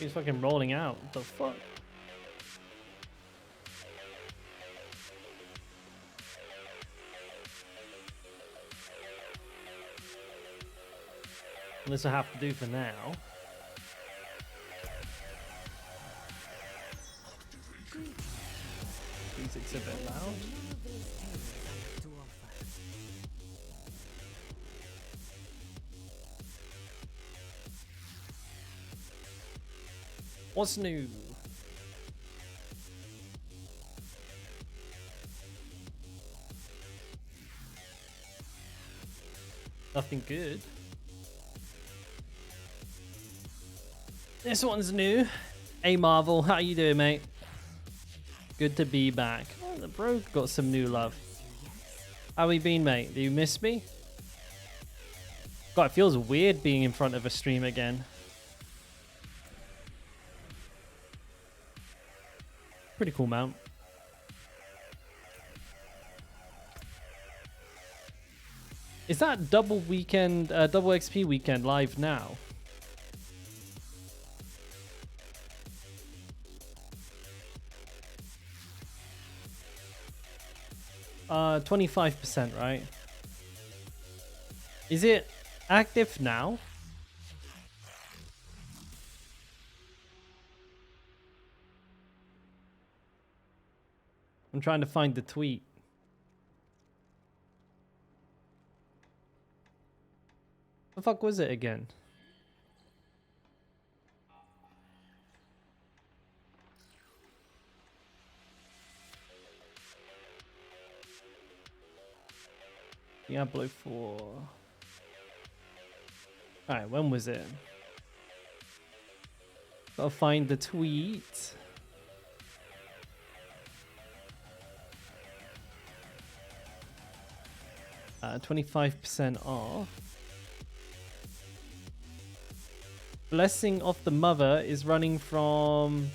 He's fucking rolling out. What the fuck? This will have to do for now. Music's a bit loud. What's new? Nothing good. This one's new. Hey Marvel, how you doing, mate? Good to be back. Oh, the bro got some new love. How you been, mate? Do you miss me? God, it feels weird being in front of a stream again. Pretty cool mount. Is that double XP weekend live now? Uh, 25%, right? Is it active now? I'm trying to find the tweet. The fuck was it again? Diablo 4. Alright, when was it? Gotta find the tweet. Uh, 25% off. Blessing of the Mother is running from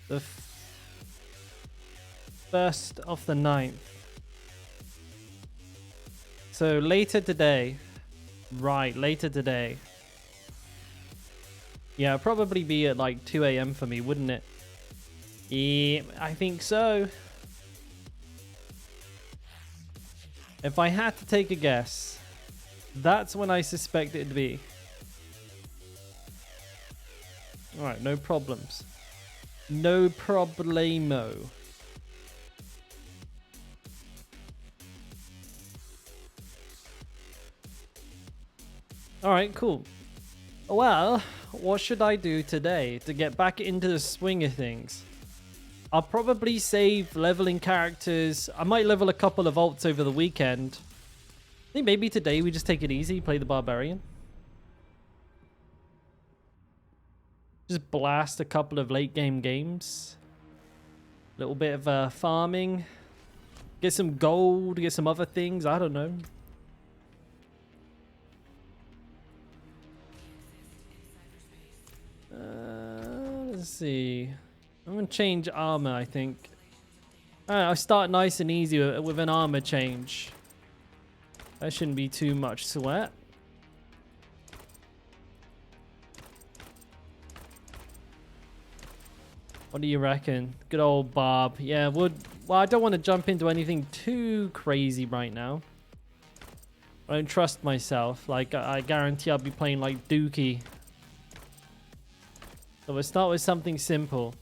the 1st of the 9th. So later today. Right, later today. Yeah, it'll probably be at like 2 AM for me, wouldn't it? Yeah, I think so. If I had to take a guess, that's when I suspect it'd be. Alright, no problems. No problemo. Alright, cool. Well, what should I do today to get back into the swing of things? I'll probably save leveling characters. I might level a couple of alts over the weekend. I think maybe today we just take it easy, play the Barbarian. Just blast a couple of late game games. A little bit of farming. Get some gold, get some other things, I don't know. Let's see. I'm going to change armor, I think. Alright, I'll start nice and easy with an armor change. That shouldn't be too much sweat. What do you reckon? Good old Bob. Yeah, well, I don't want to jump into anything too crazy right now. I don't trust myself. Like, I guarantee I'll be playing like Dookie. So we'll start with something simple.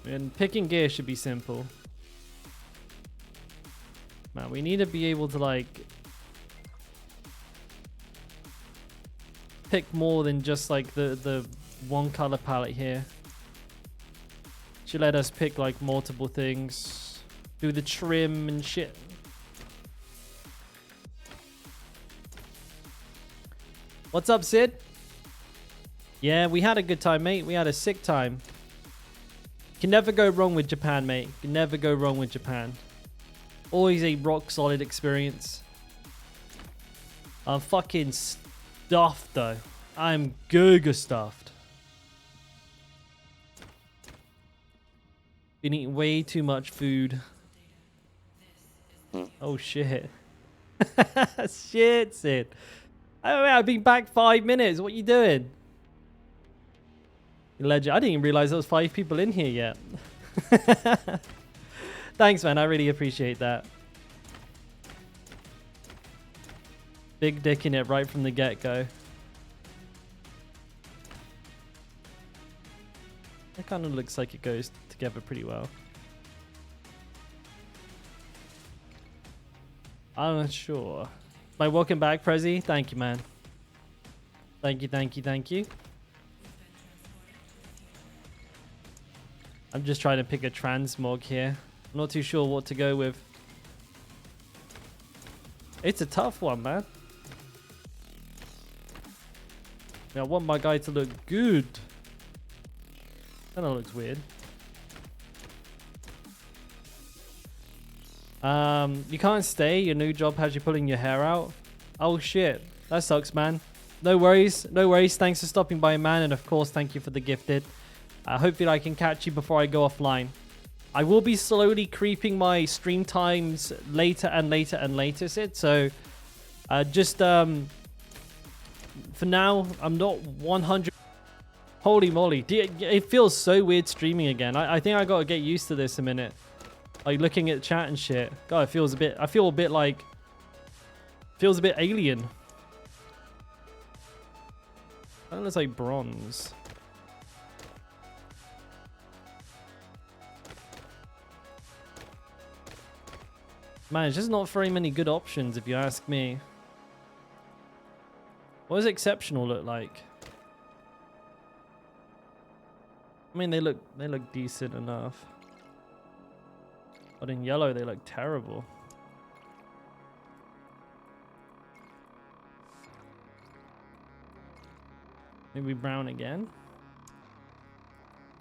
And picking gear should be simple. Man, we need to be able to like pick more than just like the one color palette here. Should let us pick like multiple things. Do the trim and shit. What's up, Sid? Yeah, we had a good time, mate. We had a sick time. Can never go wrong with Japan, mate. Can never go wrong with Japan. Always a rock solid experience. I'm fucking stuffed though. I'm Gurga stuffed. Been eating way too much food. Oh shit. Shit, Sid. Oh, yeah, I've been back 5 minutes. What you doing? Legend. I didn't even realize there was 5 people in here yet. Thanks, man. I really appreciate that. Big dick in it right from the get-go. That kind of looks like it goes together pretty well. I'm not sure. My welcome back, Prezi. Thank you, man. Thank you, thank you, thank you. I'm just trying to pick a transmog here. I'm not too sure what to go with. It's a tough one, man. I want my guy to look good. That looks weird. You can't stay. Your new job has you pulling your hair out. Oh shit, that sucks, man. No worries, no worries. Thanks for stopping by, man, and of course, thank you for the gifted. Hopefully, I can catch you before I go offline. I will be slowly creeping my stream times later and later and later, Sid. So, just for now, I'm not 100. Holy moly, it feels so weird streaming again. I think I gotta get used to this a minute. Like looking at chat and shit. God, it feels a bit. I feel a bit like. Feels a bit alien. That looks like bronze. Man, it's just not very many good options if you ask me. What does exceptional look like? I mean, they look decent enough. But in yellow, they look terrible. Maybe brown again.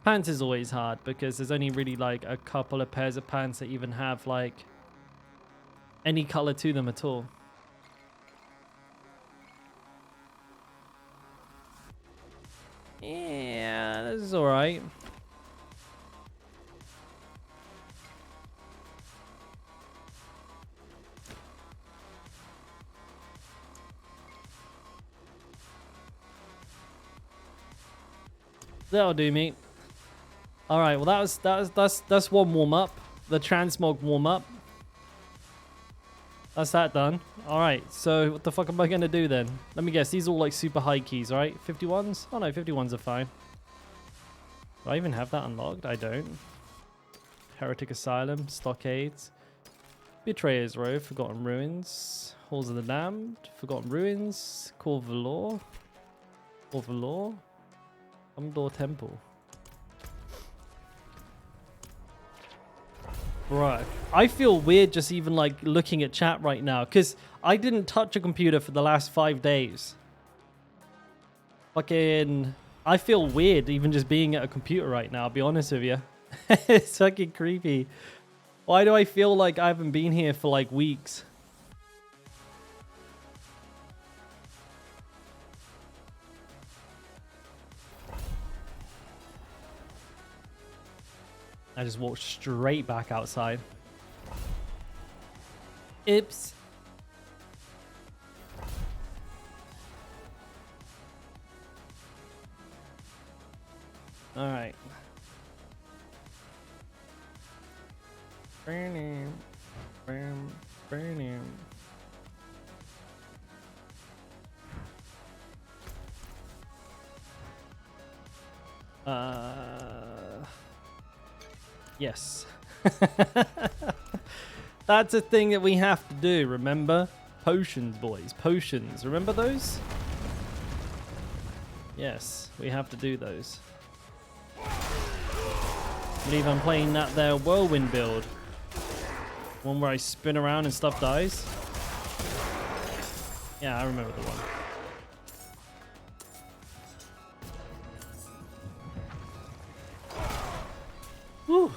Pants is always hard because there's only really like a couple of pairs of pants that even have like any color to them at all. Yeah, this is all right. That'll do, mate. All right. Well, that's one warm up. The transmog warm up. That's that done. All right. So what the fuck am I gonna do then? Let me guess. These are all like super high keys, right? 51s? Oh no, 51s are fine. Do I even have that unlocked? I don't. Heretic Asylum, Stockades, Betrayer's Row, Forgotten Ruins, Halls of the Damned, Forgotten Ruins, Core Valor, Umdor Temple. Right. I feel weird just even like looking at chat right now because I didn't touch a computer for the last 5 days. Fucking, I feel weird even just being at a computer right now, I'll be honest with you. It's fucking creepy. Why do I feel like I haven't been here for like weeks? I just walked straight back outside. Oops. All right. Yes. That's a thing that we have to do, remember? Potions, boys. Potions. Remember those? Yes, we have to do those. I believe I'm playing that there whirlwind build. One where I spin around and stuff dies. Yeah, I remember the one. Whew.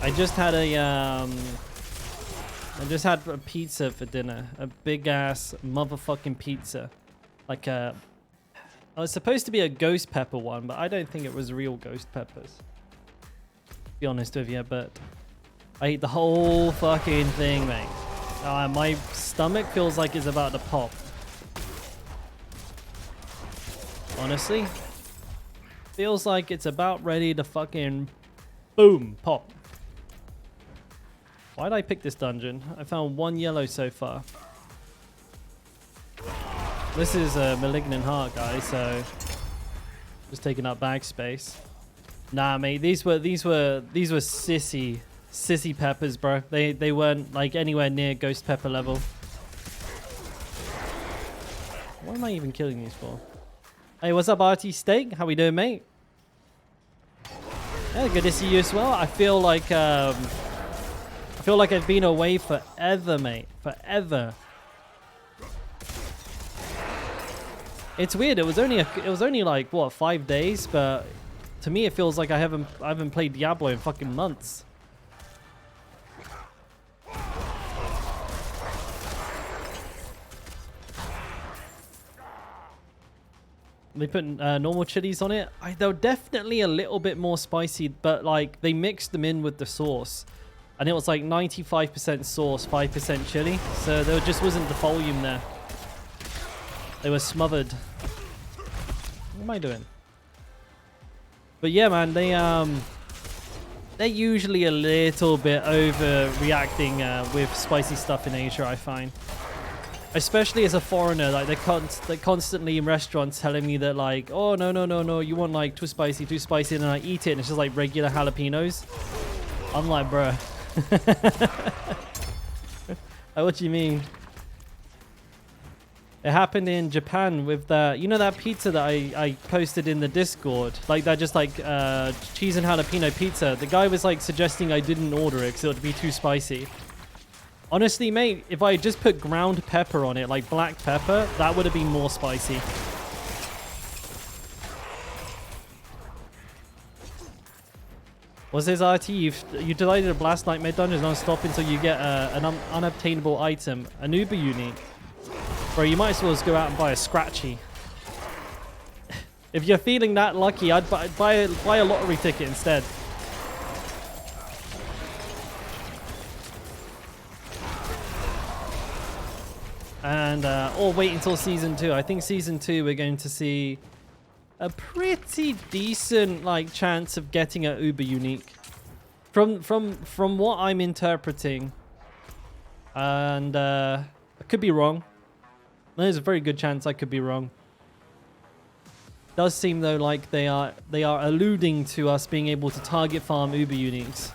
I just had a pizza for dinner. A big ass motherfucking pizza. Like a, it was supposed to be a ghost pepper one, but I don't think it was real ghost peppers. To be honest with you, but I ate the whole fucking thing, mate. My stomach feels like it's about to pop. honestly. Feels like it's about ready to fucking boom, pop. Why did I pick this dungeon? I found 1 yellow so far. This is a Malignant Heart, guys, so just taking up bag space. Nah, mate, these were sissy peppers, bro. They weren't like anywhere near ghost pepper level. What am I even killing these for? Hey, what's up, RT Steak? How we doing, mate? Yeah, good to see you as well. I feel like I've been away forever, mate. Forever. It's weird. It was only like what, 5 days, but to me it feels like I haven't played Diablo in fucking months. They put normal chilies on it. They're definitely a little bit more spicy, but like they mixed them in with the sauce, and it was like 95% sauce, 5% chili. So there just wasn't the volume there. They were smothered. What am I doing? But yeah, man, they're usually a little bit overreacting with spicy stuff in Asia, I find. Especially as a foreigner, like they're constantly in restaurants telling me that like, oh no, you want like too spicy, and then I eat it and it's just like regular jalapenos. I'm like, bruh. Like, what do you mean? It happened in Japan with that, you know, that pizza that I posted in the Discord, like that just like cheese and jalapeno pizza. The guy was like suggesting I didn't order it because it would be too spicy. Honestly, mate, if I just put ground pepper on it, like black pepper, that would have been more spicy. What's this, RT? You decided to blast Nightmare Dungeons non-stop until you get an unobtainable item, an Uber unique. Bro, you might as well just go out and buy a Scratchy. If you're feeling that lucky, I'd buy a lottery ticket instead. And or wait until season 2. I think season 2 we're going to see a pretty decent like chance of getting an Uber unique. From what I'm interpreting. And I could be wrong. There's a very good chance I could be wrong. Does seem though like they are alluding to us being able to target farm Uber uniques.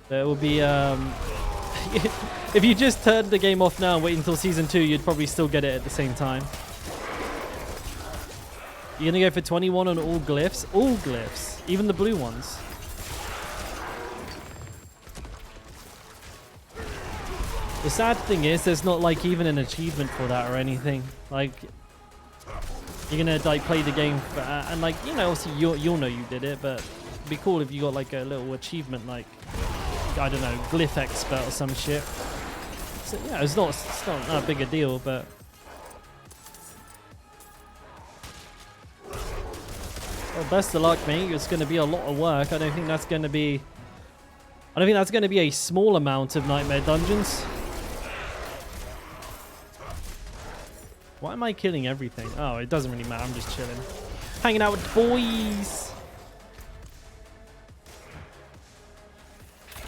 There will be if you just turned the game off now and wait until season 2, you'd probably still get it at the same time. You're gonna go for 21 on all glyphs? All glyphs, even the blue ones. The sad thing is, there's not like even an achievement for that or anything. Like, you're gonna like play the game for, and like, you know, obviously you'll know you did it, but it'd be cool if you got like a little achievement, like, I don't know, glyph expert or some shit. So, yeah, it's not that big a deal, but well, best of luck, mate. It's gonna be a lot of work. I don't think that's gonna be a small amount of Nightmare Dungeons. Why am I killing everything? Oh, it doesn't really matter. I'm just chilling. Hanging out with the boys.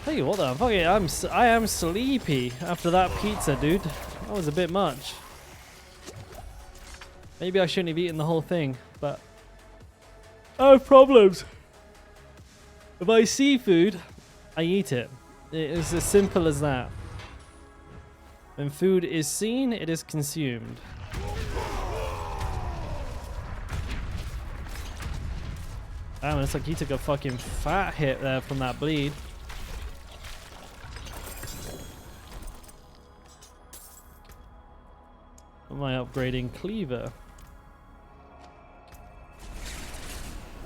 Tell you what though, fuck it, I am sleepy after that pizza, dude. That was a bit much. Maybe I shouldn't have eaten the whole thing, but I have problems. If I see food, I eat it. It is as simple as that. When food is seen, it is consumed. Damn, it's like he took a fucking fat hit there from that bleed. Am I upgrading Cleaver?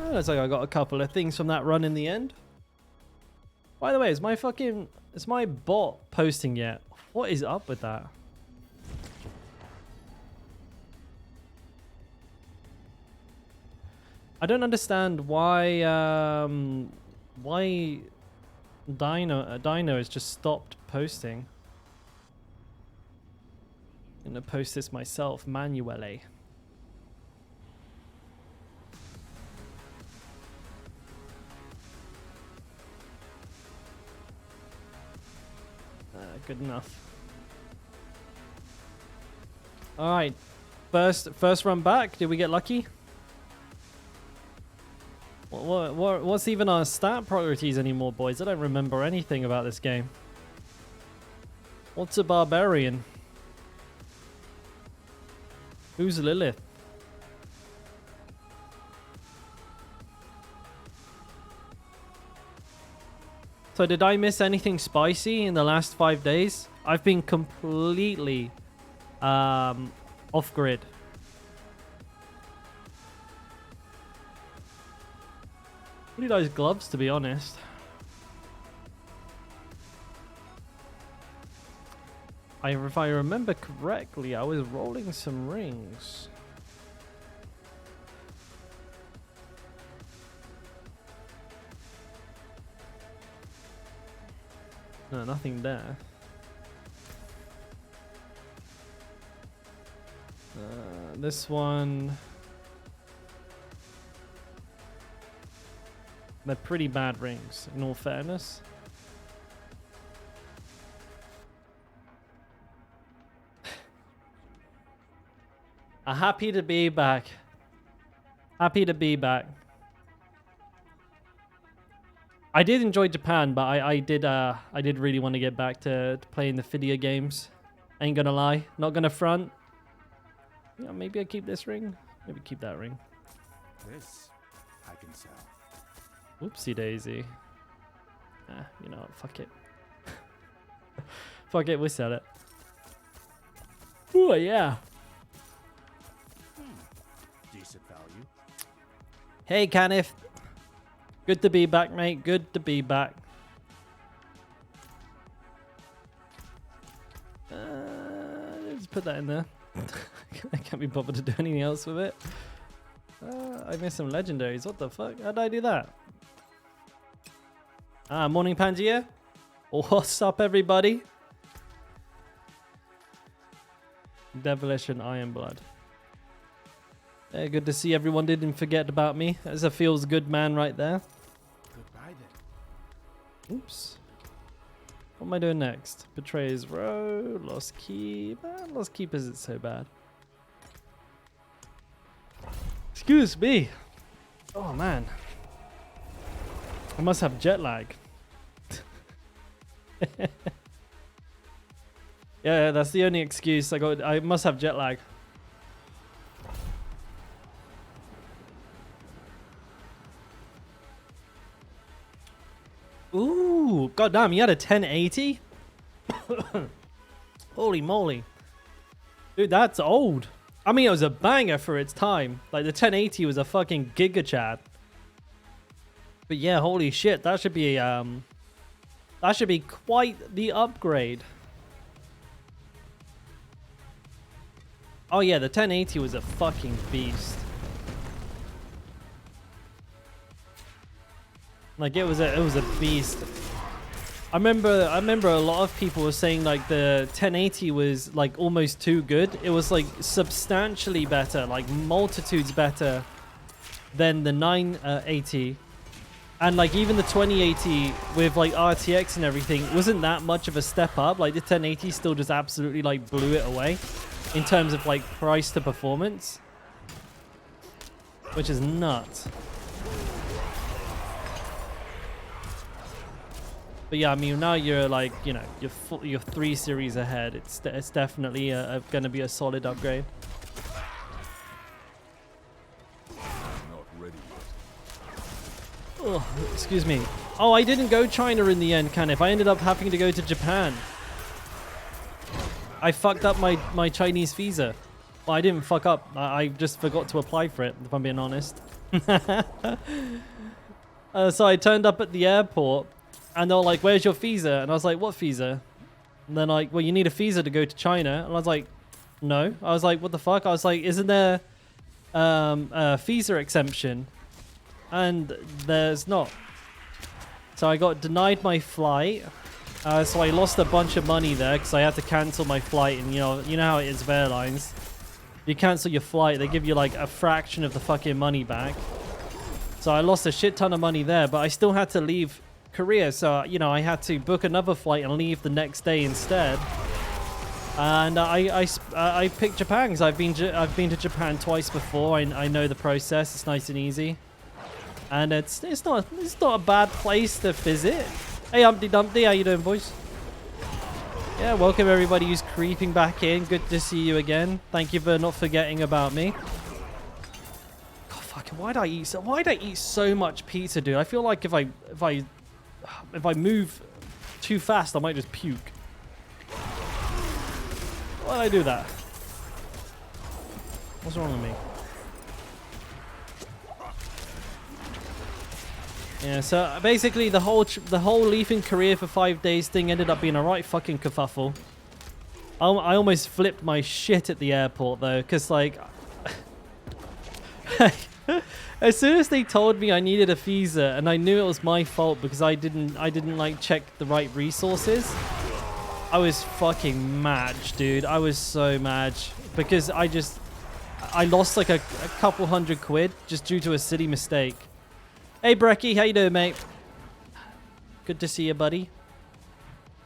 Oh, looks like I got a couple of things from that run in the end. By the way, is my bot posting yet? What is up with that? I don't understand why Dino has just stopped posting. I'm gonna post this myself manually. good enough. All right, first run back. Did we get lucky? What's even our stat priorities anymore, boys? I don't remember anything about this game. What's a barbarian? Who's Lilith? So did I miss anything spicy in the last 5 days? I've been completely off grid. Pretty nice gloves, to be honest. If I remember correctly, I was rolling some rings. No, nothing there. This one... They're pretty bad rings, in all fairness. Happy to be back. Happy to be back. I did enjoy Japan, but I did really want to get back to playing the video games. Ain't gonna lie, not gonna front. Yeah, maybe I keep this ring. Maybe keep that ring. This I can sell. Whoopsie daisy. You know what? Fuck it. Fuck it, we'll sell it. Ooh, yeah. Decent value. Hey, Canif. Good to be back, mate. Good to be back. Let's put that in there. I can't be bothered to do anything else with it. I missed some legendaries. What the fuck? How did I do that? Morning, Pangaea. What's up, everybody? Devilish and Iron Blood. Yeah, good to see everyone didn't forget about me. That's a feels good man right there. Goodbye then. Oops. What am I doing next? Betrays Row, Lost Keep. Lost Keep isn't so bad. Excuse me. Oh man. I must have jet lag. Yeah, that's the only excuse I got. I must have jet lag. Ooh, goddamn, you had a 1080? Holy moly. Dude, that's old. I mean, it was a banger for its time. Like, the 1080 was a fucking giga chat. But yeah, holy shit, that should be quite the upgrade. Oh yeah, the 1080 was a fucking beast. Like, it was a beast. I remember a lot of people were saying like the 1080 was like almost too good. It was like substantially better, like multitudes better than the 980. And like even the 2080 with like RTX and everything wasn't that much of a step up. Like the 1080 still just absolutely like blew it away in terms of like price to performance, which is nuts. But yeah, I mean, now you're like, you know, you're 3 series ahead. It's definitely going to be a solid upgrade. Not ready yet. Oh, excuse me. Oh, I didn't go China in the end, Canif. I ended up having to go to Japan. I fucked up my Chinese visa. Well, I didn't fuck up. I just forgot to apply for it, if I'm being honest. So I turned up at the airport. And they were like, where's your visa? And I was like, what visa? And then like, well, you need a visa to go to China. And I was like, no. I was like, what the fuck? I was like, isn't there a visa exemption? And there's not. So I got denied my flight. So I lost a bunch of money there because I had to cancel my flight. And you know how it is with airlines. You cancel your flight, they give you like a fraction of the fucking money back. So I lost a shit ton of money there, but I still had to leave Korea, so you know I had to book another flight and leave the next day instead. And I picked Japan because I've been to Japan twice before. I know the process. It's nice and easy, and it's not a bad place to visit. Hey Humpty Dumpty, how you doing, boys? Yeah, welcome everybody who's creeping back in. Good to see you again. Thank you for not forgetting about me. God, fucking, why'd I eat so much pizza, dude? I feel like if I move too fast, I might just puke. Why'd I do that? What's wrong with me? Yeah, so basically the whole leaving Korea for 5 days thing ended up being a right fucking kerfuffle. I almost flipped my shit at the airport though, because like as soon as they told me I needed a visa, and I knew it was my fault because I didn't like check the right resources, I was fucking mad, dude. I was so mad because I lost like a couple £100 just due to a silly mistake. Hey Brecky, how you doing, mate? Good to see you, buddy.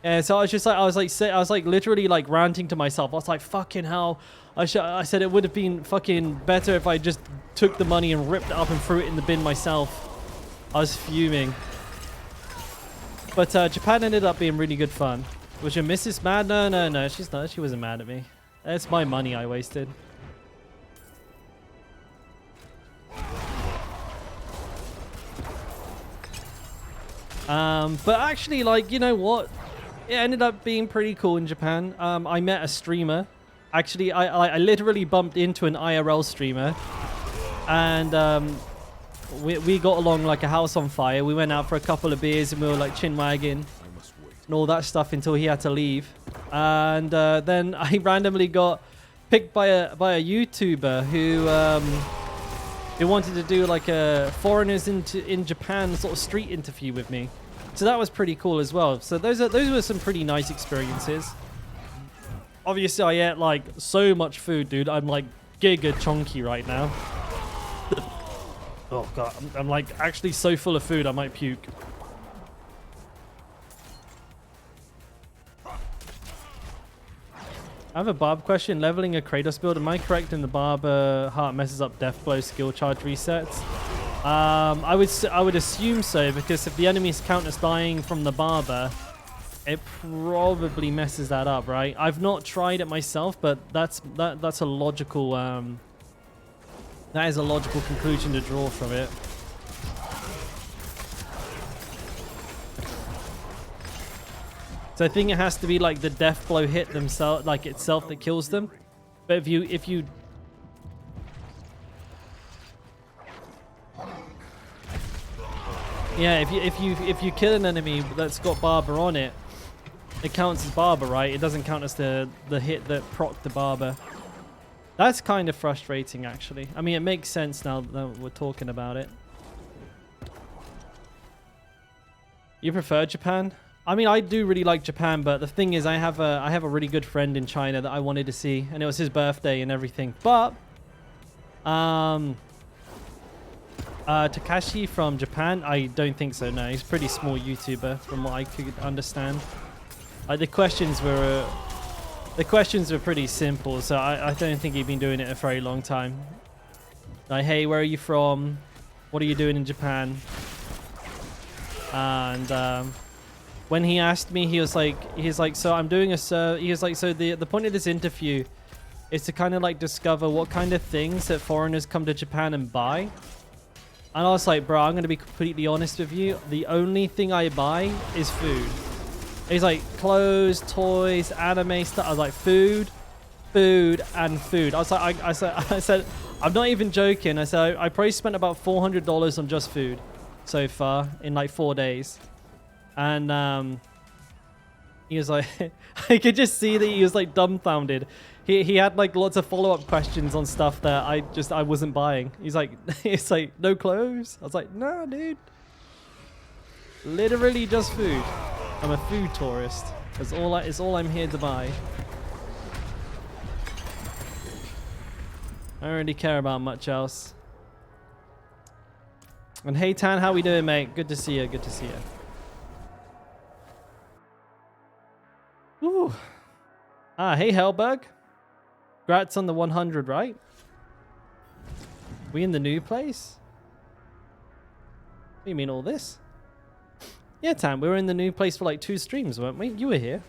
Yeah, so I was like literally like ranting to myself. I was like, fucking hell. I said it would have been fucking better if I just took the money and ripped it up and threw it in the bin myself. I was fuming. But Japan ended up being really good fun. Was your missus mad? No, she's not. She wasn't mad at me. It's my money I wasted. But actually, like, you know what? It ended up being pretty cool in Japan. I met a streamer. Actually, I literally bumped into an IRL streamer. And we got along like a house on fire. We went out for a couple of beers and we were like chin-wagging and all that stuff until he had to leave. And then I randomly got picked by a YouTuber who wanted to do like a foreigners in Japan sort of street interview with me. So that was pretty cool as well. So those were some pretty nice experiences. Obviously I ate like so much food, dude. I'm like giga chunky right now. Oh god, I'm like actually so full of food I might puke. I have a Barb question. Leveling a Kratos build, am I correct in the Barb heart messes up death blow skill charge resets? I would assume so, because if the enemy's counters dying from the Barber, it probably messes that up, right? I've not tried it myself, but that's a logical that is a logical conclusion to draw from it. So I think it has to be like the death blow hit themselves, like itself, that kills them. But if you yeah, if you kill an enemy that's got Barber on it, it counts as Barber, right? It doesn't count as the hit that procced the Barber. That's kind of frustrating, actually. I mean, it makes sense now that we're talking about it. You prefer Japan? I mean, I do really like Japan, but the thing is, I have a really good friend in China that I wanted to see, and it was his birthday and everything. But Takashi from Japan, I don't think so. No, he's a pretty small YouTuber, from what I could understand. The questions were pretty simple, so I don't think he'd been doing it a very long time. Like, hey, where are you from? What are you doing in Japan? And when he asked me, he was like, so I'm doing he was like, so the point of this interview is to kind of like discover what kind of things that foreigners come to Japan and buy. And I was like, bro, I'm going to be completely honest with you. The only thing I buy is food. He's like, clothes, toys, anime stuff. I was like, food, and food. I was like, I said, I'm not even joking. I said, I probably spent about $400 on just food so far in like 4 days. And he was like, I could just see that he was like dumbfounded. He had like lots of follow-up questions on stuff that I wasn't buying. He's like, it's like, no clothes? I was like, no, dude. Literally just food. I'm a food tourist. It's all I'm here to buy. I don't really care about much else. And hey Tan, how we doing, mate? Good to see you. Good to see you. Ah, hey, Hellberg. Congrats on the 100, right? We in the new place? What do you mean all this? Yeah, Tam, we were in the new place for like 2 streams, weren't we? You were here.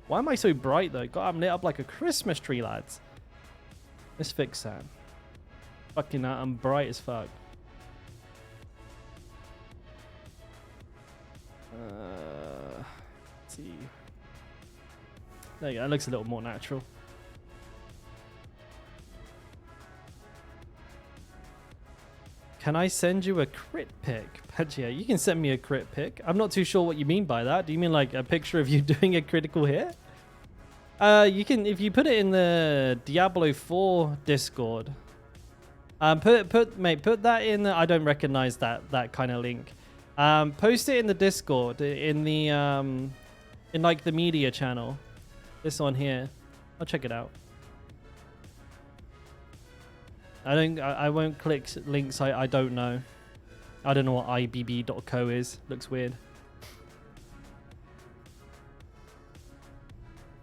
Why am I so bright, though? God, I'm lit up like a Christmas tree, lads. Let's fix that. Fucking I'm bright as fuck. Let's see. There you go. That looks a little more natural. Can I send you a crit pic? Pachia, you can send me a crit pic. I'm not too sure what you mean by that. Do you mean like a picture of you doing a critical hit? You can, if you put it in the Diablo 4 Discord. Put that in the, I don't recognize that kind of link. Post it in the Discord, in the in like the media channel. This one here. I'll check it out. I won't click links I don't know. I don't know what ibb.co is. Looks weird.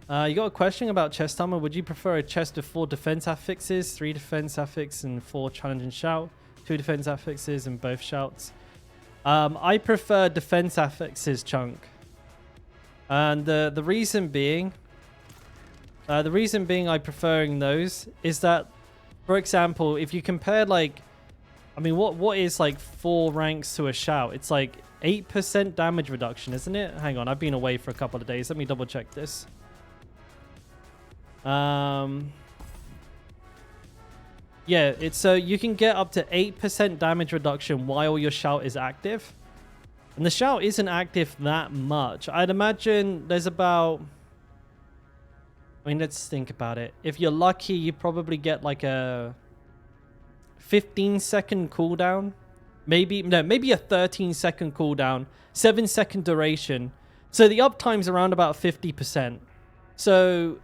You got a question about chest armor. Would you prefer a chest with 4 defense affixes, 3 defense affix, and 4 challenge and shout? 2 defense affixes and both shouts. I prefer defense affixes, Chunk. And the reason being I preferring those is that, for example, if you compare like, I mean, what is like 4 ranks to a shout? It's like 8% damage reduction, isn't it? Hang on, I've been away for a couple of days. Let me double check this. Yeah, it's so you can get up to 8% damage reduction while your shout is active. And the shout isn't active that much. I'd imagine there's about, I mean, let's think about it. If you're lucky, you probably get like a 15-second cooldown. Maybe a 13-second cooldown, 7-second duration. So the uptime's around about 50%. So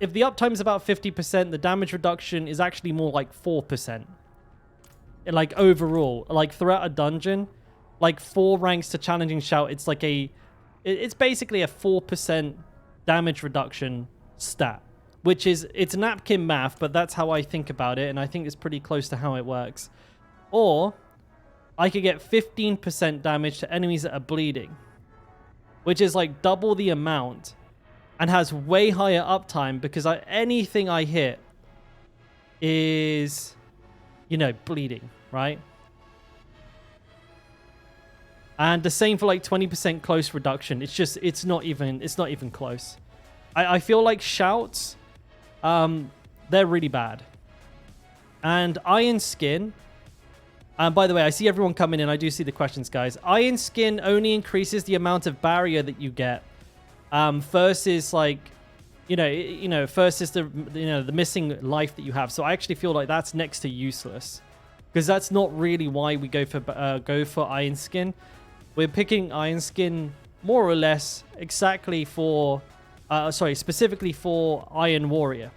if the uptime's about 50%, the damage reduction is actually more like 4%. Like overall, like throughout a dungeon, like 4 ranks to challenging shout, it's like it's basically a 4% damage reduction stat, which is, it's napkin math, but that's how I think about it, and I think it's pretty close to how it works. Or I could get 15% damage to enemies that are bleeding, which is like double the amount and has way higher uptime because anything I hit is, you know, bleeding, right? And the same for like 20% close reduction. It's just, it's not even close. I feel like shouts, they're really bad. And Iron Skin, and by the way, I see everyone coming in. I do see the questions, guys. Iron Skin only increases the amount of barrier that you get. First is like, first is the missing life that you have. So I actually feel like that's next to useless, because that's not really why we go for Iron Skin. We're picking Iron Skin more or less exactly for, specifically for Iron Warrior,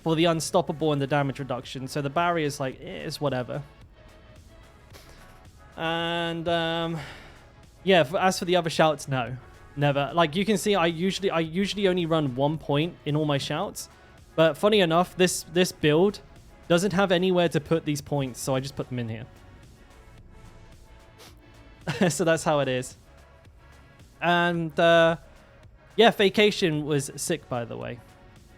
for the unstoppable and the damage reduction. So the barrier is like, it's whatever. And yeah, as for the other shouts, no, never. Like you can see, I usually only run 1 point in all my shouts, but funny enough, this build doesn't have anywhere to put these points, so I just put them in here. So that's how it is. And yeah, Vacation was sick, by the way.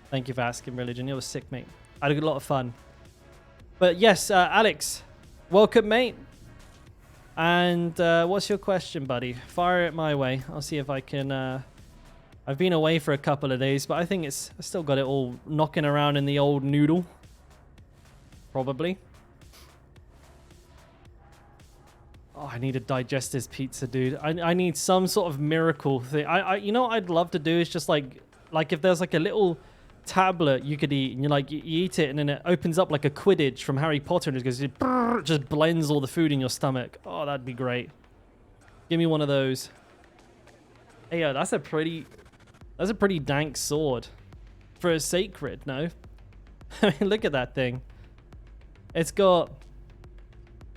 Thank you for asking, Religion. It was sick, mate. I had a lot of fun. But yes, Alex, welcome, mate. And what's your question, buddy? Fire it my way. I'll see if I can. I've been away for a couple of days, but I think I still got it all knocking around in the old noodle. Probably. Oh, I need to digest this pizza, dude. I need some sort of miracle thing. You know what I'd love to do is just like if there's like a little tablet you could eat, and you eat it and then it opens up like a Quidditch from Harry Potter and it goes, just blends all the food in your stomach. Oh, that'd be great. Give me one of those. Hey, yo, that's a pretty dank sword for a sacred. No, I mean, look at that thing. It's got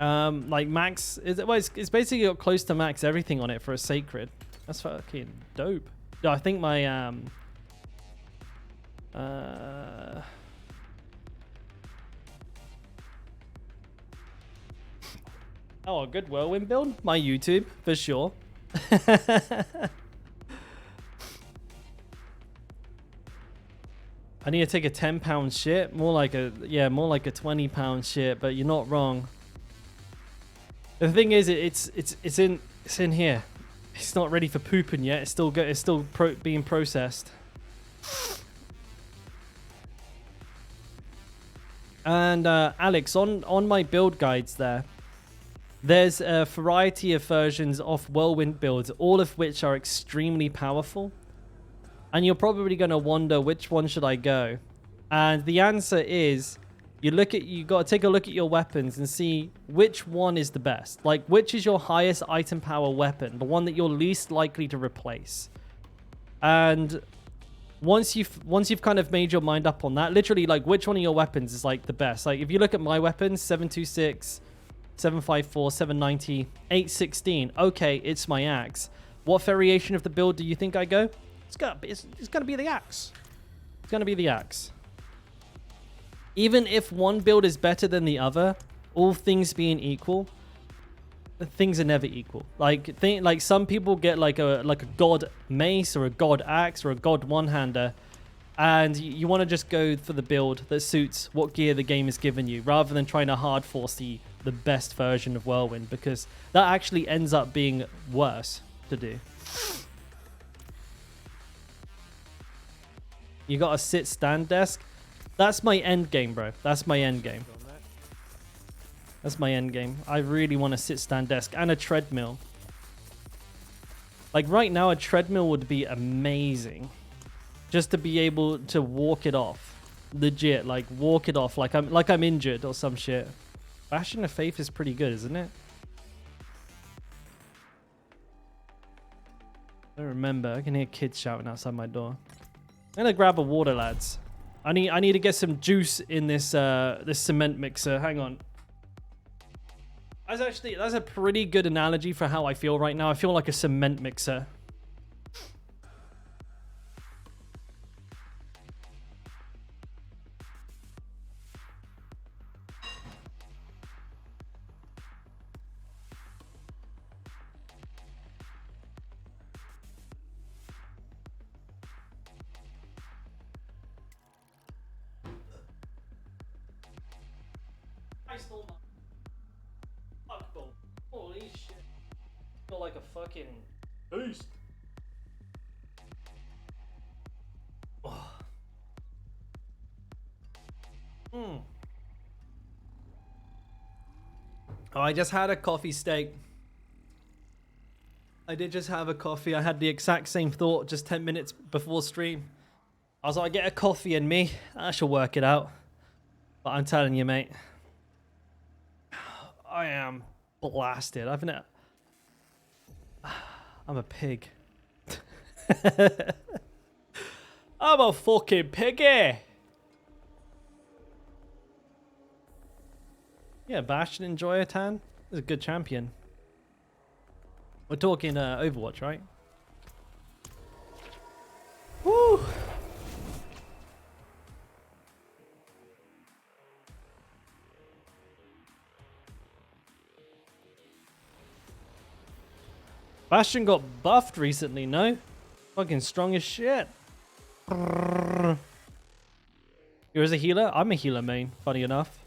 like max. It's basically got close to max everything on it for a sacred. That's fucking dope. No, I think my Oh, a good whirlwind build? My YouTube, for sure. I need to take a 10-pound shit. More like a 20-pound shit, but you're not wrong. The thing is, it's in here. It's not ready for pooping yet. It's still being processed. And Alex, on my build guides there's a variety of versions of whirlwind builds, all of which are extremely powerful. And you're probably going to wonder, which one should I go? And the answer is, you got to take a look at your weapons and see which one is the best. Like, which is your highest item power weapon, the one that you're least likely to replace. And once you've kind of made your mind up on that, literally, like, which one of your weapons is like the best? Like, if you look at my weapons, 726, 754, 790, 816. Okay, it's my axe. What variation of the build do you think I go? It's gonna be the axe. It's gonna be the axe. Even if one build is better than the other, all things being equal, things are never equal. Like some people get like a god mace or a god axe or a god one-hander, and you want to just go for the build that suits what gear the game has given you, rather than trying to hard force the best version of Whirlwind, because that actually ends up being worse to do. You got a sit-stand desk. That's my end game, bro. That's my end game. That's my end game. I really want a sit-stand desk and a treadmill. Like right now, a treadmill would be amazing. Just to be able to walk it off. Legit, like walk it off like I'm injured or some shit. Bastion of Faith is pretty good, isn't it? I don't remember. I can hear kids shouting outside my door. I'm gonna grab a water, lads. I need to get some juice in this this cement mixer. Hang on. That's a pretty good analogy for how I feel right now. I feel like a cement mixer. I stole my fuck ball. Holy shit. I feel like a fucking beast. Oh. Oh, I just had a coffee steak. I did just have a coffee. I had the exact same thought just 10 minutes before stream. I was like, get a coffee in me. I shall work it out. But I'm telling you, mate. I am blasted. I'm a pig. I'm a fucking piggy. Yeah, Bastion and Joyatan is a good champion. We're talking Overwatch, right? Woo! Bastion got buffed recently, no? Fucking strong as shit. You're as a healer? I'm a healer main, funny enough.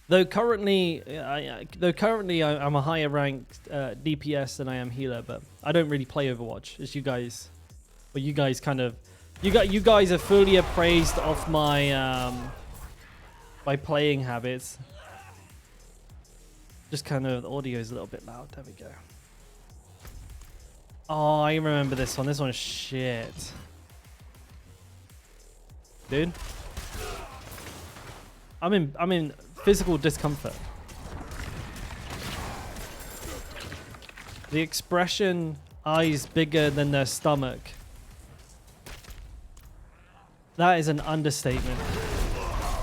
Though currently I'm a higher ranked DPS than I am healer, but I don't really play Overwatch, as you guys. But you guys kind of, you guys are fully appraised of my my playing habits. Just kind of, the audio is a little bit loud. There we go. Oh, I remember this one. This one's shit. Dude. I'm in physical discomfort. The expression, eyes bigger than their stomach. That is an understatement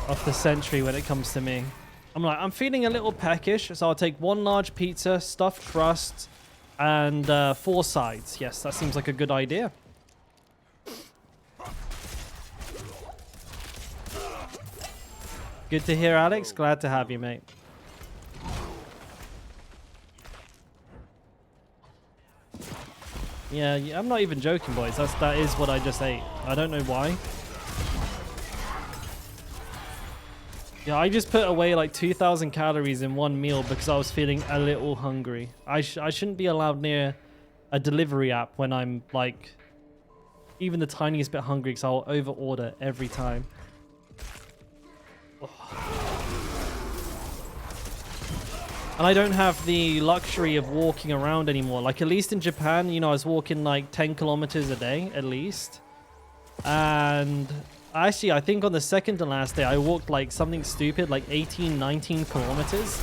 of the century when it comes to me. I'm feeling a little peckish, so I'll take one large pizza, stuffed crust, and 4 sides. Yes, that seems like a good idea. Good to hear, Alex. Glad to have you, mate. Yeah, I'm not even joking, boys. That is what I just ate. I don't know why. Yeah, I just put away like 2,000 calories in one meal because I was feeling a little hungry. I shouldn't be allowed near a delivery app when I'm like even the tiniest bit hungry because I'll over order every time. And I don't have the luxury of walking around anymore. Like, at least in Japan, you know, I was walking like 10 kilometers a day, at least. And actually, I think on the second to last day, I walked like something stupid, like 18, 19 kilometers.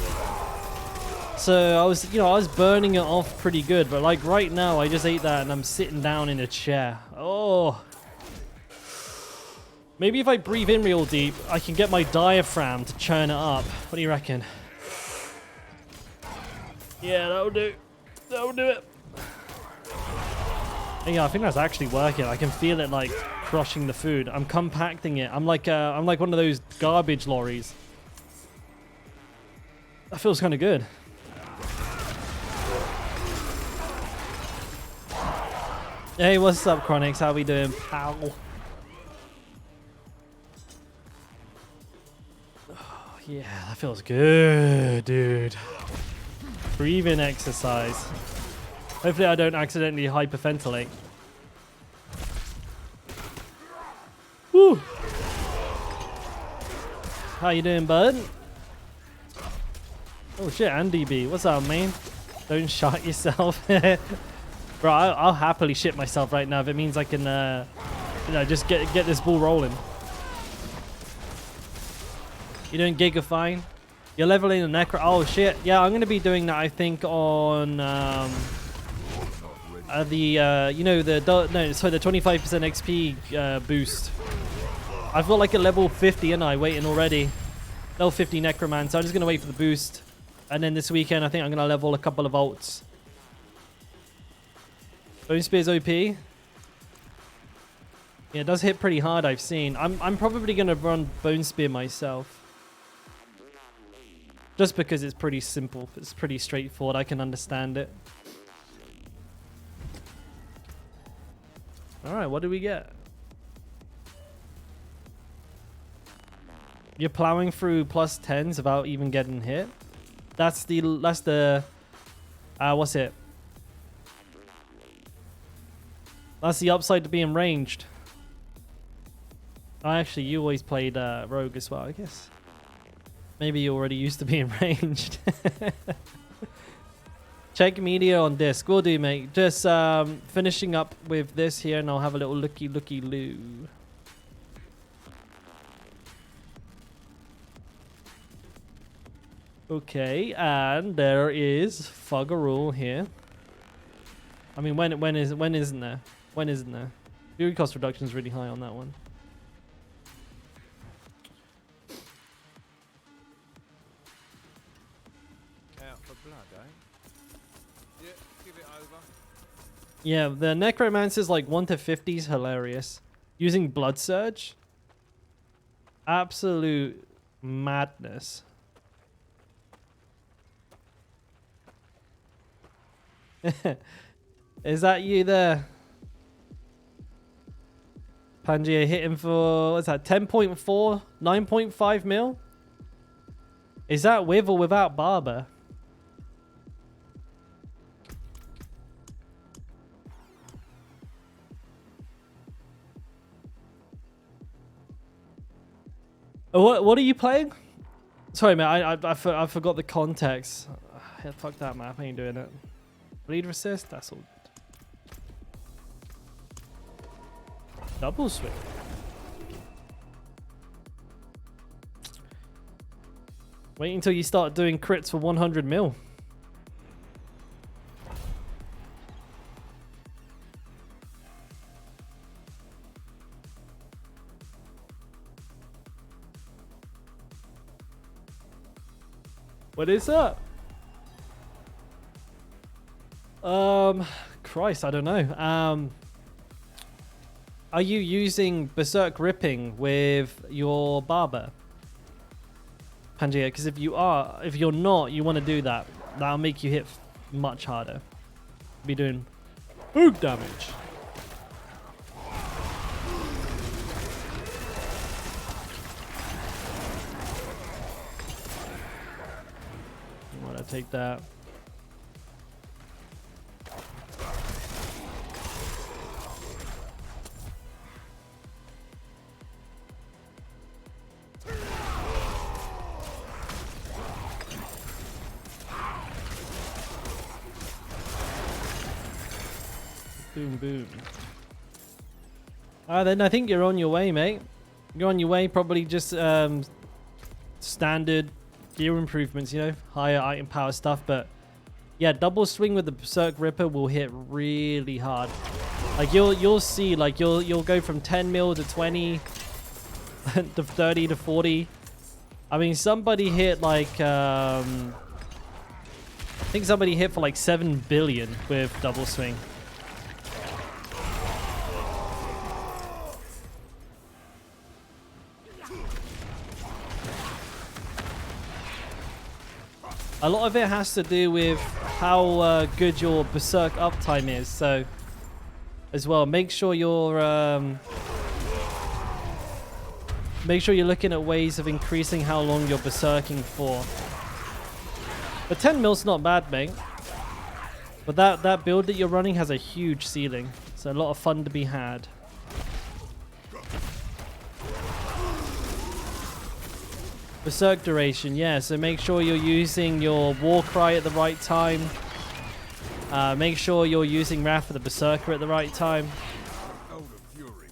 So I was, you know, I was burning it off pretty good. But like right now, I just ate that and I'm sitting down in a chair. Oh. Maybe if I breathe in real deep, I can get my diaphragm to churn it up. What do you reckon? Yeah, that'll do. That'll do it. And yeah, I think that's actually working. I can feel it like crushing the food. I'm compacting it. I'm like one of those garbage lorries. That feels kind of good. Hey, what's up, Chronix? How we doing, pal? Oh, yeah, that feels good, dude. Breathing exercise. Hopefully I don't accidentally hyperventilate. Woo! How you doing, bud? Oh shit, Andy B. What's up, man? Don't shot yourself. Bro, I'll happily shit myself right now if it means I can, you know, just get this ball rolling. You doing Gigafine? You're leveling the Necro. Oh shit! Yeah, I'm gonna be doing that. I think on you know, the 25% XP boost. I've got like a level 50 and I waiting already. Level 50 Necroman. So I'm just gonna wait for the boost, and then this weekend I think I'm gonna level a couple of ults. Bone Spear's OP. Yeah, it does hit pretty hard. I've seen. I'm probably gonna run Bone Spear myself. Just because it's pretty simple. It's pretty straightforward. I can understand it. Alright, what do we get? You're plowing through plus 10s without even getting hit? That's the what's it? That's the upside to being ranged. Oh, actually, you always played Rogue as well, I guess. Maybe you're already used to being ranged. Check media on disc. Will do, mate. Just finishing up with this here, and I'll have a little looky-loo. Okay, and there is Fuggerul here. I mean, when isn't there? When isn't there? Fury cost reduction is really high on that one. Yeah, the Necromancer's like 1 to 50 is hilarious. Using Blood Surge? Absolute madness. Is that you there? Pangaea hitting for, what's that, 10.4? 9.5 mil? Is that with or without Barber? What are you playing? Sorry, man. I forgot the context. Yeah, fuck that, man. I ain't doing it. Bleed resist. That's all. Double swing. Wait until you start doing crits for 100 mil. What is that? Christ, I don't know. Are you using Berserk Ripping with your Barber? Pangea, because if you're not, you want to do that. That'll make you hit much harder. Be doing big damage. You want to take that. Boom, boom. Then I think you're on your way, mate. You're on your way. Probably just standard gear improvements, you know, higher item power stuff. But yeah, double swing with the Berserk Ripper will hit really hard. Like you'll see, like you'll go from 10 mil to 20 to 30 to 40. I mean, somebody hit like I think somebody hit for like 7 billion with double swing. A lot of it has to do with how good your Berserk uptime is. So, as well, make sure you're looking at ways of increasing how long you're berserking for. But 10 mil's not bad, mate. But that build that you're running has a huge ceiling, so a lot of fun to be had. Berserk duration, yeah, so make sure you're using your war cry at the right time. Make sure you're using Wrath of the Berserker at the right time.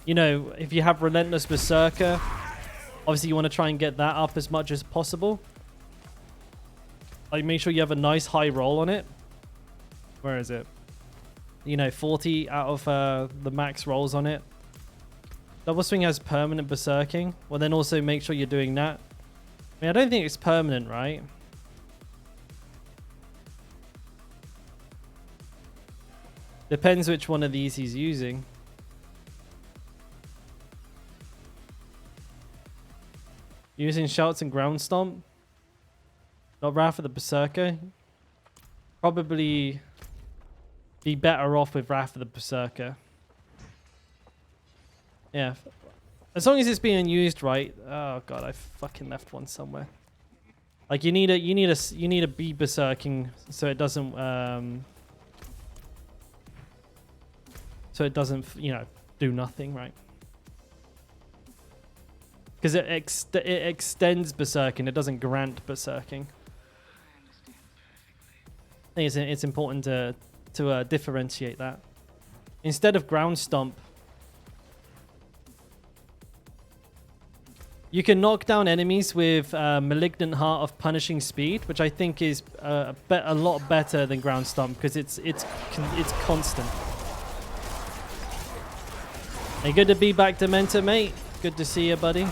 You know, if you have Relentless Berserker, obviously you want to try and get that up as much as possible. Like, make sure you have a nice high roll on it. Where is it? You know, 40 out of the max rolls on it. Double Swing has permanent berserking. Well, then also make sure you're doing that. I mean, I don't think it's permanent, right? Depends which one of these he's using. Using Shouts and Ground Stomp. Not Wrath of the Berserker. Probably be better off with Wrath of the Berserker. Yeah. As long as it's being used right. Oh god, I fucking left one somewhere. Like you need to be berserking so it doesn't you know, do nothing, right? Because it extends berserking, it doesn't grant berserking. I think it's important to differentiate that. Instead of ground stomp, you can knock down enemies with Malignant Heart of Punishing Speed, which I think is a lot better than Ground Stomp because it's constant. Hey, good to be back, Dementor, mate. Good to see you, buddy.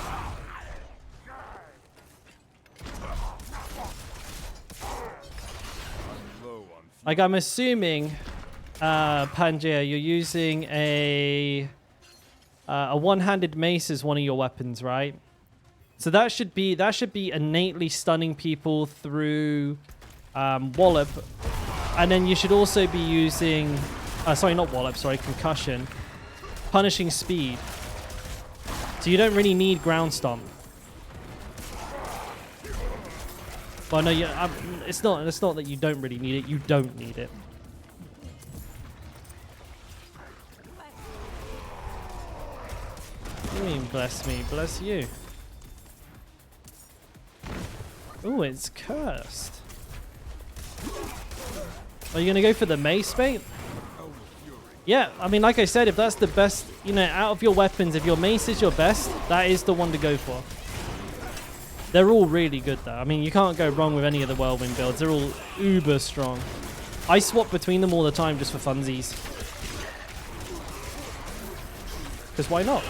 Like, I'm assuming, Pangea, you're using a one-handed mace as one of your weapons, right? So that should be innately stunning people through Wallop, and then you should also be using, sorry, not Wallop, sorry, Concussion, Punishing Speed. So you don't really need Ground Stomp. Well, no, it's not that you don't really need it. You don't need it. What do you mean, bless me? Bless you. Oh, it's cursed. Are you going to go for the mace, mate? Yeah, I mean, like I said, if that's the best, you know, out of your weapons, if your mace is your best, that is the one to go for. They're all really good, though. I mean, you can't go wrong with any of the Whirlwind builds. They're all uber strong. I swap between them all the time just for funsies. Because why not?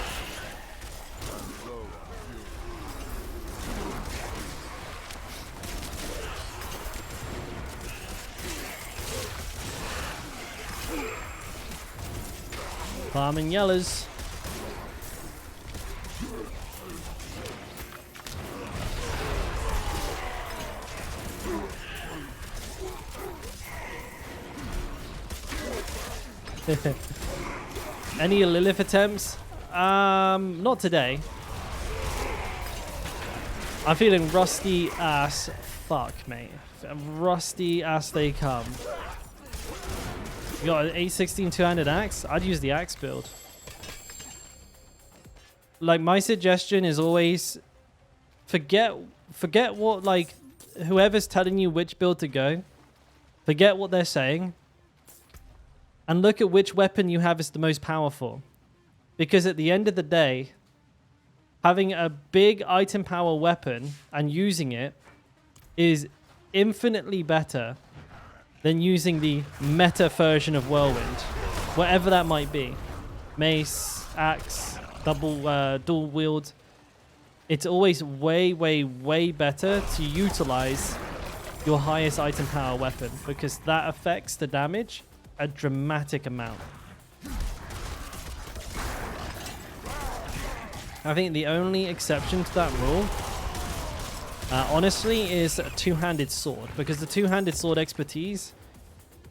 Farming yellers. Any Lilith attempts? Not today. I'm feeling rusty ass fuck, mate. Rusty as they come. You got an 816 two-handed axe? I'd use the axe build. Like, my suggestion is always forget what, like, whoever's telling you which build to go. Forget what they're saying. And look at which weapon you have is the most powerful. Because at the end of the day, having a big item power weapon and using it is infinitely better than using the meta version of Whirlwind. Whatever that might be. Mace, axe, dual wield. It's always way, way, way better to utilize your highest item power weapon because that affects the damage a dramatic amount. I think the only exception to that rule, honestly, is a two-handed sword. Because the two-handed sword expertise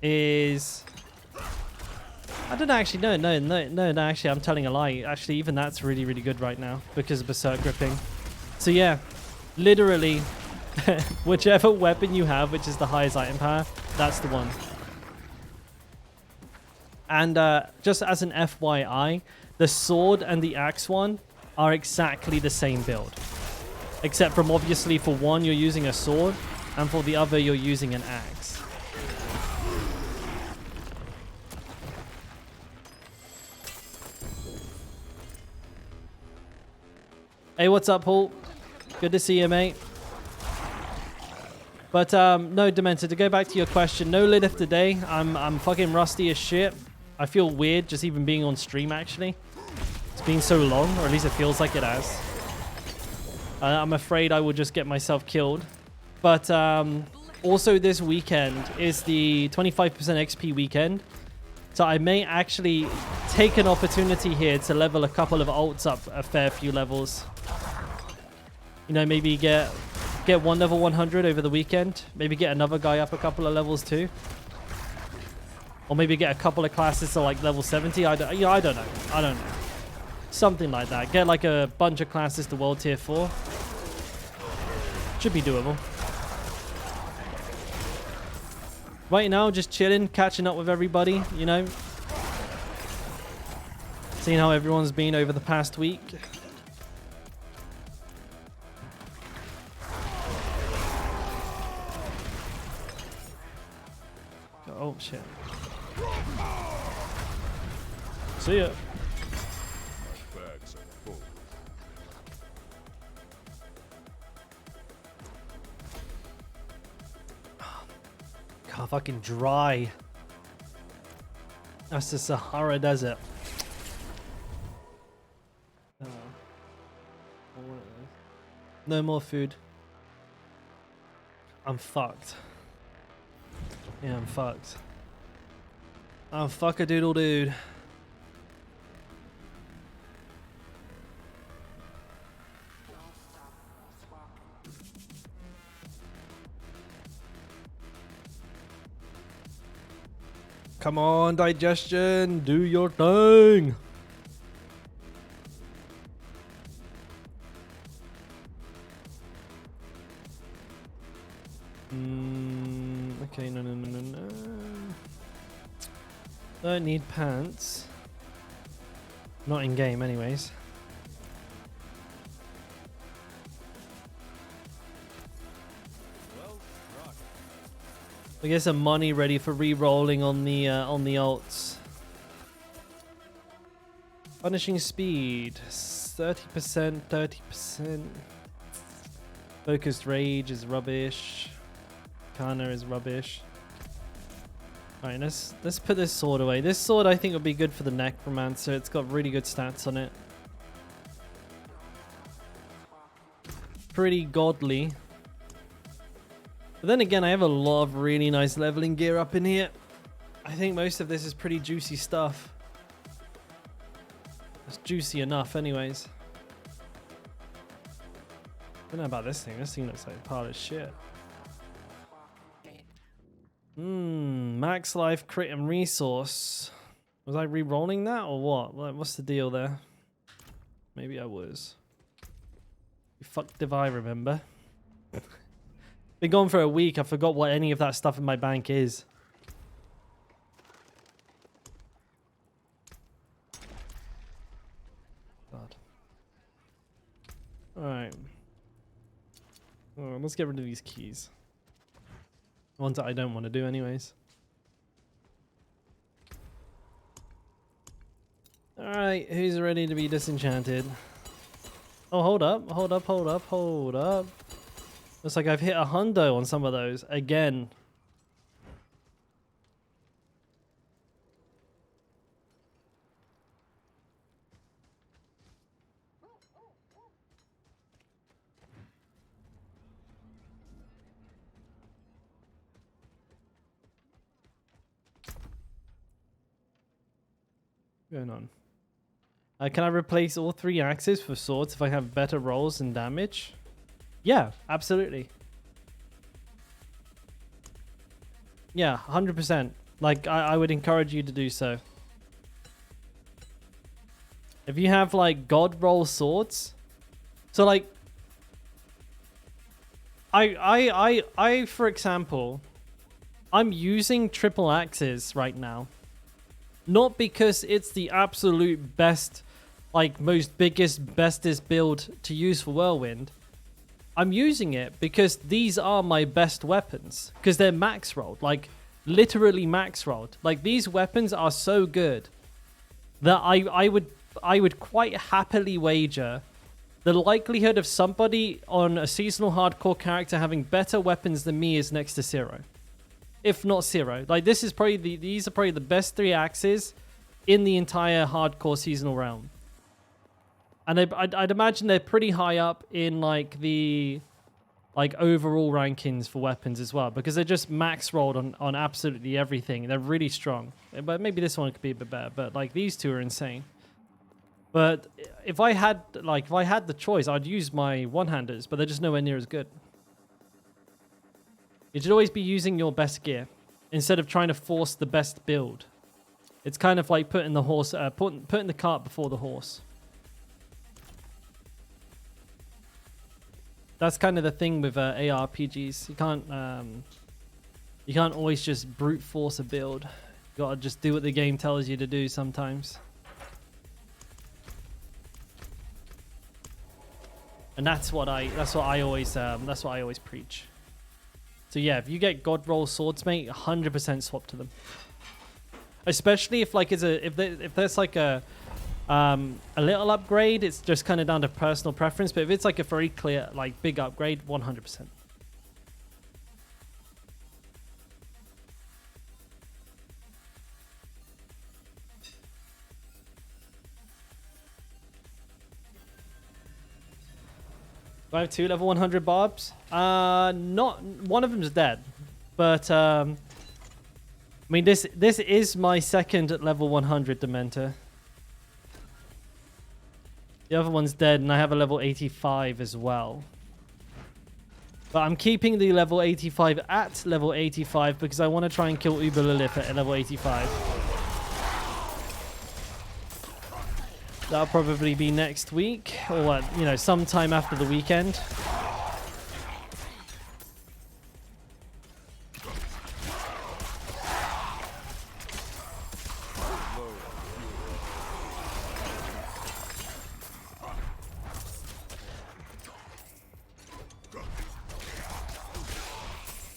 is... I don't actually know. No, actually, I'm telling a lie. Actually, even that's really, really good right now because of Berserk Gripping. So yeah, literally, whichever weapon you have, which is the highest item power, that's the one. And just as an FYI, the sword and the axe one are exactly the same build. Except from obviously for one you're using a sword and for the other you're using an axe. Hey, what's up, Paul? Good to see you, mate. But no, Dementor, to go back to your question, no Lilith today. I'm fucking rusty as shit. I feel weird just even being on stream, actually. It's been so long, or at least it feels like it has. I'm afraid I will just get myself killed. But also this weekend is the 25% XP weekend. So I may actually take an opportunity here to level a couple of ults up a fair few levels. You know, maybe get one level 100 over the weekend. Maybe get another guy up a couple of levels too. Or maybe get a couple of classes to like level 70. I don't know. Something like that. Get like a bunch of classes to world tier 4. Should be doable. Right now, just chilling, catching up with everybody, you know. Seeing how everyone's been over the past week. Oh, shit. See ya. God, fucking dry. That's the Sahara Desert. No more food. I'm fucked. Yeah, I'm fucked. I'm fuck-a-doodle dude. Come on, digestion, do your thing. Okay, no. Don't need pants. Not in game, anyways. I guess some money ready for re-rolling on the ults. Punishing speed, 30%, 30%. Focused rage is rubbish. Kana is rubbish. Alright, let's put this sword away. This sword I think would be good for the Necromancer. It's got really good stats on it. Pretty godly. But then again, I have a lot of really nice leveling gear up in here. I think most of this is pretty juicy stuff. It's juicy enough anyways. I don't know about this thing. This thing looks like a pile of shit. Max life, crit, and resource. Was I re-rolling that or what? What's the deal there? Maybe I was. You fucked if I remember. Been gone for a week. I forgot what any of that stuff in my bank is. God. Alright. Oh, let's get rid of these keys. Ones that I don't want to do anyways. Alright, who's ready to be disenchanted? Oh, hold up, hold up, hold up, hold up. Looks like I've hit a hundo on some of those again. What's going on? Can I replace all 3 axes for swords if I have better rolls and damage? Yeah, absolutely. Yeah, 100%. Like, I would encourage you to do so. If you have, like, god roll swords... So, like... I, for example... I'm using triple axes right now. Not because it's the absolute best... like, most biggest, bestest build to use for Whirlwind. I'm using it because these are my best weapons. Because they're max rolled. Like, literally max rolled. Like, these weapons are so good that I would quite happily wager the likelihood of somebody on a seasonal hardcore character having better weapons than me is next to 0. If not 0. Like, this is probably these are probably the best 3 axes in the entire hardcore seasonal realm. And I'd imagine they're pretty high up in, like, the, like, overall rankings for weapons as well. Because they're just max rolled on absolutely everything. They're really strong. But maybe this one could be a bit better. But, like, these 2 are insane. But if I had the choice, I'd use my one-handers. But they're just nowhere near as good. You should always be using your best gear. Instead of trying to force the best build. It's kind of like putting the horse, putting the cart before the horse. That's kind of the thing with ARPGs. You can't always just brute force a build. You gotta just do what the game tells you to do sometimes. And that's what I always preach. So yeah, if you get god roll swords, mate, 100% swap to them. Especially if like if there's like a little upgrade, it's just kind of down to personal preference. But if it's like a very clear, like big upgrade, 100%. Do I have 2 level 100 barbs? Not one of them's dead, but I mean this is my 2nd level 100 Dementor. The other one's dead, and I have a level 85 as well. But I'm keeping the level 85 at level 85 because I want to try and kill Uber Lilith at level 85. That'll probably be next week, or sometime after the weekend.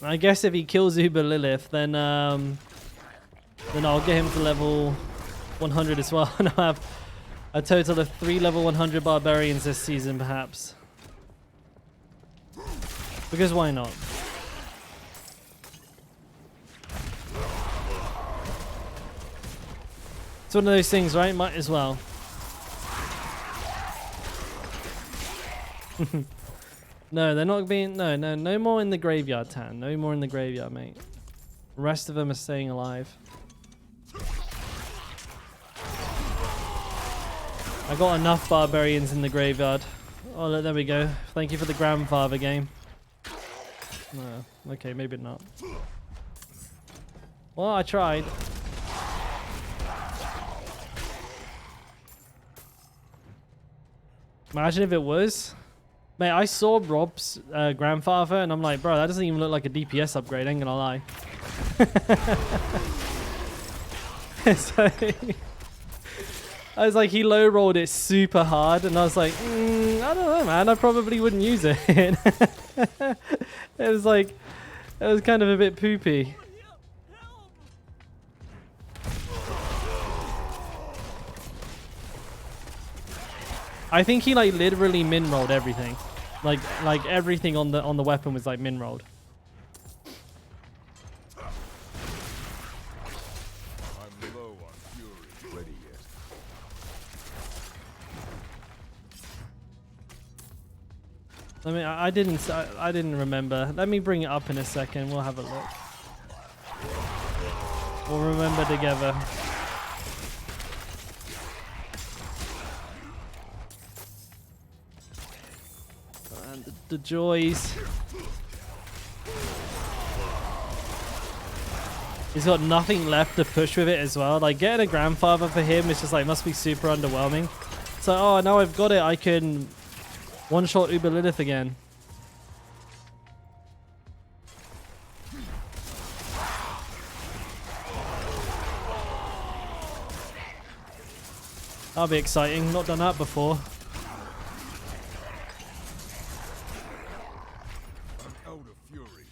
I guess if he kills Uber Lilith, then I'll get him to level 100 as well, and I'll have a total of 3 level 100 barbarians this season, perhaps. Because why not? It's one of those things, right? Might as well. No, they're not being... No more in the graveyard, Tan. No more in the graveyard, mate. The rest of them are staying alive. I got enough barbarians in the graveyard. Oh, look, there we go. Thank you for the grandfather game. No, okay, maybe not. Well, I tried. Imagine if it was. Mate, I saw Rob's grandfather and I'm like, bro, that doesn't even look like a DPS upgrade, ain't gonna lie. So, I was like, he low rolled it super hard and I was like, I don't know, man, I probably wouldn't use it. It was like, it was kind of a bit poopy. I think he like literally min rolled everything. Like everything on the weapon was like min rolled. I'm low on fury. Ready yet? I mean, I didn't remember. Let me bring it up in a second. We'll have a look. We'll remember together. And the joys. He's got nothing left to push with it as well. Like getting a grandfather for him is just like must be super underwhelming. So oh, now I've got it. I can one-shot Uber Lilith again. That'll be exciting. Not done that before. I'm out of fury.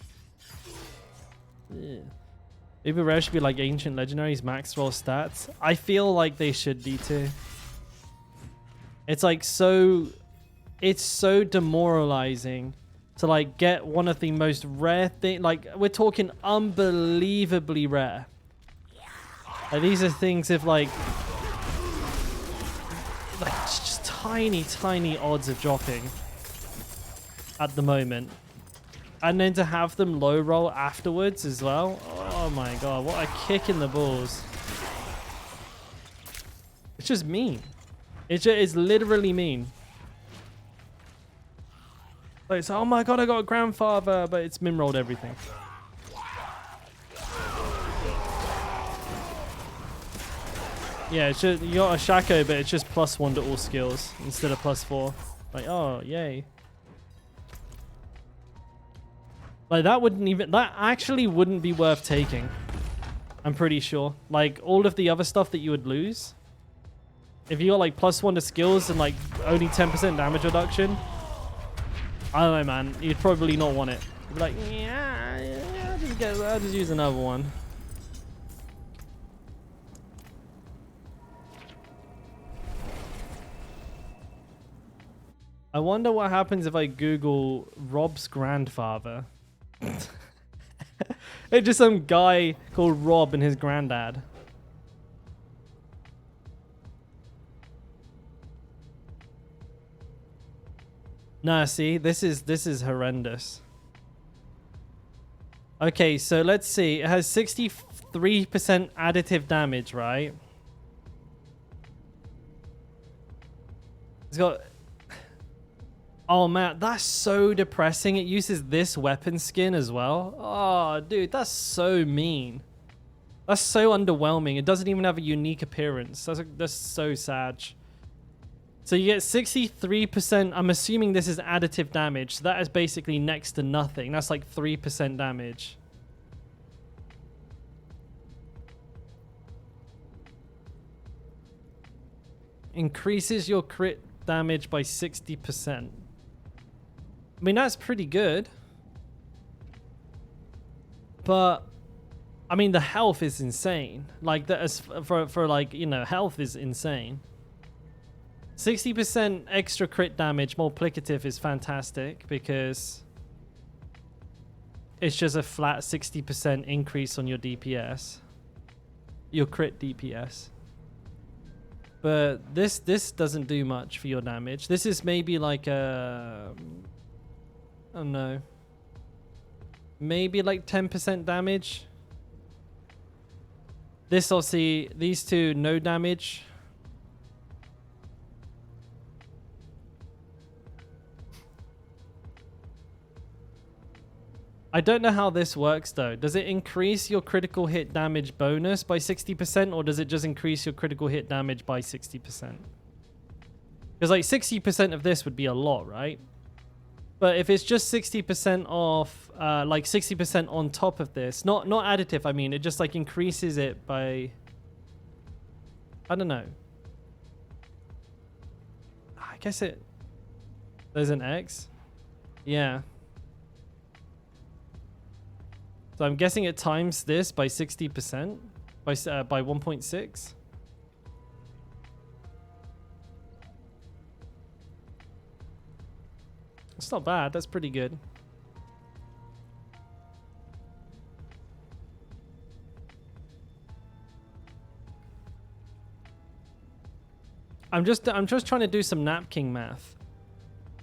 Yeah. Uber Rare should be like Ancient Legendaries max roll stats. I feel like they should be too. It's like so... It's so demoralizing to like get one of the most rare thing. Like we're talking unbelievably rare. Like these are things if like just tiny odds of dropping at the moment, and then to have them low roll afterwards as well. Oh my god, what a kick in the balls! It's just mean. It's literally mean. Like, it's, oh my god, I got a grandfather, but it's min rolled everything. Yeah, it's just, you got a Shaco, but it's just +1 to all skills instead of +4. Like, oh, yay. Like, that actually wouldn't be worth taking. I'm pretty sure. Like, all of the other stuff that you would lose. If you got like +1 to skills and like only 10% damage reduction. I don't know, man. You'd probably not want it. You'd be like, yeah, I'll just use another one. I wonder what happens if I Google Rob's grandfather. It's just some guy called Rob and his granddad. Nah, see, this is horrendous. Okay, so let's see. It has 63% additive damage, right? It's got... Oh man, that's so depressing. It uses this weapon skin as well. Oh, dude, that's so mean. That's so underwhelming. It doesn't even have a unique appearance. That's so sad. So you get 63%. I'm assuming this is additive damage. So that is basically next to nothing. That's like 3% damage. Increases your crit damage by 60%. I mean, that's pretty good. But, I mean, the health is insane. Like, that is for like, you know, health is insane. 60% extra crit damage multiplicative is fantastic because it's just a flat 60% increase on your DPS. Your crit DPS. But this doesn't do much for your damage. This is maybe like a... I don't know. Maybe like 10% damage. This I'll see. These two, no damage. I don't know how this works though. Does it increase your critical hit damage bonus by 60% or does it just increase your critical hit damage by 60%? Because like 60% of this would be a lot, right? But if it's just 60% off, like 60% on top of this, not additive, I mean, it just like increases it by, I don't know. I guess there's an X. Yeah. So I'm guessing it times this by 60% by 1.6. It's not bad. That's pretty good. I'm just trying to do some napkin math.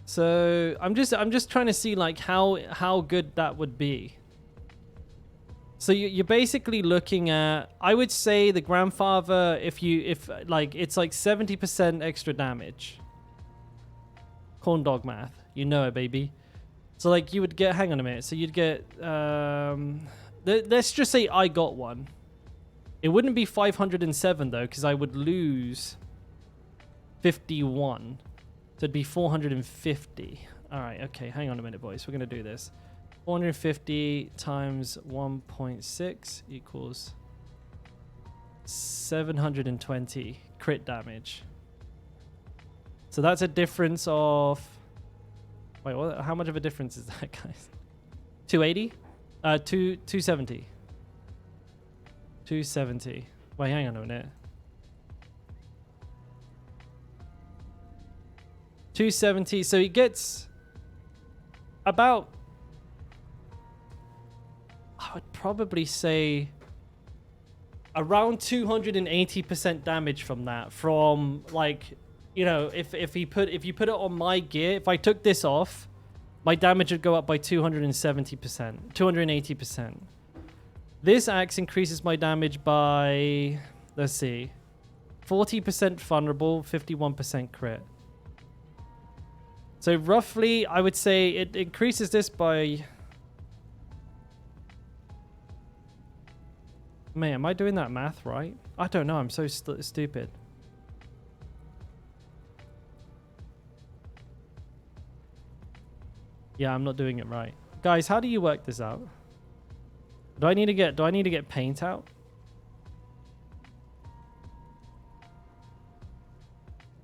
So I'm just trying to see like how good that would be. So you're basically looking at, I would say the grandfather, if like it's like 70% extra damage. Corn dog math. You know it, baby. So like you would get, hang on a minute. So you'd get, let's just say I got one. It wouldn't be 507 though, because I would lose 51. So it'd be 450. All right, okay, hang on a minute, boys. We're going to do this. 450 times 1.6 equals 720 crit damage. So that's a difference of... Wait, what, how much of a difference is that, guys? 280? 270. 270. Wait, hang on a minute. 270. So he gets about... I would probably say around 280% damage from that. From like... You know, if you put it on my gear, if I took this off, my damage would go up by 270%, 280%. This axe increases my damage by, let's see, 40% vulnerable, 51% crit. So roughly, I would say it increases this by... Man, am I doing that math right? I don't know, I'm so stupid. Yeah, I'm not doing it right. Guys, how do you work this out? Do I need to get paint out?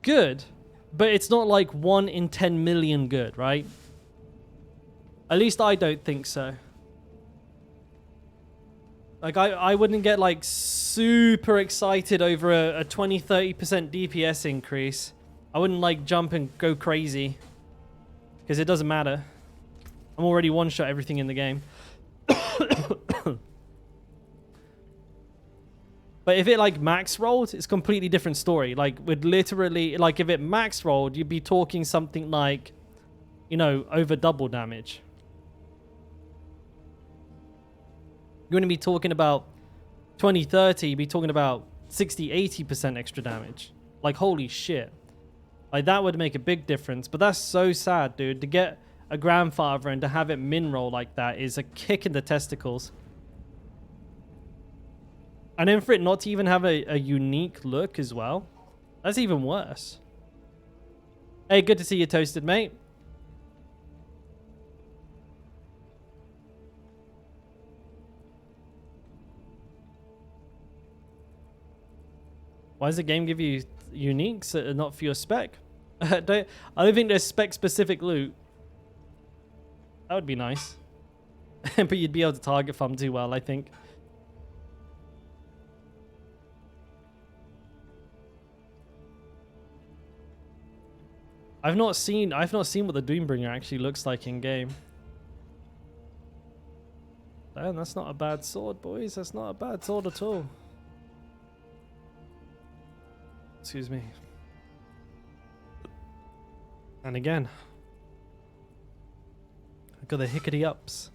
Good. But it's not like 1 in 10 million good, right? At least I don't think so. Like I wouldn't get like super excited over a 20-30% DPS increase. I wouldn't like jump and go crazy. Because it doesn't matter. I'm already one-shot everything in the game. But if it like max rolled, it's a completely different story. Like would literally, like if it max rolled, you'd be talking something like, you know, over double damage. You're going to be talking about 20, 30, you'd be talking about 60, 80% extra damage. Like holy shit. Like that would make a big difference. But that's so sad, dude. To get a grandfather and to have it min roll like that is a kick in the testicles. And then for it not to even have a unique look as well, that's even worse. Hey, good to see you toasted, mate. Why does the game give you uniques not for your spec? I don't think there's spec specific loot. That would be nice. But you'd be able to target farm too well, I think. I've not seen what the Doombringer actually looks like in game. Damn, that's not a bad sword, boys. That's not a bad sword at all. Excuse me. And again, I got the hickety ups.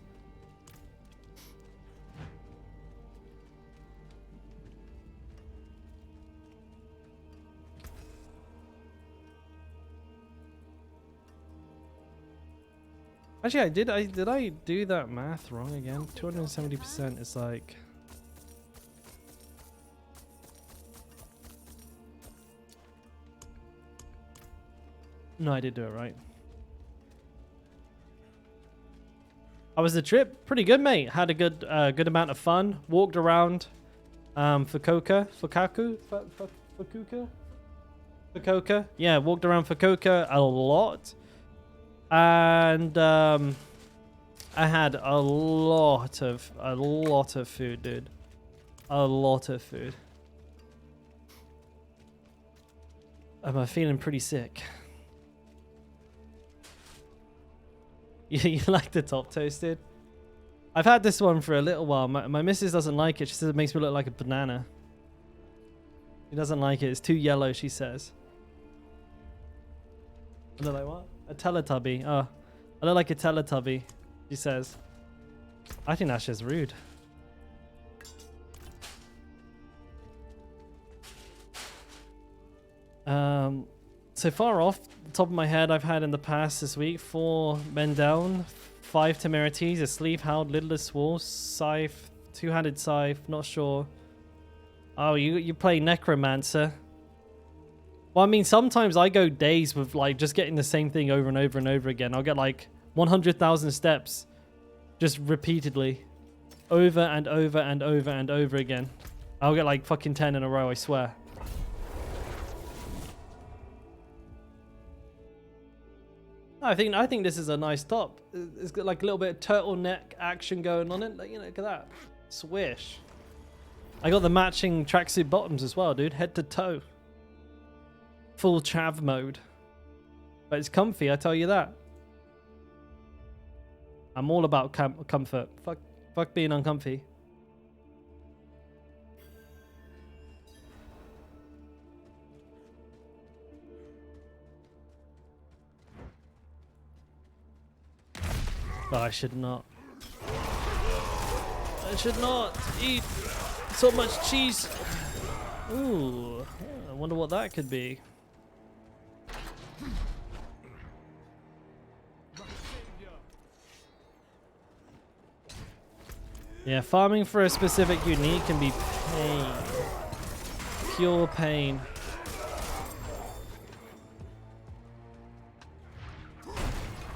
Actually, did I do that math wrong again? 270% is like... No, I did do it right. How was the trip? Pretty good, mate. Had a good amount of fun. Walked around Fukuoka. Yeah, walked around Fukuoka a lot. And I had a lot of food, dude. A lot of food. I'm feeling pretty sick. You like the top toasted? I've had this one for a little while. My missus doesn't like it. She says it makes me look like a banana. She doesn't like it. It's too yellow, she says. I look like what? A Teletubby. Oh, I look like a Teletubby, she says. I think that's just rude. So far off the top of my head, I've had in the past this week 4 men down, 5 temerities, a sleeve hound, littlest wolf, scythe, 2-handed scythe, not sure. Oh, you play necromancer. Well, I mean, sometimes I go days with like just getting the same thing over and over and over again. I'll get like 100,000 steps just repeatedly over and over and over and over again. I'll get like fucking 10 in a row, I swear. I think this is a nice top. It's got like a little bit of turtleneck action going on it. Like, you know, look at that. Swish. I got the matching tracksuit bottoms as well, dude. Head to toe. Full chav mode. But it's comfy, I tell you that. I'm all about comfort. Fuck being uncomfy. But I should not. I should not eat so much cheese. Ooh, I wonder what that could be. Yeah, farming for a specific unique can be pain. Pure pain.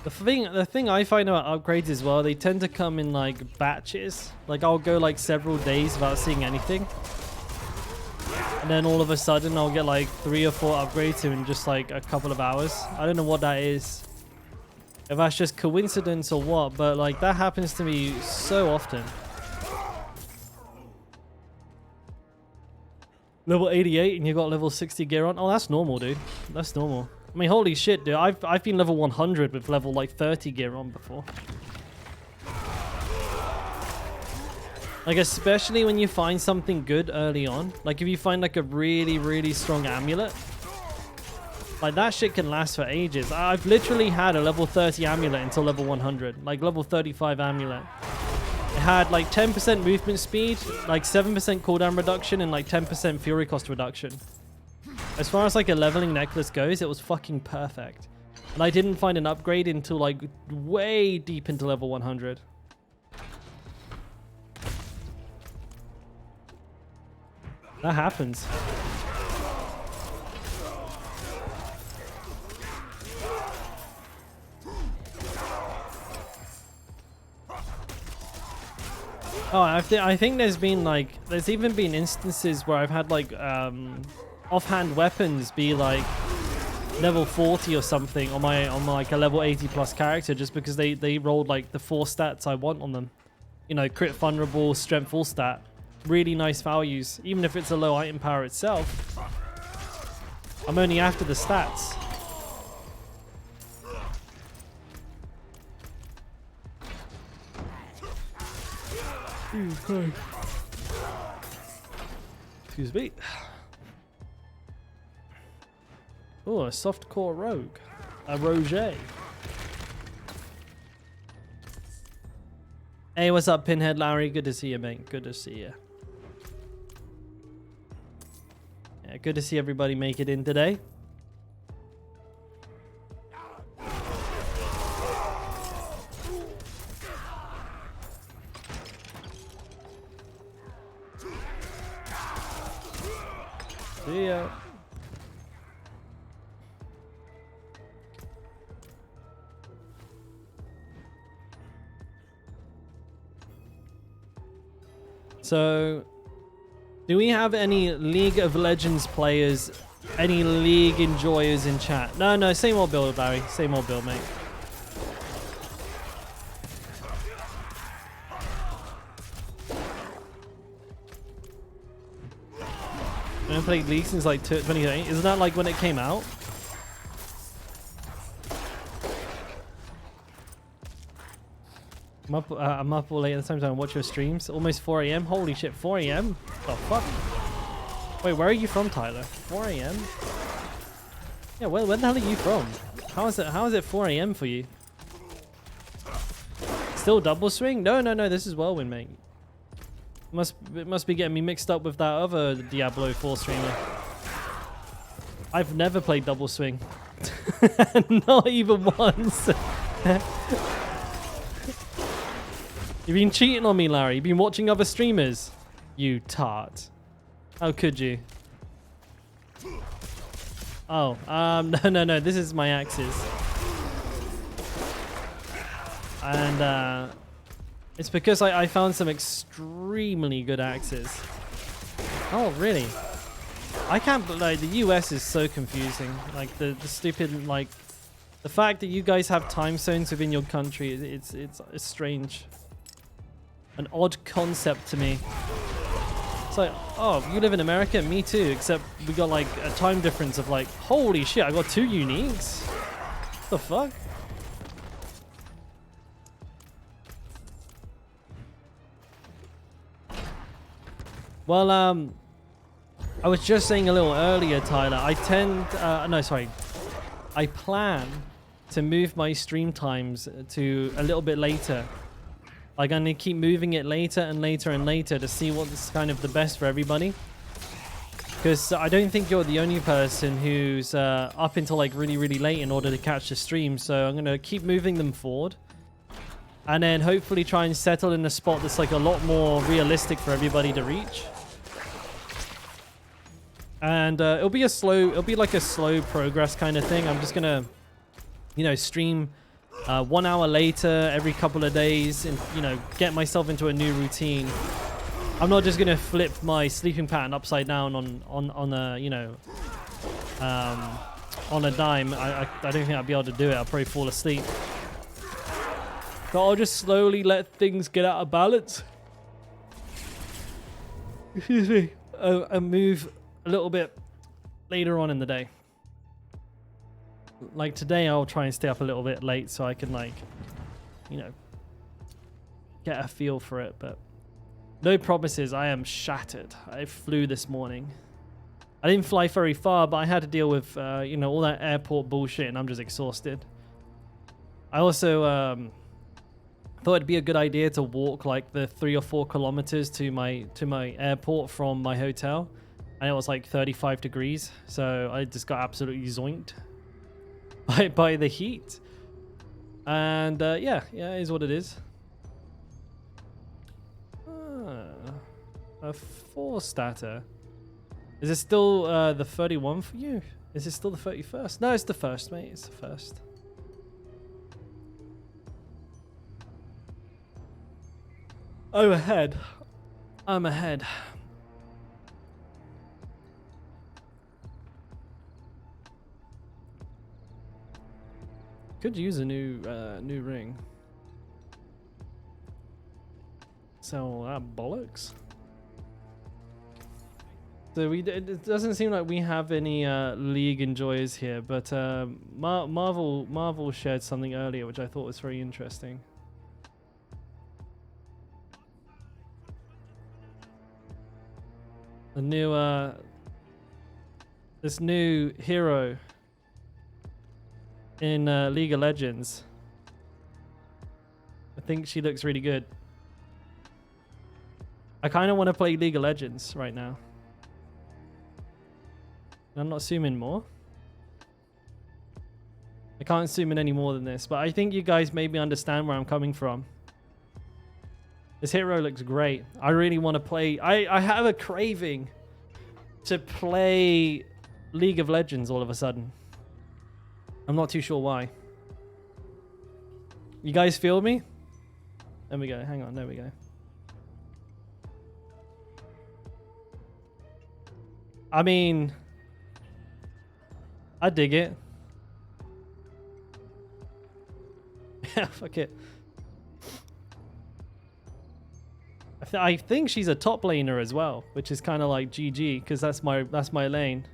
The thing I find about upgrades as well, they tend to come in like batches. Like I'll go like several days without seeing anything. And then all of a sudden I'll get like 3 or 4 upgrades in just like a couple of hours. I don't know what that is. If that's just coincidence or what, but like that happens to me so often. Level 88 and you got level 60 gear on? Oh, that's normal, dude. That's normal. I mean, holy shit, dude. I've been level 100 with level like 30 gear on before. Like, especially when you find something good early on. Like, if you find like a really, really strong amulet. Like, that shit can last for ages. I've literally had a level 30 amulet until level 100. Like, level 35 amulet. It had like 10% movement speed, like 7% cooldown reduction, and like 10% fury cost reduction. As far as like a leveling necklace goes, it was fucking perfect. And I didn't find an upgrade until like way deep into level 100. That happens. Oh, I think there's been like, there's even been instances where I've had like offhand weapons be like level 40 or something on my like a level 80 plus character just because they rolled like the 4 stats I want on them. You know, crit vulnerable, strength full stat. Really nice values, even if it's a low item power itself. I'm only after the stats. Okay. Excuse me. Oh, a soft core rogue. A Roger. Hey, what's up, Pinhead Larry? Good to see you, mate. Good to see you. Yeah, good to see everybody make it in today. See ya. So, do we have any League of Legends players, any League enjoyers in chat? No, same old build, Barry. Same old build, mate. I haven't played League since like 2008. Isn't that like when it came out? I'm up all late at the same time. Watch your streams. Almost 4 a.m. Holy shit, 4 a.m. The fuck? Wait, where are you from, Tyler? 4 a.m. Yeah, where the hell are you from? How is it 4 a.m. for you? Still double swing? No. This is Whirlwind, mate. It must be getting me mixed up with that other Diablo 4 streamer. I've never played double swing. Not even once. You've been cheating on me, Larry. You've been watching other streamers. You tart. How could you? Oh, no. This is my axes. And it's because I found some extremely good axes. Oh, really? I can't, like, the US is so confusing. Like, the stupid, like, the fact that you guys have time zones within your country, it's strange. An odd concept to me. It's like, oh, you live in America? Me too, except we got, like, a time difference of, like, holy shit, I got 2 uniques? What the fuck? Well, I was just saying a little earlier, Tyler, I plan to move my stream times to a little bit later. Like, I'm going to keep moving it later and later and later to see what's kind of the best for everybody. Because I don't think you're the only person who's up until, like, really, really late in order to catch the stream. So I'm going to keep moving them forward. And then hopefully try and settle in a spot that's, like, a lot more realistic for everybody to reach. And it'll be like a slow progress kind of thing. I'm just going to, you know, stream 1 hour later every couple of days and, you know, get myself into a new routine. I'm not just going to flip my sleeping pattern upside down on a, you know, on a dime. I don't think I'll be able to do it. I'll probably fall asleep. But I'll just slowly let things get out of balance. Excuse me. And move a little bit later on in the day. Like today, I'll try and stay up a little bit late so I can, like, you know, get a feel for it. But no promises. I am shattered. I flew this morning. I didn't fly very far, but I had to deal with, you know, all that airport bullshit, and I'm just exhausted. I also thought it'd be a good idea to walk like the 3 or 4 kilometers to my airport from my hotel, and it was like 35 degrees, so I just got absolutely zoinked by the heat. And yeah, it is what it is. A 4-statter. Is it still the 31 for you? Is it still the 31st? No, it's the 1st, mate. It's the 1st. I'm ahead. I'm ahead. Could use a new ring. So bollocks. So it doesn't seem like we have any League enjoyers here, but Marvel shared something earlier which I thought was very interesting. The new this new hero in League of Legends. I think she looks really good. I kind of want to play League of Legends right now. I'm not zooming more. I can't zoom in any more than this, but I think you guys maybe understand where I'm coming from. This hero looks great. I really want to play. I have a craving to play League of Legends all of a sudden. I'm not too sure why. You guys feel me? There we go. Hang on. There we go. I mean, I dig it. Yeah, fuck it. I think she's a top laner as well, which is kind of like GG because that's my lane.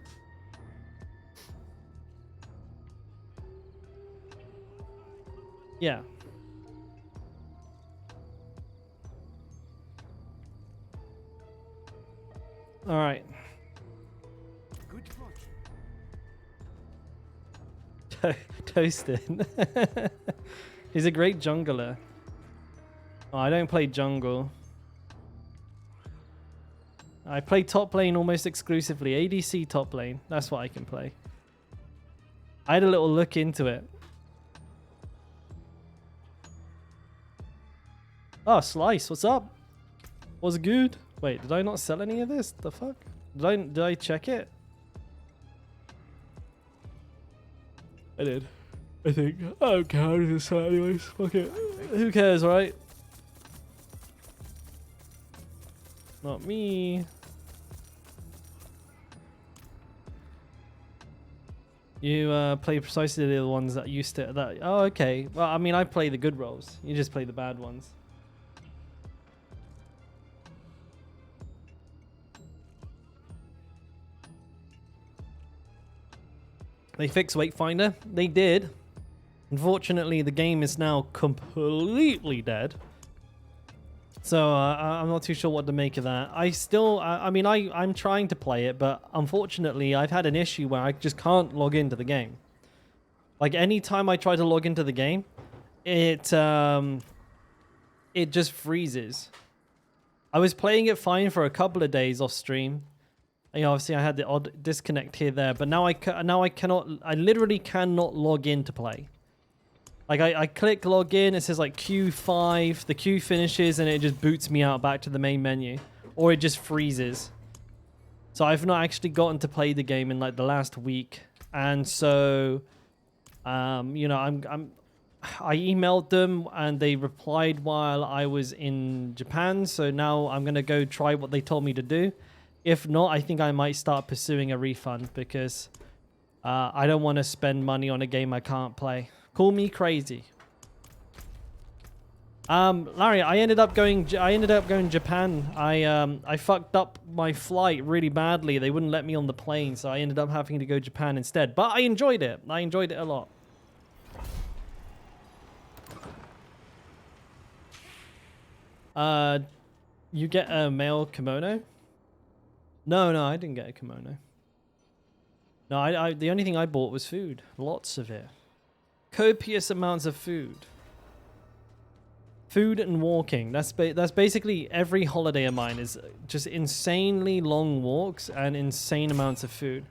Yeah. All right. Good fortune. Toasted. He's a great jungler. Oh, I don't play jungle. I play top lane almost exclusively. ADC top lane. That's what I can play. I had a little look into it. Oh, Slice, what's up? What's good? Wait, did I not sell any of this? The fuck? Did I check it? I did. I think. I don't care. I didn't sell it anyways. Fuck it. Who cares, right? Not me. You play precisely the ones that used to that. Oh, okay. Well, I mean, I play the good roles. You just play the bad ones. They fixed Wakefinder. They did. Unfortunately, the game is now completely dead. So I'm not too sure what to make of that. I mean, I'm trying to play it, but unfortunately, I've had an issue where I just can't log into the game. Like anytime I try to log into the game, it just freezes. I was playing it fine for a couple of days off stream. You know, obviously I had the odd disconnect here there, but now I literally cannot log in to play. Like I click log in, it says like Q5, the queue finishes and it just boots me out back to the main menu, or it just freezes. So I've not actually gotten to play the game in like the last week, and so you know, I emailed them and they replied while I was in Japan, so now I'm gonna go try what they told me to do. If not, I think I might start pursuing a refund because I don't want to spend money on a game I can't play. Call me crazy. Larry, I ended up going Japan. I fucked up my flight really badly. They wouldn't let me on the plane, so I ended up having to go Japan instead. But I enjoyed it. I enjoyed it a lot. You get a male kimono? No, I didn't get a kimono. No, the only thing I bought was food. Lots of it. Copious amounts of food. Food and walking. That's basically every holiday of mine is just insanely long walks and insane amounts of food.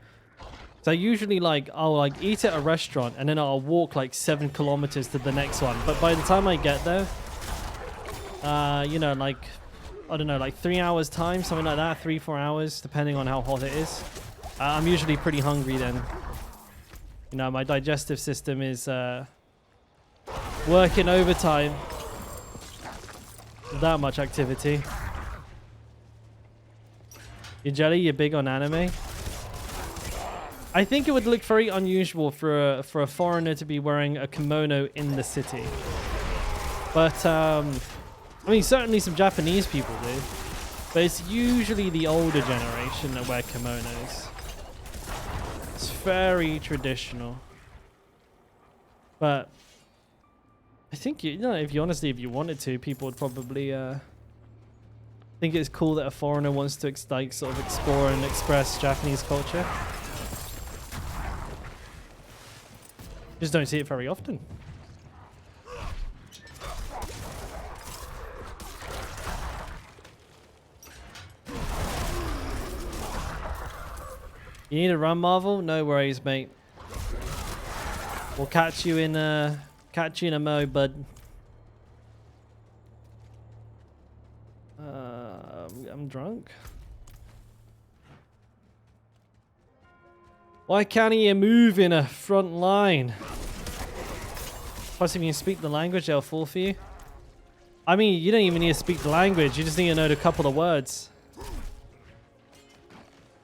So usually I'll like eat at a restaurant and then I'll walk like 7 kilometers to the next one. But by the time I get there, you know, like, I don't know, like 3 hours time, something like that, 3-4 hours, depending on how hot it is. I'm usually pretty hungry then. You know, my digestive system is working overtime. That much activity. You jelly? You're big on anime? I think it would look very unusual for a foreigner to be wearing a kimono in the city. But I mean, certainly some Japanese people do. But it's usually the older generation that wear kimonos. It's very traditional. But I think, you know, if you wanted to, people would probably think it's cool that a foreigner wants to like sort of explore and express Japanese culture. Just don't see it very often. You need a run, Marvel? No worries, mate. We'll catch you in a mo, bud. I'm drunk. Why can't he move in a front line? Plus, if you speak the language, they'll fall for you. I mean, you don't even need to speak the language. You just need to know a couple of words.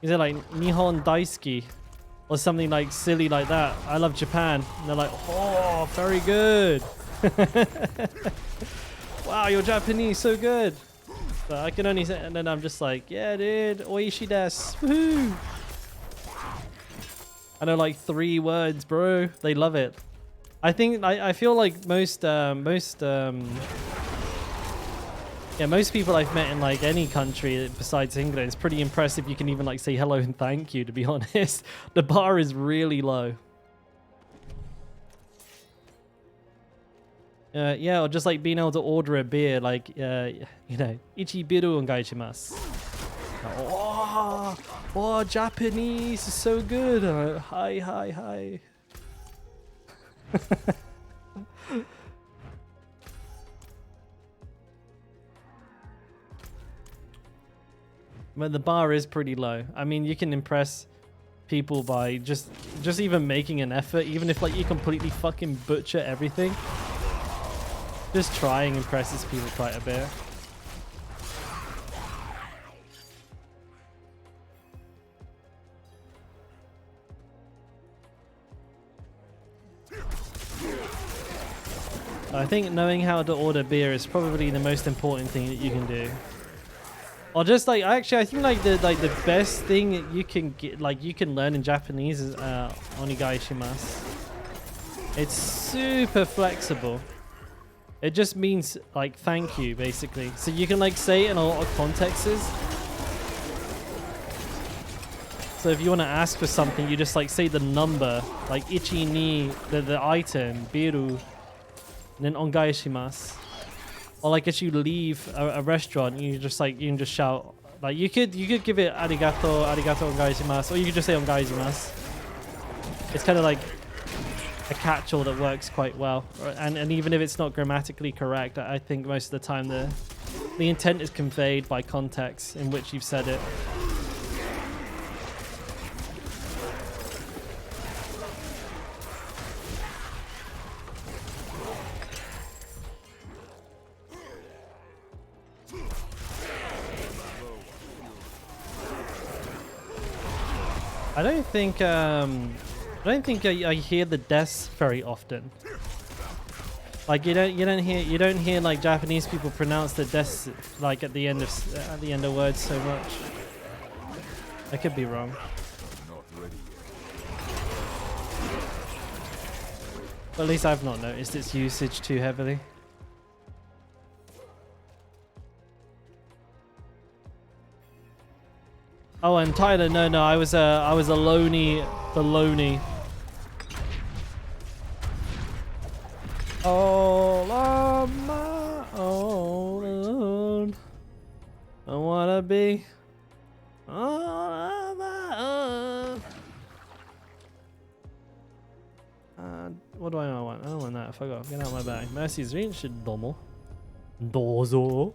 Is it like Nihon Daisuki or something like silly like that? I love Japan. And they're like, oh, very good. Wow, your Japanese so good. But I can only say, and then I'm just like, yeah, dude, oishi desu. Woohoo. I know like 3 words, bro. They love it. I think I feel like most people I've met in like any country besides England, it's pretty impressive you can even like say hello and thank you, to be honest. The bar is really low. Yeah, or just like being able to order a beer, like, you know, ichi biru onegaishimasu. Oh, Japanese is so good. Hi. But the bar is pretty low. I mean, you can impress people by just even making an effort, even if like you completely fucking butcher everything. Just trying impresses people quite a bit. I think knowing how to order beer is probably the most important thing that you can do. Or just like, actually, I think like the best thing that you can get, like you can learn in Japanese is onegaishimasu. It's super flexible. It just means like thank you, basically. So you can like say it in a lot of contexts. So if you want to ask for something, you just like say the number, like ichi ni, the item, biru, and then ongaishimasu. Or like if you leave a restaurant, you can just shout, like you could give it arigato ongaishimasu, or you could just say ongaishimasu. It's kind of like a catch-all that works quite well, and even if it's not grammatically correct, I think most of the time the intent is conveyed by context in which you've said it. I don't think I hear the deaths very often. Like you don't hear like Japanese people pronounce the deaths like at the end of words so much. I could be wrong. But at least I've not noticed its usage too heavily. Oh, and Tyler, no, I was a loney, the loney. All on my own. I wanna be all on my own. What do I want? I don't want that. I forgot. Get out of my bag. Mercy's reach. Domo. Dozo.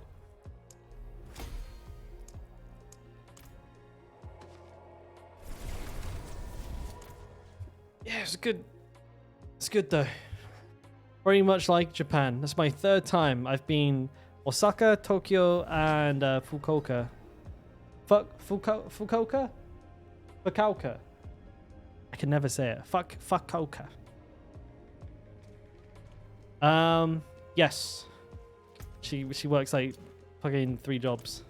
Yeah, it's good. It's good though. Very much like Japan. That's my 3rd time. I've been Osaka, Tokyo, and Fukuoka. Fukuoka? Fukuoka. I can never say it. Fukuoka. Yes. She works like fucking 3 jobs.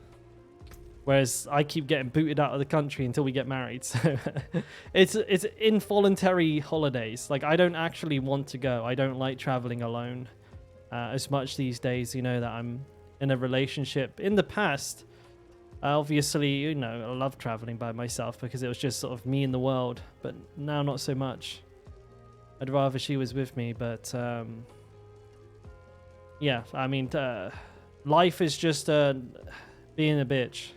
Whereas I keep getting booted out of the country until we get married. So it's involuntary holidays. Like I don't actually want to go. I don't like traveling alone as much these days. You know that I'm in a relationship. In the past, obviously, you know, I love traveling by myself because it was just sort of me in the world. But now not so much. I'd rather she was with me. But yeah, I mean, life is just being a bitch.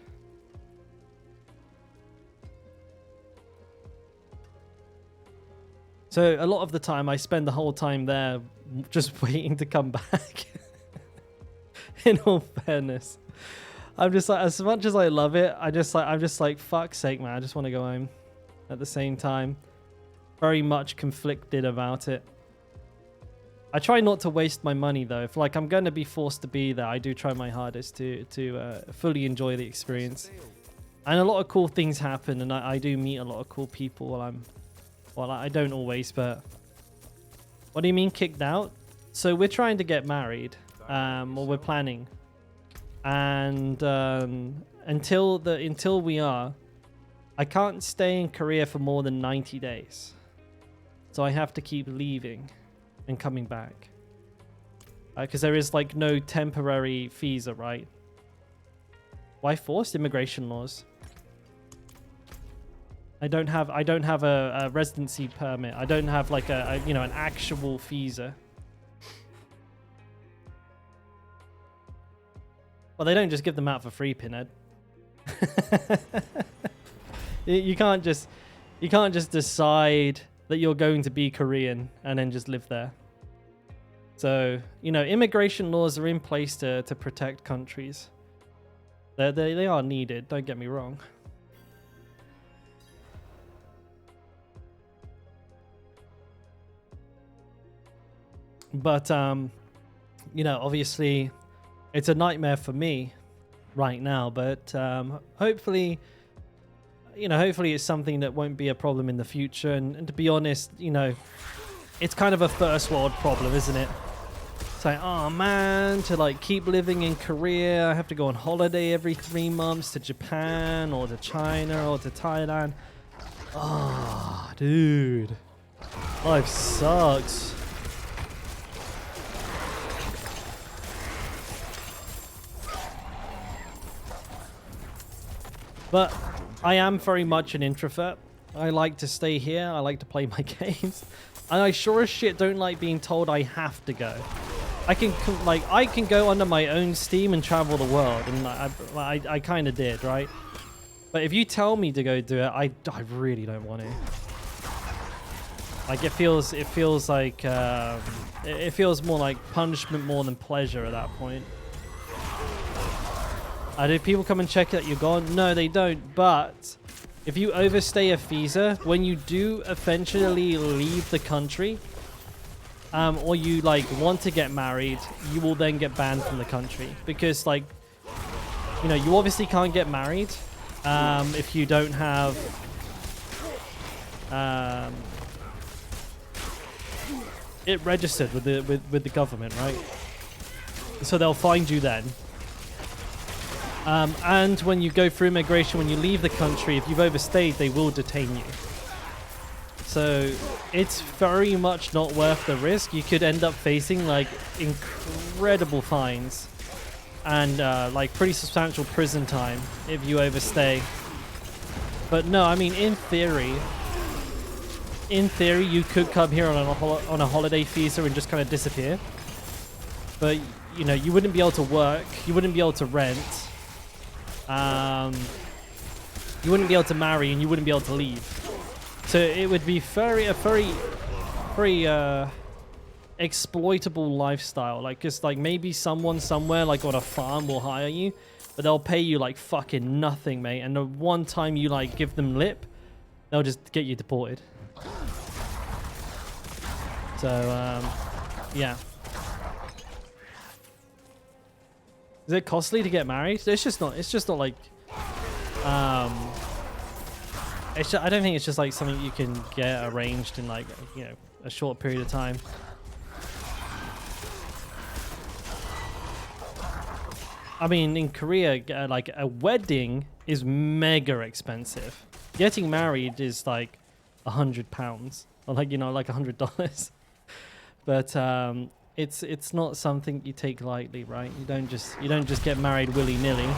So a lot of the time I spend the whole time there just waiting to come back. In all fairness, I'm just like, as much as I love it, I'm just like fuck's sake, man, I just want to go home. At the same time, very much conflicted about it. I try not to waste my money though. If like I'm going to be forced to be there, I do try my hardest to fully enjoy the experience. And a lot of cool things happen, and I do meet a lot of cool people while I'm... Well, I don't always, but... What do you mean kicked out? So we're trying to get married, or we're planning. And until we are, I can't stay in Korea for more than 90 days. So I have to keep leaving and coming back. Because there is like no temporary visa, right? Why forced immigration laws? I don't have a residency permit. I don't have like a you know, an actual visa. Well, they don't just give them out for free, Pinhead. You can't just decide that you're going to be Korean and then just live there. So, you know, immigration laws are in place to protect countries. They are needed, don't get me wrong. But, you know, obviously, it's a nightmare for me right now. But hopefully, you know, hopefully it's something that won't be a problem in the future. And to be honest, you know, it's kind of a first world problem, isn't it? It's like, oh man, to like keep living in Korea, I have to go on holiday every 3 months to Japan or to China or to Thailand. Oh, dude, life sucks. But I am very much an introvert. I like to stay here. I like to play my games. And I sure as shit don't like being told I have to go. I can go under my own steam and travel the world. And I kind of did, right? But if you tell me to go do it, I really don't want to. Like it feels like, it feels more like punishment more than pleasure at that point. Do people come and check that you're gone? No, they don't. But if you overstay a visa, when you do eventually leave the country, or you like want to get married, you will then get banned from the country because, like, you know, you obviously can't get married if you don't have it registered with the government, right? So they'll find you then. And when you go through immigration, when you leave the country, if you've overstayed, they will detain you. So it's very much not worth the risk. You could end up facing like incredible fines and like pretty substantial prison time if you overstay. But no, I mean, in theory, you could come here on a holiday visa and just kind of disappear. But, you know, you wouldn't be able to work. You wouldn't be able to rent. You wouldn't be able to marry, and you wouldn't be able to leave. So it would be a very exploitable lifestyle. Like, just like maybe someone somewhere like on a farm will hire you, but they'll pay you like fucking nothing, mate. And the one time you like give them lip, they'll just get you deported. So yeah. Is it costly to get married? It's just not like it's just, I don't think it's just like something you can get arranged in like, you know, a short period of time. I mean, in Korea, like a wedding is mega expensive. Getting married is like £100, or like, you know, like $100. But it's not something you take lightly, right? You don't just get married willy-nilly.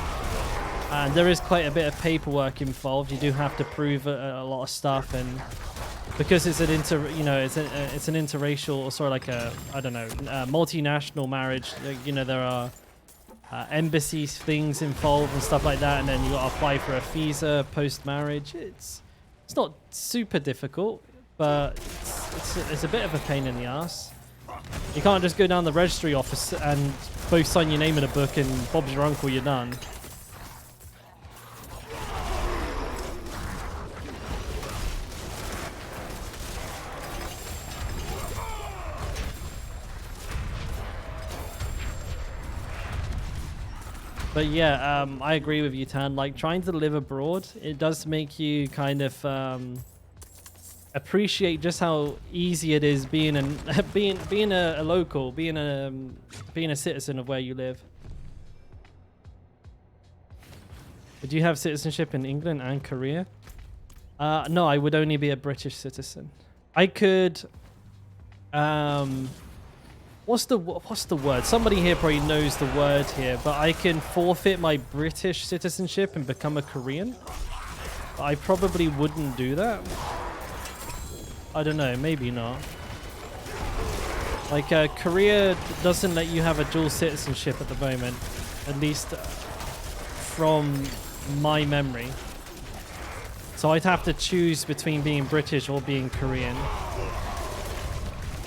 And there is quite a bit of paperwork involved. You do have to prove a lot of stuff, and because it's an it's an interracial, or sort of like a, I don't know, multinational marriage. You know, there are embassy things involved and stuff like that, and then you got to apply for a visa post-marriage. It's not super difficult, but it's a bit of a pain in the ass. You can't just go down the registry office and both sign your name in a book and Bob's your uncle, you're done. But yeah, I agree with you, Tan. Like, trying to live abroad, it does make you kind of appreciate just how easy it is being being a local, being a citizen of where you live. Would you have citizenship in England and Korea? No, I would only be a British citizen. I could. What's the word? Somebody here probably knows the word here, but I can forfeit my British citizenship and become a Korean. But I probably wouldn't do that. I don't know, maybe not. Like, Korea doesn't let you have a dual citizenship at the moment, at least from my memory. So I'd have to choose between being British or being Korean.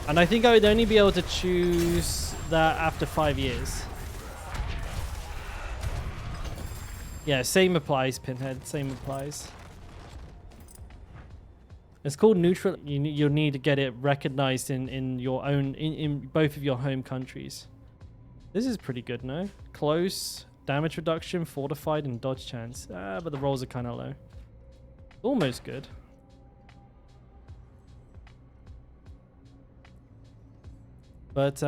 And I think I would only be able to choose that after 5 years. Yeah, same applies, Pinhead. Same applies. It's called neutral. You'll need to get it recognized in your own, in both of your home countries. This is pretty good, no? Close, damage reduction, fortified, and dodge chance. But the rolls are kind of low. Almost good. But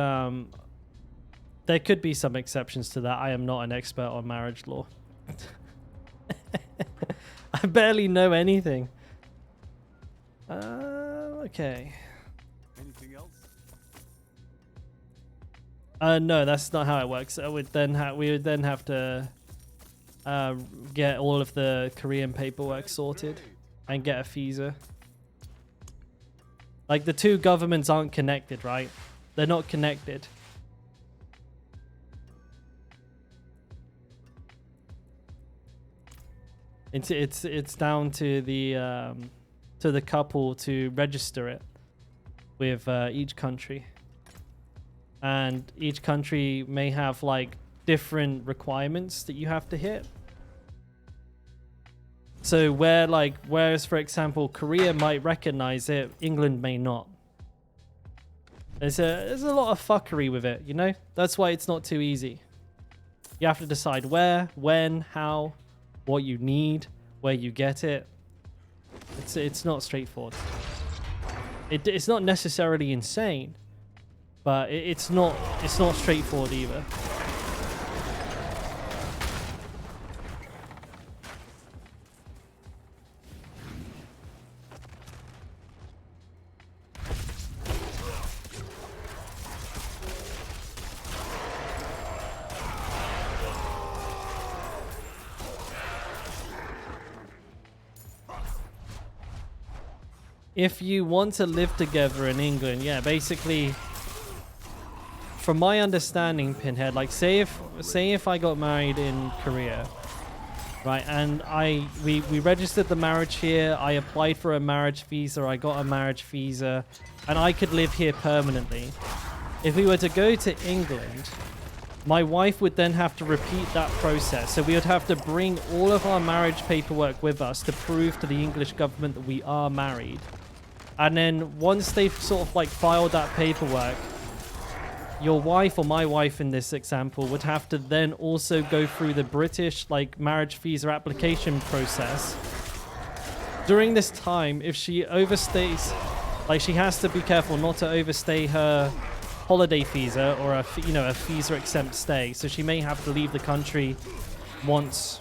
there could be some exceptions to that. I am not an expert on marriage law. I barely know anything. Okay. Anything else? No, that's not how it works. We would then have to get all of the Korean paperwork sorted and get a visa. Like, the two governments aren't connected, right? They're not connected. It's down to the couple to register it with each country, and each country may have like different requirements that you have to hit. So whereas for example Korea might recognize it, England may not. There's a lot of fuckery with it, you know? That's why it's not too easy. You have to decide where, when, how, what you need, where you get it. It's not straightforward. It's not necessarily insane, but it's not straightforward either. If you want to live together in England, yeah, basically, from my understanding, Pinhead, like say if I got married in Korea, right, and we registered the marriage here, I applied for a marriage visa, I got a marriage visa, and I could live here permanently. If we were to go to England, my wife would then have to repeat that process. So we would have to bring all of our marriage paperwork with us to prove to the English government that we are married. And then once they've sort of like filed that paperwork, your wife or my wife in this example would have to then also go through the British like marriage visa application process. During this time, if she overstays, like she has to be careful not to overstay her holiday visa or a visa exempt stay. So she may have to leave the country once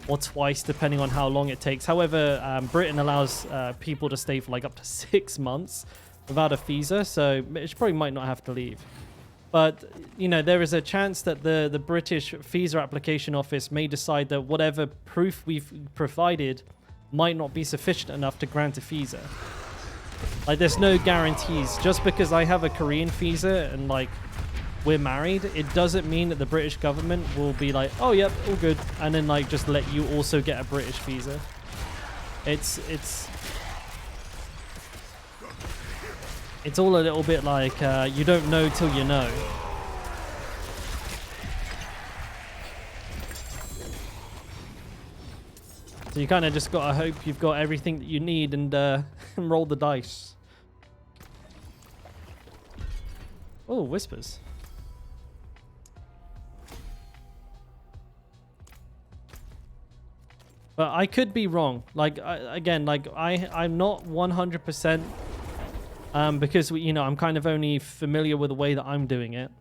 or twice, depending on how long it takes. However, Britain allows people to stay for like up to 6 months without a visa, so she probably might not have to leave. But, you know, there is a chance that the British visa application office may decide that whatever proof we've provided might not be sufficient enough to grant a visa. Like, there's no guarantees. Just because I have a Korean visa and, like, we're married, it doesn't mean that the British government will be like, oh, yep, all good, and then, like, just let you also get a British visa. It's all a little bit like, you don't know till you know. So you kind of just gotta hope you've got everything that you need and roll the dice. Oh, whispers. But I could be wrong. Like, again, like I'm not 100%, because I'm kind of only familiar with the way that I'm doing it.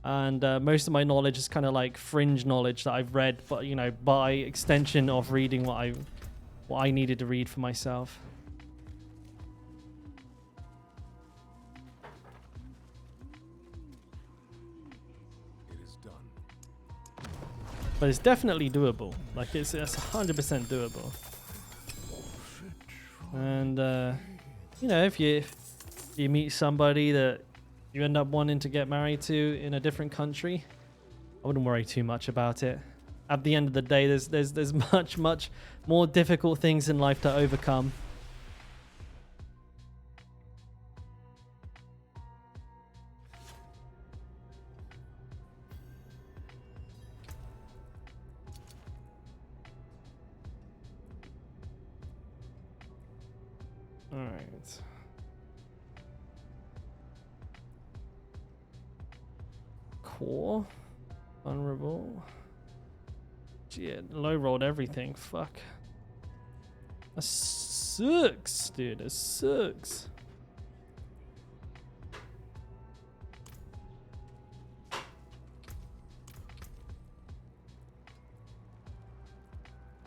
And most of my knowledge is kind of like fringe knowledge that I've read, but by extension of reading what I needed to read for myself. It is done. But it's definitely doable. Like it's 100% doable. And if you meet somebody that you end up wanting to get married to in a different country, I wouldn't worry too much about it. At the end of the day, there's much more difficult things in life to overcome. All right. Core. Vulnerable. Yeah, low rolled everything. Fuck. That sucks, dude. It sucks.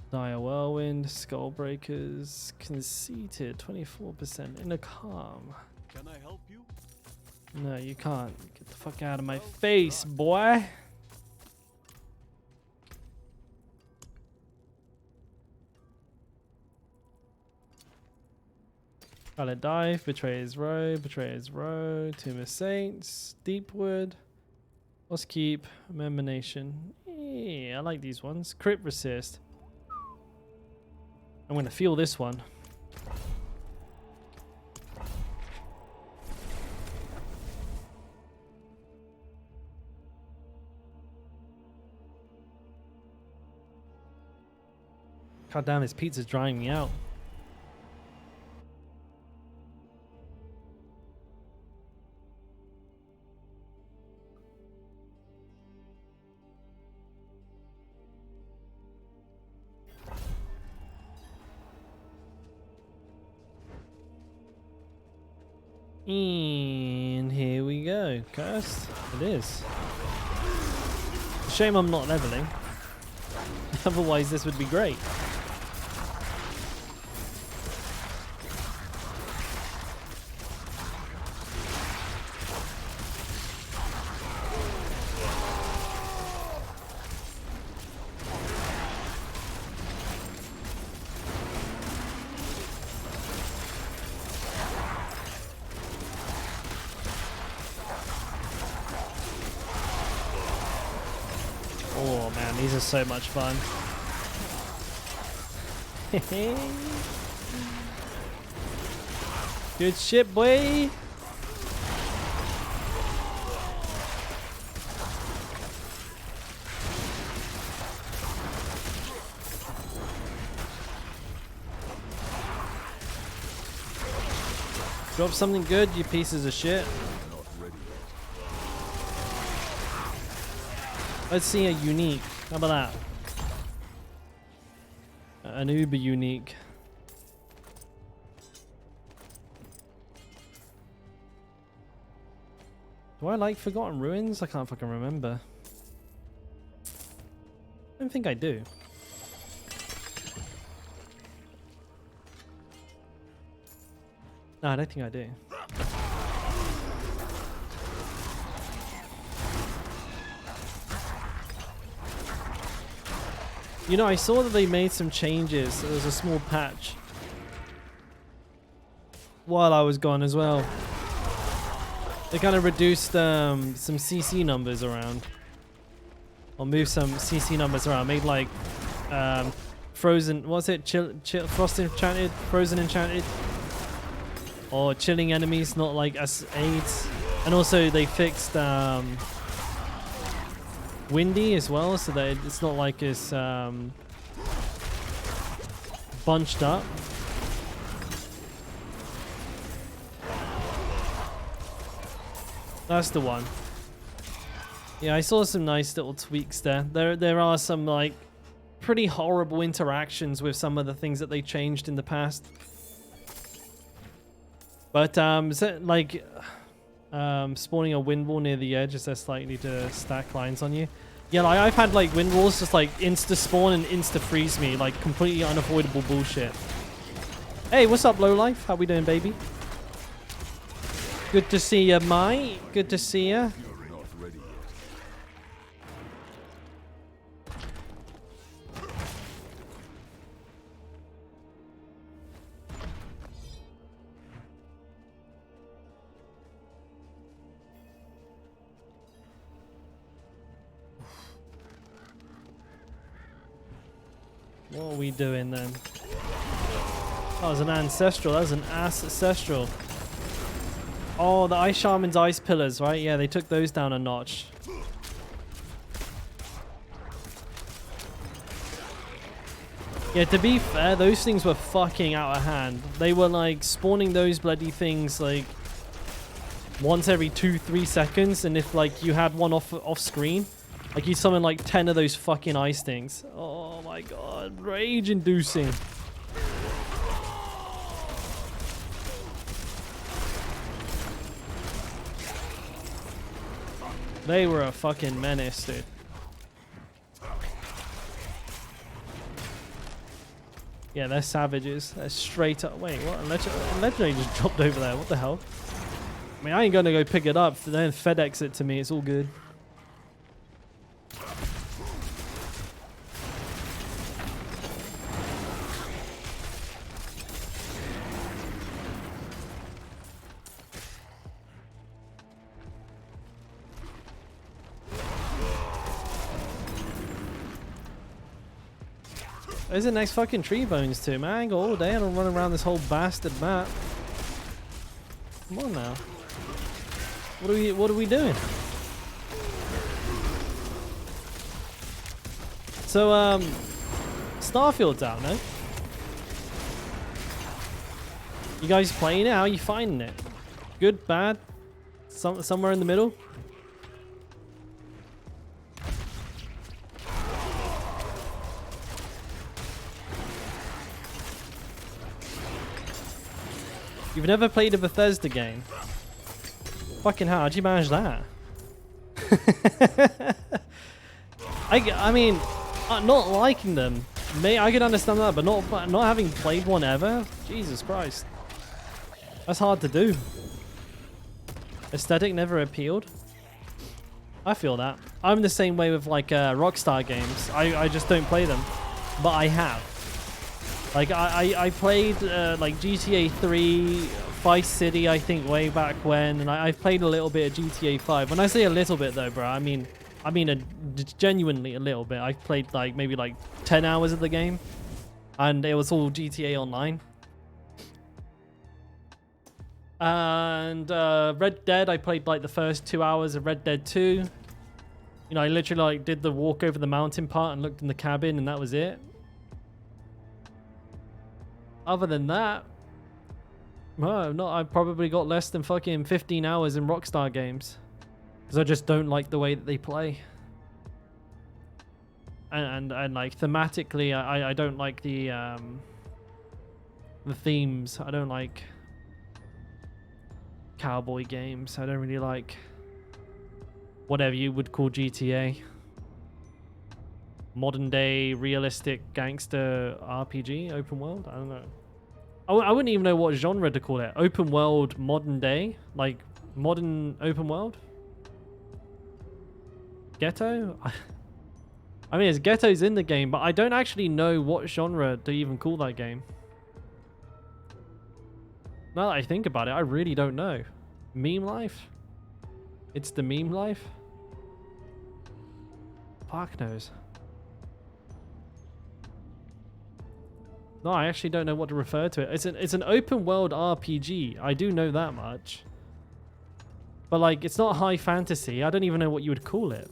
Dire Whirlwind, Skull Breakers, Conceited, 24%, Inner Calm. Can I help you? No, you can't. Get the fuck out of my face, boy. Pilot Dive, Betrayer's Row, Tomb of Saints, Deepwood, Lost Keep, Memornation. Yeah, I like these ones. Crit Resist. I'm gonna feel this one. God damn, this pizza's drying me out. And here we go. Cursed. It is. Shame I'm not leveling. Otherwise this would be great. Oh man, these are so much fun. Good shit, boy. Drop something good, you pieces of shit. Let's see a unique. How about that? An uber unique. Do I like Forgotten Ruins? I can't fucking remember. I don't think I do. No, I don't think I do. I saw that they made some changes. There was a small patch while I was gone as well. They kind of reduced some CC numbers around. Or moved some CC numbers around. Made like frozen, what's it? Frost Enchanted? Frozen Enchanted? Or chilling enemies, not like as aids. And also they fixed windy as well, so that it's not like it's bunched up. That's the one. Yeah, I saw some nice little tweaks there. There are some like pretty horrible interactions with some of the things that they changed in the past. But spawning a wind wall near the edge is less likely to stack lines on you. Yeah, like I've had like wind walls just like insta spawn and insta freeze me, like completely unavoidable bullshit. Hey, what's up, lowlife? How we doing, baby? Good to see you, mate. Good to see you. You're not ready yet. What are we doing then? That was an ancestral. That was an ancestral. Oh, the Ice Shaman's ice pillars, right? Yeah, they took those down a notch. Yeah, to be fair, those things were fucking out of hand. They were like spawning those bloody things like once every 2-3 seconds, and if like you had one off screen, like you'd summon like 10 of those fucking ice things. Oh my god, rage inducing. They were a fucking menace, dude. Yeah, they're savages. They're straight up. Wait, what? Legendary just dropped over there. What the hell? I mean, I ain't gonna go pick it up. Then FedEx it to me. It's all good. Where's the next fucking tree bones to, man? I ain't got all day. I don't run around this whole bastard map. Come on now. What are we doing? So Starfield's out, no? You guys playing it? How are you finding it? Good, bad? Somewhere in the middle? You've never played a Bethesda game? Fucking hell, how'd you manage that? I mean, not liking them. I could understand that, but not having played one ever? Jesus Christ. That's hard to do. Aesthetic never appealed? I feel that. I'm the same way with like Rockstar games. I just don't play them. But I have. Like I played like GTA 3, Vice City, I think way back when, and I've played a little bit of GTA 5. When I say a little bit though, bro, I mean genuinely a little bit. I've played like maybe like 10 hours of the game, and it was all GTA Online. And Red Dead, I played like the first 2 hours of Red Dead 2. You know, I literally like did the walk over the mountain part and looked in the cabin, and that was it. Other than that, well, I've probably got less than fucking 15 hours in Rockstar games. Because I just don't like the way that they play. And like thematically, I don't like the themes. I don't like cowboy games. I don't really like whatever you would call GTA. Modern day realistic gangster RPG, open world. I don't know. I wouldn't even know what genre to call it. Open world, modern day, like modern open world. Ghetto. I mean, it's ghettos in the game, but I don't actually know what genre to even call that game. Now that I think about it, I really don't know. Meme life. It's the meme life. Fuck knows. No, I actually don't know what to refer to it. It's an open world RPG. I do know that much. But like, it's not high fantasy. I don't even know what you would call it.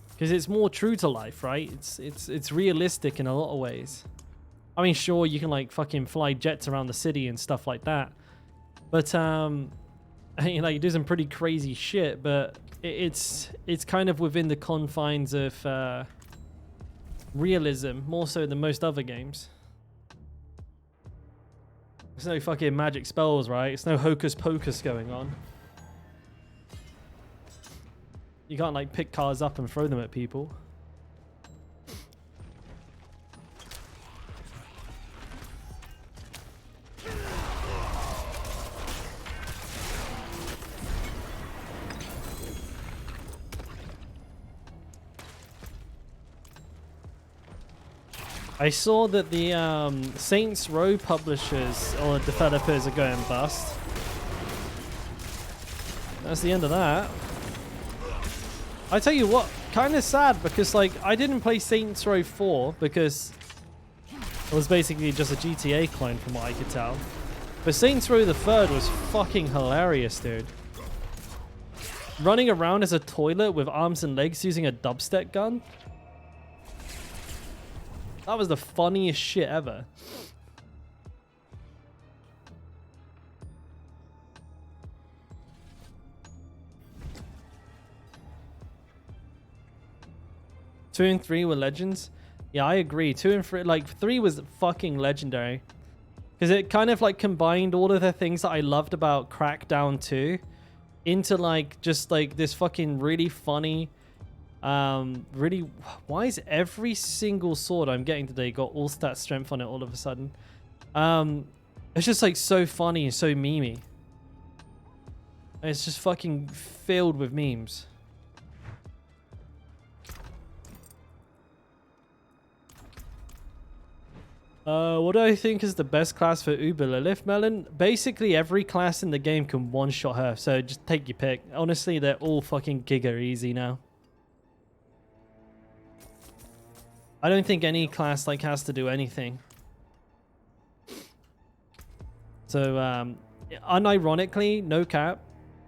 Because it's more true to life, right? It's realistic in a lot of ways. I mean, sure, you can like fucking fly jets around the city and stuff like that. But And, you know, you do some pretty crazy shit, but it's kind of within the confines of realism, more so than most other games. There's no fucking magic spells, right? It's no hocus pocus going on. You can't like pick cars up and throw them at people. I saw that the Saints Row publishers or developers are going bust. That's the end of that. I tell you what, kind of sad because like I didn't play Saints Row 4 because it was basically just a GTA clone from what I could tell. But Saints Row the 3rd was fucking hilarious, dude. Running around as a toilet with arms and legs using a dubstep gun. That was the funniest shit ever. Two and 3 were legends. Yeah, I agree. 2 and 3, like 3 was fucking legendary. Because it kind of like combined all of the things that I loved about Crackdown 2 into like just like this fucking really funny, really, why is every single sword I'm getting today got all stat strength on it all of a sudden? It's just like so funny and so memey. It's just fucking filled with memes. What do I think is the best class for Uber Lilith, Melon? Basically, every class in the game can one-shot her, so just take your pick. Honestly, they're all fucking giga easy now. I don't think any class like has to do anything. So, unironically, no cap,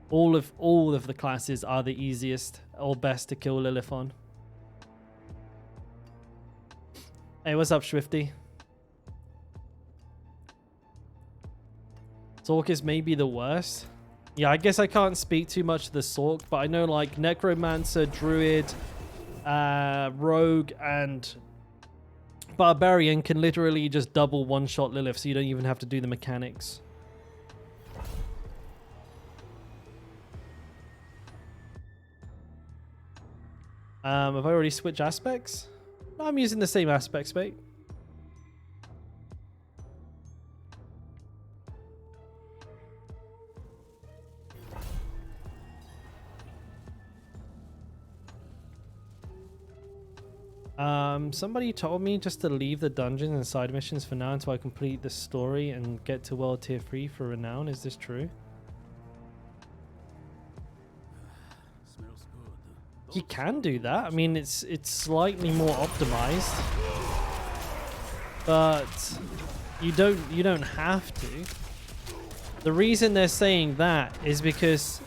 all of the classes are the easiest or best to kill Lilith on. Hey, what's up, Swifty? Sork is maybe the worst. Yeah, I guess I can't speak too much to the Sork, but I know like Necromancer, Druid, Rogue, and Barbarian can literally just double one-shot Lilith, so you don't even have to do the mechanics. Have I already switched aspects? No, I'm using the same aspects, mate. Somebody told me just to leave the dungeons and side missions for now until I complete the story and get to world tier 3 for renown. Is this true? Smells good. You can do that. I mean, it's slightly more optimized, but you don't have to. The reason they're saying that is because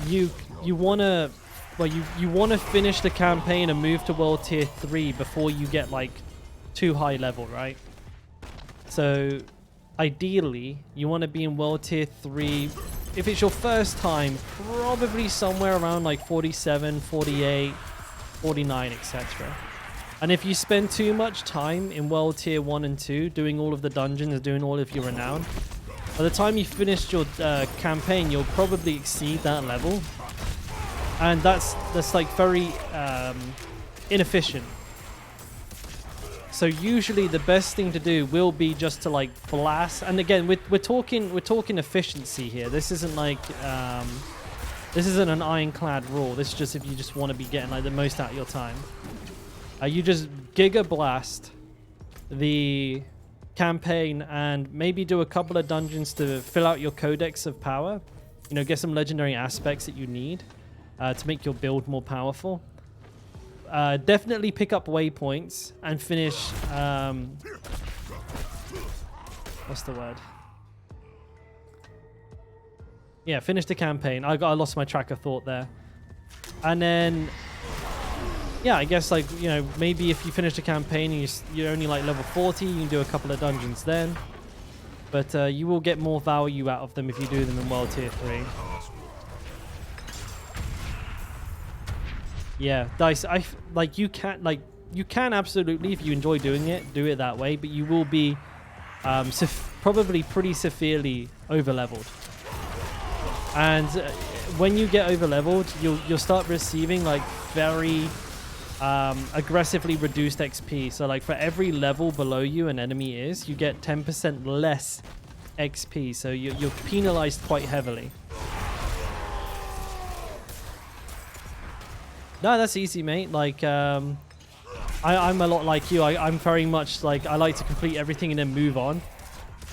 you want to. Well, you want to finish the campaign and move to world tier 3 before you get like too high level, right? So ideally you want to be in world tier 3 if it's your first time, probably somewhere around like 47, 48, 49, etc. And if you spend too much time in world tier 1 and 2 doing all of the dungeons and doing all of your renown, by the time you finish your campaign, you'll probably exceed that level. And that's like very inefficient. So usually the best thing to do will be just to like blast. And again, we're talking efficiency here. This isn't like this isn't an ironclad rule. This is just if you just want to be getting like the most out of your time. You just giga blast the campaign and maybe do a couple of dungeons to fill out your codex of power. You know, get some legendary aspects that you need. To make your build more powerful. Definitely pick up waypoints and finish what's the word? Yeah, finish the campaign. I lost my track of thought there. And then yeah, I guess like, you know, maybe if you finish the campaign and you're only like level 40, you can do a couple of dungeons then. But you will get more value out of them if you do them in World Tier 3. Yeah, Dice, you can absolutely, if you enjoy doing it, do it that way, but you will be probably pretty severely over-leveled. And when you get over-leveled, you'll start receiving like very aggressively reduced XP. So like for every level below you an enemy is, you get 10% less XP. So you're penalized quite heavily. No, that's easy, mate. Like, I'm a lot like you. I'm very much like, I like to complete everything and then move on.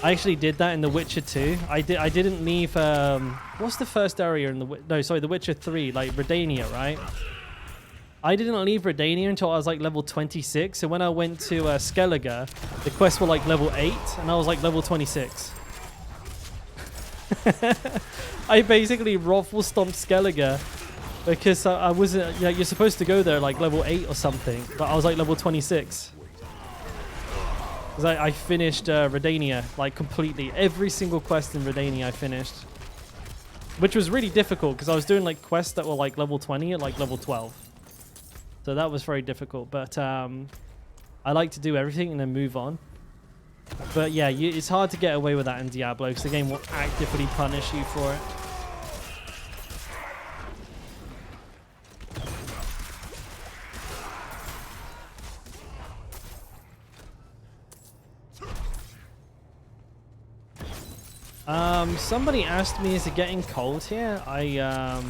I actually did that in The Witcher 2. I didn't leave, what's the first area in The Witcher 3, like Redania, right? I didn't leave Redania until I was like level 26. So when I went to Skellige, the quests were like level 8 and I was like level 26. I basically ruffle stomped Skellige because I wasn't, you're supposed to go there like level 8 or something, but I was like level 26. Because I finished Redania like completely. Every single quest in Redania I finished. Which was really difficult because I was doing like quests that were like level 20 at like level 12. So that was very difficult. But I like to do everything and then move on. But yeah, it's hard to get away with that in Diablo because the game will actively punish you for it. Somebody asked me, is it getting cold here? I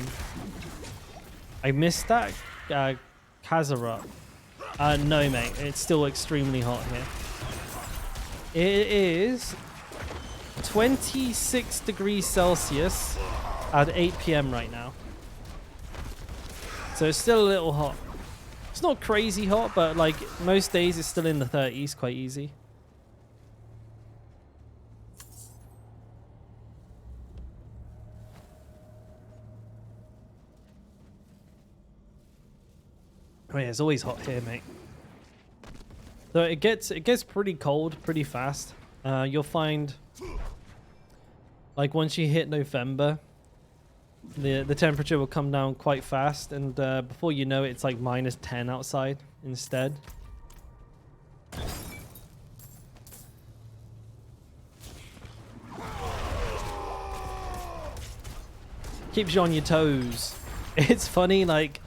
missed that. Kazara. No, mate. It's still extremely hot here. It is 26 degrees Celsius at 8 p.m. right now. So it's still a little hot. It's not crazy hot, but like most days it's still in the 30s quite easy. Oh yeah, it's always hot here, mate. So it gets pretty cold pretty fast. You'll find like once you hit November, the temperature will come down quite fast, and before you know it, it's like -10 outside instead. Keeps you on your toes. It's funny, like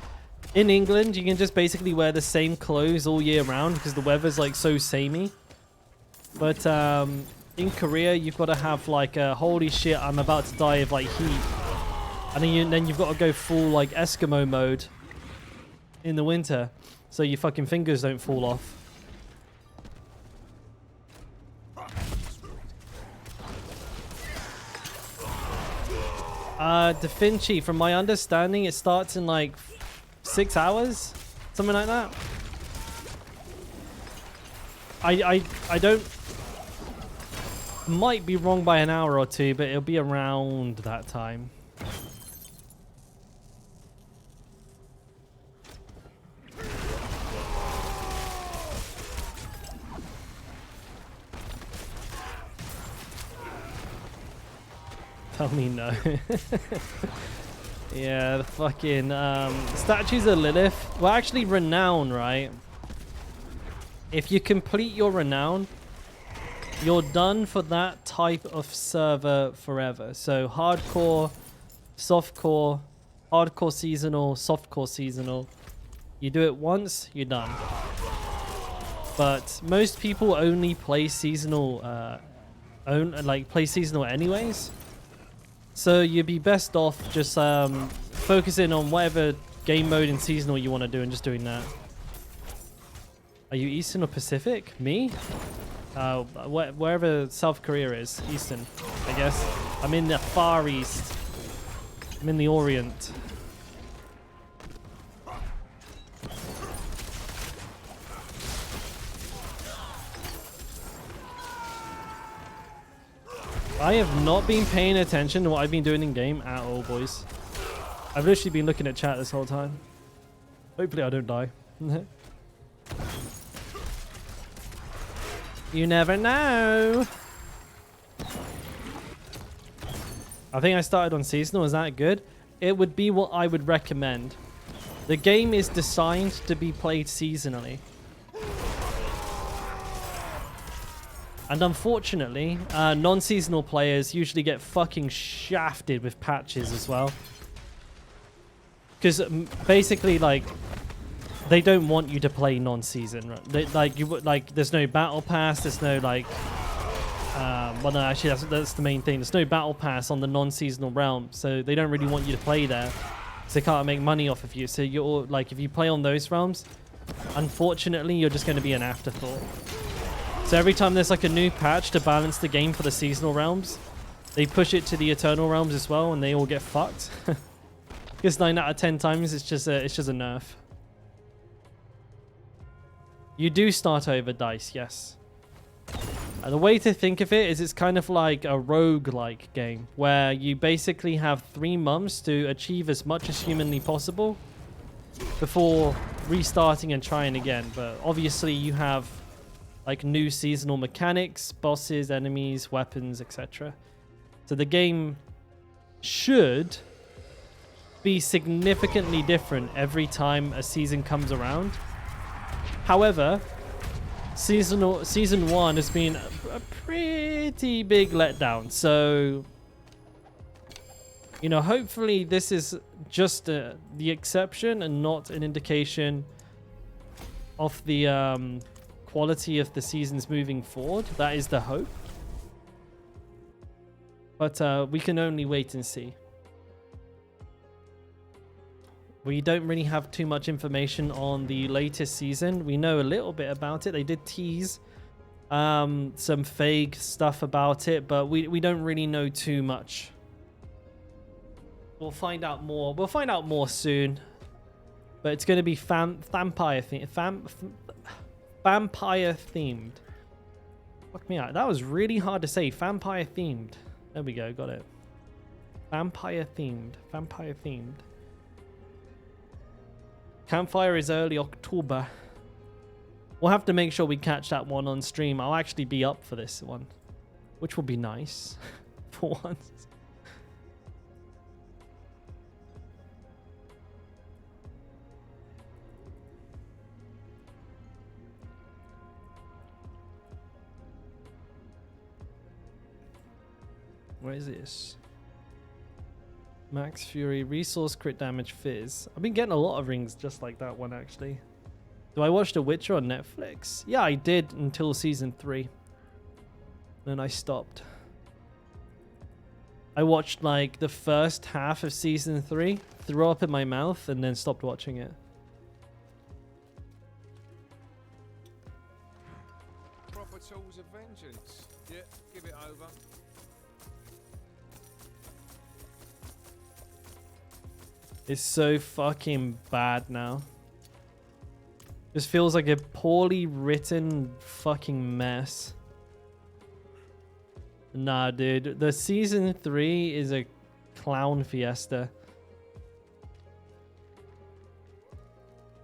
in England, you can just basically wear the same clothes all year round because the weather's like so samey. But in Korea, you've got to have like a holy shit, I'm about to die of like heat. And then you've got to go full like Eskimo mode in the winter so your fucking fingers don't fall off. Da Vinci, from my understanding, it starts in like 6 hours, something like that. I don't, might be wrong by an hour or two, but it'll be around that time. Tell me no. Yeah, the fucking statues of Lilith. Well, actually, renown, right? If you complete your renown, you're done for that type of server forever. So hardcore, softcore, hardcore seasonal, softcore seasonal. You do it once, you're done. But most people only play seasonal, play seasonal anyways. So you'd be best off just focusing on whatever game mode in seasonal you want to do and just doing that. Are you Eastern or Pacific? Me? Wherever South Korea is. Eastern, I guess. I'm in the Far East. I'm in the Orient. I have not been paying attention to what I've been doing in game at all, boys. I've literally been looking at chat this whole time. Hopefully I don't die. You never know. I think I started on seasonal. Is that good? It would be what I would recommend. The game is designed to be played seasonally. And unfortunately, non-seasonal players usually get fucking shafted with patches as well. Because basically, like, they don't want you to play non-season. Right? There's no battle pass. There's no like. Well, no, actually, that's the main thing. There's no battle pass on the non-seasonal realm, so they don't really want you to play there. So they can't make money off of you. So you're like, if you play on those realms, unfortunately, you're just going to be an afterthought. So every time there's like a new patch to balance the game for the seasonal realms, they push it to the eternal realms as well, and they all get fucked. Because 9 out of 10 times it's just a nerf. You do start over dice, yes. And the way to think of it is it's kind of like a roguelike game where you basically have 3 months to achieve as much as humanly possible before restarting and trying again. But obviously you have like new seasonal mechanics, bosses, enemies, weapons, etc. So the game should be significantly different every time a season comes around. However, Season 1 has been a pretty big letdown. So, you know, hopefully this is just the exception and not an indication of the quality of the seasons moving forward. That is the hope. But we can only wait and see. We don't really have too much information on the latest season. We know a little bit about it. They did tease some vague stuff about it, but we don't really know too much. We'll find out more. We'll find out more soon. But it's going to be vampire themed. Fuck me out. That was really hard to say. Vampire themed. There we go. Got it. Vampire themed. Vampire themed. Campfire is early October. We'll have to make sure we catch that one on stream. I'll actually be up for this one, which will be nice for once. Where is this? Max Fury, Resource, Crit Damage, Fizz. I've been getting a lot of rings just like that one, actually. Do I watch The Witcher on Netflix? Yeah, I did until season 3. Then I stopped. I watched like the first half of season 3, threw up in my mouth, and then stopped watching it. Proper tools of vengeance. Yeah, give it over. It's so fucking bad now. This feels like a poorly written fucking mess. Nah, dude. The season 3 is a clown fiesta.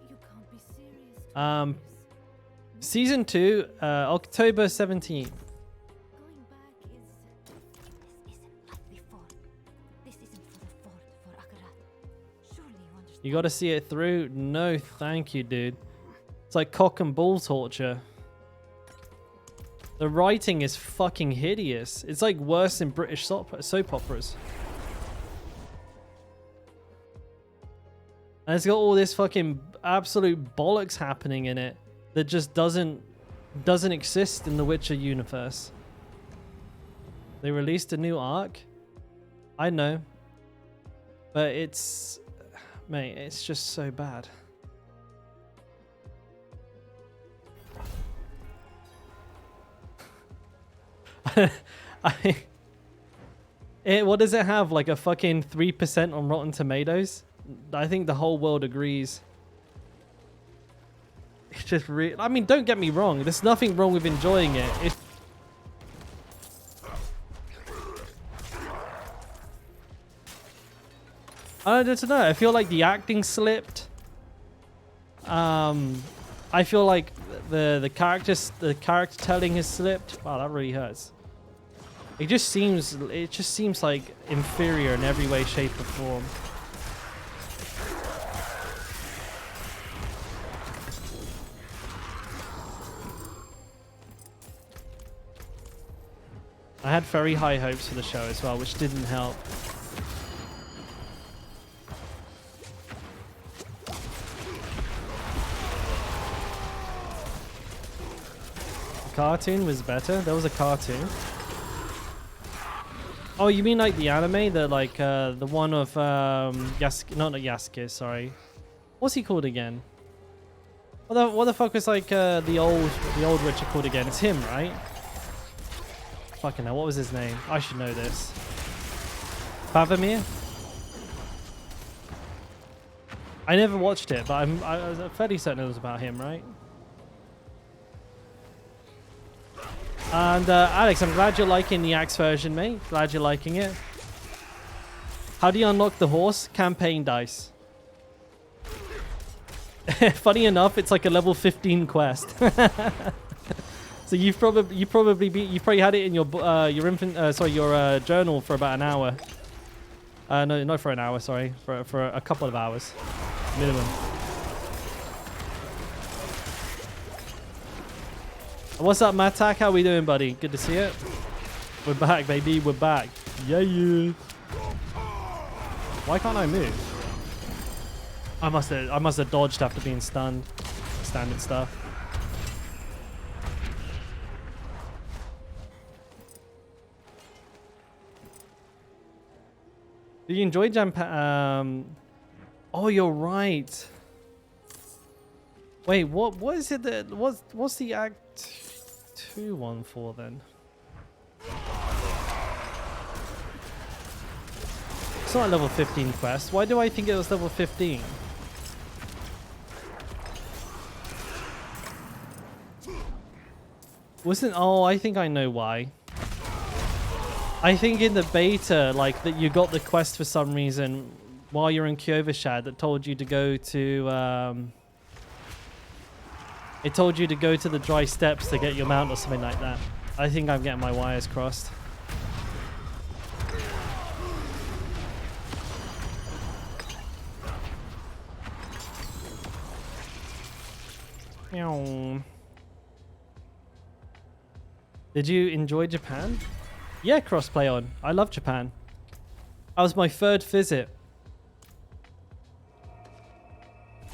You can't be serious. Season 2, October 17th. Going back this isn't like before. This isn't for the fort, for Akarat. Surely you understand. You gotta see it through? No, thank you, dude. It's like cock and bull torture. The writing is fucking hideous. It's like worse than British soap operas. And it's got all this fucking absolute bollocks happening in it that just doesn't exist in the Witcher universe. They released a new arc. I know. But it's... Mate, it's just so bad. What does it have? Like a fucking 3% on Rotten Tomatoes? I think the whole world agrees. It's just I mean, don't get me wrong. There's nothing wrong with enjoying it. I don't know. I feel like the acting slipped. I feel like the character telling has slipped. Wow, that really hurts. It just seems like inferior in every way, shape, or form. I had very high hopes for the show as well, which didn't help. The cartoon was better. There was a cartoon. Oh, you mean like the anime, the like the one of not Yasuke, sorry. What's he called again? What the fuck was like the old Witcher called again? It's him, right? Fucking hell, what was his name? I should know this. Pavamir? I never watched it, but I was fairly certain it was about him, right? And Alex, I'm glad you're liking the Axe version, mate. Glad you're liking it. How do you unlock the horse? Campaign dice. Funny enough, it's like a level 15 quest. So you've probably had it in your journal for about an hour. No, not for an hour. Sorry, for a couple of hours, minimum. What's up, Matak? How we doing, buddy? Good to see you. We're back, baby. We're back. Yeah. Why can't I move? I must have dodged after being stunned. Standard stuff. Did you enjoy oh, you're right. Wait, what is it that what's the Act 2 one for then? It's not a level 15 quest. Why do I think it was level 15? Oh, I think I know why. I think in the beta, like, that you got the quest for some reason while you're in Kyovashad that told you to go to, it told you to go to the dry steppes to get your mount or something like that. I think I'm getting my wires crossed. Did you enjoy Japan? Yeah, crossplay on. I love Japan. That was my third visit.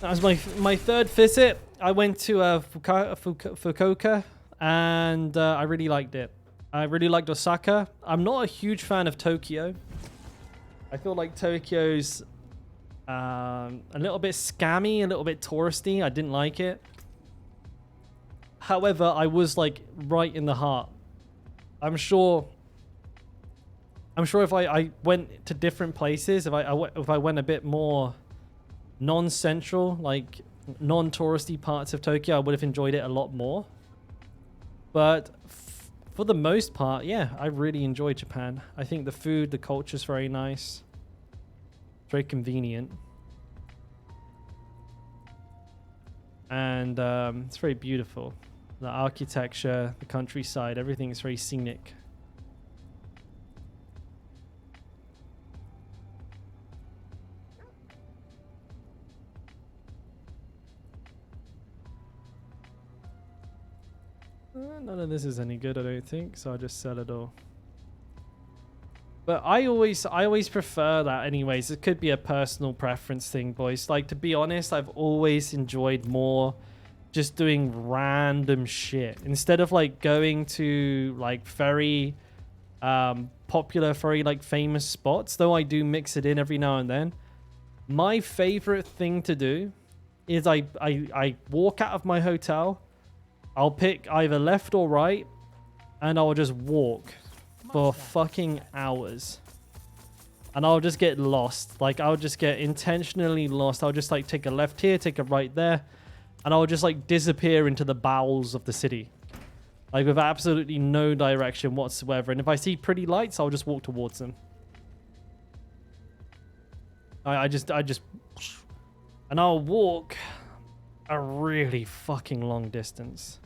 That was my third visit. I went to Fukuoka, and I really liked it. I really liked Osaka. I'm not a huge fan of Tokyo. I feel like Tokyo's a little bit scammy, a little bit touristy. I didn't like it. However, I was like right in the heart. I'm sure if I went to different places, if I went a bit more non-central, like non-touristy parts of Tokyo, I would have enjoyed it a lot more. But for the most part, yeah, I really enjoyed Japan. I think the food, the culture is very nice. Very convenient. And it's very beautiful. The architecture, the countryside, everything is very scenic. None of this is any good, I don't think, so I'll just sell it all. But I always prefer that anyways. It could be a personal preference thing, boys. Like, to be honest, I've always enjoyed more just doing random shit. Instead of like going to like very popular, very like famous spots, though I do mix it in every now and then. My favorite thing to do is I walk out of my hotel. I'll pick either left or right, and I'll just walk for fucking hours. And I'll just get lost. Like, I'll just get intentionally lost. I'll just like take a left here, take a right there, and I'll just like disappear into the bowels of the city. Like, with absolutely no direction whatsoever. And if I see pretty lights, I'll just walk towards them. I just and I'll walk a really fucking long distance.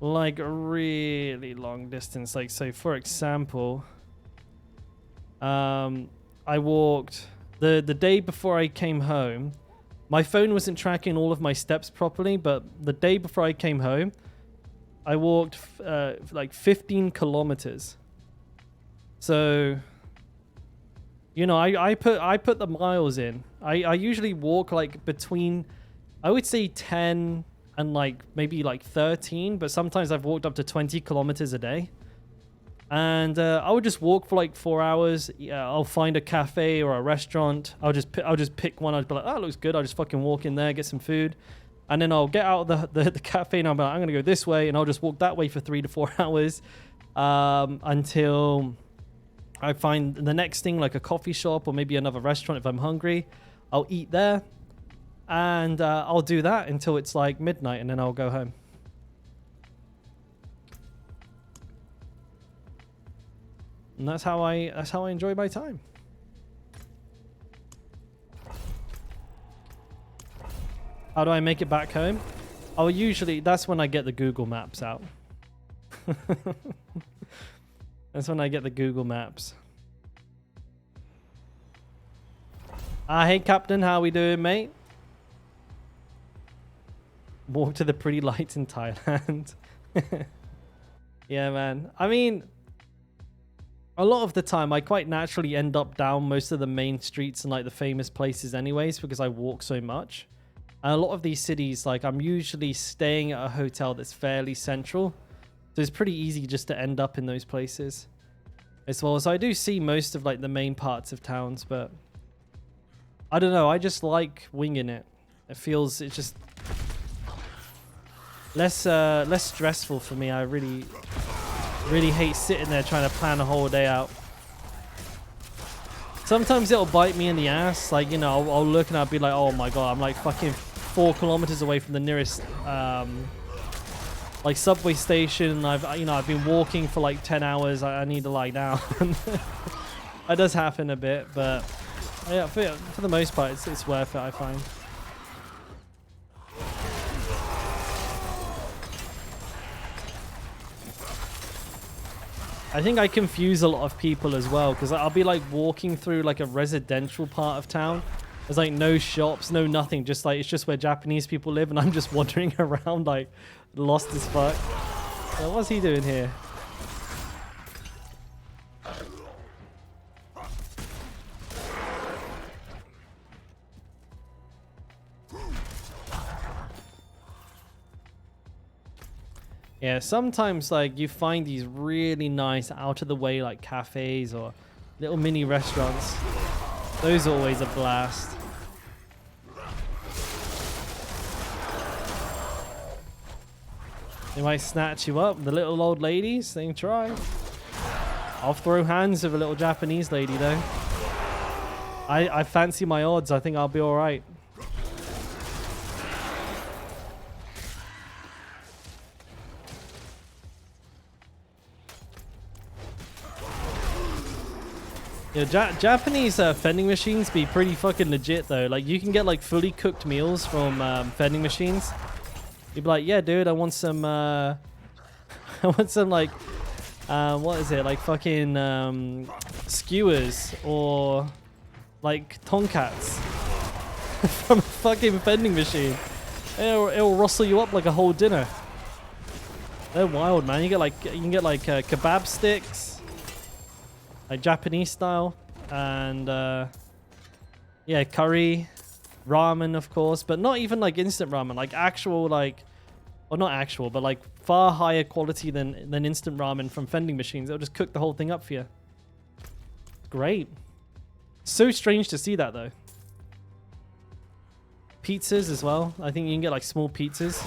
like really long distance. Like, so for example, I walked the day before I came home. My phone wasn't tracking all of my steps properly, but the day before I came home, I walked like 15 kilometers. So, you know, I put the miles in. I usually walk like between, I would say 10 and like maybe like 13, but sometimes I've walked up to 20 kilometers a day. And I would just walk for like 4 hours. Yeah, I'll find a cafe or a restaurant. I'll just pick one. I'll be like, oh, it looks good. I'll just fucking walk in there, get some food. And then I'll get out of the cafe and I'll be like, I'm going to go this way. And I'll just walk that way for 3 to 4 hours until I find the next thing, like a coffee shop or maybe another restaurant if I'm hungry. I'll eat there. And I'll do that until it's like midnight and then I'll go home. And that's how I enjoy my time. How do I make it back home? I'll usually, that's when I get the Google Maps out. That's when I get the Google Maps. Hey Captain, how we doing, mate? Walk to the pretty lights in Thailand. Yeah, man. I mean, a lot of the time, I quite naturally end up down most of the main streets and like the famous places anyways, because I walk so much. And a lot of these cities, like I'm usually staying at a hotel that's fairly central. So it's pretty easy just to end up in those places as well. So I do see most of like the main parts of towns, but I don't know. I just like winging it. It's just less stressful for me. I really hate sitting there trying to plan a whole day out. Sometimes it'll bite me in the ass. Like, you know, I'll look and I'll be like, oh my god, I'm like fucking 4 kilometers away from the nearest like subway station. I've been walking for like 10 hours. I need to lie down. That does happen a bit, but yeah, for the most part, it's worth it, I find. I think I confuse a lot of people as well, because I'll be like walking through like a residential part of town. There's like no shops, no nothing, just like it's just where Japanese people live, and I'm just wandering around like lost as fuck. So what's he doing here? Yeah, sometimes like you find these really nice out of the way like cafes or little mini restaurants. Those are always a blast. They might snatch you up. The little old ladies, they can try. I'll throw hands with a little Japanese lady though. I fancy my odds. I think I'll be alright. Yeah, Japanese vending machines be pretty fucking legit though. Like you can get like fully cooked meals from vending machines. You'd be like, yeah, dude, I want some, I want some like, what is it? Like fucking skewers or like tonkats from a fucking vending machine. It'll rustle you up like a whole dinner. They're wild, man. You can get like kebab sticks, like Japanese style, and yeah, curry, ramen, of course, but not even like instant ramen, like actual like, or not actual, but like far higher quality than instant ramen from vending machines. They'll just cook the whole thing up for you. Great. So strange to see that though. Pizzas as well. I think you can get like small pizzas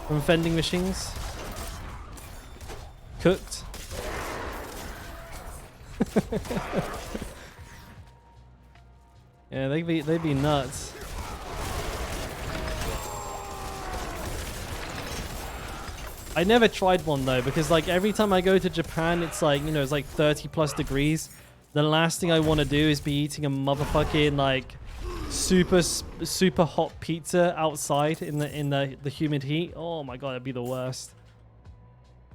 from vending machines. Cooked. Yeah, they'd be nuts. I never tried one though, because like every time I go to Japan, it's like, you know, it's like 30+ degrees. The last thing I want to do is be eating a motherfucking like super hot pizza outside in the humid heat. Oh my god, it'd be the worst.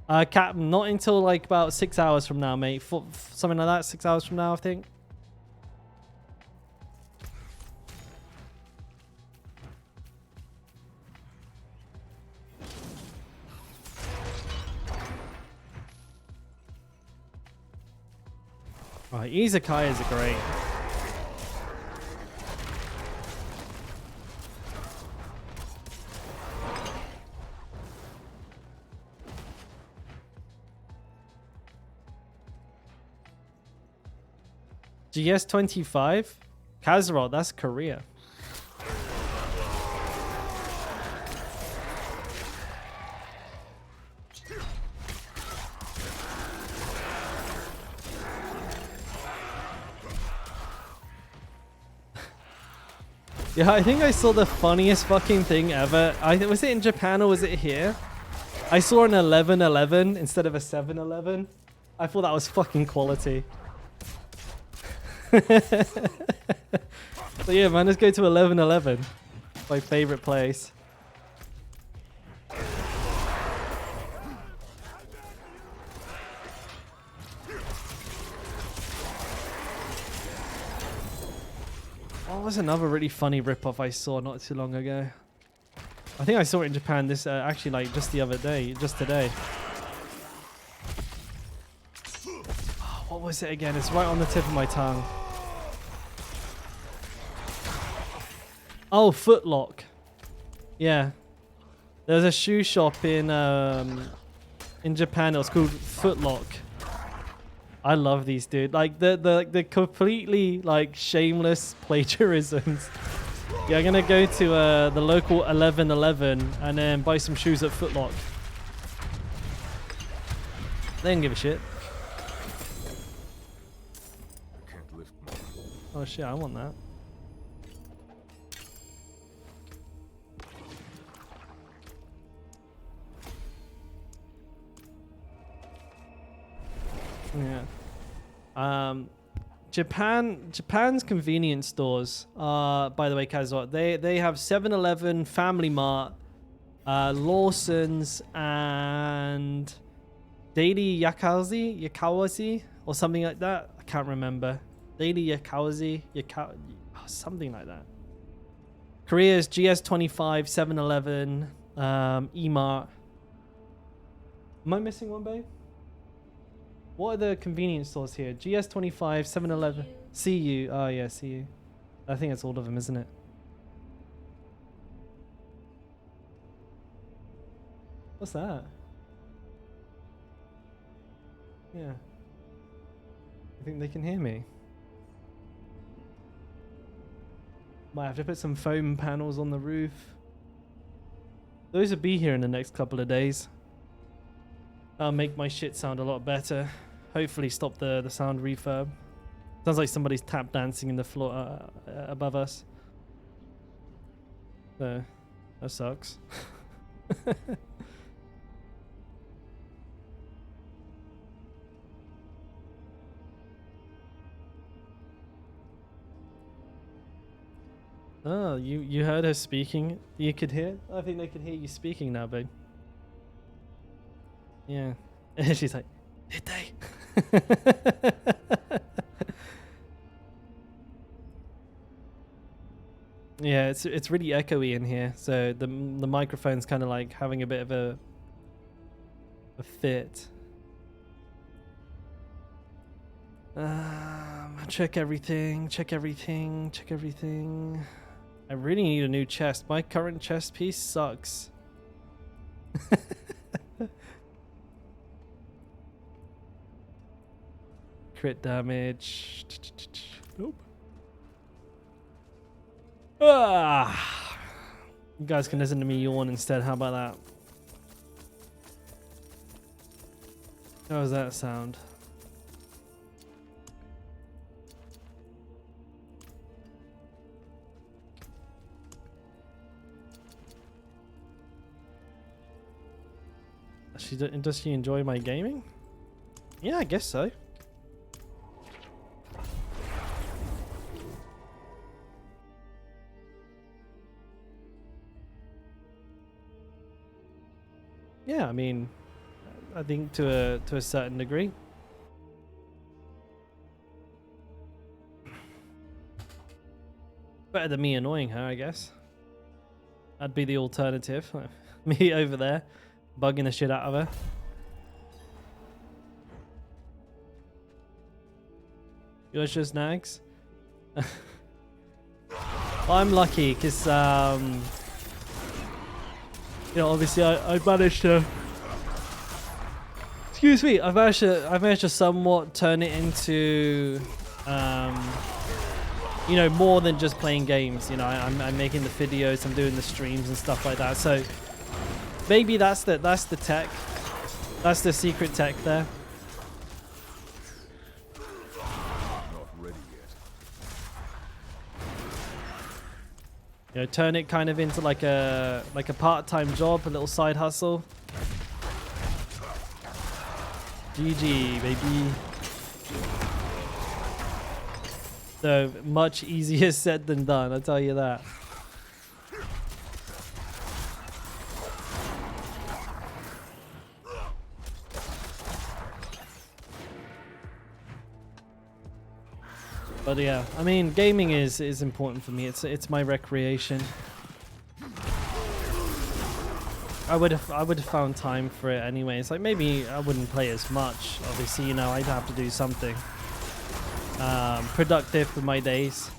Captain, not until like about 6 hours from now, mate. Something like that. 6 hours from now, I think. Right, izakayas are great. GS25? Kazarot, that's Korea. Yeah, I think I saw the funniest fucking thing ever. Was it in Japan or was it here? I saw an 1111 instead of a 711. I thought that was fucking quality. So yeah, man, let's go to 1111. My favorite place. What was another really funny ripoff I saw not too long ago? I think I saw it in Japan this actually like just the other day, just today. Oh, what was it again? It's right on the tip of my tongue. Oh, Footlock. Yeah. There's a shoe shop in Japan. It was called Footlock. I love these, dude. Like the completely like shameless plagiarisms. Yeah, I'm gonna go to the local 1111 and then buy some shoes at Footlock. They didn't give a shit. I can't lift more. Oh shit, I want that. Yeah. Japan's convenience stores are, by the way, Kazot, they have 7-Eleven, Family Mart, Lawson's, and Daily Yakawazi, or something like that. I can't remember. Daily Yakawazi, something like that. Korea's GS25, 7-Eleven, E-Mart. Am I missing one, babe? What are the convenience stores here? GS25, 7-Eleven, CU. Oh yeah, CU. I think it's all of them, isn't it? What's that? Yeah. I think they can hear me. Might have to put some foam panels on the roof. Those will be here in the next couple of days. That'll make my shit sound a lot better. Hopefully stop the sound reverb. Sounds like somebody's tap dancing in the floor above us. So, that sucks. Oh, you heard her speaking? You could hear? I think they could hear you speaking now, babe. Yeah. She's like, did they? Yeah, it's really echoey in here, so the microphone's kind of like having a bit of a fit. Check everything. I really need a new chest. My current chest piece sucks. Crit damage. Nope. Ah! You guys can listen to me yawn instead. How about that? How does that sound? Does she enjoy my gaming? Yeah, I guess so. Yeah, I mean, I think to a certain degree. Better than me annoying her, I guess. That'd be the alternative. Me over there, bugging the shit out of her. Yours just nags. Well, I'm lucky because, you know, obviously I managed to. Excuse me. I've managed to somewhat turn it into, you know, more than just playing games. You know, I'm making the videos, I'm doing the streams and stuff like that. So maybe that's the tech. That's the secret tech there. You know, turn it kind of into like a part-time job, a little side hustle. GG, baby. So much easier said than done, I'll tell you that. But yeah, I mean, gaming is important for me. It's my recreation. I would have found time for it anyways. Like maybe I wouldn't play as much. Obviously, you know, I'd have to do something productive with my days.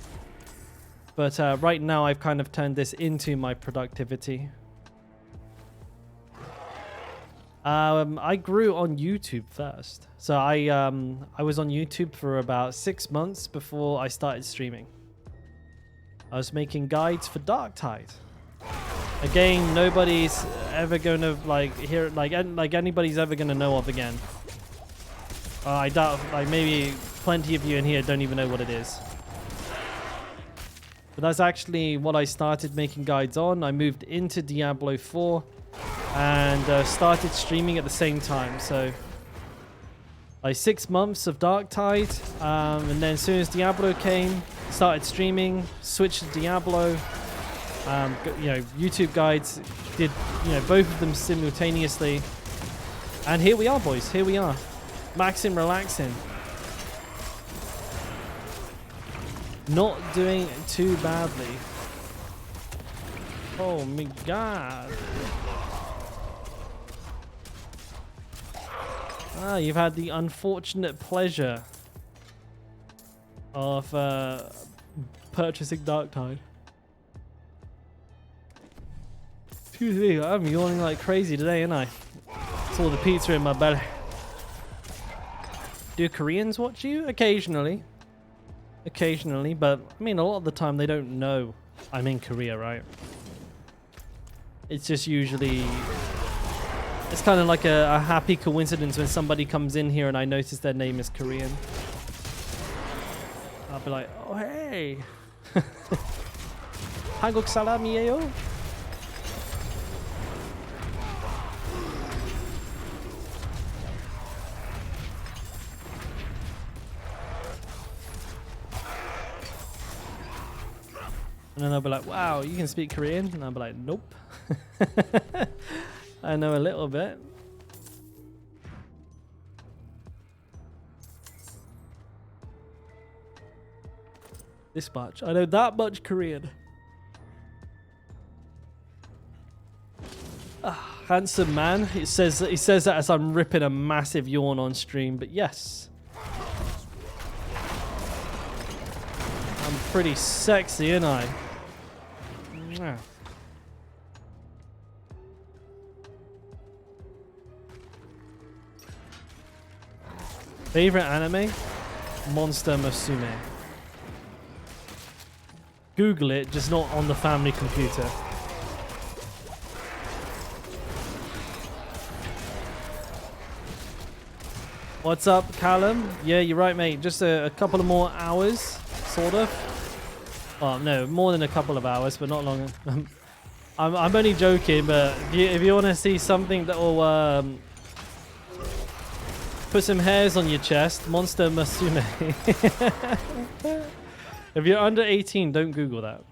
But right now, I've kind of turned this into my productivity. I grew on YouTube first. So I was on YouTube for about 6 months before I started streaming. I was making guides for Darktide. Again, nobody's ever gonna like hear like anybody's ever gonna know of again. I doubt, like maybe plenty of you in here don't even know what it is. But that's actually what I started making guides on. I moved into Diablo 4 and started streaming at the same time. So like 6 months of Darktide, and then as soon as Diablo came, started streaming, switched to Diablo. You know, YouTube guides, did, you know, both of them simultaneously. And here we are, boys. Here we are. Maxing, relaxing. Not doing too badly. Oh my god. Ah, you've had the unfortunate pleasure of purchasing Darktide. Excuse me, I'm yawning like crazy today, ain't I? It's all the pizza in my belly. Do Koreans watch you? Occasionally. Occasionally, but I mean, a lot of the time they don't know I'm in Korea, right? It's just usually... It's kind of like a happy coincidence when somebody comes in here and I notice their name is Korean. I'll be like, oh hey! 한국 사람이에요? And then they'll be like, wow, you can speak Korean? And I'll be like, nope. I know a little bit. This much. I know that much Korean. Handsome man. He says that as I'm ripping a massive yawn on stream, but yes. I'm pretty sexy, ain't I? Favorite anime? Monster Musume. Google it, just not on the family computer. What's up, Callum? Yeah, you're right, mate. Just a couple of more hours, sort of. Oh, no, more than a couple of hours, but not long. I'm only joking, but if you want to see something that will put some hairs on your chest, Monster Musume. If you're under 18, don't Google that.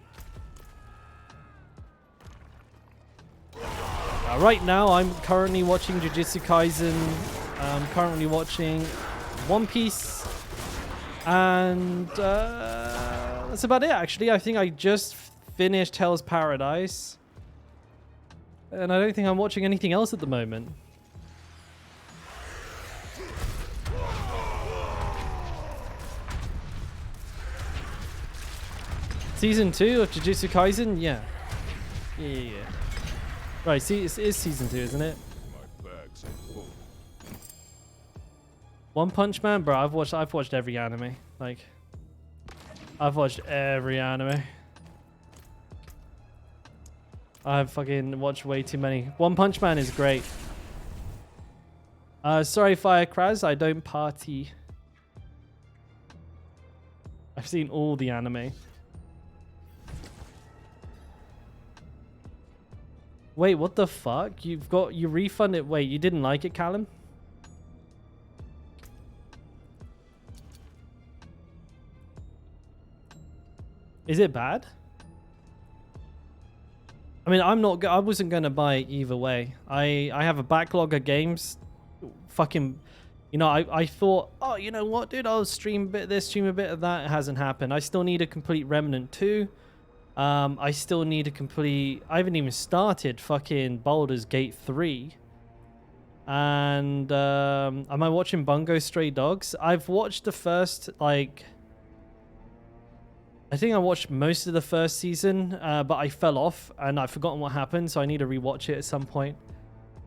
Right now, I'm currently watching Jujutsu Kaisen. I'm currently watching One Piece. And that's about it, actually. I think I just finished Hell's Paradise. And I don't think I'm watching anything else at the moment. Season 2 of Jujutsu Kaisen? Yeah. Yeah. Right, see, it is season 2, isn't it? My bag's full. One Punch Man? Bro, I've watched every anime. Like, I've watched every anime. I've fucking watched way too many. One Punch Man is great. Sorry, Firecraz, I don't party. I've seen all the anime. Wait, what the fuck? You refunded. Wait, you didn't like it, Callum? Is it bad? I mean, I wasn't gonna buy it either way. I have a backlog of games. Fucking, you know, I thought, oh, you know what, dude? I'll stream a bit of this, stream a bit of that. It hasn't happened. I still need to complete Remnant 2. I still need to complete... I haven't even started fucking Baldur's Gate 3. And am I watching Bungo Stray Dogs? I've watched the first, like... I think I watched most of the first season, but I fell off and I've forgotten what happened, so I need to rewatch it at some point.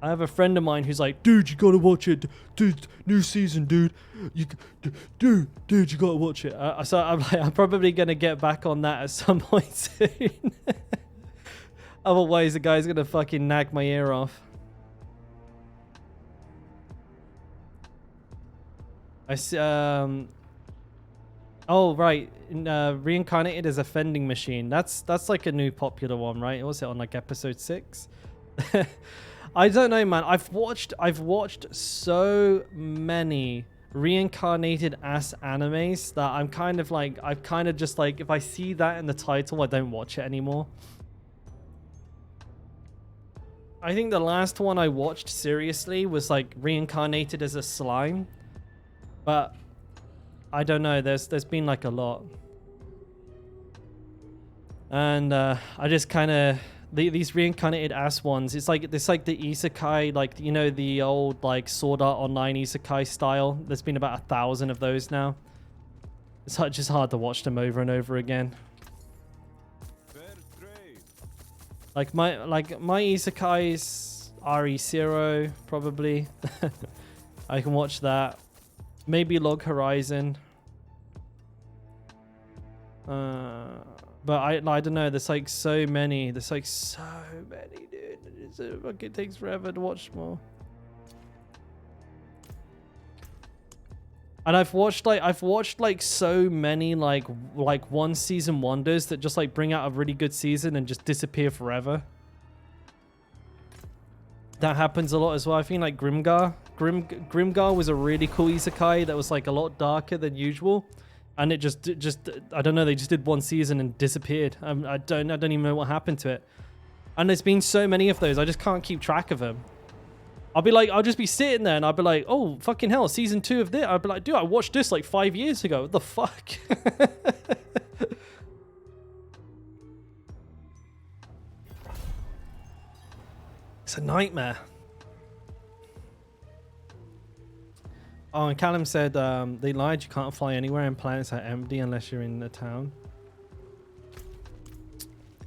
I have a friend of mine who's like, dude, you gotta watch it. Dude, new season, dude. Dude, you gotta watch it. So I'm like, I'm probably gonna get back on that at some point soon. Otherwise, the guy's gonna fucking nag my ear off. I see. Oh right, reincarnated as a vending machine. That's like a new popular one, right? Was it on like episode 6? I don't know, man. I've watched so many reincarnated ass animes that I'm kind of like, I've kind of just like, if I see that in the title, I don't watch it anymore. I think the last one I watched seriously was like reincarnated as a slime, but I don't know. There's been like a lot, and I just kind of. These reincarnated ass ones, it's like the isekai, like, you know, the old like Sword Art Online isekai style. There's been about 1,000 of those now. It's just hard to watch them over and over again. Like my isekais, RE0 probably. I can watch that. Maybe Log Horizon. But I don't know. There's like so many. Dude. It takes forever to watch more. And I've watched like so many like one season wonders that just like bring out a really good season and just disappear forever. That happens a lot as well. I think like Grimgar was a really cool isekai that was like a lot darker than usual. And it just I don't know, they just did one season and disappeared. I don't even know what happened to it. And there's been so many of those, I just can't keep track of them. I'll just be sitting there and I'll be like, oh, fucking hell, season 2 of this. I'll be like, dude, I watched this like 5 years ago. What the fuck? It's a nightmare. Oh, and Callum said they lied. You can't fly anywhere and planets are empty unless you're in the town.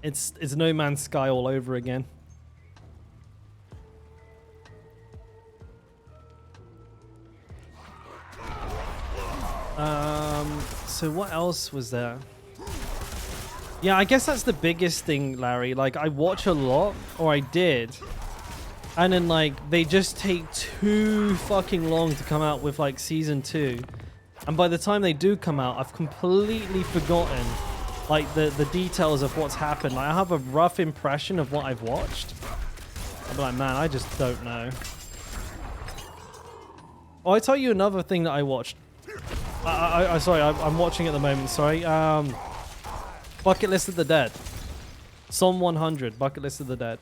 It's No Man's Sky all over again. So what else was there? Yeah, I guess that's the biggest thing, Larry. Like, I watch a lot, or I did. And then, like, they just take too fucking long to come out with, like, season 2. And by the time they do come out, I've completely forgotten, like, the details of what's happened. Like, I have a rough impression of what I've watched. I'm like, man, I just don't know. Oh, I tell you another thing that I watched. Sorry, I'm watching at the moment, sorry. Bucket List of the Dead. Psalm 100, Bucket List of the Dead.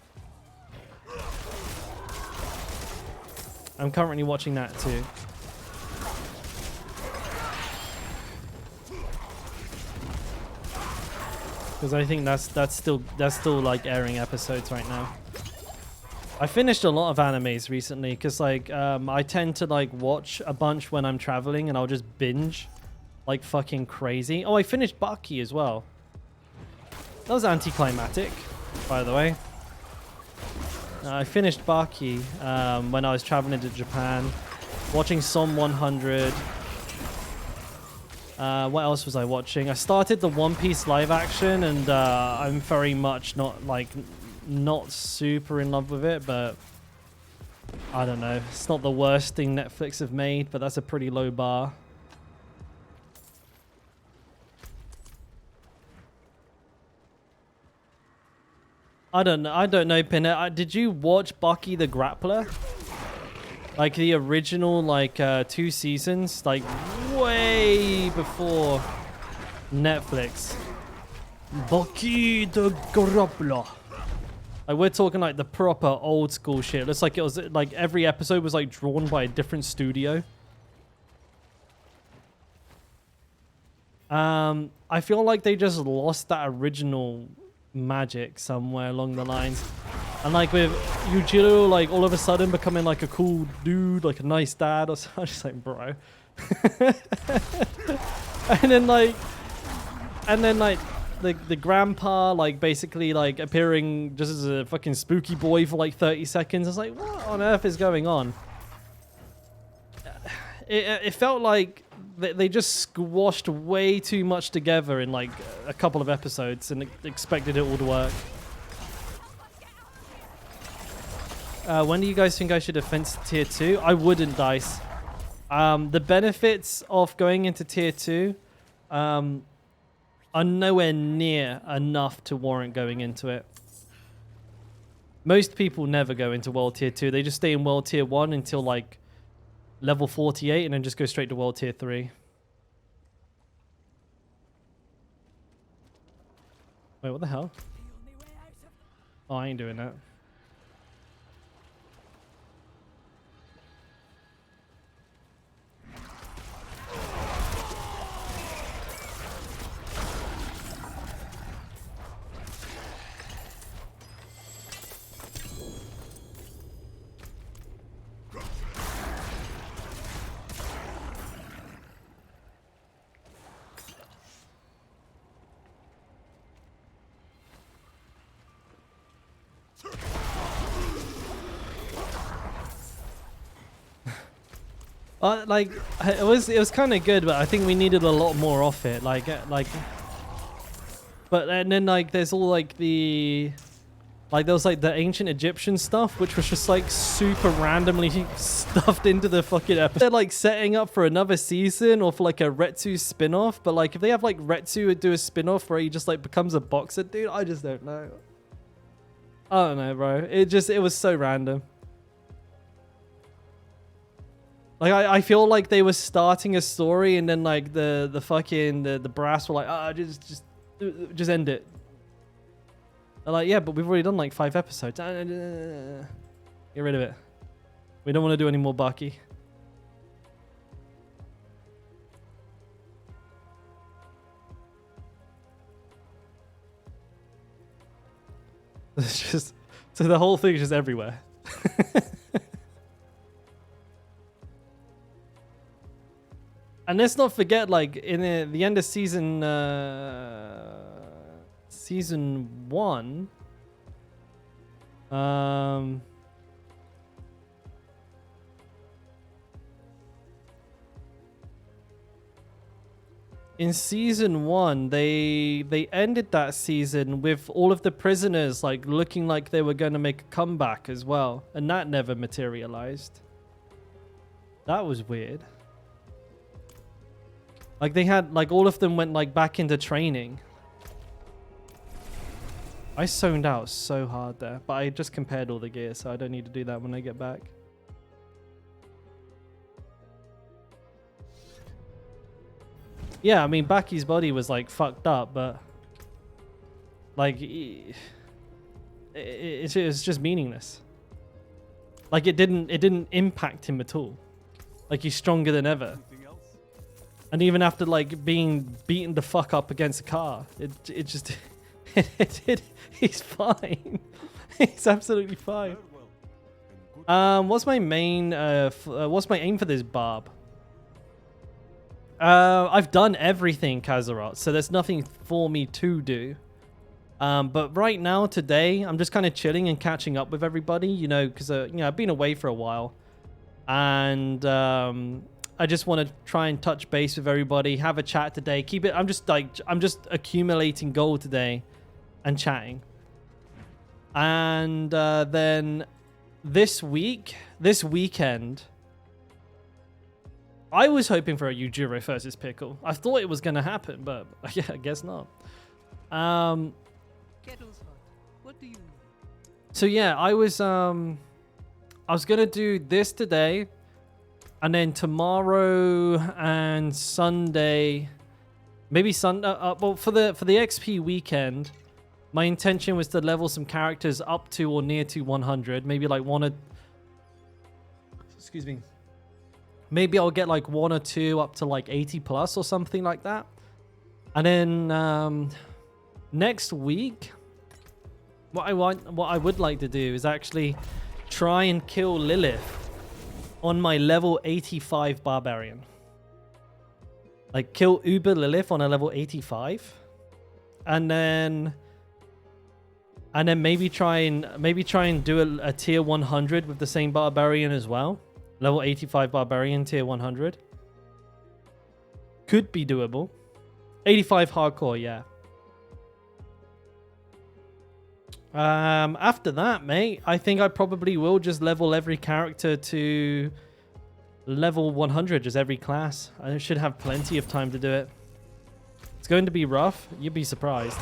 I'm currently watching that too. Because I think that's still like airing episodes right now. I finished a lot of animes recently because like I tend to like watch a bunch when I'm traveling and I'll just binge like fucking crazy. Oh, I finished Baki as well. That was anticlimactic, by the way. I finished Baki when I was traveling to Japan, watching Som 100. What else was I watching? I started the One Piece live action, and I'm very much not super in love with it, but I don't know. It's not the worst thing Netflix have made, but that's a pretty low bar. I don't know, Pinette. Did you watch Baki the Grappler? Like the original, like 2 seasons, like way before Netflix. Baki the Grappler. Like we're talking like the proper old school shit. Looks like it was like every episode was like drawn by a different studio. I feel like they just lost that original magic somewhere along the lines. And like with Yujiro, like all of a sudden becoming like a cool dude, like a nice dad or something. I'm just like, bro. and then like the grandpa like basically like appearing just as a fucking spooky boy for like 30 seconds. I was like, what on earth is going on? It felt like they just squashed way too much together in like a couple of episodes and expected it all to work. When do you guys think I should advance to tier 2? I wouldn't, Dice. The benefits of going into tier 2 are nowhere near enough to warrant going into it. Most people never go into world tier 2. They just stay in world tier 1 until like level 48 and then just go straight to world tier 3. Wait, what the hell? Oh, I ain't doing that. Like it was kind of good, but I think we needed a lot more off it. But and then like there's all like there was like the ancient Egyptian stuff, which was just like super randomly stuffed into the fucking episode. They're like setting up for another season or for like a Retsu spin-off. But like if they have like Retsu do a spin-off where he just like becomes a boxer, dude, I just don't know. I don't know, bro. It was so random. Like I feel like they were starting a story and then like the fucking the brass were like, just end it. They're like, yeah, but we've already done like 5 episodes. Get rid of it. We don't want to do any more Baki. It's just so the whole thing is just everywhere. And let's not forget, like in the end of season 1, in season 1, they ended that season with all of the prisoners like looking like they were going to make a comeback as well, and that never materialized. That was weird. Like they had, like all of them went like back into training. I zoned out so hard there, but I just compared all the gear, so I don't need to do that when I get back. Yeah, I mean, Baki's body was like fucked up, but like it's just meaningless. Like it didn't impact him at all. Like he's stronger than ever. Anything else? And even after like being beaten the fuck up against a car, it just he's fine. He's absolutely fine. Farewell, and good What's my main what's my aim for this barb? I've done everything, Kazarat, so there's nothing for me to do. But right now, today, I'm just kind of chilling and catching up with everybody, you know, because you know, I've been away for a while, and I just want to try and touch base with everybody, have a chat today. Keep it. I'm just accumulating gold today, and chatting. And then this weekend, I was hoping for a Yujiro versus Pickle. I thought it was going to happen, but yeah, I guess not. kettle's hot. What do you need? So yeah, I was gonna do this today, and then tomorrow and Sunday, maybe Sunday. Well, for the XP weekend, my intention was to level some characters up to or near to 100. Maybe like excuse me. Maybe I'll get like 1 or 2 up to like 80 plus or something like that. And then next week, what I would like to do is actually try and kill Lilith on my level 85 barbarian. Like kill Uber Lilith on a level 85, and then maybe try and do a tier 100 with the same barbarian as well. Level 85 barbarian, tier 100. Could be doable. 85 hardcore, yeah. After that, mate, I think I probably will just level every character to level 100, just every class. I should have plenty of time to do it. It's going to be rough. You'd be surprised.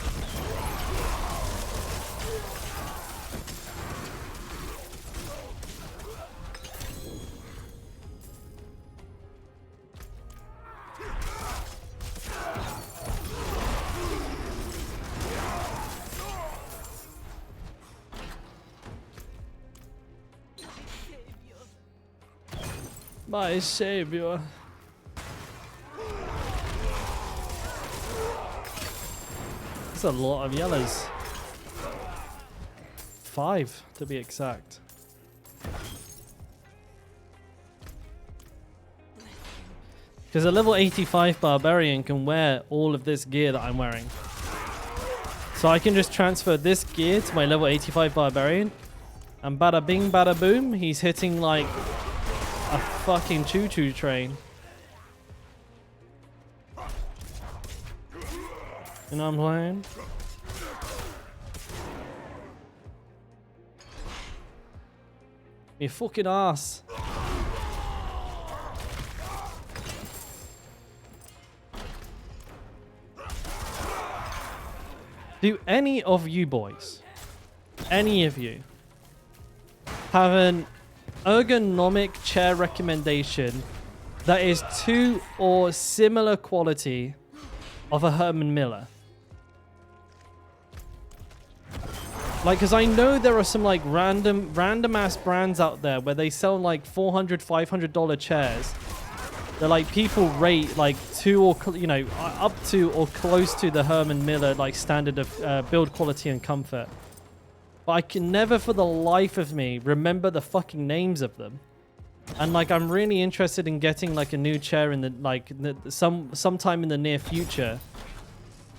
My savior. That's a lot of yellows. 5 to be exact. Because a level 85 barbarian can wear all of this gear that I'm wearing. So I can just transfer this gear to my level 85 barbarian, and bada bing bada boom, he's hitting like a fucking choo-choo train. You know what I'm saying? You fucking ass. Do any of you boys, any of you, have an ergonomic chair recommendation that is to or similar quality of a Herman Miller? Like, because I know there are some like random ass brands out there where they sell like $400, $500 chairs. They're like people rate like up to or close to the Herman Miller like standard of build quality and comfort. But I can never for the life of me remember the fucking names of them. And like I'm really interested in getting like a new chair in the sometime in the near future.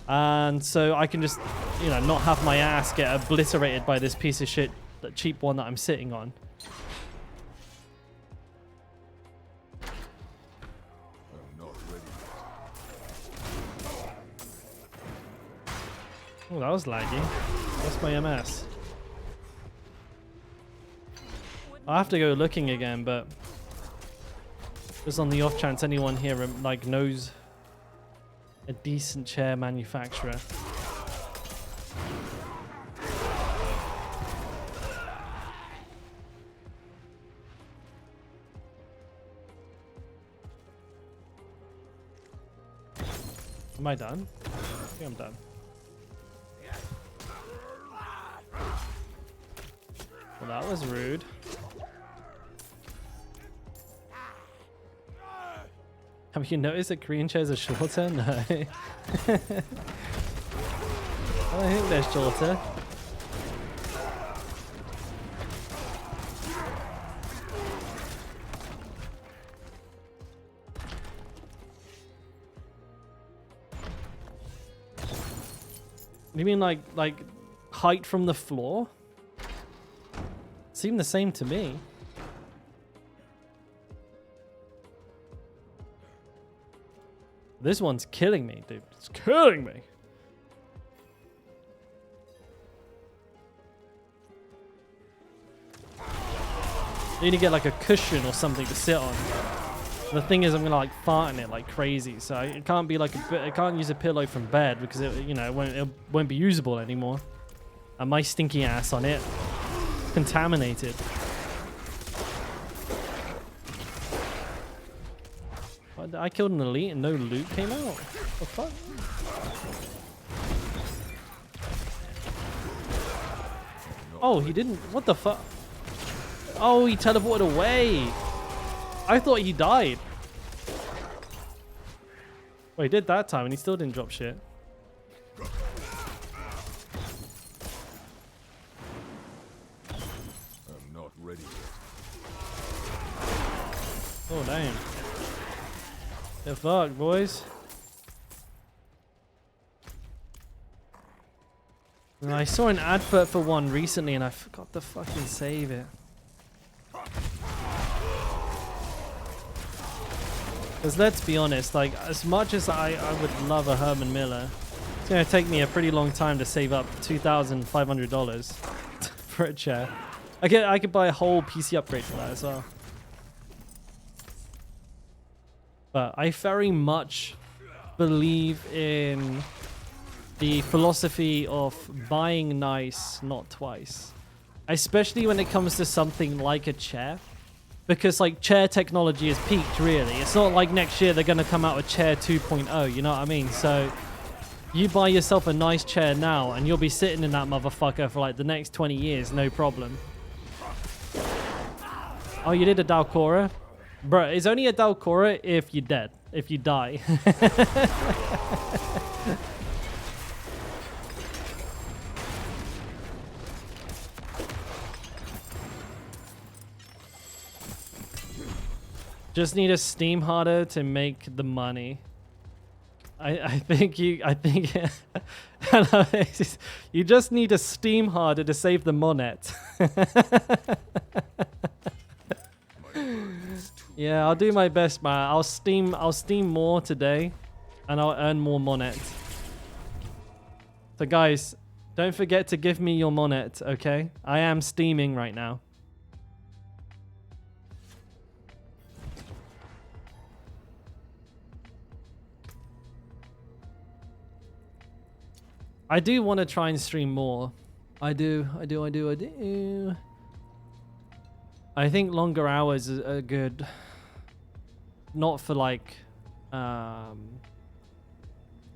And so I can just, you know, not have my ass get obliterated by this piece of shit, the cheap one that I'm sitting on. Oh, that was laggy. That's my MS. I'll have to go looking again, but just on the off chance anyone here like knows a decent chair manufacturer. Am I done? I think I'm done. Well, that was rude. Have you noticed that Korean chairs are shorter? No. I don't think they're shorter. You mean like height from the floor? Seem the same to me. This one's killing me, dude. It's killing me. You need to get like a cushion or something to sit on. The thing is, I'm gonna like fart in it like crazy, so it can't be like I can't use a pillow from bed because it, you know, it won't be usable anymore. And my stinky ass on it, contaminated. I killed an elite and no loot came out. What the fuck? Oh, he didn't. What the fuck? Oh, he teleported away. I thought he died. Well, he did that time and he still didn't drop shit. I'm not ready yet. Oh, damn. The fuck, boys? I saw an advert for one recently and I forgot to fucking save it. Because let's be honest, like, as much as I would love a Herman Miller, it's going to take me a pretty long time to save up $2,500 for a chair. I could buy a whole PC upgrade for that as well. But I very much believe in the philosophy of buying nice, not twice. Especially when it comes to something like a chair. Because like chair technology has peaked, really. It's not like next year they're going to come out with chair 2.0, you know what I mean? So you buy yourself a nice chair now and you'll be sitting in that motherfucker for like the next 20 years, no problem. Oh, you did a Dalkora? Bro, it's only a Dalkora if you're dead, if you die. Just need a Steam harder to make the money. I think you just need a Steam harder to save the monet. Yeah, I'll do my best, man. I'll steam more today and I'll earn more monet. So guys, don't forget to give me your monet, okay? I am steaming right now. I do want to try and stream more. I do. I think longer hours are good. Not for like,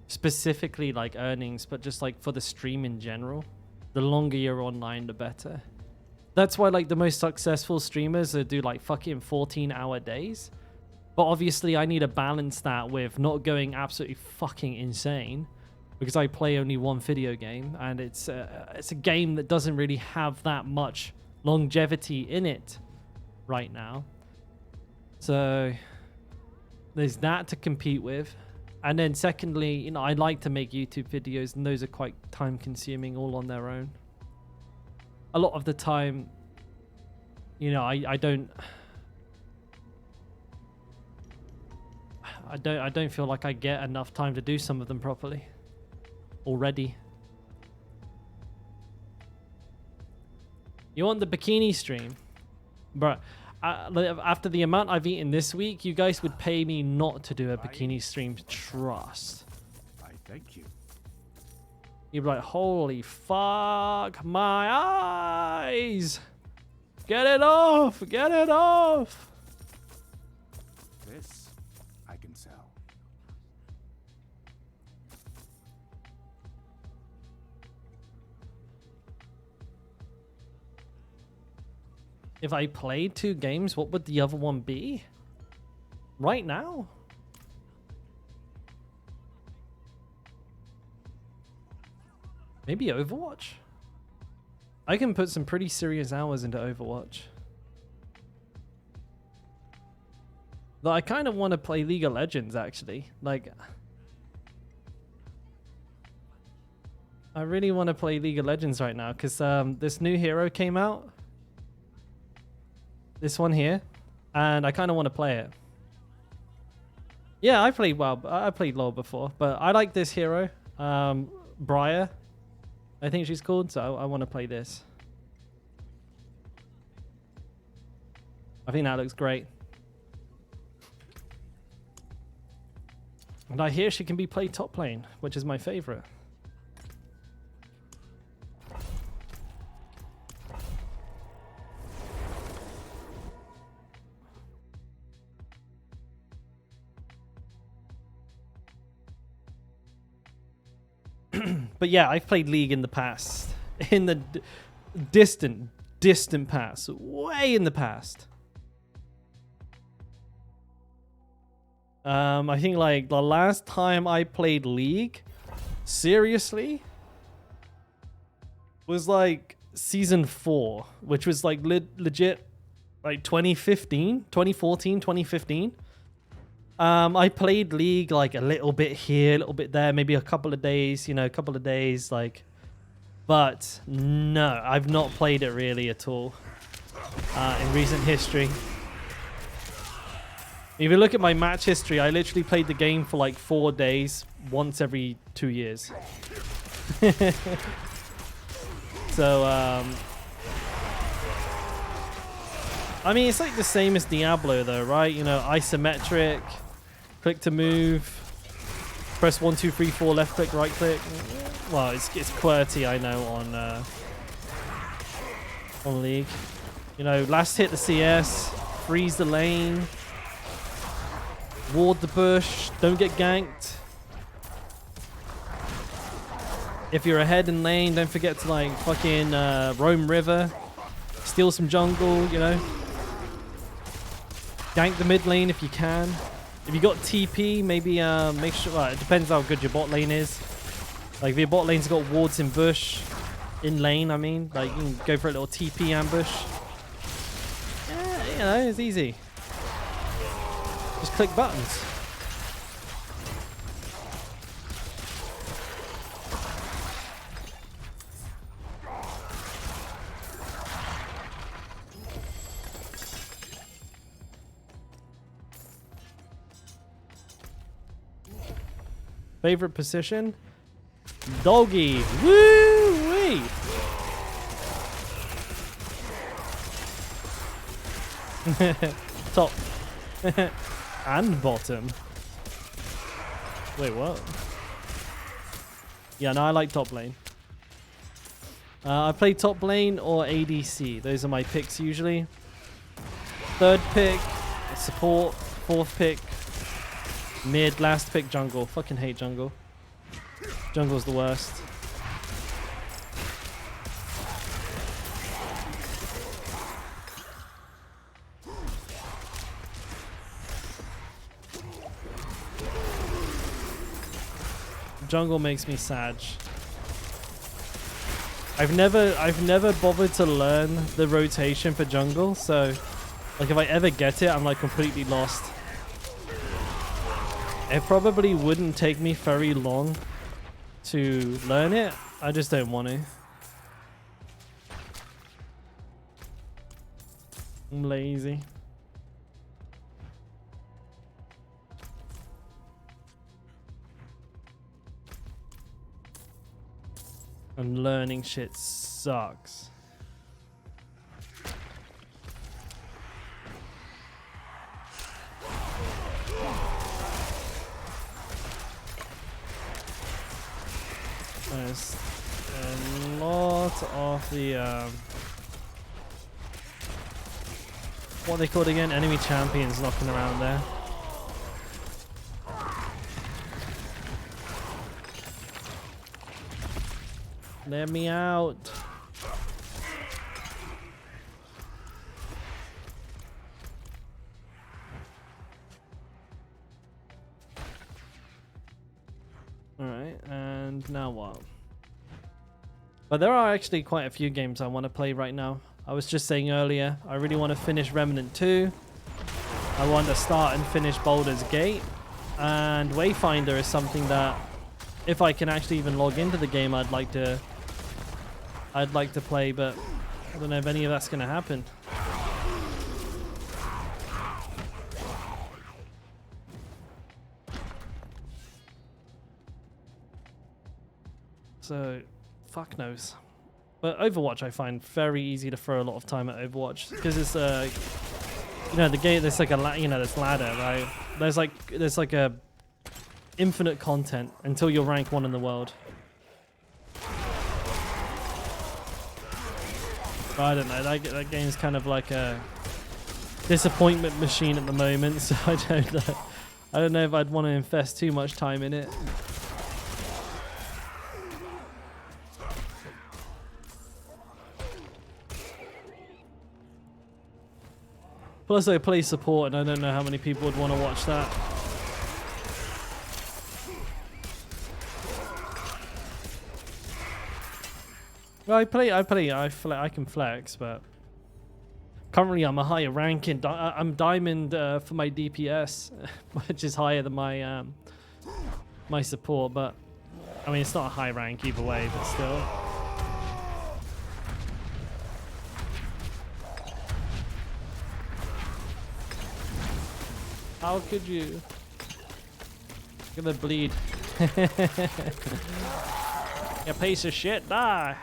specifically like earnings, but just like for the stream in general. The longer you're online, the better. That's why like the most successful streamers do like fucking 14-hour days. But obviously I need to balance that with not going absolutely fucking insane. Because I play only one video game, and it's a game that doesn't really have that much longevity in it right now. So there's that to compete with. And then secondly, you know, I like to make YouTube videos, and those are quite time consuming all on their own. A lot of the time, you know, I don't feel like I get enough time to do some of them properly. Already. You want the bikini stream? Bruh, after the amount I've eaten this week, you guys would pay me not to do a bikini stream. Trust. I thank you. You'd be like, holy fuck, my eyes! Get it off! Get it off! This I can sell. If I played 2 games, what would the other one be? Right now? Maybe Overwatch? I can put some pretty serious hours into Overwatch. Though I kind of want to play League of Legends, actually. Like, I really want to play League of Legends right now because this new hero came out. This one here. And I kind of want to play it. Yeah, I played LoL before, but I like this hero. Briar, I think she's called, so I want to play this. I think that looks great. And I hear she can be played top lane, which is my favorite. But yeah, I've played League in the past. In the distant past. Way in the past. I think like the last time I played League, seriously, was like season 4, which was like legit like 2015, 2014, 2015. I played League like a little bit here, a little bit there, maybe a couple of days, you know, a couple of days, like, but no, I've not played it really at all in recent history. If you look at my match history, I literally played the game for like 4 days, once every 2 years. So, I mean, it's like the same as Diablo though, right? You know, isometric, click to move, press 1, 2, 3, 4, left click, right click. Well, it's QWERTY, I know, on League. You know, last hit the CS, freeze the lane, ward the bush, don't get ganked. If you're ahead in lane, don't forget to like fucking roam river, steal some jungle, you know. Gank the mid lane if you can. If you got TP, maybe make sure. Well, it depends how good your bot lane is. Like if your bot lane's got wards in bush, in lane, I mean, like you can go for a little TP ambush. Yeah, you know, it's easy. Just click buttons. Favorite position? Doggy. Woo-wee. Top. And bottom. Wait, what? Yeah, no, I like top lane. I play top lane or ADC. Those are my picks usually. Third pick, support. Fourth pick, mid. Last pick, jungle. Fucking hate jungle. Jungle's the worst. Jungle makes me sad. I've never bothered to learn the rotation for jungle, so like if I ever get it, I'm like completely lost. It probably wouldn't take me very long to learn it. I just don't want to. I'm lazy. And learning shit sucks. There's a lot of the what are they called again? Enemy champions knocking around there. Let me out. Alright, and now what? But there are actually quite a few games I want to play right now. I was just saying earlier, I really want to finish Remnant 2. I want to start and finish Baldur's Gate. And Wayfinder is something that, if I can actually even log into the game, I'd like to play, but I don't know if any of that's going to happen. So, fuck knows. But Overwatch I find very easy to throw a lot of time at Overwatch because it's you know, the game, there's like a this ladder, right? There's like a infinite content until you're rank 1 in the world. But I don't know, that game's kind of like a disappointment machine at the moment, so I don't know if I'd want to invest too much time in it. Plus I play support and I don't know how many people would want to watch that. Well, I can flex, but currently I'm a higher ranking. I'm diamond for my DPS, which is higher than my my support, but I mean it's not a high rank either way, but still. How could you? Look at the bleed. You piece of shit, die.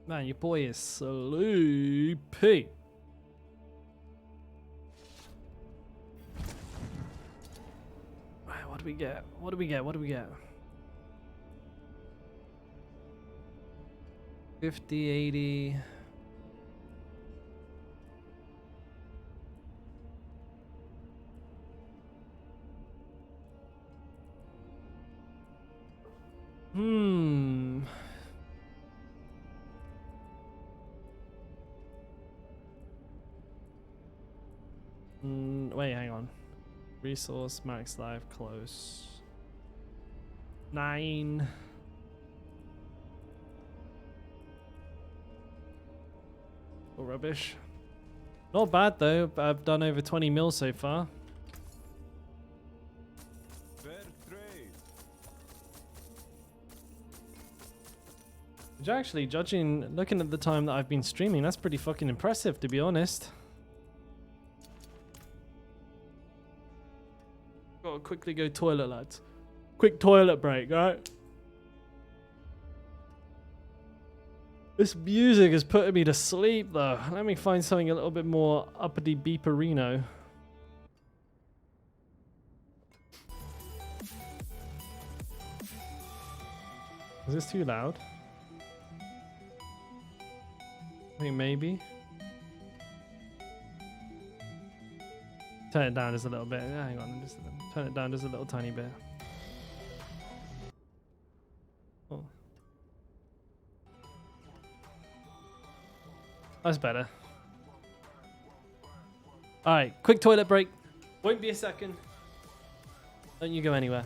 Man, your boy is sleepy. Right, what do we get? What do we get? What do we get? 50, 80. Wait, hang on. Resource, max life, close. 9. Oh, rubbish. Not bad though, but I've done over 20 mil so far. Fair trade. Which actually, looking at the time that I've been streaming, that's pretty fucking impressive, to be honest. Gotta quickly go toilet, lads. Quick toilet break, right? This music is putting me to sleep, though. Let me find something a little bit more uppity beeperino. Is this too loud? I think maybe. Turn it down just a little bit. Hang on, just turn it down just a little tiny bit. Oh. That's better. Alright, quick toilet break. Won't be a second. Don't you go anywhere.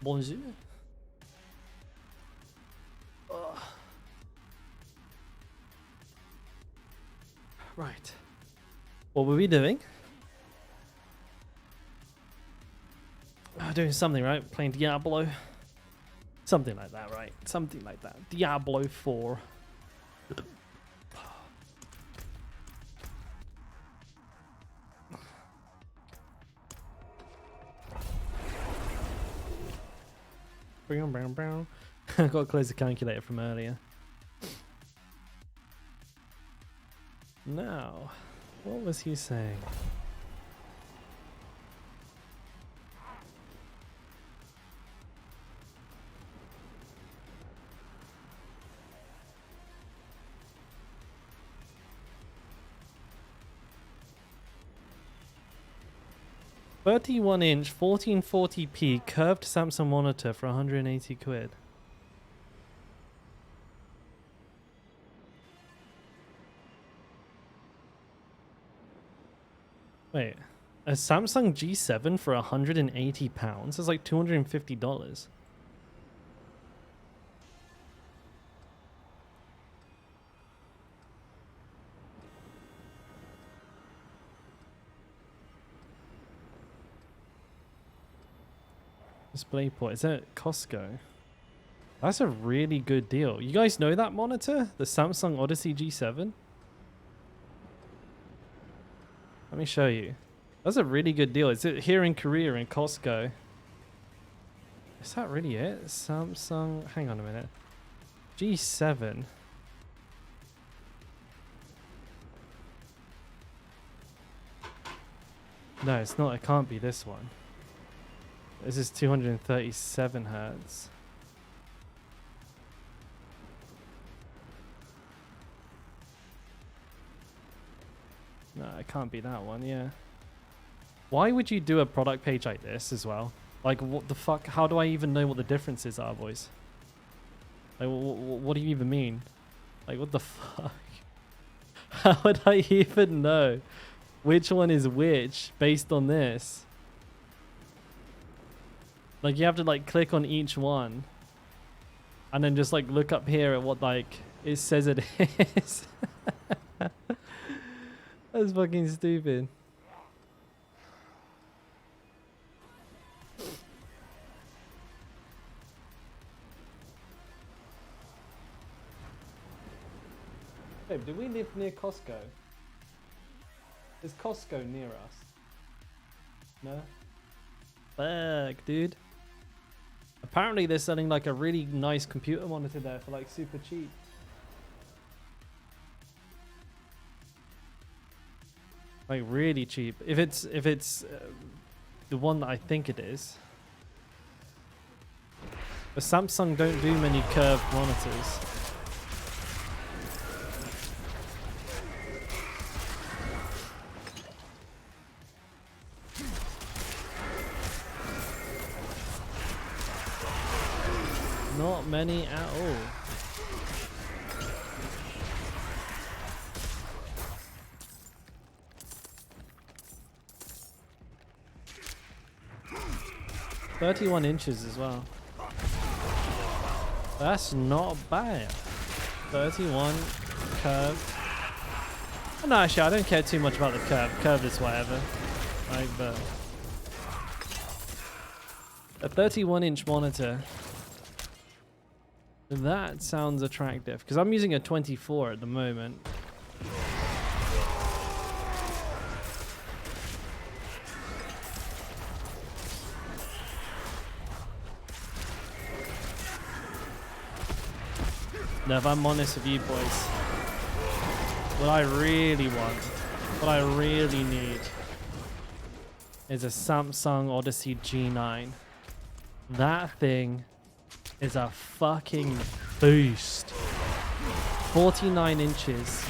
Bonjour. Ugh. Right. What were we doing? Doing something, right? Playing Diablo. Something like that, right? Something like that. Diablo 4. I got to close the calculator from earlier. Now, what was he saying? "31-inch 1440p curved Samsung monitor for 180 quid. Wait, a Samsung G7 for £180? That's like $250. DisplayPort. Is that Costco? That's a really good deal. You guys know that monitor? The Samsung Odyssey G7? Let me show you. That's a really good deal. It's here in Korea in Costco. Is that really it? Samsung... Hang on a minute. G7. No, it's not. It can't be this one. This is 237 hertz. No, it can't be that one, yeah. Why would you do a product page like this as well? Like, what the fuck? How do I even know what the differences are, boys? Like, what do you even mean? Like, what the fuck? How would I even know which one is which based on this? Like, you have to, like, click on each one. And then just, like, look up here at what, like, it says it is. That's fucking stupid. Babe, do we live near Costco? Is Costco near us? No? Fuck, dude. Apparently they're selling like a really nice computer monitor there for like super cheap. Like really cheap. If it's the one that I think it is. But Samsung don't do many curved monitors. Not many at all. "31 inches as well. That's not bad. 31 curved. Oh, no, actually, I don't care too much about the curve. Curved is whatever. Like, but a 31-inch monitor. That sounds attractive because I'm using a 24 at the moment. Now, if I'm honest with you boys, what I really want, what I really need is a Samsung Odyssey G9. That thing is a fucking boost. 49 inches,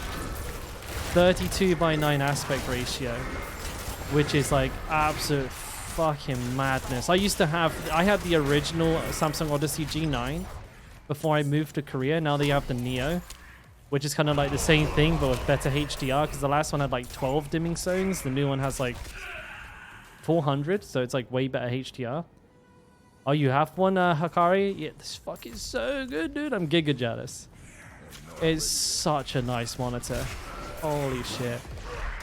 32:9 aspect ratio, which is like absolute fucking madness. I had the original Samsung Odyssey G9 before I moved to Korea. Now they have the Neo, which is kind of like the same thing but with better HDR, because the last one had like 12 dimming zones. The new one has like 400, so it's like way better HDR. Oh, you have one, Hakari? Yeah, this fucking so good, dude. I'm giga jealous. It's such a nice monitor. Holy shit.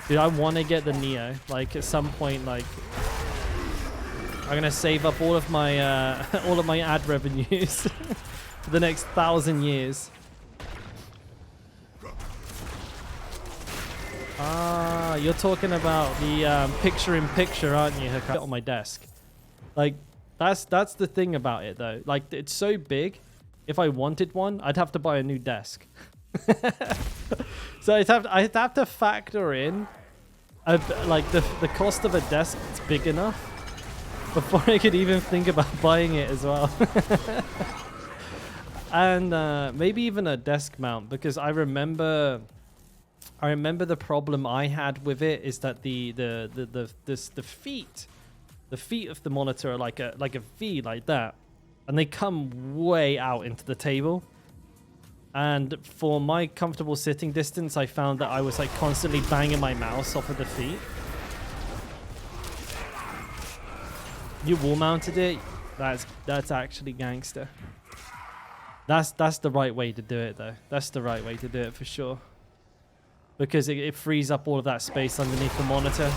Dude, I want to get the Neo. Like, at some point, like... I'm going to save up all of my ad revenues for the next 1,000 years. Ah, you're talking about the picture-in-picture, aren't you? Hakari? On my desk. Like... That's the thing about it though. Like it's so big. If I wanted one, I'd have to buy a new desk. So I'd have to factor in like the cost of a desk that's big enough before I could even think about buying it as well. And maybe even a desk mount, because I remember the problem I had with it is that the feet. The feet of the monitor are like a V like that, and they come way out into the table. And for my comfortable sitting distance, I found that I was like constantly banging my mouse off of the feet. You wall mounted it. That's actually gangster. That's the right way to do it though. That's the right way to do it for sure, because it frees up all of that space underneath the monitor.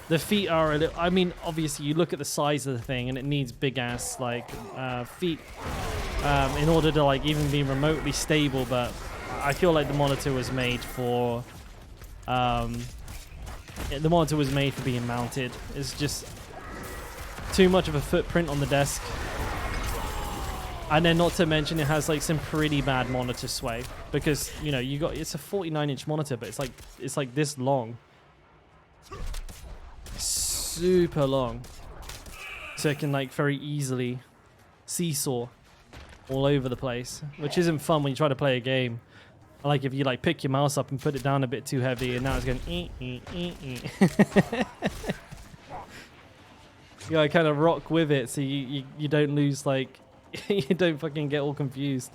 The feet are a little, I mean, obviously you look at the size of the thing and it needs big ass like feet in order to like even be remotely stable, but I feel like the monitor was made for being mounted. It's just too much of a footprint on the desk. And then not to mention it has like some pretty bad monitor sway, because you know, it's a 49-inch monitor, but it's like this long. Super long, so it can like very easily seesaw all over the place, which isn't fun when you try to play a game. Like if you like pick your mouse up and put it down a bit too heavy, and now it's going you gotta kind of rock with it so you don't lose, like you don't fucking get all confused.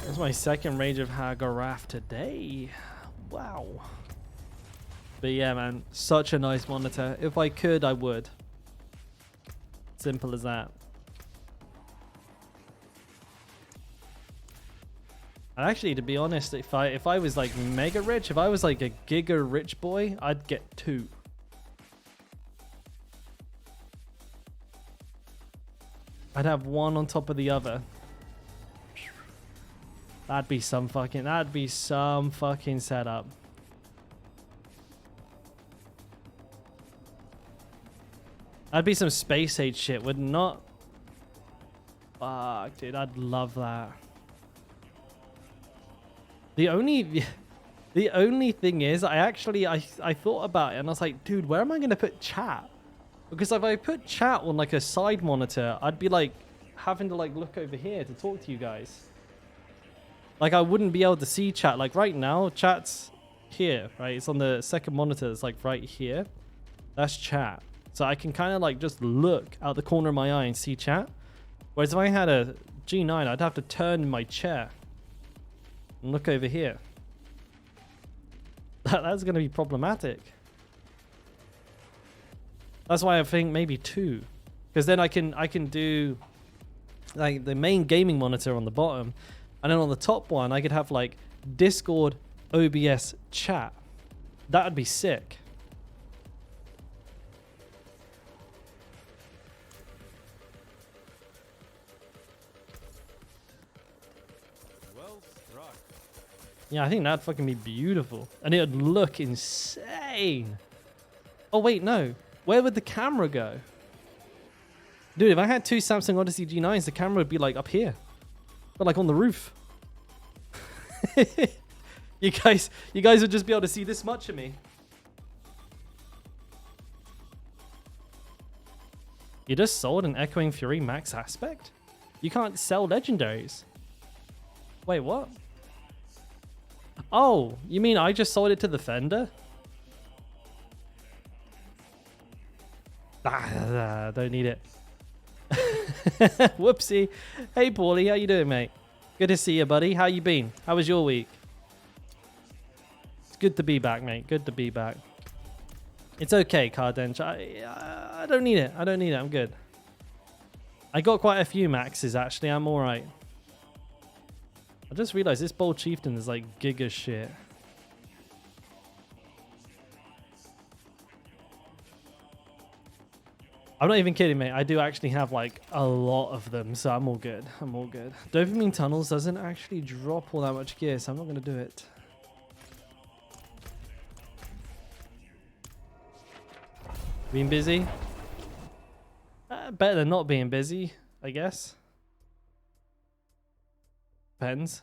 That's my second range of Hagaraf today. Wow. But yeah, man, such a nice monitor. If I could, I would. Simple as that. And actually, to be honest, if I was like mega rich, if I was like a giga rich boy, I'd get 2. I'd have one on top of the other. That'd be some fucking setup. That'd be some space age shit, would not? Fuck, dude, I'd love that. The only thing is, I thought about it and I was like, dude, where am I gonna put chat? Because if I put chat on like a side monitor, I'd be like having to like look over here to talk to you guys. Like I wouldn't be able to see chat. Like right now, chat's here, right? It's on the second monitor. It's like right here. That's chat. So I can kind of like just look out the corner of my eye and see chat. Whereas if I had a G9, I'd have to turn in my chair and look over here. That's going to be problematic. That's why I think maybe 2. Because then I can do like the main gaming monitor on the bottom. And then on the top one, I could have like Discord, OBS, chat. That would be sick. Well struck. Yeah, I think that'd fucking be beautiful. And it would look insane. Oh, wait, no. Where would the camera go? Dude, if I had 2 Samsung Odyssey G9s, the camera would be like up here. But like on the roof. You guys would just be able to see this much of me. You just sold an Echoing Fury Max Aspect? You can't sell legendaries. Wait, what? Oh, you mean I just sold it to the Fender? Don't need it. Whoopsie. Hey, Paulie, how you doing, mate? Good to see you, buddy. How you been? How was your week? It's good to be back, mate. Good to be back. It's okay, Cardench. I don't need it. I don't need it. I'm good. I got quite a few maxes, actually. I'm all right. I just realized this Bold Chieftain is like giga shit. I'm not even kidding, mate. I do actually have like a lot of them, so I'm all good. I'm all good. Dopamine Tunnels doesn't actually drop all that much gear, so I'm not going to do it. Being busy? Better than not being busy, I guess. Depends.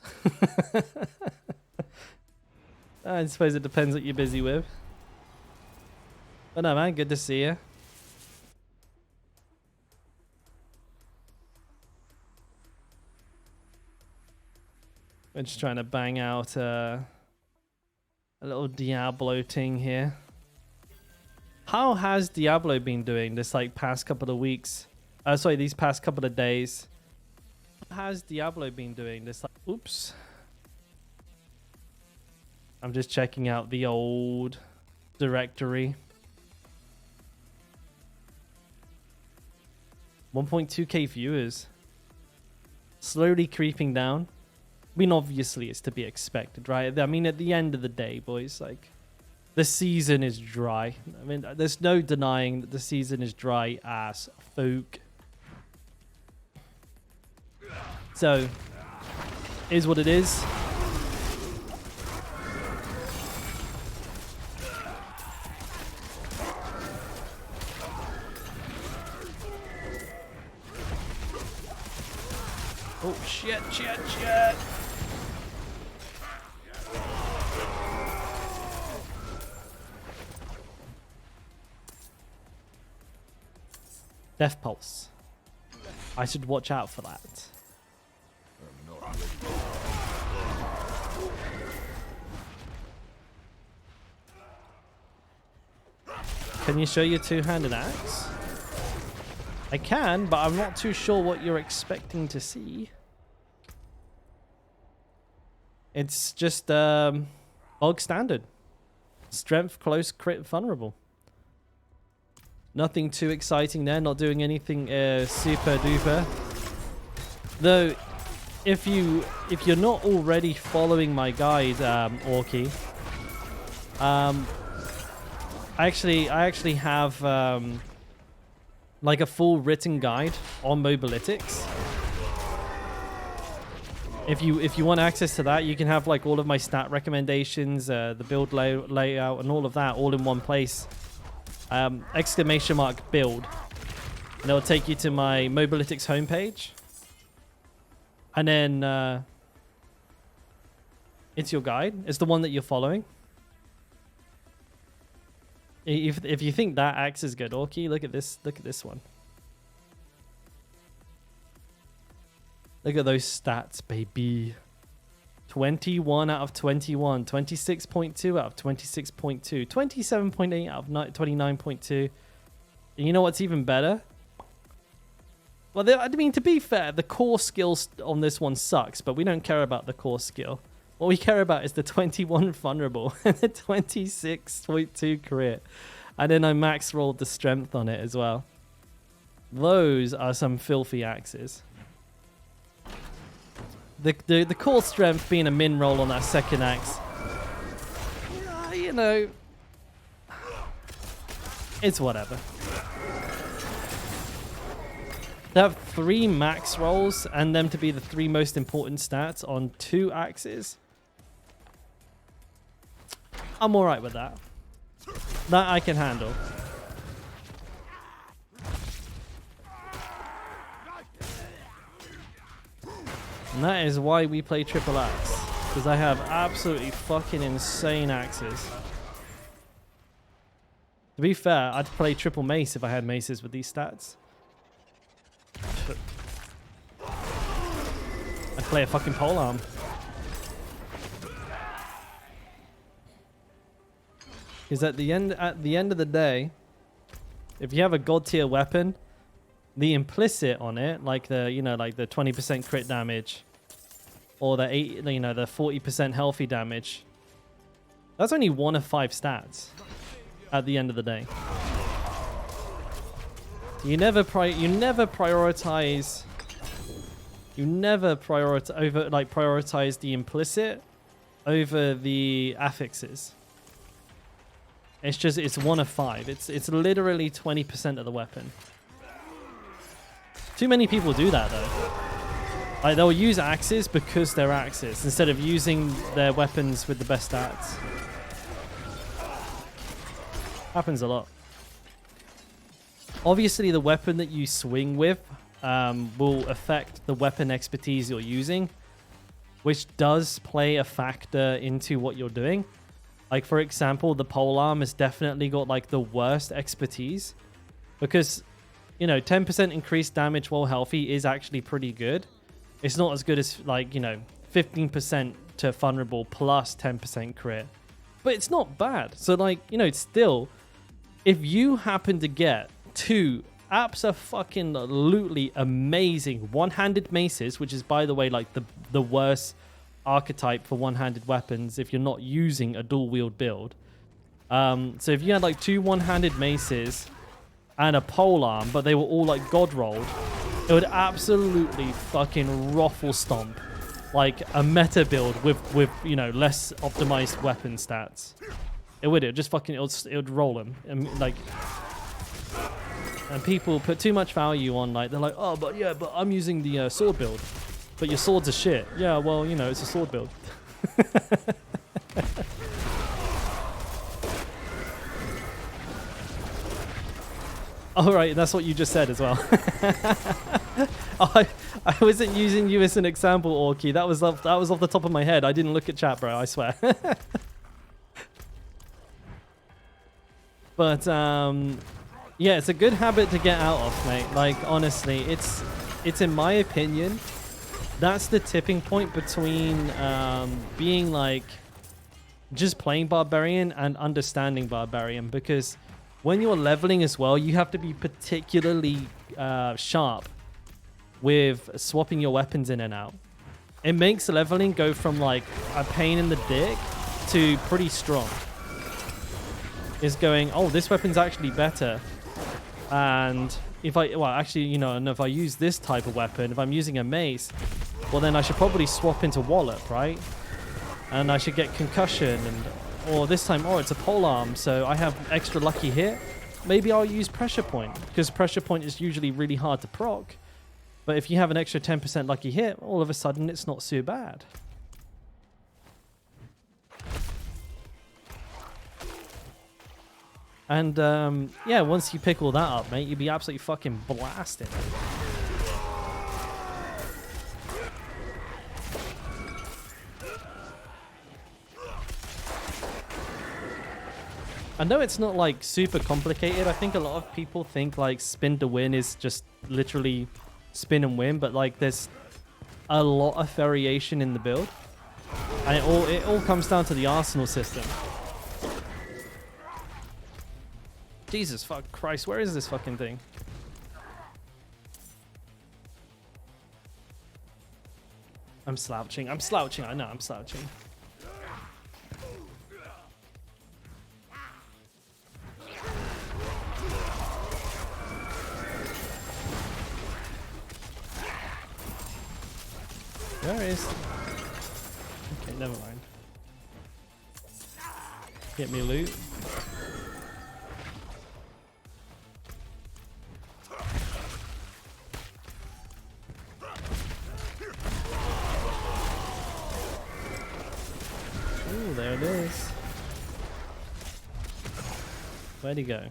I suppose it depends what you're busy with. But no, man, good to see you. We're just trying to bang out a little Diablo thing here. How has Diablo been doing this like past couple of weeks? Sorry, these past couple of days. How has Diablo been doing this like... Oops. I'm just checking out the old directory. 1.2k viewers. Slowly creeping down. I mean, obviously it's to be expected, right? I mean, at the end of the day, boys, like, the season is dry. I mean, there's no denying that the season is dry as fuck. So, is what it is. Oh, shit. Death Pulse. I should watch out for that. Can you show your two-handed axe? I can, but I'm not too sure what you're expecting to see. It's just bog standard. Strength, close, crit, vulnerable. Nothing too exciting there. Not doing anything super duper. Though, if you're not already following my guide, Orky, I actually have like a full written guide on Mobalytics. If you want access to that, you can have like all of my stat recommendations, the build layout, and all of that all in one place. Exclamation mark build, and it'll take you to my Mobalytics homepage, and then it's your guide. It's the one that you're following. If you think that axe is good, Orky, look at this. Look at this one. Look at those stats, baby. 21 out of 21, 26.2 out of 26.2, 27.8 out of 29.2. And you know what's even better? Well, I mean, to be fair, the core skills on this one sucks, but we don't care about the core skill. What we care about is the 21 vulnerable and the 26.2 crit. And then I max rolled the strength on it as well. Those are some filthy axes. The core strength being a min roll on that second axe, you know, it's whatever. To have 3 max rolls and them to be the 3 most important stats on 2 axes, I'm alright with that. That I can handle. And that is why we play triple axe. Because I have absolutely fucking insane axes. To be fair, I'd play triple mace if I had maces with these stats. I'd play a fucking polearm. Because at the end of the day, If you have a god tier weapon, the implicit on it, like the, you know, like the 20% crit damage or the 40% healthy damage, that's only 1 of 5 stats at the end of the day. You never prioritize prioritize the implicit over the affixes. It's 1 of 5. It's literally 20% of the weapon. Too many people do that though. Like they'll use axes because they're axes instead of using their weapons with the best stats. Happens a lot. Obviously, the weapon that you swing with will affect the weapon expertise you're using, which does play a factor into what you're doing. Like, for example, the polearm has definitely got, like, the worst expertise because, you know, 10% increased damage while healthy is actually pretty good. It's not as good as, like, you know, 15% to vulnerable plus 10% crit. But it's not bad. So, like, you know, still, if you happen to get 2 abso-fucking-lutely amazing one-handed maces, which is, by the way, like the worst archetype for one-handed weapons if you're not using a dual-wield build. So if you had like 2 one-handed maces and a polearm, but they were all like god rolled, it would absolutely fucking ruffle stomp like a meta build with you know, less optimized weapon stats. It would it would roll them and like. And people put too much value on, like, they're like, oh, but I'm using the sword build. But your swords are shit. Yeah, well, you know, it's a sword build. All right, that's what you just said as well. I wasn't using you as an example, Orky. That was off the top of my head. I didn't look at chat, bro, I swear. But, yeah, it's a good habit to get out of, mate. Like, honestly, it's in my opinion, that's the tipping point between being like just playing Barbarian and understanding Barbarian, because when you're leveling as well, you have to be particularly sharp with swapping your weapons in and out. It makes leveling go from like a pain in the dick to pretty strong. Is going, oh, this weapon's actually better. And if if I use this type of weapon, if I'm using a mace, well, then I should probably swap into Wallop, right? And I should get concussion, or this time, it's a polearm, so I have extra lucky hit. Maybe I'll use pressure point, because pressure point is usually really hard to proc. But if you have an extra 10% lucky hit, all of a sudden it's not so bad. And, yeah, once you pick all that up, mate, you'd be absolutely fucking blasted. I know it's not, like, super complicated. I think a lot of people think, like, spin to win is just literally spin and win. But, like, there's a lot of variation in the build. And it all comes down to the arsenal system. Jesus fuck Christ, where is this fucking thing? I'm slouching, I know I'm slouching. Where is... Okay, never mind. Get me loot. Ooh, there it is. Where'd he go?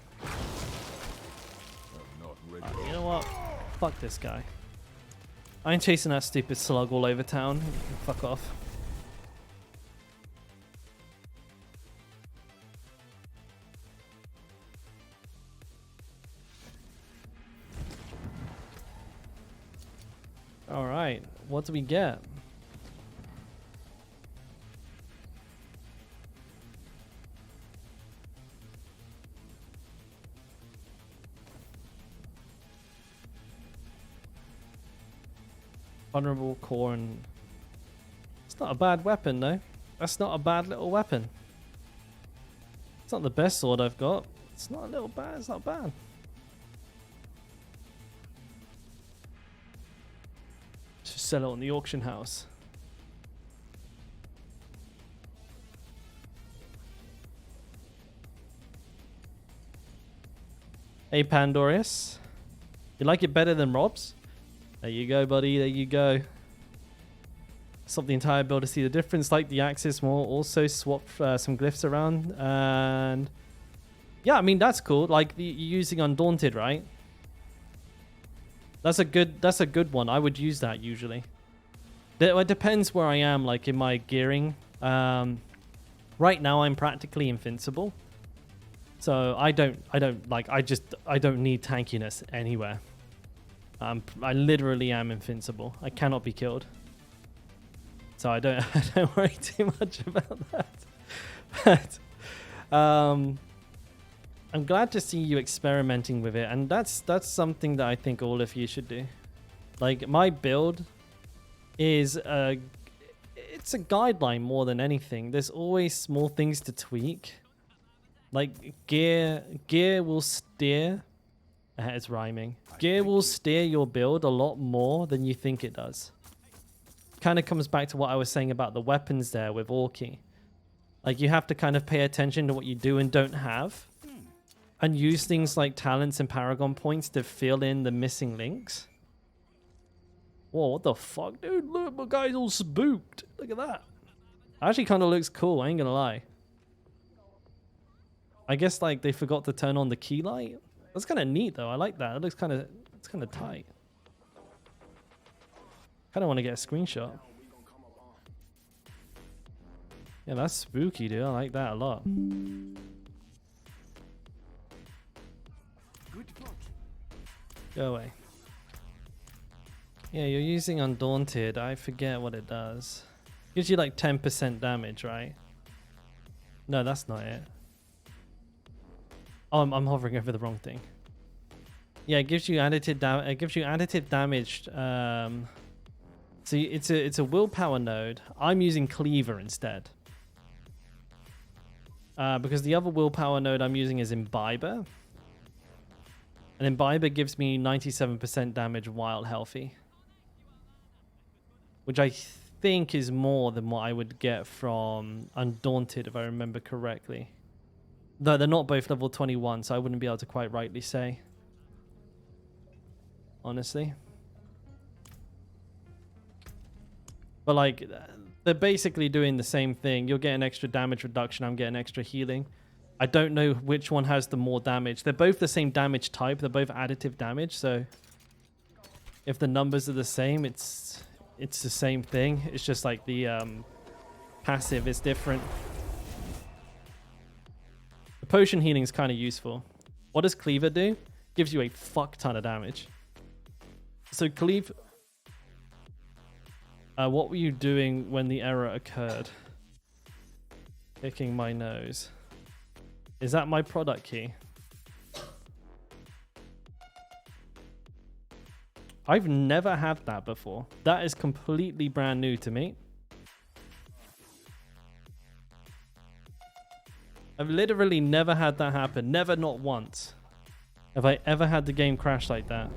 You know what? Fuck this guy. I ain't chasing that stupid slug all over town. Fuck off. Alright, what do we get? Vulnerable core and... It's not a bad weapon, though. That's not a bad little weapon. It's not the best sword I've got. It's not a little bad. It's not bad. Just sell it on the auction house. Hey, Pandorius. You like it better than Rob's? There you go, buddy. There you go. Swap the entire build to see the difference. Like the axis more. Also swap some glyphs around. And yeah, I mean, that's cool. Like you're using Undaunted, right? That's a good one. I would use that usually. It depends where I am, like in my gearing. Right now I'm practically invincible. So I don't need tankiness anywhere. I literally am invincible. I cannot be killed. So I don't worry too much about that. But I'm glad to see you experimenting with it, and that's something that I think all of you should do. Like my build is it's a guideline more than anything. There's always small things to tweak. Like gear will steer. It's rhyming. Gear will steer your build a lot more than you think it does. Kind of comes back to what I was saying about the weapons there with Orki. Like you have to kind of pay attention to what you do and don't have, and use things like talents and paragon points to fill in the missing links. Whoa, what the fuck, dude? Look, my guy's all spooked. Look at that. Actually kind of looks cool, I ain't gonna lie. I guess like they forgot to turn on the key light. That's kind of neat though. I like that. It looks kind of, it's kind of tight. Kind of want to get a screenshot. Yeah, that's spooky, dude. I like that a lot. Go away. Yeah, you're using Undaunted. I forget what it does. Gives you like 10% damage, right? No, that's not it. Oh, I'm hovering over the wrong thing. Yeah, it gives you additive damage. It gives you additive damage. So it's a willpower node. I'm using Cleaver instead. Because the other willpower node I'm using is Imbiber. And Imbiber gives me 97% damage while healthy. Which I think is more than what I would get from Undaunted, if I remember correctly. Though they're not both level 21, so I wouldn't be able to quite rightly say. Honestly. But like, they're basically doing the same thing. You're getting extra damage reduction, I'm getting extra healing. I don't know which one has the more damage. They're both the same damage type. They're both additive damage, so if the numbers are the same, it's the same thing. It's just like the passive is different. The potion healing is kind of useful. What does Cleaver do? Gives you a fuck ton of damage. So Cleave... what were you doing when the error occurred? Picking my nose. Is that my product key? I've never had that before. That is completely brand new to me. I've literally never had that happen. Never, not once. Have I ever had the game crash like that?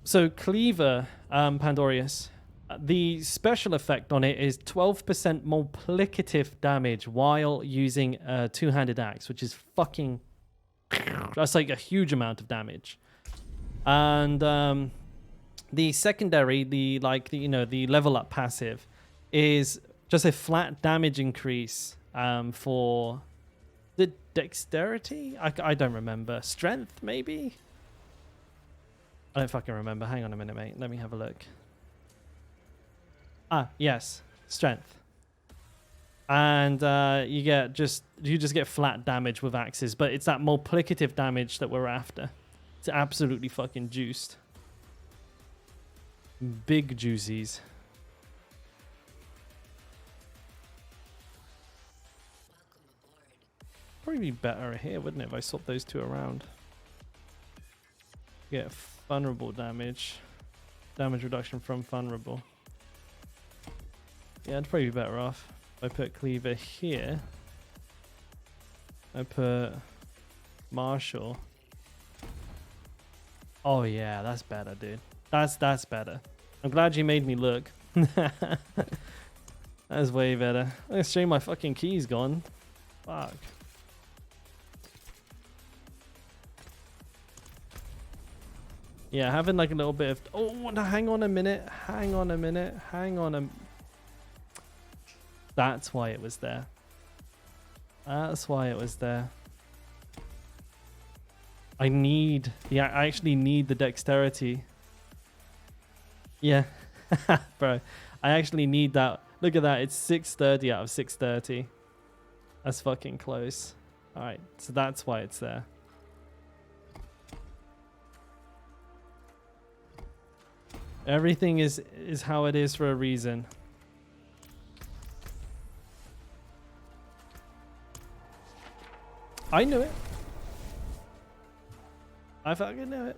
So Cleaver, Pandorius, the special effect on it is 12% multiplicative damage while using a two-handed axe, which is fucking... That's like a huge amount of damage. And the secondary, the level up passive, is just a flat damage increase for the dexterity? I don't remember. Strength, maybe? I don't fucking remember. Hang on a minute, mate. Let me have a look. Ah, yes. Strength. And you just get flat damage with axes, but it's that multiplicative damage that we're after. It's absolutely fucking juiced. Big juicies. Probably be better here, wouldn't it, if I swap those two around? Get vulnerable damage. Damage reduction from vulnerable. Yeah, I'd probably be better off. If I put Cleaver here. I put Marshall. Oh yeah, that's better, dude. That's better. I'm glad you made me look. That's way better. Let's show you my fucking keys gone. Fuck. Yeah, having like a little bit of... Oh, no, hang on a minute. Hang on a minute. Hang on a... That's why it was there. That's why it was there. I actually need the dexterity. Yeah. Bro, I actually need that. Look at that. It's 630 out of 630. That's fucking close. Alright, so that's why it's there. Everything is how it is for a reason. I knew it. I fucking knew it.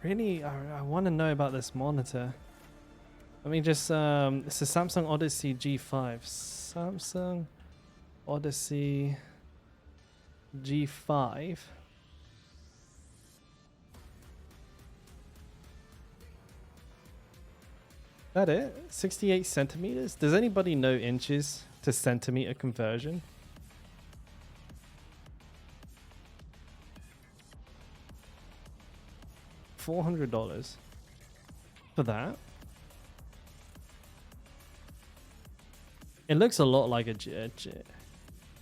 Really, I want to know about this monitor. Let me just, it's a Samsung Odyssey G5. Samsung Odyssey G5. That it? 68 centimeters? Does anybody know inches to centimeter conversion? $400 for that. It looks a lot like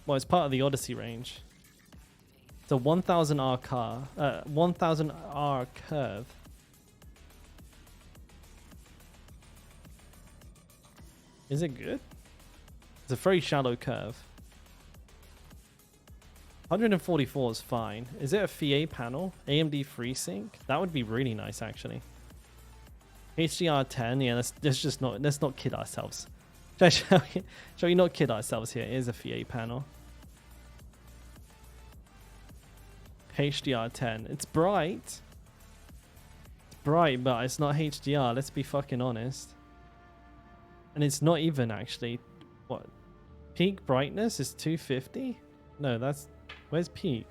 well, it's part of the Odyssey range. It's a 1000R car, 1000R curve. Is it good? It's a very shallow curve. 144 is fine. Is it a FEA panel? AMD FreeSync? That would be really nice, actually. HDR10, yeah, let's not kid ourselves. Shall we not kid ourselves here? It is a FEA panel. HDR10. It's bright. It's bright, but it's not HDR. Let's be fucking honest. And it's not even actually. What? Peak brightness is 250? No, that's... Where's peak?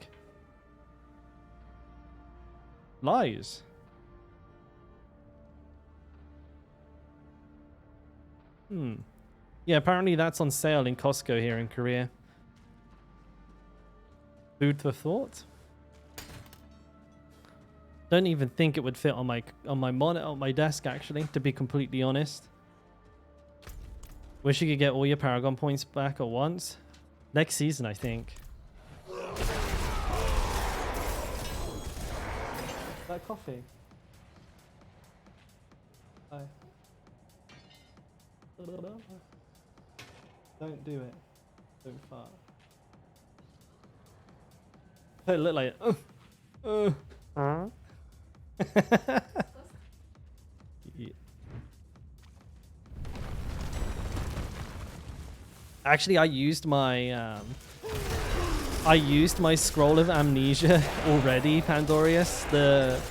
Lies. Yeah, apparently that's on sale in Costco here in Korea. Food for thought. Don't even think it would fit on my monitor on my desk, actually, to be completely honest. Wish you could get all your Paragon points back at once. Next season, I think. That coffee. Hi. Don't do it. Don't fart. It look like yeah. Actually, I used my scroll of amnesia already, Pandorius. The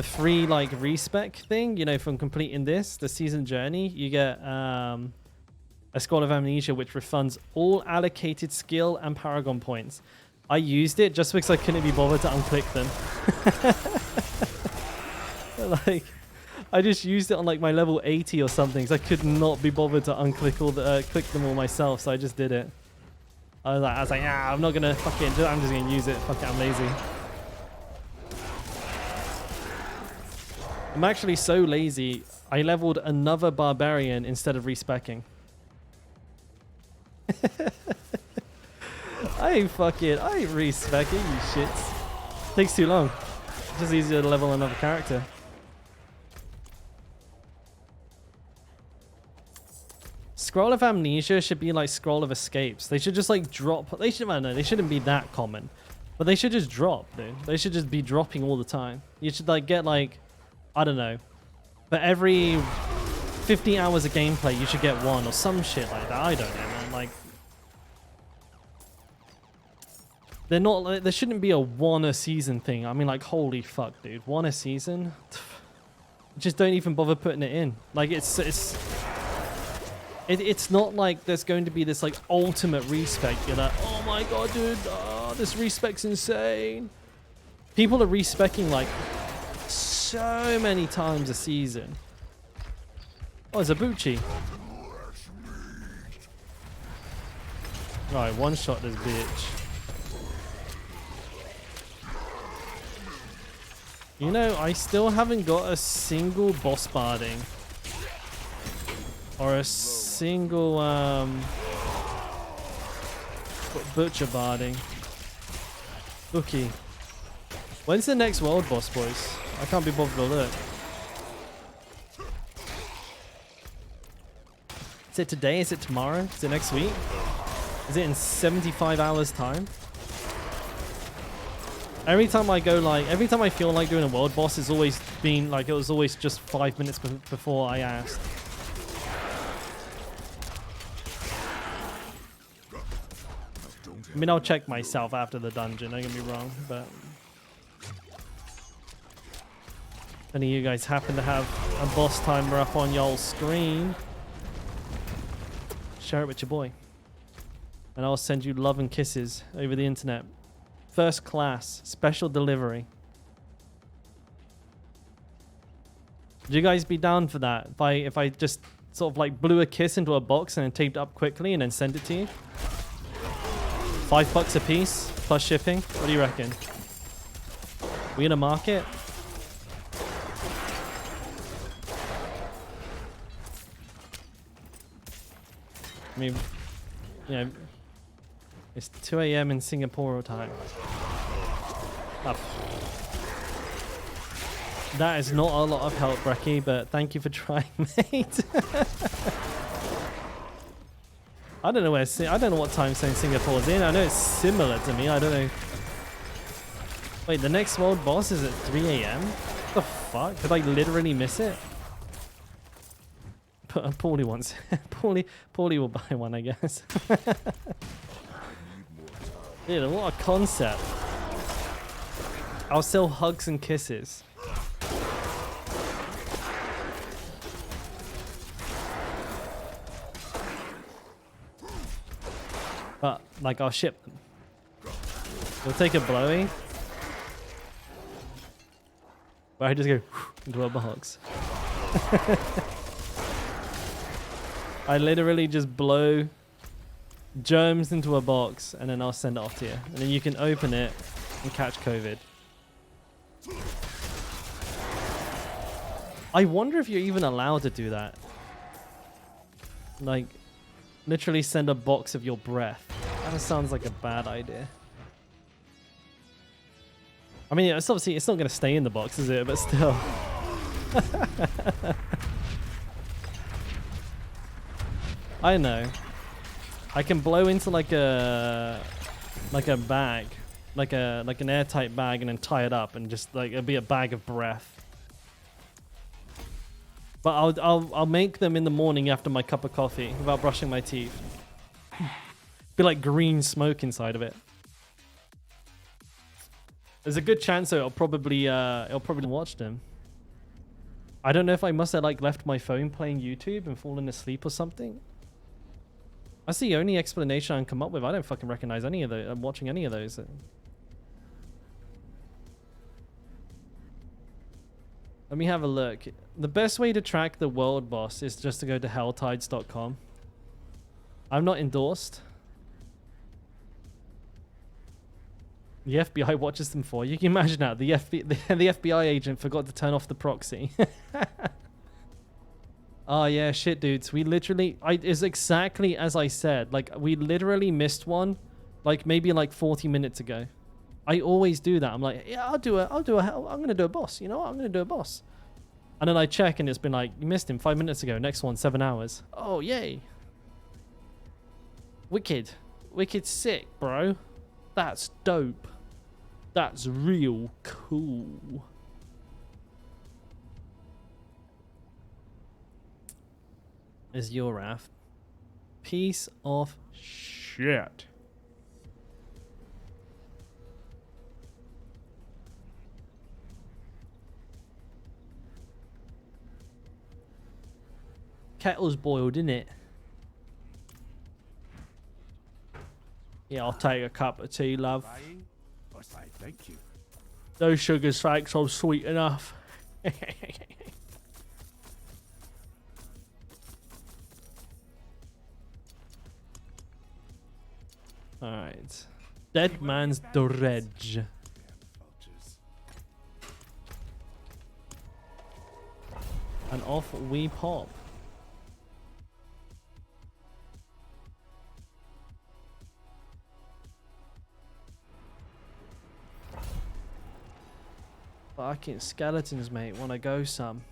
free like respec thing, you know, from completing the season journey, you get a scroll of amnesia which refunds all allocated skill and Paragon points. I used it just because I couldn't be bothered to unclick them. Like, I just used it on like my level 80 or something, so I could not be bothered to unclick all the click them all myself. So I just did it. I was like, yeah, I'm not gonna fucking. I'm just gonna use it. Fuck it, I'm lazy. I'm actually so lazy. I leveled another barbarian instead of respecking. I ain't respecking you shits. Takes too long. It's just easier to level another character. Scroll of Amnesia should be like Scroll of Escapes. They should just like drop. They should, I don't know, they shouldn't be that common. But they should just drop, dude. They should just be dropping all the time. You should like get like, I don't know. For every 50 hours of gameplay, you should get one or some shit like that. I don't know, man. Like, they're not. Like, there shouldn't be a one a season thing. I mean, like, holy fuck, dude. One a season? Just don't even bother putting it in. Like, it's not like there's going to be this like ultimate respec. You're like, oh my god, dude, this respec's insane. People are respecing like so many times a season. Oh, it's a Bucci. Right, one shot this bitch. You know, I still haven't got a single boss barding. Or a single butcher barding. Bookie. When's the next world boss, boys? I can't be bothered to look. Is it today? Is it tomorrow? Is it next week? Is it in 75 hours time? Every time I go like, every time I feel like doing a world boss, it's always been like, it was always just 5 minutes before I asked. I mean, I'll check myself after the dungeon, don't get me wrong, but if any of you guys happen to have a boss timer up on y'all's screen, share it with your boy. And I'll send you love and kisses over the internet. First class, special delivery. Would you guys be down for that? If I just sort of like blew a kiss into a box and then taped it up quickly and then sent it to you? $5 a piece plus shipping. What do you reckon? We in a market? I mean, you know, it's 2 a.m. in Singapore time. Up. That is not a lot of help, Brecky, but thank you for trying, mate. I don't know where. I don't know what time zone Singapore's in. I know it's similar to me. I don't know. Wait, the next world boss is at 3 a.m. What the fuck? Did I literally miss it? Paulie wants. Paulie will buy one, I guess. Dude, what a concept. I'll sell hugs and kisses. But, like, I'll ship them. We'll take a blowy. Where I just go into a box. I literally just blow germs into a box and then I'll send it off to you. And then you can open it and catch COVID. I wonder if you're even allowed to do that. Like, literally send a box of your breath. That sounds like a bad idea. I mean, it's obviously, it's not going to stay in the box, is it? But still. I know. I can blow into like a bag, like an airtight bag, and then tie it up, and just like it'll be a bag of breath. But I'll make them in the morning after my cup of coffee without brushing my teeth. Be like green smoke inside of it. There's a good chance that it'll probably watch them. I don't know if I must have like left my phone playing YouTube and fallen asleep or something. That's the only explanation I can come up with. I don't fucking recognize any of those. I'm watching any of those. Let me have a look. The best way to track the world boss is just to go to helltides.com. I'm not endorsed. The FBI watches them for you. You can imagine that. The FBI agent forgot to turn off the proxy. Oh yeah, shit, dudes. We literally... it's exactly as I said. Like, we literally missed one Like maybe like 40 minutes ago. I always do that. I'm like, yeah, I'm gonna do a boss. You know what? I'm gonna do a boss. And then I check and it's been like, you missed him 5 minutes ago. Next one, 7 hours. Oh, yay. Wicked. Wicked sick, bro. That's dope. That's real cool. Is your raft. Piece of shit. Kettle's boiled, innit? Yeah, I'll take a cup of tea, love. Buying? I say thank you. No sugars, thanks. I'm sweet enough. Alright. Dead man's dredge. Vultures. And off we pop. Fucking skeletons, mate. Wanna go some?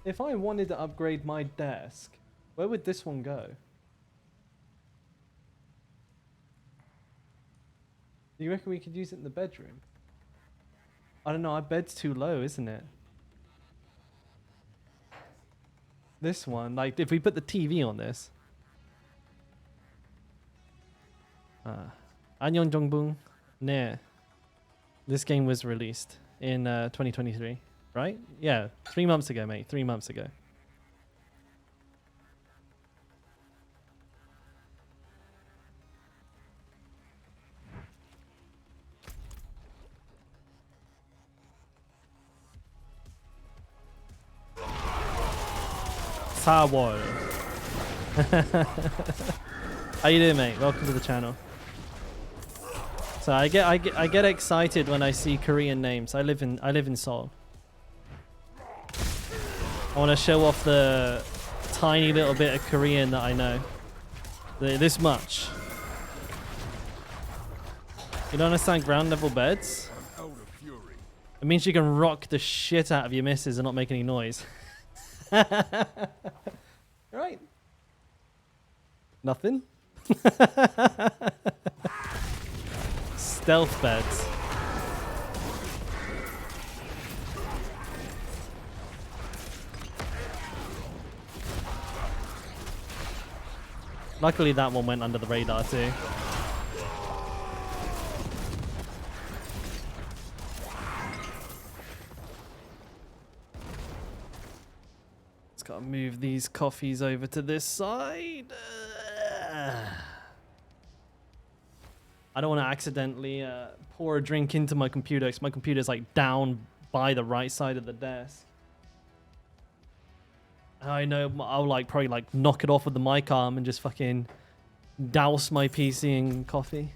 If I wanted to upgrade my desk, where would this one go? Do you reckon we could use it in the bedroom? I don't know, our bed's too low, isn't it? This one, like if we put the TV on this. Annyeong Jongbung. Nah. This game was released in 2023, right? Yeah, 3 months ago, mate. 3 months ago. Sawol. How you doing, mate? Welcome to the channel. So I get excited when I see Korean names. I live in Seoul. I want to show off the tiny little bit of Korean that I know. This much. You don't understand ground level beds? Out of fury. It means you can rock the shit out of your missus and not make any noise. Right. Nothing. Stealth beds. Luckily that one went under the radar too. Gotta move these coffees over to this side. I don't want to accidentally pour a drink into my computer because my computer's like down by the right side of the desk. I know I'll like probably like knock it off with the mic arm and just fucking douse my PC in coffee.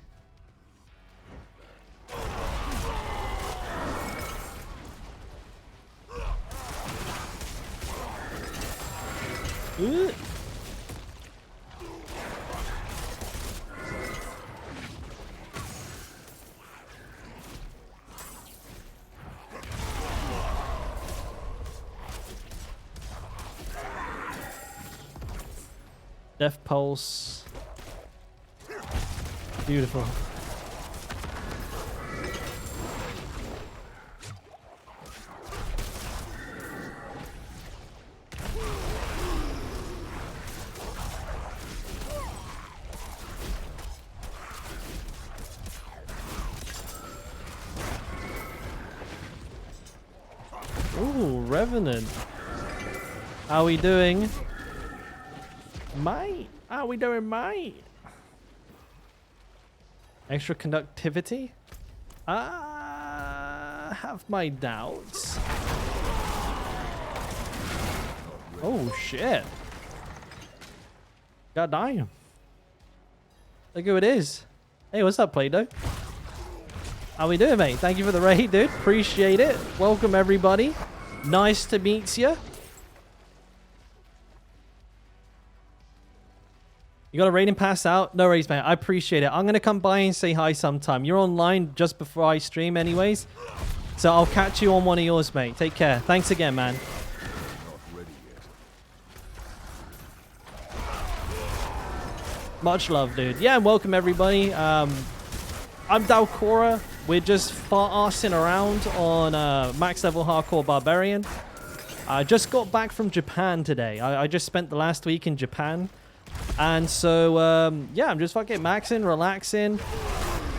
Ooh. Death Pulse. Beautiful. Ooh, Revenant. How we doing? Mate, how we doing, mate? Extra conductivity? I have my doubts. Oh, shit. God damn. Look who it is. Hey, what's up, Play-Doh? How we doing, mate? Thank you for the raid, dude. Appreciate it. Welcome, everybody. Nice to meet you. You got a rating pass out? No worries, mate. I appreciate it. I'm going to come by and say hi sometime. You're online just before I stream anyways. So I'll catch you on one of yours, mate. Take care. Thanks again, man. Much love, dude. Yeah, and welcome, everybody. I'm Dalkora. We're just fart-arsing around on max level hardcore barbarian. I just got back from Japan today. I just spent the last week in Japan. And so, yeah, I'm just fucking maxing, relaxing,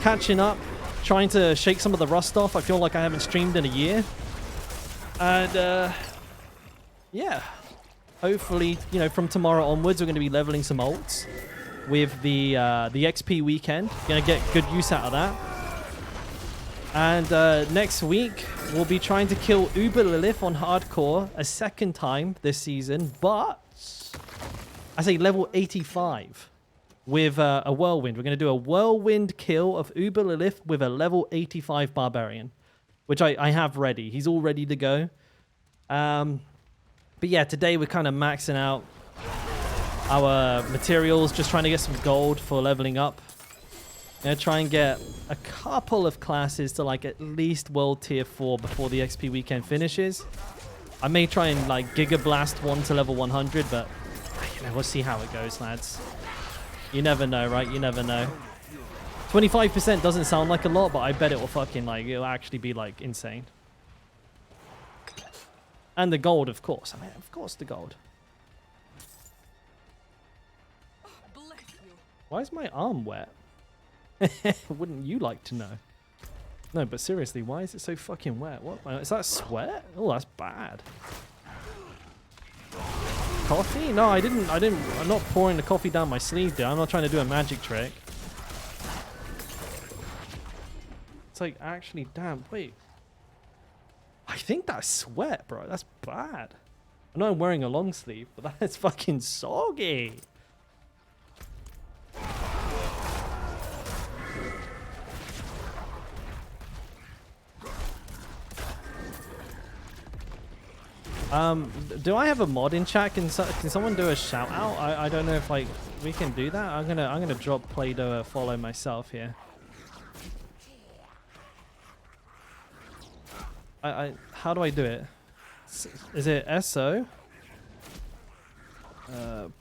catching up, trying to shake some of the rust off. I feel like I haven't streamed in a year. And, yeah, hopefully, you know, from tomorrow onwards, we're going to be leveling some ults with the XP weekend. Going to get good use out of that. And next week, we'll be trying to kill Uber Lilith on hardcore a second time this season, but I say level 85 with a whirlwind. We're going to do a whirlwind kill of Uber Lilith with a level 85 barbarian, which I have ready. He's all ready to go. But yeah, today we're kind of maxing out our materials, just trying to get some gold for leveling up. Gonna try and get a couple of classes to like at least world tier 4 before the XP weekend finishes. I may try and like Giga Blast one to level 100, but you know, we'll see how it goes, lads. You never know, right? You never know. 25% doesn't sound like a lot, but I bet it will fucking like, it'll actually be like insane. And the gold, of course. I mean, of course the gold. Why is my arm wet? Wouldn't you like to know? No, but seriously, why is it so fucking wet? What? Is that sweat? Oh, that's bad. Coffee? No, I didn't. I'm not pouring the coffee down my sleeve, dude. I'm not trying to do a magic trick. It's like, actually, damn, wait. I think that's sweat, bro. That's bad. I know I'm wearing a long sleeve, but that is fucking soggy. Do I have a mod in chat? Can someone do a shout out? I don't know if like we can do that. I'm gonna drop Play-Doh a follow myself here. How do I do it? Is it SO?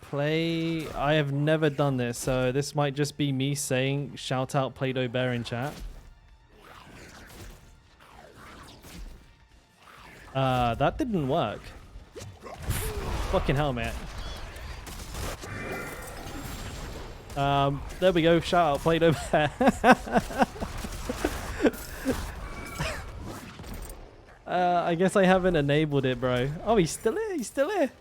Play. I have never done this, so this might just be me saying shout out Play-Doh Bear in chat. That didn't work. Fucking hell, mate. There we go. Shout out Play-Doh Bear. I guess I haven't enabled it, bro. Oh, he's still here. He's still here.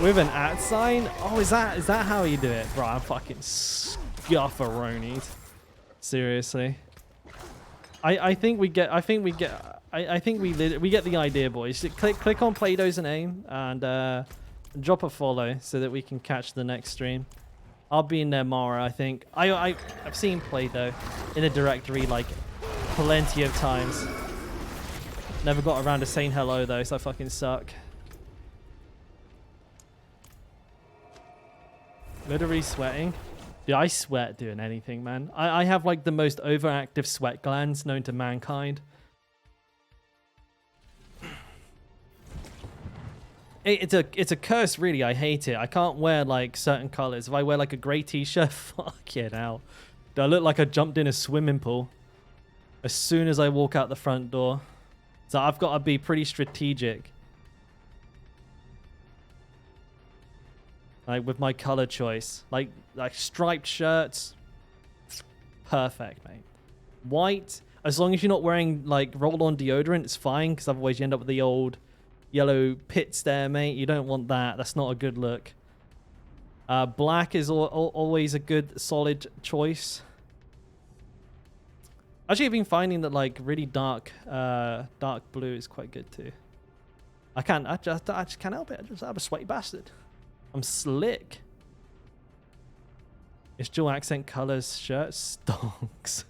With an @ sign? Oh, is that how you do it? Bro, I'm fucking scufferonied. Seriously. I think we get the idea, boys. Click on Play-Doh's name and drop a follow so that we can catch the next stream. I'll be in there tomorrow, I think. I've seen Play-Doh in a directory like plenty of times. Never got around to saying hello though, so I fucking suck. Literally sweating. Dude, I sweat doing anything, man. I have like the most overactive sweat glands known to mankind. It's a curse, really. I hate it. I can't wear like certain colors. If I wear like a gray t-shirt, fuck it out. I look like I jumped in a swimming pool as soon as I walk out the front door. So I've got to be pretty strategic. Like with my color choice, like striped shirts, perfect, mate. White, as long as you're not wearing like roll-on deodorant, it's fine. Because otherwise you end up with the old yellow pits there, mate. You don't want that. That's not a good look. Black is always a good, solid choice. Actually, I've been finding that like really dark blue is quite good too. I just can't help it. I'm a sweaty bastard. I'm slick. It's dual accent colors shirt stonks.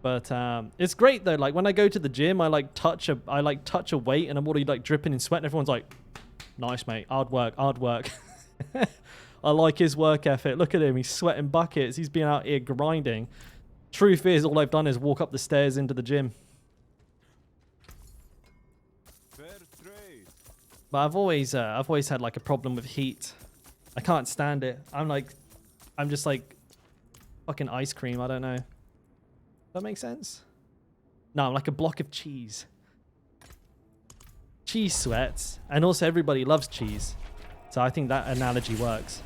But it's great though. Like when I go to the gym, I touch a weight and I'm already like dripping in sweat and everyone's like, nice mate, hard work, hard work. I like his work ethic. Look at him, he's sweating buckets. He's been out here grinding. Truth is, all I've done is walk up the stairs into the gym. Fair trade. But I've always had like a problem with heat. I can't stand it. I'm just like fucking ice cream. I don't know. Does that make sense? No, I'm like a block of cheese. Cheese sweats, and also everybody loves cheese. So I think that analogy works.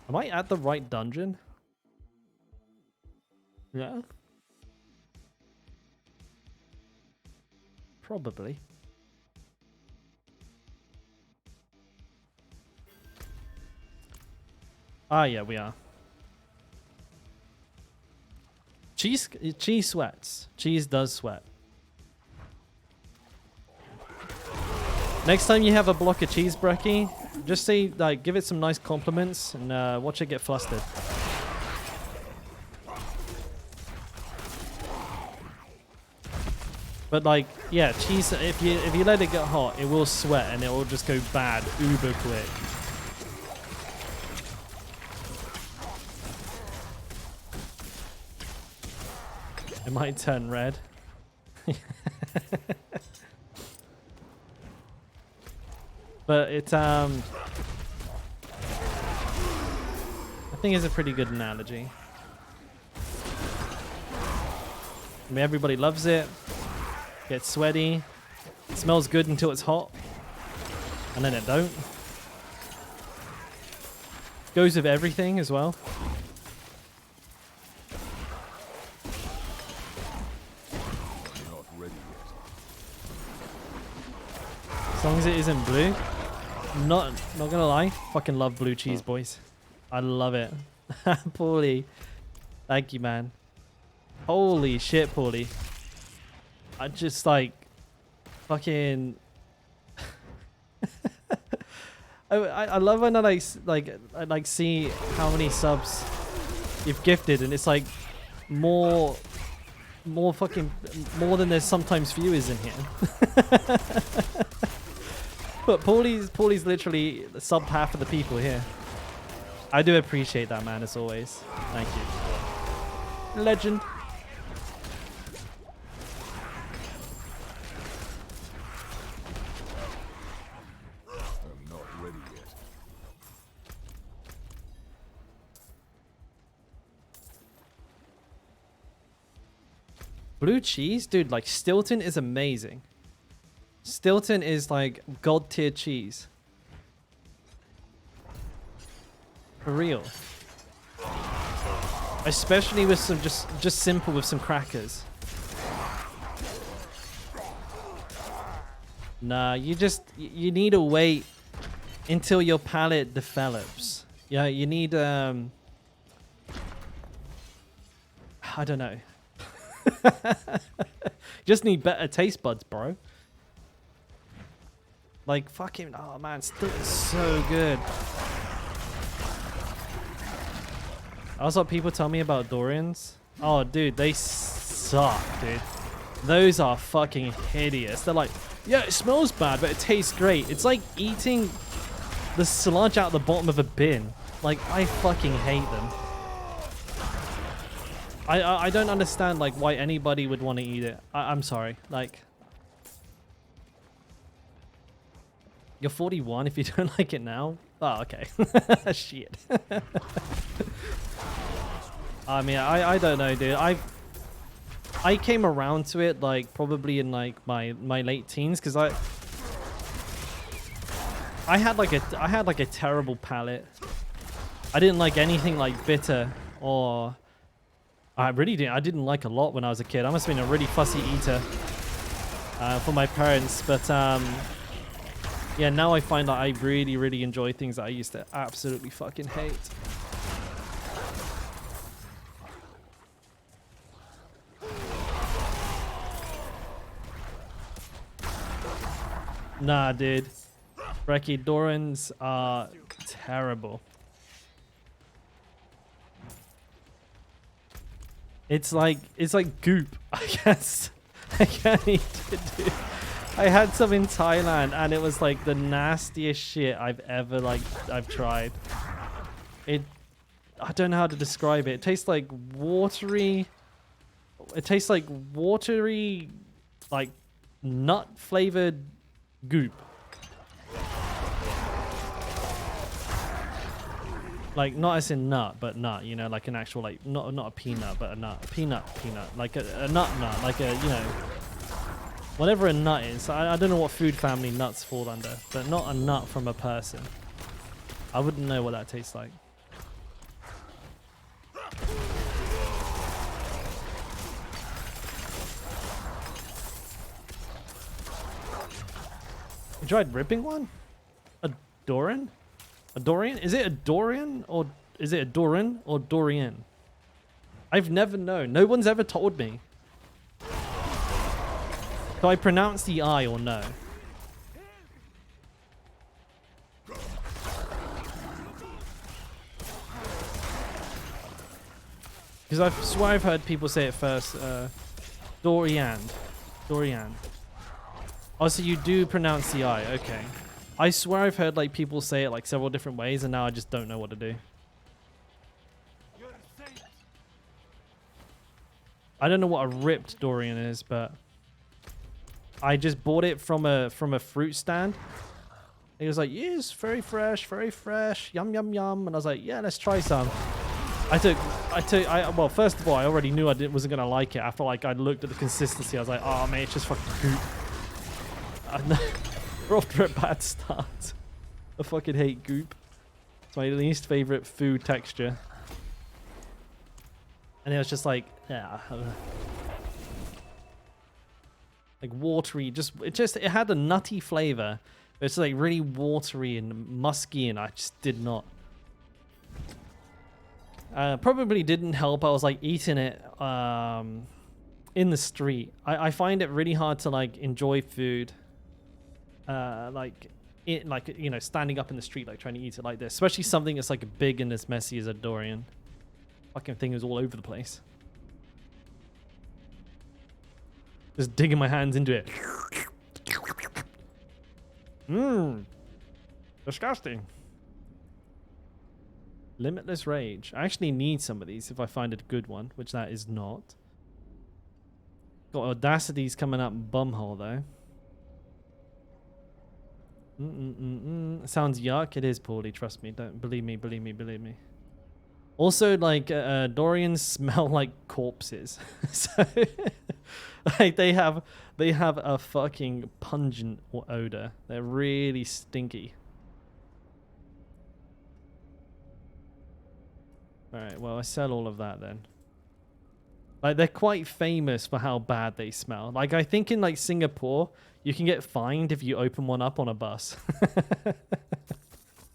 Am I at the right dungeon? Yeah. Probably. Ah, yeah, we are. Cheese sweats. Cheese does sweat. Next time you have a block of cheese brekkie, just say, like, give it some nice compliments and watch it get flustered. But like, yeah, cheese. If you let it get hot, it will sweat and it will just go bad uber quick. It might turn red. But it I think it's a pretty good analogy. I mean, everybody loves it. Gets sweaty. It smells good until it's hot. And then it don't. Goes with everything as well. Not ready yet. As long as it isn't blue. Not gonna lie. Fucking love blue cheese, boys. I love it. Paulie. Thank you, man. Holy shit, Paulie. I just like fucking I love when I see how many subs you've gifted and it's like more than there's sometimes viewers in here. But Paulie's literally sub half of the people here. I do appreciate that, man, as always. Thank you. Legend. I'm not ready yet. Blue cheese? Dude, like Stilton is amazing. Stilton is like god tier cheese. For real. Especially with some just simple with some crackers. Nah, you need to wait until your palate develops. Yeah, you need I don't know. Just need better taste buds, bro. Like fucking, oh man, still is so good. That's what people tell me about Dorians. Oh dude, they suck, dude. Those are fucking hideous. They're like, yeah, it smells bad, but it tastes great. It's like eating the sludge out the bottom of a bin. Like, I fucking hate them. I don't understand like why anybody would want to eat it. I'm sorry. Like, you're 41 if you don't like it now. Oh, okay. Shit. I mean, I don't know, dude. I came around to it like probably in like my late teens because I had like a terrible palate. I didn't like anything like bitter or I didn't like a lot when I was a kid. I must have been a really fussy eater for my parents, but yeah, now I find that I really enjoy things that I used to absolutely fucking hate. Nah, dude. Brachydorans are terrible. It's like goop, I guess. I can't eat it, dude. I had some in Thailand and it was like the nastiest shit I've ever I've tried. I don't know how to describe it. It tastes like watery. It tastes like watery, like nut flavored goop. Like not as in nut, but nut. You know, like an actual like not a peanut, but a nut. Peanut, like a nut, like a whatever a nut is. I don't know what food family nuts fall under, but not a nut from a person. I wouldn't know what that tastes like. You tried ripping one? A Doran? A Dorian? Is it a Dorian or is it a Doran or Dorian? I've never known. No one's ever told me. Do I pronounce the I or no? Because I swear I've heard people say it first. Dorian. Dorian. Oh, so you do pronounce the I. Okay. I swear I've heard like people say it like several different ways and now I just don't know what to do. I don't know what a ripped Dorian is, but I just bought it from a fruit stand. He was like, yes, very fresh, yum, yum, yum. And I was like, yeah, let's try some. Well, first of all, I already knew wasn't going to like it. After like I looked at the consistency, I was like, oh man, it's just fucking goop. We're off to a bad start. I fucking hate goop. It's my least favorite food texture. And it was just like, yeah. Like watery, it had a nutty flavor. It's like really watery and musky and I just did not. Probably didn't help. I was like eating it in the street. I find it really hard to like enjoy food. Standing up in the street, like trying to eat it like this, especially something that's like big and as messy as a Dorian. Fucking thing is all over the place. Just digging my hands into it. Mmm. Disgusting. Limitless Rage. I actually need some of these if I find a good one, which that is not. Got Audacity's coming up bumhole though. Sounds yuck. It is poorly, trust me. Don't believe me. Also, like Dorians smell like corpses. So like they have a fucking pungent odor. They're really stinky. Alright, well I sell all of that then. Like they're quite famous for how bad they smell. Like I think in like Singapore, you can get fined if you open one up on a bus.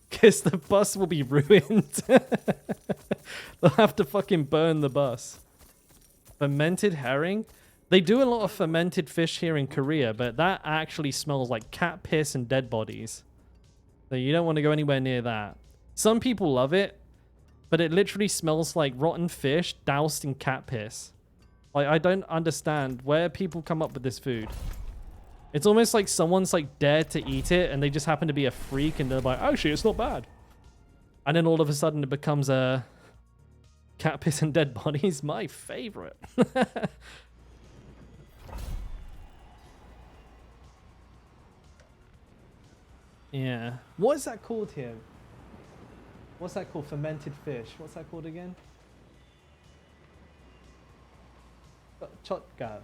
Because the bus will be ruined. They'll have to fucking burn the bus. Fermented herring? They do a lot of fermented fish here in Korea, but that actually smells like cat piss and dead bodies. So you don't want to go anywhere near that. Some people love it, but it literally smells like rotten fish doused in cat piss. Like, I don't understand where people come up with this food. It's almost like someone's like dared to eat it and they just happen to be a freak and they're like, actually, it's not bad. And then all of a sudden it becomes a cat piss and dead bodies. My favorite. Yeah. What is that called here? What's that called? Fermented fish. What's that called again? Chotkal.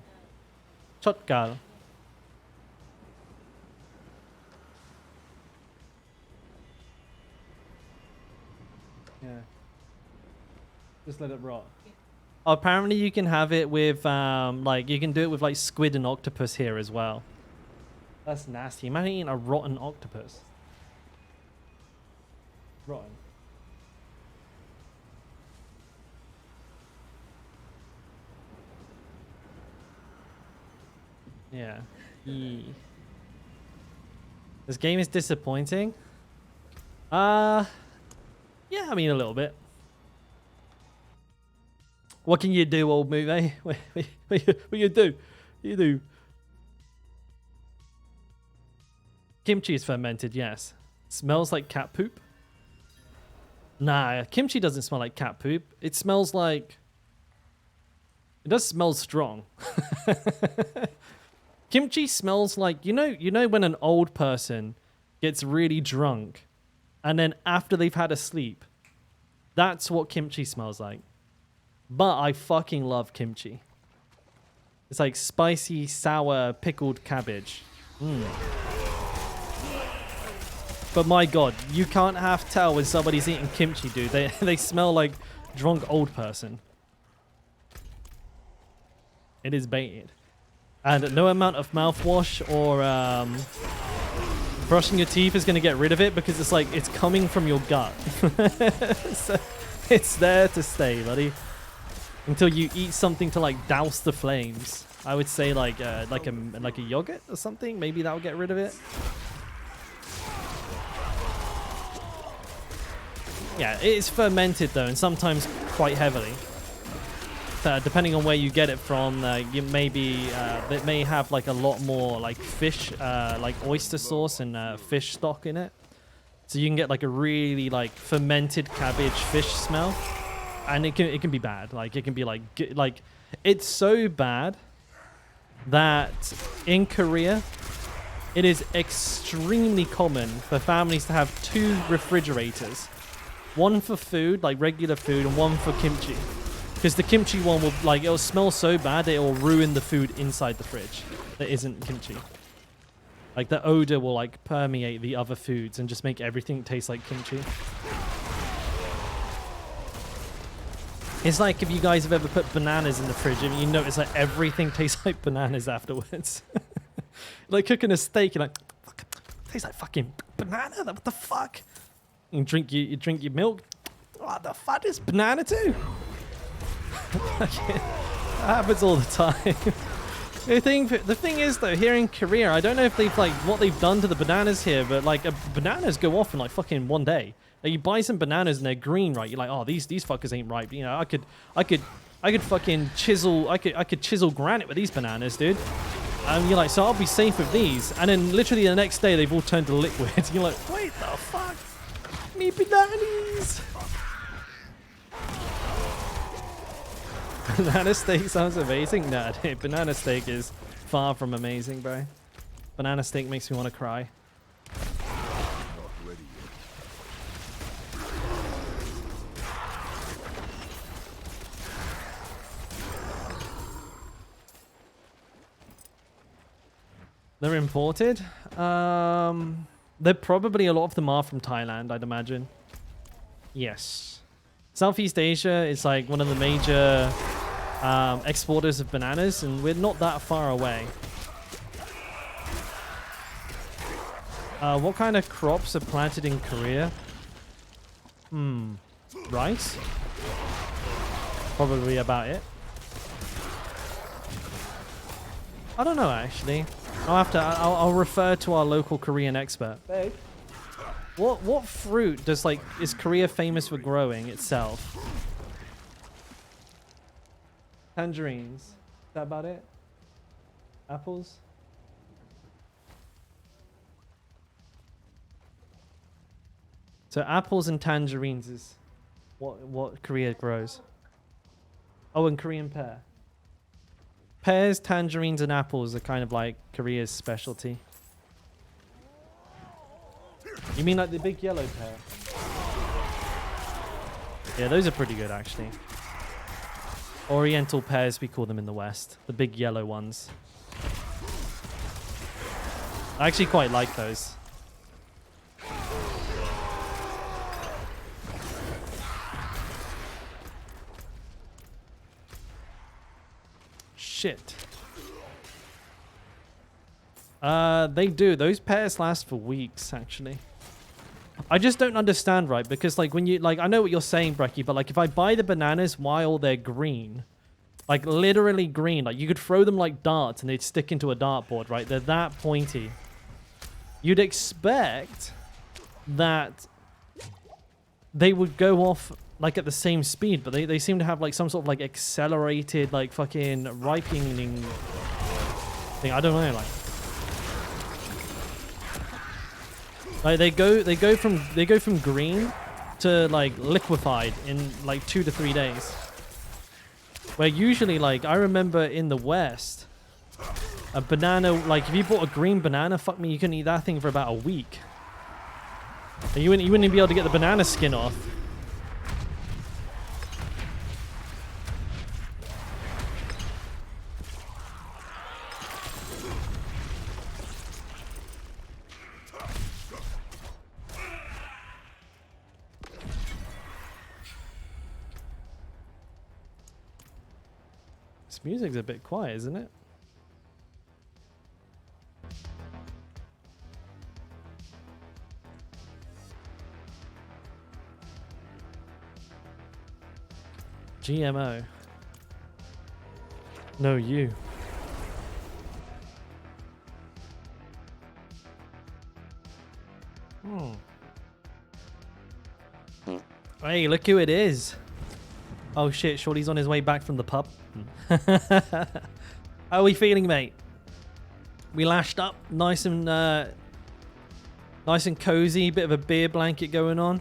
Chotkal. Yeah. Just let it rot. Oh, apparently you can have it with like you can do it with like squid and octopus here as well. That's nasty. Imagine eating a rotten octopus. Rotten. Yeah. This game is disappointing. Yeah, I mean a little bit. What can you do, old move, eh? What you do? You do. Kimchi is fermented, yes. Smells like cat poop. Nah, kimchi doesn't smell like cat poop. It smells like... It does smell strong. Kimchi smells like... You know when an old person gets really drunk and then after they've had a sleep? That's what kimchi smells like. But I fucking love kimchi. It's like spicy, sour, pickled cabbage. But my god, you can't half tell when somebody's eating kimchi, dude. They smell like drunk old person. It is baited. And no amount of mouthwash or brushing your teeth is going to get rid of it because it's like, it's coming from your gut. So it's there to stay, buddy. Until you eat something to like douse the flames. I would say like a yogurt or something. Maybe that'll get rid of it. Yeah, it is fermented though, and sometimes quite heavily. Depending on where you get it from, you maybe it may have like a lot more like fish, like oyster sauce and fish stock in it. So you can get like a really like fermented cabbage fish smell, and it can be bad. Like it can be like it's so bad that in Korea it is extremely common for families to have 2 refrigerators. One for food, like regular food, and one for kimchi. Because the kimchi one will, like, it'll smell so bad that it will ruin the food inside the fridge that isn't kimchi. Like, the odor will, like, permeate the other foods and just make everything taste like kimchi. It's like if you guys have ever put bananas in the fridge and you notice that everything tastes like bananas afterwards. Like cooking a steak, you're like, fuck, it tastes like fucking banana? What the fuck? You drink your milk. What the fuck is banana too? That happens all the time. The thing is though, here in Korea, I don't know if they've like what they've done to the bananas here, but like bananas go off in like fucking one day. Like, you buy some bananas and they're green, right? You're like, oh, these fuckers ain't ripe. You know, I could fucking chisel. I could chisel granite with these bananas, dude. And you're like, so I'll be safe with these. And then literally the next day they've all turned to liquid. You're like, wait the fuck. Me bananas. Banana steak sounds amazing. Nah, dude, banana steak is far from amazing, bro. Banana steak makes me want to cry. They're imported? They're probably, a lot of them are from Thailand, I'd imagine. Yes. Southeast Asia is like one of the major exporters of bananas, and we're not that far away. What kind of crops are planted in Korea? Rice? Probably about it. I don't know, actually. I'll refer to our local Korean expert. Babe, what fruit is Korea famous for growing itself? Tangerines. Is that about it? Apples? So apples and tangerines is what Korea grows. Oh, and Korean pear. Pears, tangerines, and apples are kind of like Korea's specialty. You mean like the big yellow pear? Yeah, those are pretty good, actually. Oriental pears, we call them in the West. The big yellow ones. I actually quite like those. Shit. They do. Those pears last for weeks, actually. I just don't understand, right? Because, like, when you... Like, I know what you're saying, Brecky, but, like, if I buy the bananas while they're green... Like, literally green. Like, you could throw them like darts and they'd stick into a dartboard, right? They're that pointy. you'd expect that they would go off like at the same speed, but they seem to have like some sort of like accelerated like fucking ripening thing. I don't know, like they go from green to like liquefied in like 2 to 3 days. Where usually, like, I remember in the West, a banana, like if you bought a green banana, fuck me, you couldn't eat that thing for about a week. And you wouldn't even be able to get the banana skin off. This music's a bit quiet, isn't it? GMO. No, you. Hey, look who it is. Oh shit, Shorty's on his way back from the pub. How are we feeling, mate? We lashed up, nice and cozy, bit of a beer blanket going on.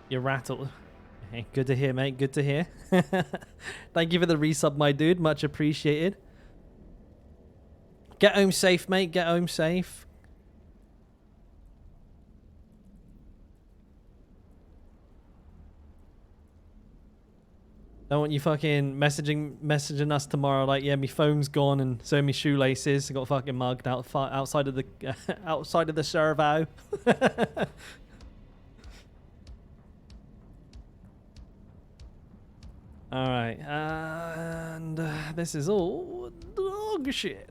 You're rattled. Hey, good to hear, mate. Good to hear. Thank you for the resub, my dude. Much appreciated. Get home safe, mate. Get home safe. Don't want you fucking messaging us tomorrow like, yeah, my phone's gone and so my shoelaces. I got fucking mugged outside of the outside of the servo. All right, and this is all dog shit.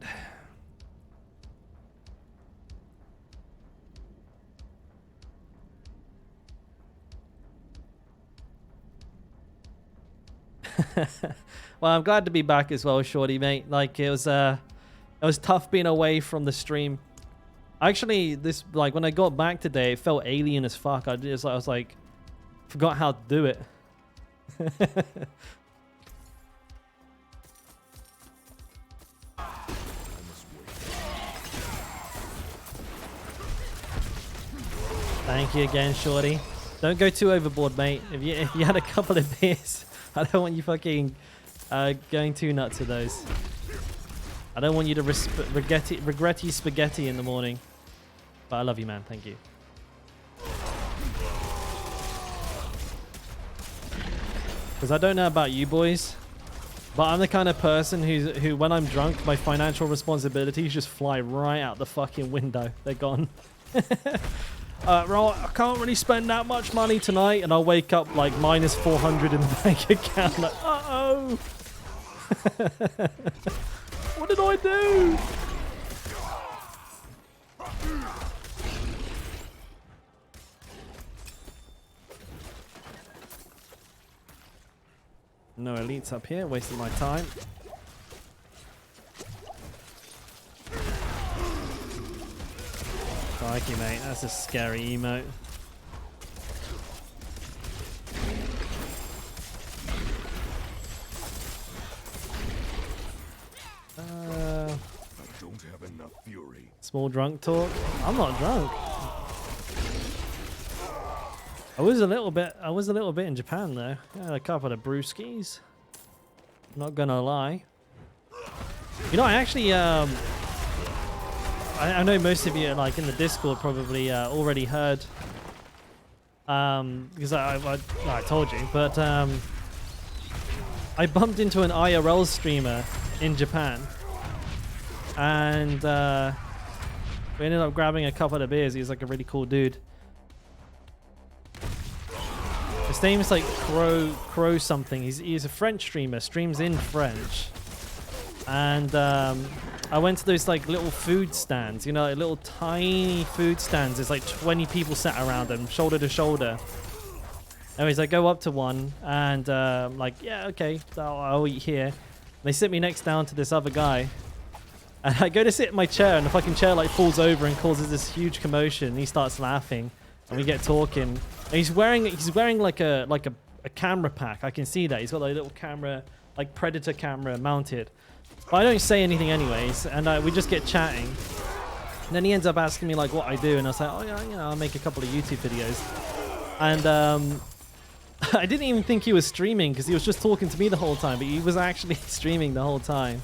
Well, I'm glad to be back as well, Shorty, mate. Like it was tough being away from the stream. Actually, this like when I got back today, it felt alien as fuck. I was like, forgot how to do it. Thank you again, Shorty. Don't go too overboard, mate. If you had a couple of beers, I don't want you fucking going too nuts with those. I don't want you to regret your spaghetti in the morning. But I love you, man. Thank you. Because I don't know about you boys, but I'm the kind of person who when I'm drunk, my financial responsibilities just fly right out the fucking window. They're gone. Right, I can't really spend that much money tonight, and I'll wake up like minus 400 in the bank account. Like, uh-oh. What did I do? No elites up here, wasting my time. Crikey, mate, that's a scary emote. I don't have enough fury. Small drunk talk. I'm not drunk. I was a little bit in Japan though. I had a couple of brewskis. Not gonna lie. You know, I actually I know most of you like in the Discord probably already heard because I told you, but I bumped into an IRL streamer in Japan and we ended up grabbing a couple of beers. He was like a really cool dude. His name is like Crow something. He's a French streamer, streams in French. And I went to those like little food stands, you know, like little tiny food stands. There's like 20 people sat around them, shoulder to shoulder. Anyways, I go up to one and I'm like, yeah, okay, I'll eat here. They sit me next down to this other guy. And I go to sit in my chair, and the fucking chair like falls over and causes this huge commotion. And he starts laughing, and we get talking. And he's wearing like a camera pack. I can see that he's got like a little camera, like Predator camera mounted. But I don't say anything anyways, and we just get chatting. And then he ends up asking me like what I do, and I was like, oh yeah, you know, I'll make a couple of YouTube videos. And I didn't even think he was streaming because he was just talking to me the whole time, but he was actually streaming the whole time.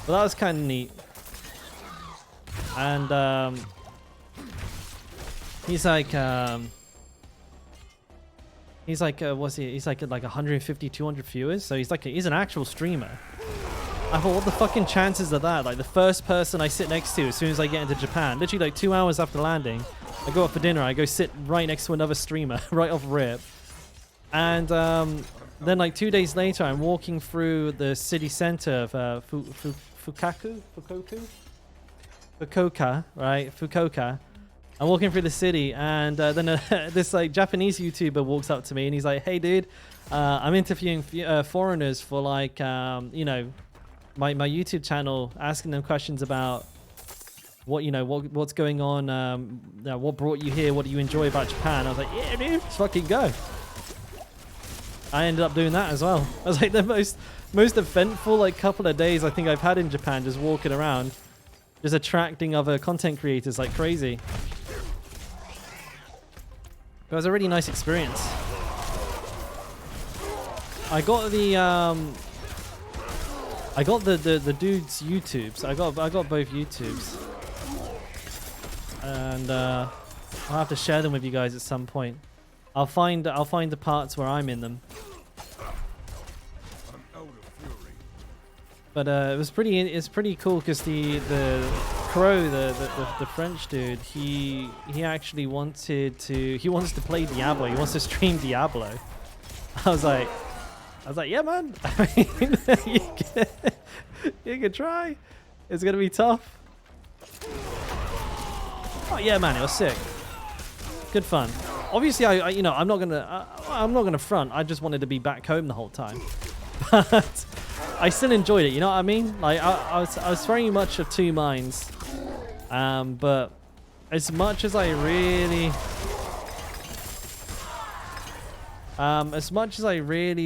But that was kind of neat. And he's like, what's he? He's like 150, 200 viewers. So he's an actual streamer. I thought, what the fucking chances of that? Like the first person I sit next to as soon as I get into Japan, literally like 2 hours after landing, I go up for dinner. I go sit right next to another streamer, right off rip. And then like 2 days later, I'm walking through the city center of Fukuoka, right? Fukuoka. I'm walking through the city, and then this like Japanese YouTuber walks up to me, and he's like, "Hey, dude, I'm interviewing foreigners for like, you know, my YouTube channel, asking them questions about what's going on, what brought you here, what do you enjoy about Japan." I was like, "Yeah, dude, let's fucking go." I ended up doing that as well. I was like the most eventful like couple of days I think I've had in Japan, just walking around, just attracting other content creators like crazy. It was a really nice experience. I got the dude's YouTubes. I got both YouTubes, and I'll have to share them with you guys at some point. I'll find the parts where I'm in them. But it's pretty cool because the Crow, the French dude, he actually wants to play Diablo. He wants to stream Diablo. I was like, yeah, man. I mean, you can try. It's gonna be tough. Oh yeah, man, it was sick. Good fun. Obviously, I'm not gonna front. I just wanted to be back home the whole time, but I still enjoyed it. You know what I mean? Like I was very much of two minds. But as much as I really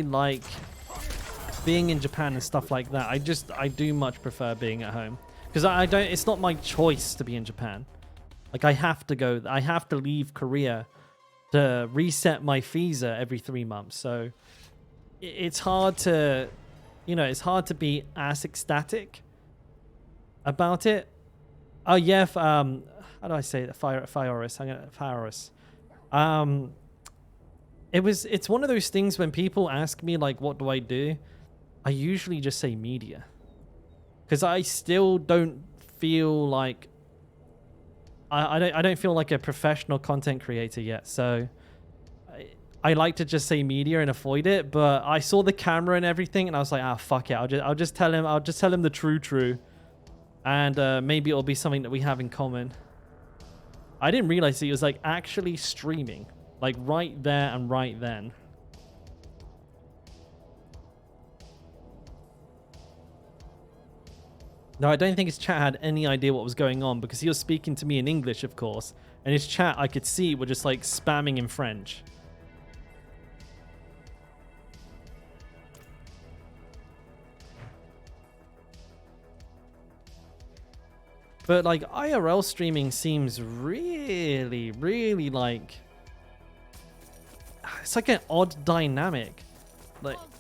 like being in Japan and stuff like that, I do much prefer being at home because it's not my choice to be in Japan. Like I have to leave Korea to reset my visa every 3 months. So it's hard to be as ecstatic about it. Oh yeah, how do I say it? Fiorus. It's one of those things when people ask me like, what do? I usually just say media, because I still don't feel like I don't feel like a professional content creator yet. So I like to just say media and avoid it. But I saw the camera and everything, and I was like, fuck it. I'll just tell him the true. And maybe it'll be something that we have in common. I didn't realize he was like actually streaming, like right there and right then. No, I don't think his chat had any idea what was going on because he was speaking to me in English, of course. And his chat, I could see, were just like spamming in French. But like IRL streaming seems really, really like, it's like an odd dynamic.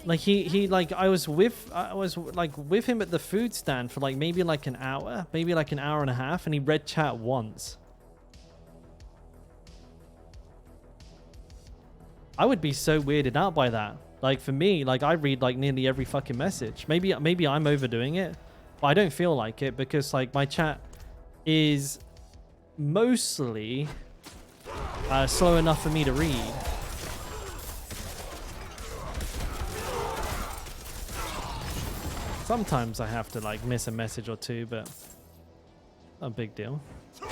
Like he like I was like with him at the food stand for like maybe like an hour, maybe like an hour and a half, and he read chat once. I would be so weirded out by that. Like for me, like I read like nearly every fucking message. Maybe I'm overdoing it, but I don't feel like it because like my chat is mostly slow enough for me to read. Sometimes I have to like miss a message or two, but not a big deal. I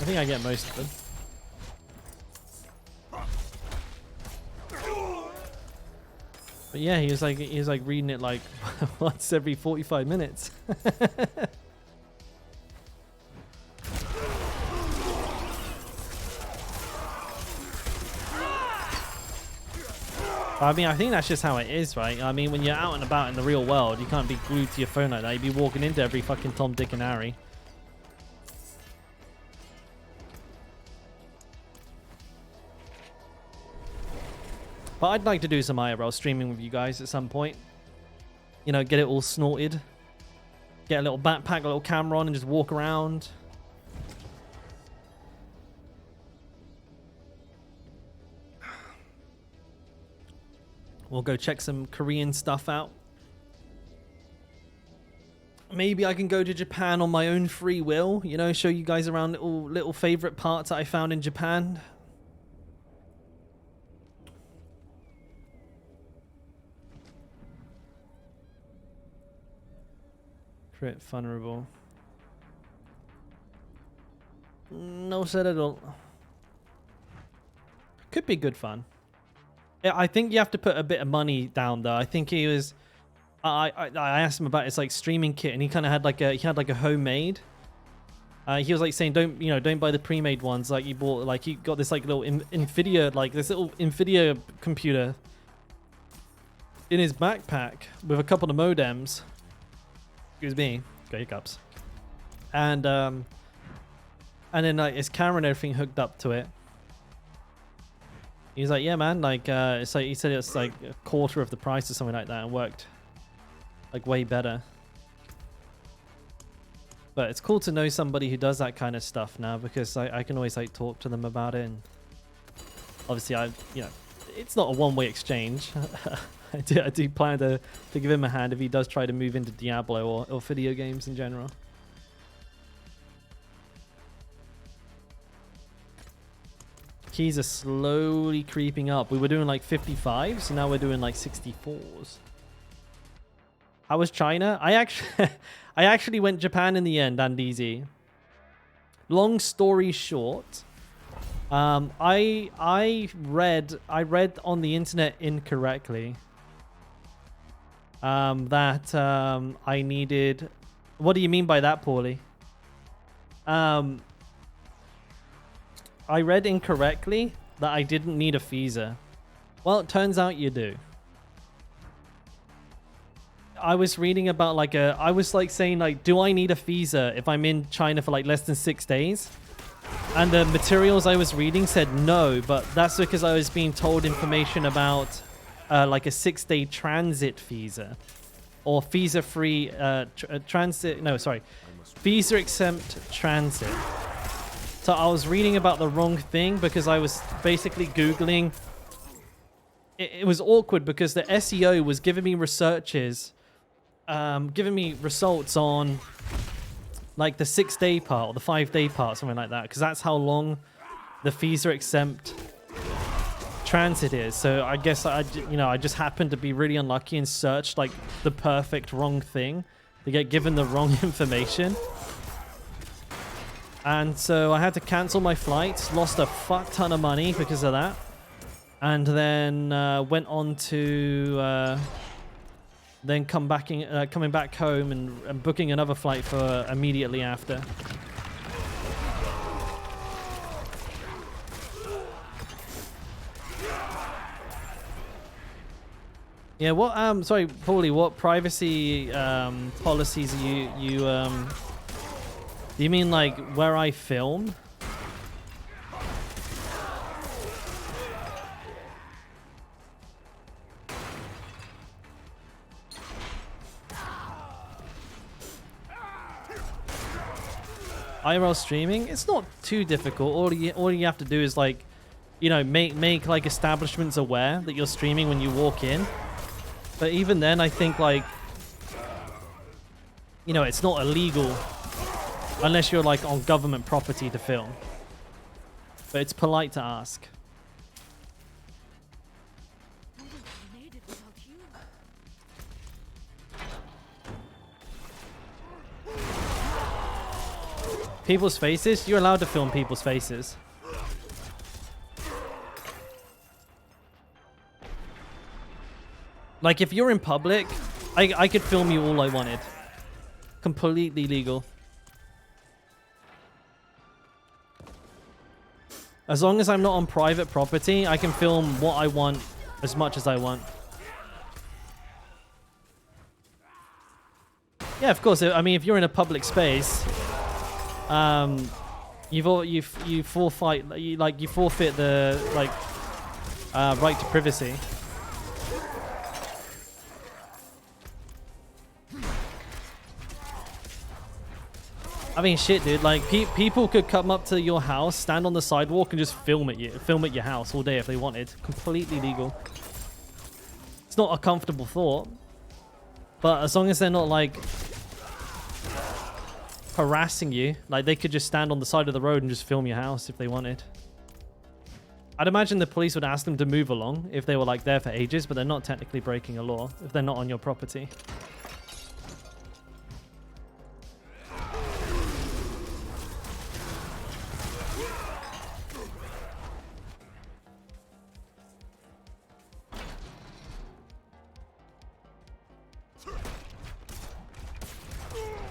think I get most of them. But yeah, he was like reading it like once every 45 minutes. I mean, I think that's just how it is, right? I mean, when you're out and about in the real world, you can't be glued to your phone like that. You'd be walking into every fucking Tom, Dick, and Harry. But I'd like to do some IRL streaming with you guys at some point. You know, get it all snorted. Get a little backpack, a little camera on, and just walk around. We'll go check some Korean stuff out. Maybe I can go to Japan on my own free will. You know, show you guys around little favorite parts that I found in Japan. Crit vulnerable. No said at all. Could be good fun. Yeah, I think you have to put a bit of money down though. I think he was. I asked him about his like streaming kit, and he kind of had like a homemade. He was like saying, don't buy the pre-made ones. Like he bought, like he got this like little Nvidia, like this little Nvidia computer in his backpack with a couple of modems. Excuse me, got hiccups. And then like his camera and everything hooked up to it. He's like, yeah, man, like it's like he said it's like a quarter of the price or something like that, and worked like way better. But it's cool to know somebody who does that kind of stuff now, because I can always like talk to them about it. And obviously, it's not a one-way exchange. I do plan to give him a hand if he does try to move into Diablo or video games in general. Keys are slowly creeping up. We were doing like 55s, so now we're doing like 64s. How was China? I actually went Japan in the end, and easy. Long story short, I read on the internet incorrectly that I needed. What do you mean by that, Paulie? I read incorrectly that I didn't need a visa. Well, it turns out you do. I was reading about like I was like saying like, do I need a visa if I'm in China for like less than 6 days? And the materials I was reading said no, but that's because I was being told information about like a 6-day transit visa or visa-free transit. No, sorry, visa-exempt transit. So I was reading about the wrong thing because I was basically Googling. It was awkward because the SEO was giving me researches, giving me results on like the 6-day part or the 5-day part, something like that, because that's how long the visa exempt transit is. So I guess I just happened to be really unlucky and searched like the perfect wrong thing to get given the wrong information. And so I had to cancel my flights, lost a fuck ton of money because of that. And then went on to then coming back home and booking another flight for immediately after. Yeah, what sorry, Paulie, what privacy policies are you do you mean like where I film? IRL streaming, it's not too difficult. All you have to do is like, make like establishments aware that you're streaming when you walk in. But even then, I think like, it's not illegal unless you're like on government property to film. But it's polite to ask. People's faces? You're allowed to film people's faces. Like, if you're in public, I could film you all I wanted. Completely legal. As long as I'm not on private property, I can film what I want as much as I want. Yeah, of course. I mean, if you're in a public space, you forfeit the right to privacy. I mean, shit, dude. Like, people could come up to your house, stand on the sidewalk, and just film at your house all day if they wanted. Completely legal. It's not a comfortable thought, but as long as they're not like harassing you, like they could just stand on the side of the road and just film your house if they wanted. I'd imagine the police would ask them to move along if they were like there for ages, but they're not technically breaking a law if they're not on your property.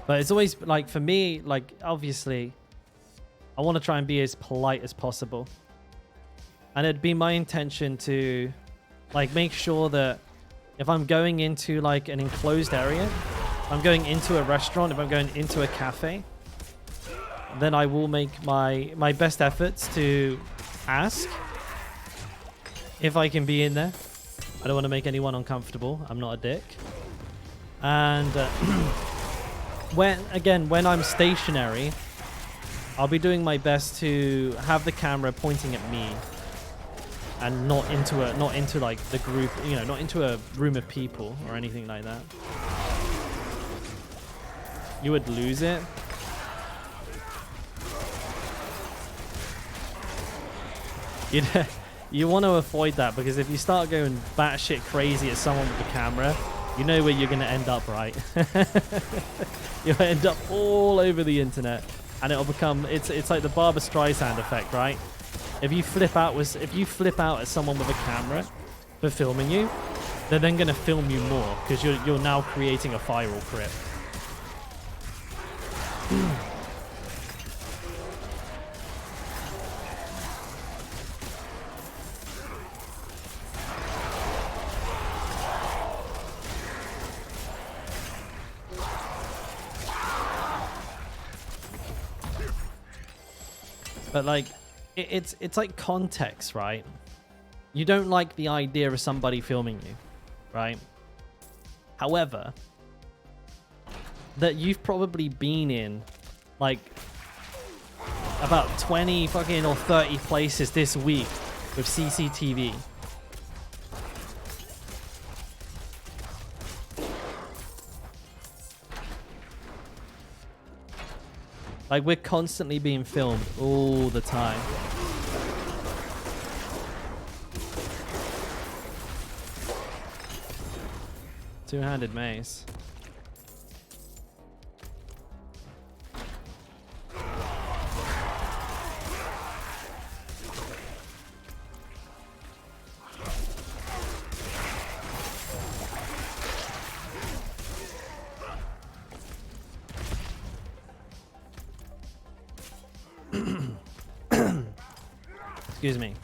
But it's always, like, for me, like, obviously, I want to try and be as polite as possible. And it'd be my intention to, like, make sure that if I'm going into, like, an enclosed area, if I'm going into a restaurant, if I'm going into a cafe, then I will make my best efforts to ask if I can be in there. I don't want to make anyone uncomfortable. I'm not a dick. And... when I'm stationary, I'll be doing my best to have the camera pointing at me and not into like the group, you know, not into a room of people or anything like that. You would lose it. You want to avoid that, because if you start going batshit crazy at someone with a camera, you know where you're going to end up, right? You'll end up all over the internet, and it'll become it's like the Barbra Streisand effect, right? If you flip out at someone with a camera for filming you, they're then going to film you more because you're now creating a viral clip. But like, it's like context, right? You don't like the idea of somebody filming you, right? However, that you've probably been in like about 20 fucking or 30 places this week with CCTV. Like, we're constantly being filmed all the time. Two-handed mace. Excuse me.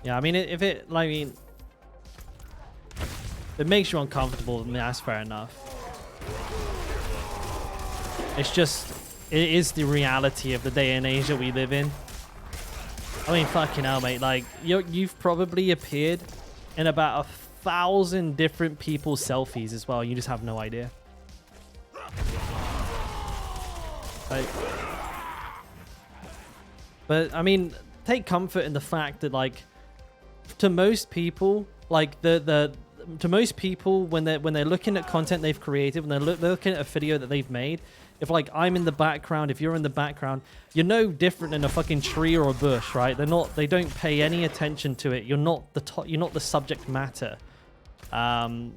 Yeah, I mean, if it makes you uncomfortable, then that's fair enough. It's just, it is the reality of the day and age that we live in. I mean, fucking hell, mate. Like, you've probably appeared in about 1,000 different people's selfies as well. You just have no idea. Like, but I mean, take comfort in the fact that, like, to most people, like to most people, when they're looking at content they've created, when they're looking at a video that they've made, if like I'm in the background, if you're in the background, you're no different than a fucking tree or a bush, right? They don't pay any attention to it. You're not the subject matter. Like,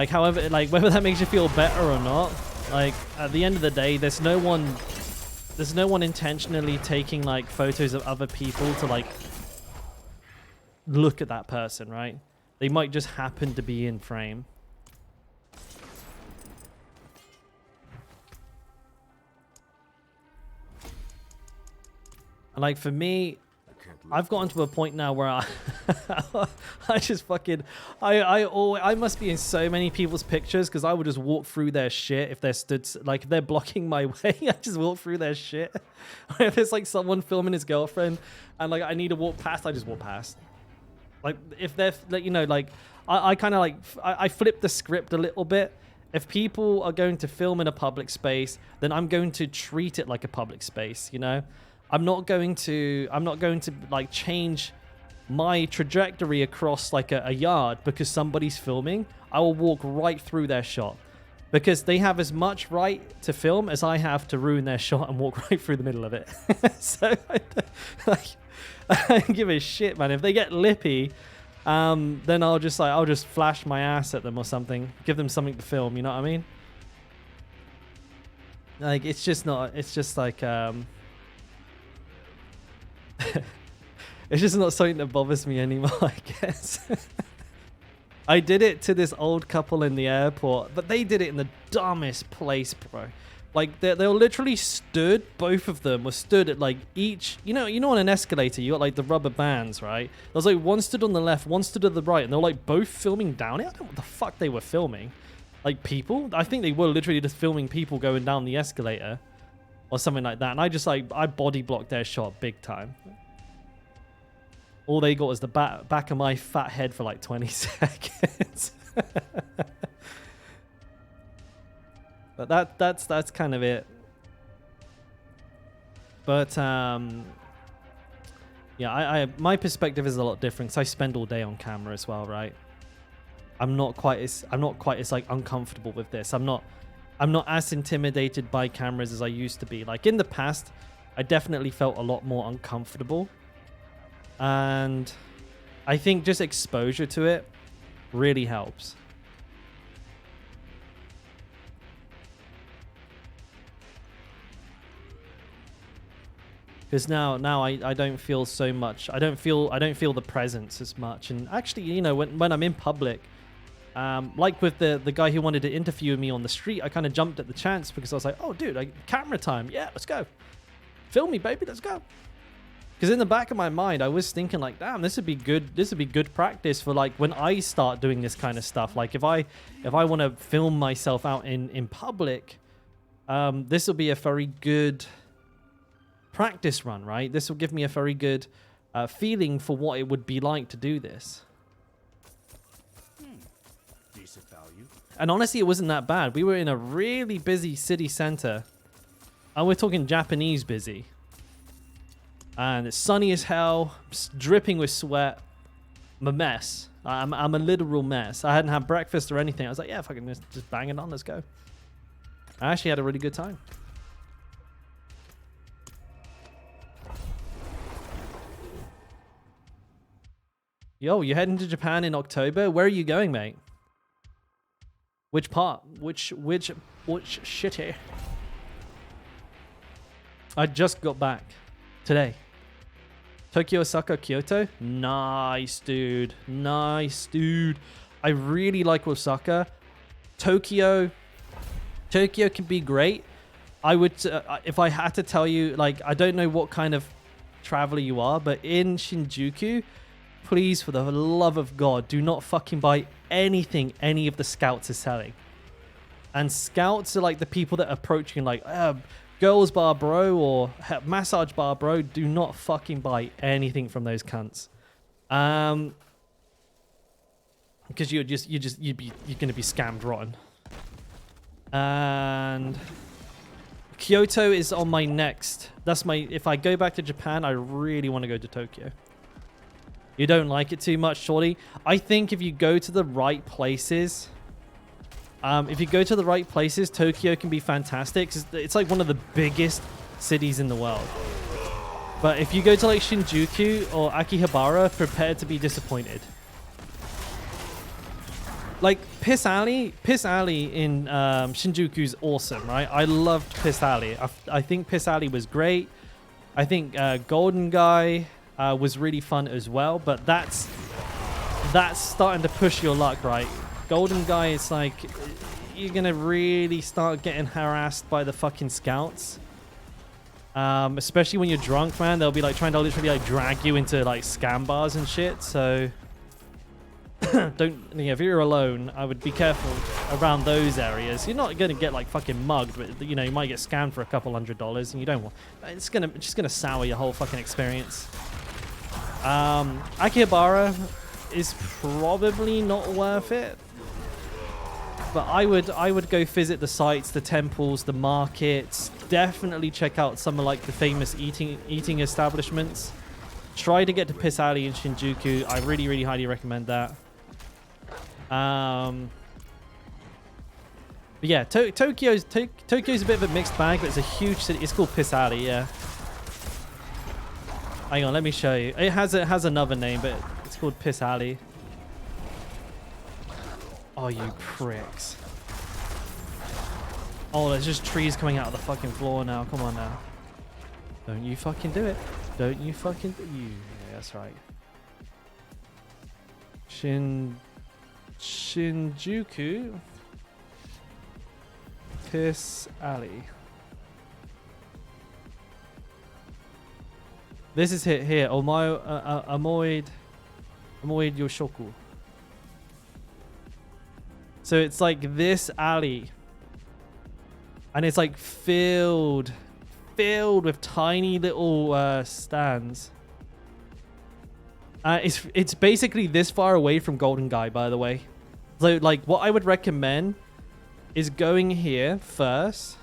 however, like whether that makes you feel better or not, like at the end of the day, there's no one intentionally taking like photos of other people to like look at that person, right? They might just happen to be in frame. And like for me, I've gotten to a point now where I just fucking I must be in so many people's pictures because I would just walk through their shit if they're if they're blocking my way. I just walk through their shit. If it's like someone filming his girlfriend and like I need to walk past, I just walk past. Like if they're like, you know, like I kind of like I flip the script a little bit. If people are going to film in a public space, then I'm going to treat it like a public space, you know? I'm not going to like change my trajectory across like a yard because somebody's filming. I will walk right through their shot because they have as much right to film as I have to ruin their shot and walk right through the middle of it. So I don't give a shit, man. If they get lippy, then I'll just flash my ass at them or something, give them something to film. You know what I mean? Like it's just like it's just not something that bothers me anymore, I guess. I did it to this old couple in the airport, but they did it in the dumbest place, bro. Like they were literally stood, both of them were stood at like each, you know on an escalator, you got like the rubber bands, right? There was like one stood on the left, one stood at the right, and they were like both filming down it. I don't know what the fuck they were filming. Like people? I think they were literally just filming people going down the escalator or something like that. And I body blocked their shot big time. All they got was the back of my fat head for like 20 seconds. But that's kind of it. But yeah, my perspective is a lot different because I spend all day on camera as well, right? I'm not quite as like uncomfortable with this. I'm not as intimidated by cameras as I used to be. Like in the past, I definitely felt a lot more uncomfortable. And I think just exposure to it really helps. Because now I don't feel so much. I don't feel the presence as much. And actually, you know, when I'm in public, like with the guy who wanted to interview me on the street, I kind of jumped at the chance because I was like, oh, dude, camera time. Yeah, let's go. Film me, baby. Let's go. Because in the back of my mind, I was thinking like, damn, this would be good. This would be good practice for like when I start doing this kind of stuff. Like if I want to film myself out in public, this will be a very good practice run, right? This will give me a very good feeling for what it would be like to do this. Decent value. And honestly, it wasn't that bad. We were in a really busy city center. And we're talking Japanese busy. And it's sunny as hell, dripping with sweat. I'm a mess. I'm a literal mess. I hadn't had breakfast or anything. I was like, yeah, fucking just bang it on. Let's go. I actually had a really good time. Yo, you're heading to Japan in October? Where are you going, mate? Which part? Which shitty? I just got back today. Tokyo, Osaka, Kyoto. Nice, dude. Nice, dude. I really like Osaka. Tokyo can be great. I would, if I had to tell you, like, I don't know what kind of traveler you are, but in Shinjuku, please, for the love of God, do not fucking buy anything any of the scouts are selling. And scouts are like the people that are approaching like, girls bar bro or massage bar bro. Do not fucking buy anything from those cunts. Because you're gonna be scammed rotten. And Kyoto is on my next. If I go back to Japan, I really want to go to Tokyo. You don't like it too much, shorty? I think if you go to the right places, Tokyo can be fantastic. It's like one of the biggest cities in the world. But if you go to like Shinjuku or Akihabara, prepare to be disappointed. like Piss Alley in Shinjuku's awesome, right? I loved Piss Alley. I think Piss Alley was great. I think Golden Guy was really fun as well, but that's starting to push your luck, right? Golden Guy is like, you're gonna really start getting harassed by the fucking scouts. Especially when you're drunk, man. They'll be like trying to literally like drag you into like scam bars and shit. So if you're alone, I would be careful around those areas. You're not gonna get like fucking mugged, but you know, you might get scammed for a couple $100 and you don't want, it's just gonna sour your whole fucking experience. Akihabara is probably not worth it. But I would go visit the sites, the temples, the markets. Definitely check out some of like the famous eating establishments. Try to get to Piss Alley in Shinjuku. I really, really highly recommend that. But yeah, Tokyo's a bit of a mixed bag, but it's a huge city. It's called Piss Alley, yeah. Hang on, let me show you. It has another name, but it's called Piss Alley. Oh, you pricks. Oh, there's just trees coming out of the fucking floor now. Come on now. Don't you fucking do it. Don't you fucking do you. Yeah, that's right. Shinjuku. Piss Alley. This is it here. Amoid Yoshoku. So it's like this alley. And it's like filled with tiny little stands. It's basically this far away from Golden Guy, by the way. So like what I would recommend is going here first,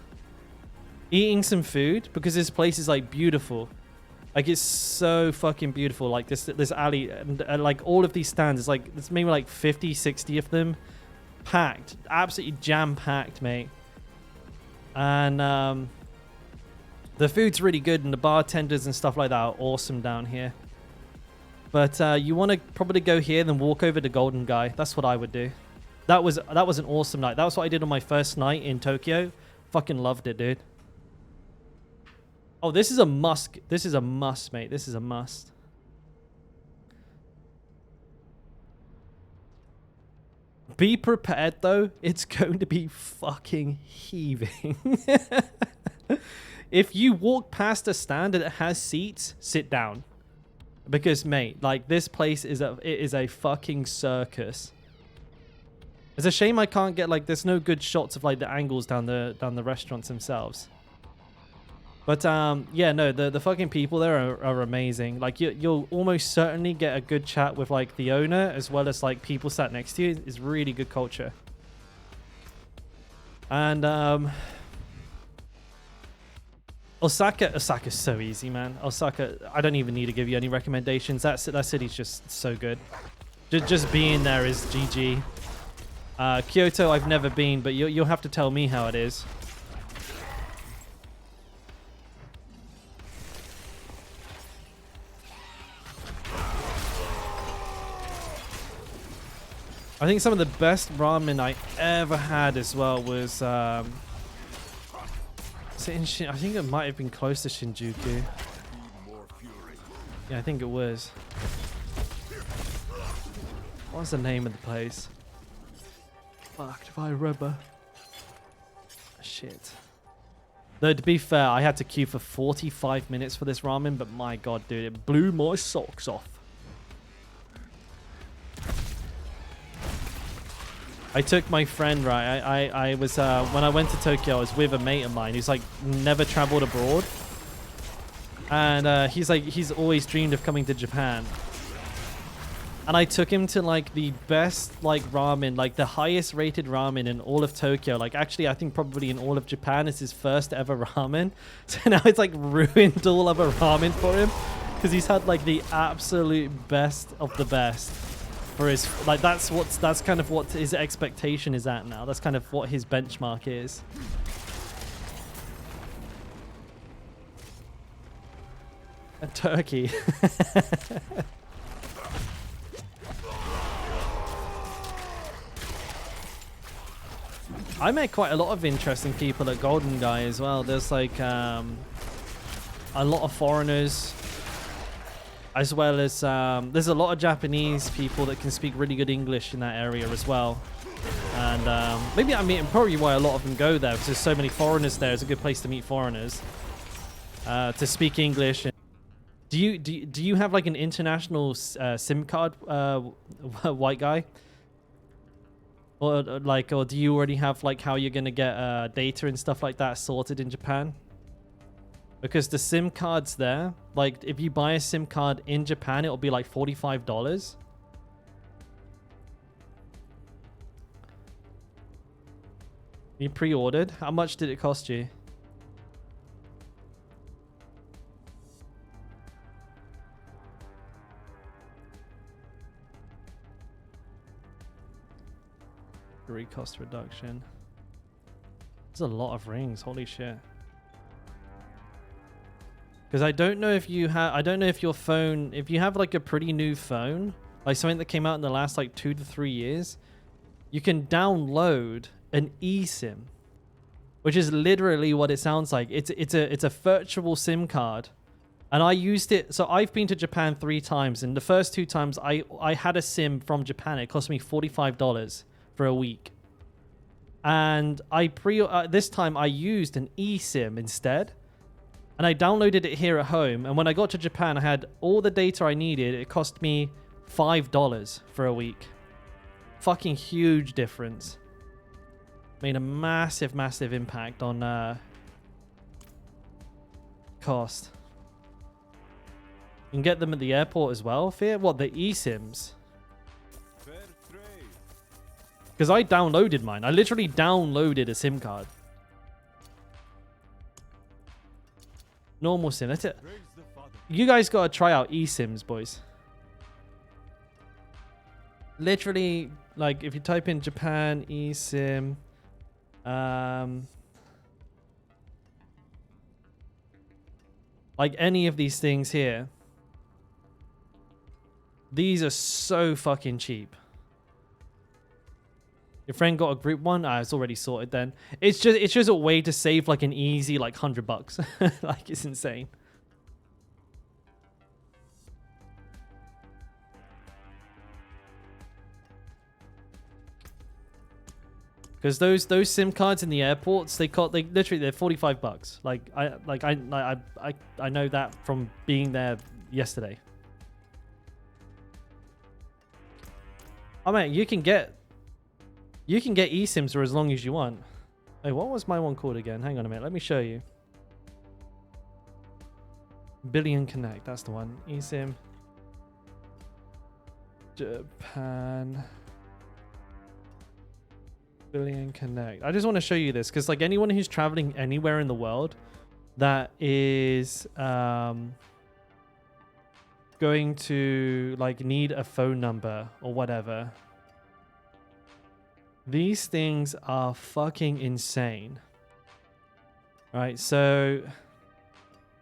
eating some food, because this place is like beautiful. Like it's so fucking beautiful. Like this alley and like all of these stands, it's like there's maybe like 50, 60 of them. Packed, absolutely jam-packed, mate. And the food's really good, and the bartenders and stuff like that are awesome down here. But you want to probably go here, then walk over to Golden Guy. That's what I would do. That was an awesome night. That was what I did on my first night in Tokyo. Fucking loved it, dude. Oh, this is a must. This is a must, mate. This is a must. Be prepared, though. It's going to be fucking heaving. If you walk past a stand and it has seats, sit down. Because, mate, like, this place is a fucking circus. It's a shame I can't get, like, there's no good shots of, like, the angles down the restaurants themselves. But, yeah, no, the fucking people there are amazing. Like, you'll almost certainly get a good chat with, like, the owner, as well as, like, people sat next to you. It's really good culture. And, Osaka's so easy, man. Osaka, I don't even need to give you any recommendations. That city's just so good. Just being there is GG. Kyoto, I've never been, but you'll have to tell me how it is. I think some of the best ramen I ever had as well was, I think it might have been close to Shinjuku. Yeah, I think it was. What was the name of the place? Fuck, if I remember. Shit. Though, to be fair, I had to queue for 45 minutes for this ramen, but my god, dude, it blew my socks off. I took my friend, right? I was when I went to Tokyo, I was with a mate of mine who's like never traveled abroad, and he's always dreamed of coming to Japan. And I took him to like the best like ramen, like the highest rated ramen in all of Tokyo. Like actually, I think probably in all of Japan. It's his first ever ramen. So now it's like ruined all other ramen for him because he's had like the absolute best of the best. For his, like that's kind of what his expectation is at now. That's kind of what his benchmark is. A turkey. I met quite a lot of interesting people at Golden Guy as well. There's like a lot of foreigners, as well as there's a lot of Japanese people that can speak really good English in that area as well. And maybe, I mean, probably why a lot of them go there, because there's so many foreigners there. It's a good place to meet foreigners to speak English. Do you have like an international SIM card, white guy? Or do you already have like how you're gonna get data and stuff like that sorted in Japan? Because the SIM cards there, like if you buy a SIM card in Japan, it'll be like $45. You pre-ordered? How much did it cost you? Cost reduction. There's a lot of rings. Holy shit. Because I don't know if you have, I don't know if your phone, if you have like a pretty new phone, like something that came out in the last like 2 to 3 years, you can download an eSIM, which is literally what it sounds like. It's a virtual SIM card. And I used it. So I've been to Japan 3 times, and the first 2 times I had a SIM from Japan. It cost me $45 for a week. And this time I used an eSIM instead. And I downloaded it here at home. And when I got to Japan, I had all the data I needed. It cost me $5 for a week. Fucking huge difference. Made a massive, massive impact on cost. You can get them at the airport as well, Fear? What, the eSIMs? Because I downloaded mine. I literally downloaded a SIM card. Normal SIM. That's it. You guys got to try out eSIMs, boys. Literally, like, if you type in Japan eSIM, like any of these things here, these are so fucking cheap. Your friend got a group one? Ah, it's already sorted then. It's just a way to save like an easy like $100. Like, it's insane. Because those SIM cards in the airports, they literally they're $45. Like I know that from being there yesterday. Oh man, you can get eSIMs for as long as you want. Hey, what was my one called again? Hang on a minute, let me show you. Billion Connect, that's the one. eSIM Japan Billion Connect. I just want to show you this because like anyone who's traveling anywhere in the world that is going to like need a phone number or whatever, these things are fucking insane. Right, so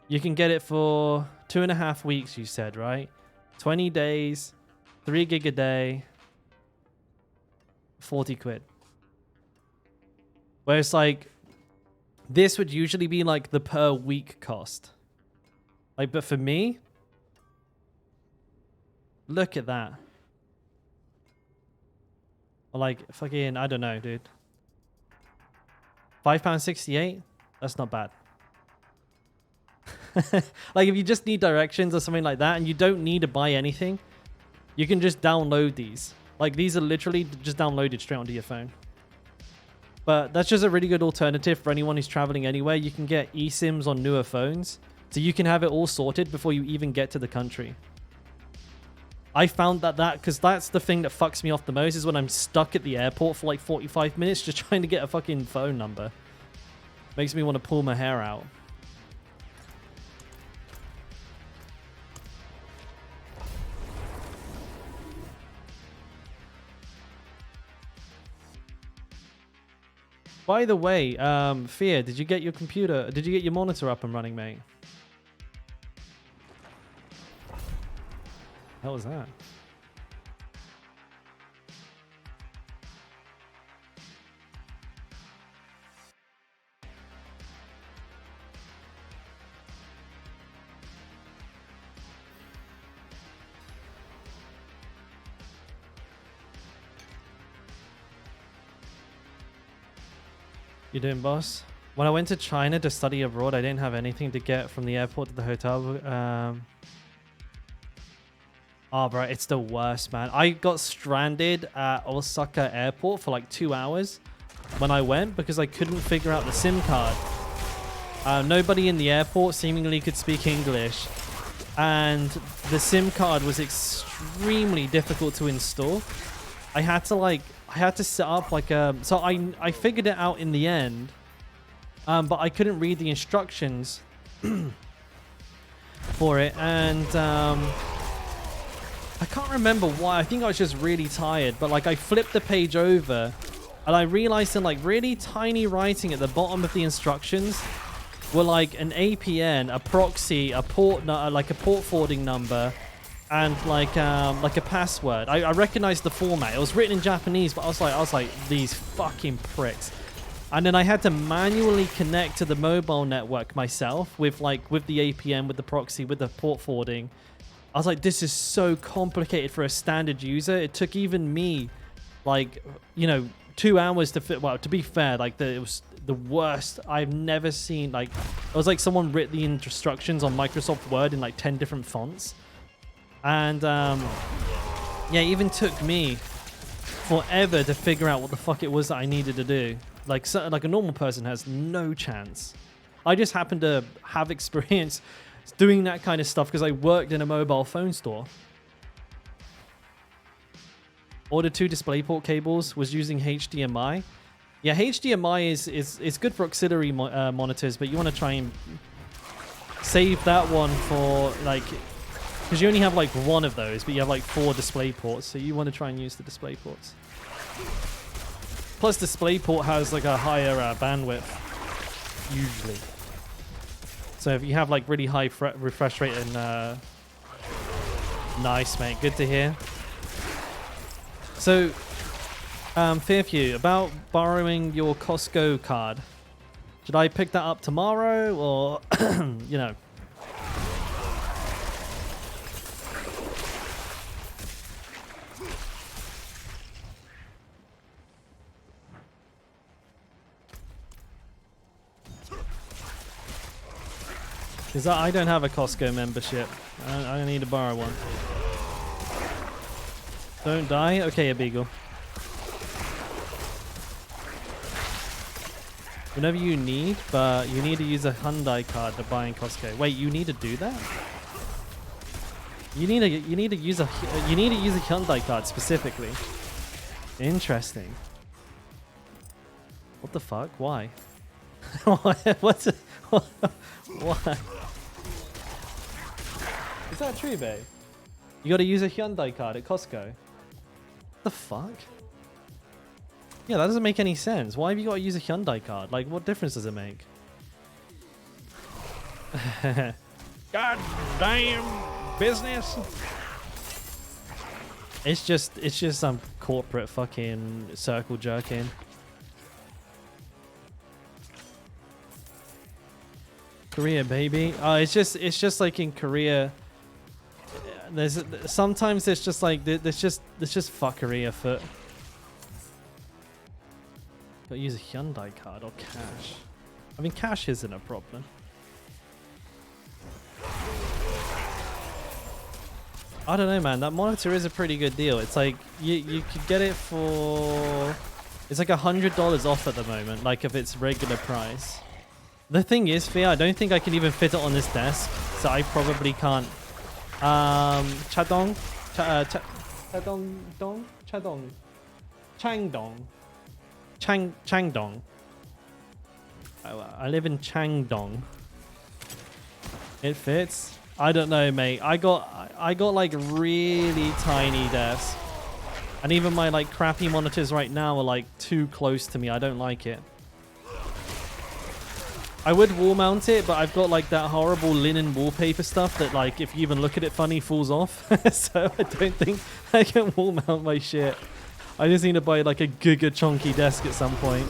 you can get it for 2.5 weeks, you said, right? 20 days, 3 gig a day, 40 quid. Whereas like this would usually be like the per week cost. Like, but for me, look at that. Or like fucking, I don't know, dude. £5.68? That's not bad. Like if you just need directions or something like that and you don't need to buy anything, you can just download these. Like these are literally just downloaded straight onto your phone. But that's just a really good alternative for anyone who's traveling anywhere. You can get eSIMs on newer phones, so you can have it all sorted before you even get to the country. I found that because that's the thing that fucks me off the most is when I'm stuck at the airport for like 45 minutes just trying to get a fucking phone number. Makes me want to pull my hair out. By the way, Fear, did you get your computer? Did you get your monitor up and running, mate? How was that? You doing, boss? When I went to China to study abroad, I didn't have anything to get from the airport to the hotel. Oh, bro, it's the worst, man. I got stranded at Osaka airport for like 2 hours when I went because I couldn't figure out the SIM card. Nobody in the airport seemingly could speak English, and the SIM card was extremely difficult to install. I had to set up like a... So I figured it out in the end, but I couldn't read the instructions for it, and I can't remember why. I think I was just really tired, but like I flipped the page over and I realized in like really tiny writing at the bottom of the instructions were like an APN, a proxy, a port, like a port forwarding number, and like a password. I recognized the format. It was written in Japanese, but I was like, these fucking pricks. And then I had to manually connect to the mobile network myself with the APN, with the proxy, with the port forwarding. I was like, this is so complicated for a standard user. It took even me, like, 2 hours to fit. Well, to be fair, like it was the worst I've never seen. Like, it was like someone wrote the instructions on Microsoft Word in like 10 different fonts. And yeah, it even took me forever to figure out what the fuck it was that I needed to do. Like a normal person has no chance. I just happen to have experience doing that kind of stuff because I worked in a mobile phone store. Ordered 2 DisplayPort cables, was using HDMI. Yeah, HDMI is good for auxiliary monitors, but you want to try and save that one for like, because you only have like 1 of those, but you have like 4 DisplayPorts, so you want to try and use the DisplayPorts. Plus DisplayPort has like a higher bandwidth, usually. So if you have like really high refresh rate and nice, mate, good to hear. So Fairview, about borrowing your Costco card, should I pick that up tomorrow or Because I don't have a Costco membership. I need to borrow one. Don't die? Okay, a beagle. Whenever you need, but you need to use a Hyundai card to buy in Costco. Wait, you need to do that? You need to use a Hyundai card specifically. Interesting. What the fuck? Why? What's it? Why? Is that true, babe? You gotta use a Hyundai card at Costco. The fuck? Yeah, that doesn't make any sense. Why have you got to use a Hyundai card? Like, what difference does it make? God damn business. It's just some corporate fucking circle jerking. Korea, baby. It's just like in Korea. Sometimes there's just like there's just fuckery afoot. Gotta use a Hyundai card or cash. I mean, cash isn't a problem. I don't know, man. That monitor is a pretty good deal. It's like you could get it for, it's like $100 off at the moment, like if it's regular price. The thing is, Fia, I don't think I can even fit it on this desk, so I probably can't. Changdong. I live in Changdong. It fits. I don't know, mate. I got like really tiny desks, and even my like crappy monitors right now are like too close to me. I don't like it. I would wall mount it, but I've got like that horrible linen wallpaper stuff that like if you even look at it funny falls off. So I don't think I can wall mount my shit. I just need to buy like a giga chunky desk at some point.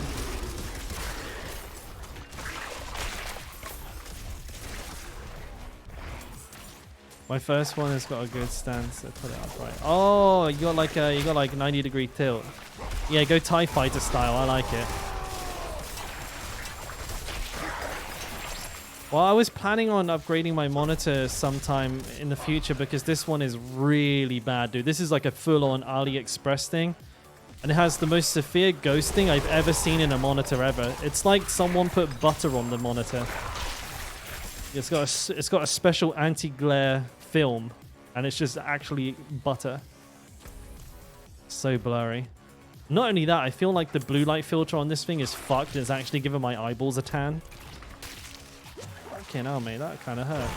My first one has got a good stance. So put it upright. Oh, you got like 90-degree tilt. Yeah, go TIE Fighter style. I like it. Well, I was planning on upgrading my monitor sometime in the future because this one is really bad, dude. This is like a full-on AliExpress thing. And it has the most severe ghosting I've ever seen in a monitor ever. It's like someone put butter on the monitor. It's got a special anti-glare film. And it's just actually butter. So blurry. Not only that, I feel like the blue light filter on this thing is fucked. It's actually giving my eyeballs a tan. Fucking hell, mate. That kind of hurt.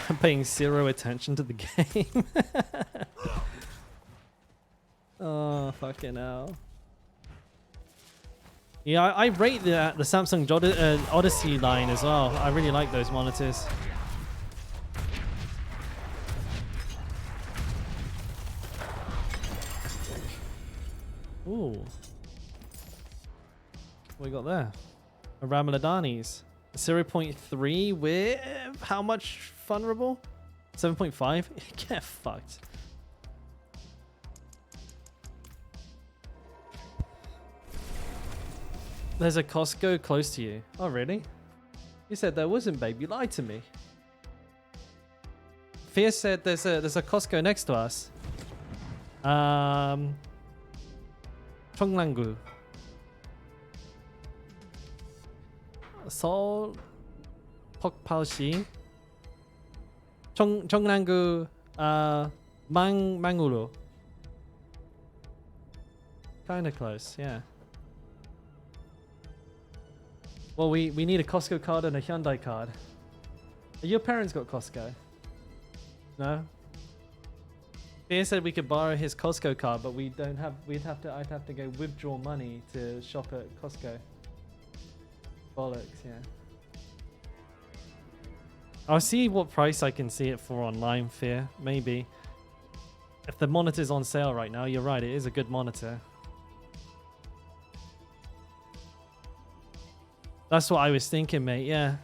I'm paying zero attention to the game. Oh, fucking hell. Yeah, I rate the Samsung Odyssey line as well. I really like those monitors. Ooh. What we got there? A Ramadani's. 0.3 with how much vulnerable? 7.5? Get fucked. There's a Costco close to you. Oh, really? You said there wasn't, babe. You lied to me. Fia said there's a Costco next to us. 청랑구. 서울 폭포시. 청랑구 망으로. Kind of close, yeah. Well, we need a Costco card and a Hyundai card. Your parents got Costco? No? Beer said we could borrow his Costco card, but we don't have. I'd have to go withdraw money to shop at Costco. Bollocks, yeah. I'll see what price I can see it for online, Fear. Maybe. If the monitor's on sale right now, you're right, it is a good monitor. That's what I was thinking, mate, yeah.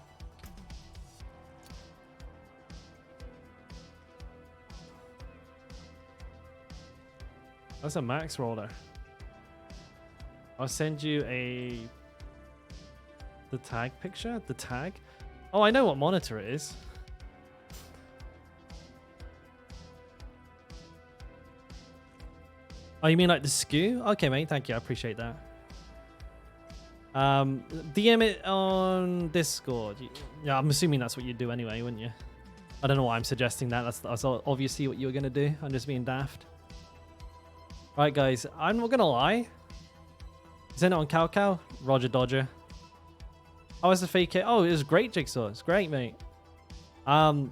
That's a max roller. I'll send you the tag picture? The tag? Oh, I know what monitor it is. Oh, you mean like the SKU? Okay, mate, thank you. I appreciate that. DM it on Discord. Yeah, I'm assuming that's what you'd do anyway, wouldn't you? I don't know why I'm suggesting that. That's obviously what you were going to do. I'm just being daft. Right, guys. I'm not going to lie. Send it on Cow. Roger Dodger. How was the fake hit? Oh, it was great, Jigsaw. It's great, mate. I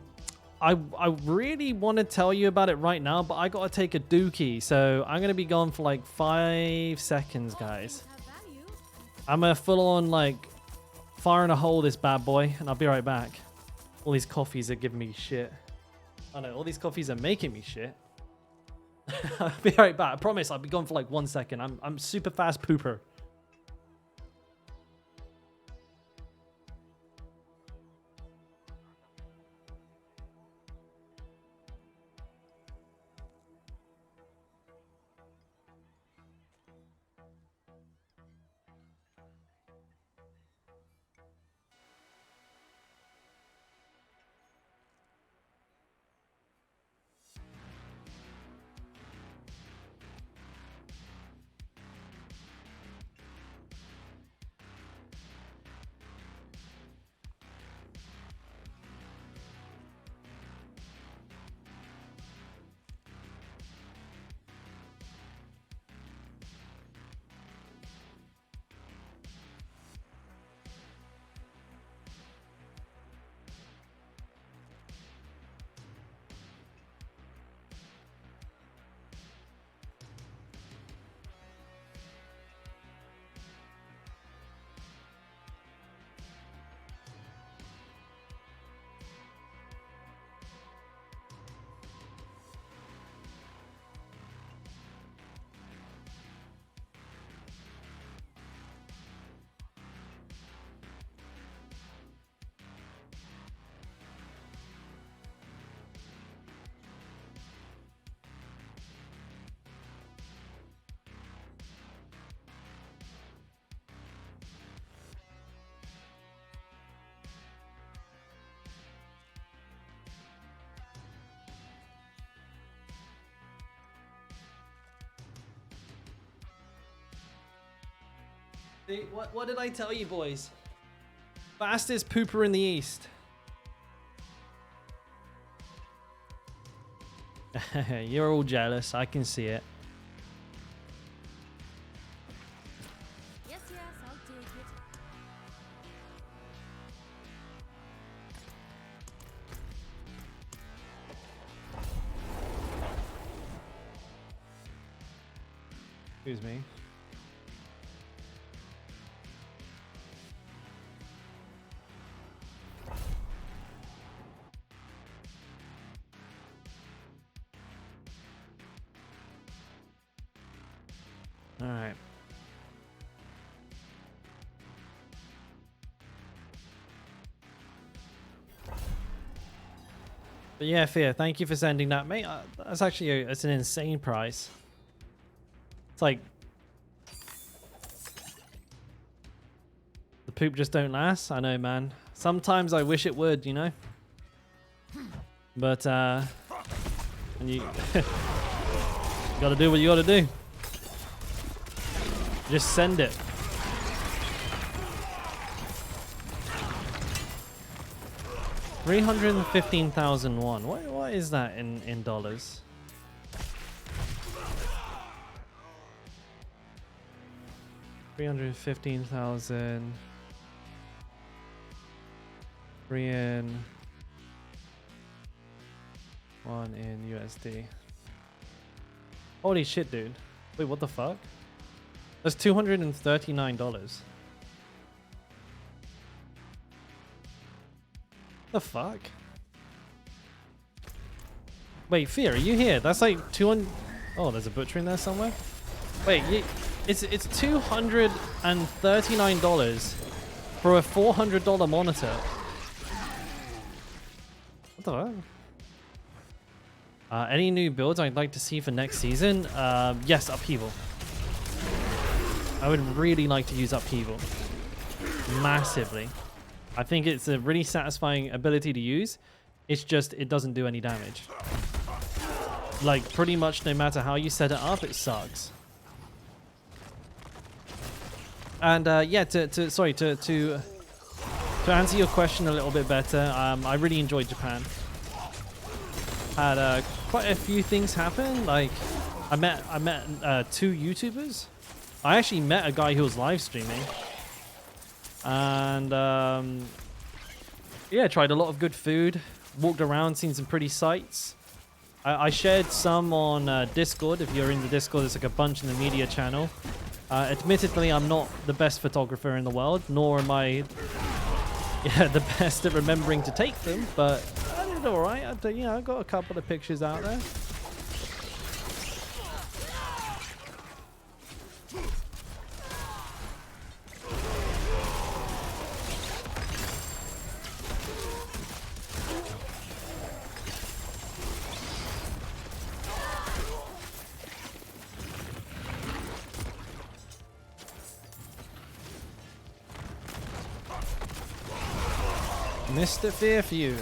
really want to tell you about it right now, but I got to take a dookie. So I'm going to be gone for like 5 seconds, guys. I'm a full-on, like, fire in a hole this bad boy, and I'll be right back. All these coffees are giving me shit. I know, all these coffees are making me shit. I'll be right back. I promise I'll be gone for like 1 second. I'm super fast pooper. See, what did I tell you, boys? Fastest pooper in the East. You're all jealous. I can see it. Yes, yes, I'll take it. Excuse me. All right. But yeah, Fear, thank you for sending that, mate. That's actually it's an insane price. It's like the poop just don't last. I know, man. Sometimes I wish it would, you know. But and you gotta do what you gotta do. Just send it. $315,001. What is that in dollars? $315,000. Korean. One in USD. Holy shit, dude. Wait, what the fuck? That's $239. The fuck? Wait, Fear, are you here? That's like 200. Oh, there's a butcher in there somewhere. Wait, it's $239 for a $400 monitor. What the fuck? Any new builds I'd like to see for next season? Yes, Upheaval. I would really like to use Upheaval. Massively. I think it's a really satisfying ability to use. It's just, it doesn't do any damage. Like, pretty much no matter how you set it up, it sucks. And yeah, to answer your question a little bit better, I really enjoyed Japan. Had quite a few things happen. Like, I met 2 YouTubers. I actually met a guy who was live streaming, and yeah, tried a lot of good food, walked around, seen some pretty sights. I shared some on Discord. If you're in the Discord, there's like a bunch in the media channel. Admittedly, I'm not the best photographer in the world, nor am I the best at remembering to take them, but I did all right. I got a couple of pictures out there. Mr. Fearview.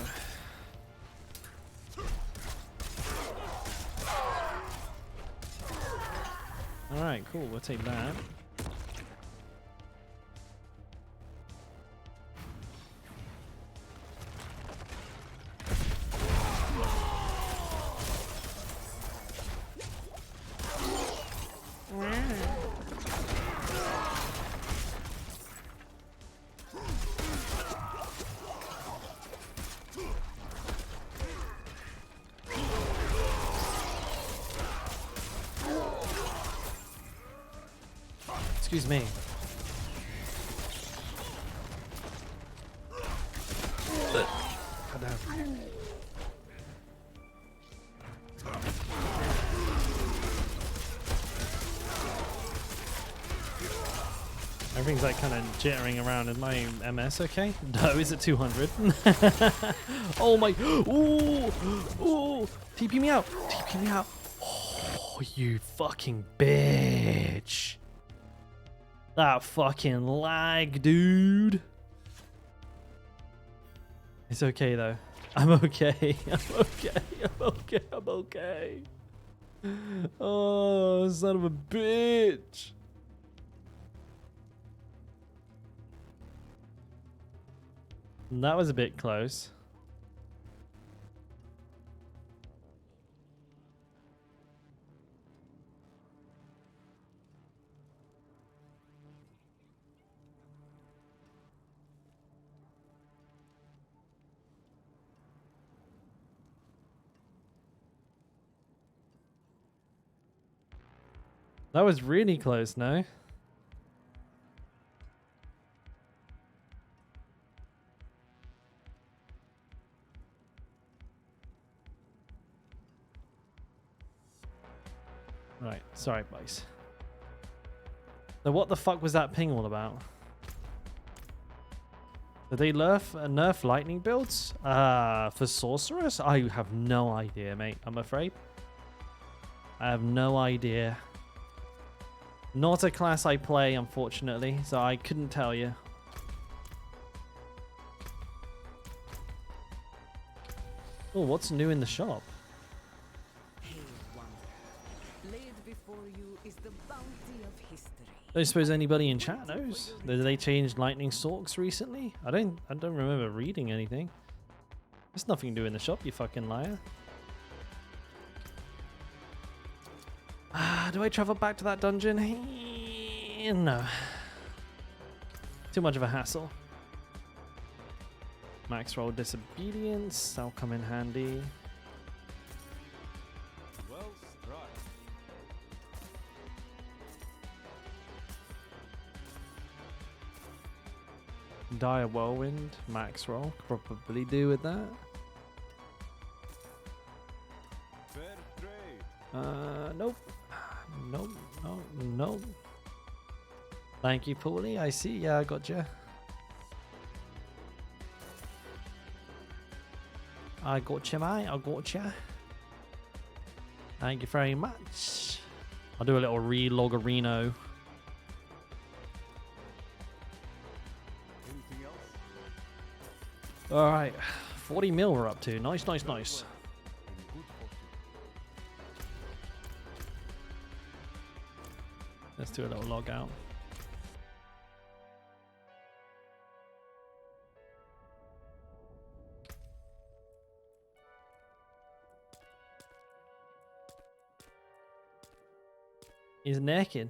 Alright, cool. We'll take that. Excuse me. God damn. Everything's like kind of jittering around. Is my MS okay? No, is it 200? Oh my! Ooh! Ooh! TP me out! TP me out! Oh, you fucking bitch! That fucking lag, dude. It's okay though. I'm okay. I'm okay. I'm okay. I'm okay. Oh, son of a bitch. That was a bit close. That was really close, no? Right, sorry, boys. So what the fuck was that ping all about? Did they nerf lightning builds? For sorcerers? I have no idea, mate, I'm afraid. I have no idea. Not a class I play, unfortunately, so I couldn't tell you. Oh, what's new in the shop? Hail one. Laid before you is the bounty of history. Don't suppose anybody in chat knows. Did they change lightning stalks recently? I don't remember reading anything. There's nothing new in the shop, you fucking liar. Do I travel back to that dungeon? No. Too much of a hassle. Max roll disobedience. That'll come in handy. Well struck. Dire whirlwind. Max roll. Probably do with that. Fair trade. Nope. Nope. No. Nope. Thank you, Paulie. I see. Yeah, I got you. I got you, mate. I got you. Thank you very much. I'll do a little re-loggerino. Anything else? All right. 40 mil we're up to. Nice, nice, nice. In good fortune. Let's do a little log out. He's naked.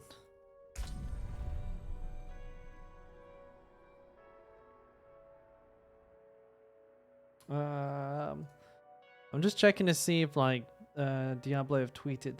I'm just checking to see if like Diablo have tweeted.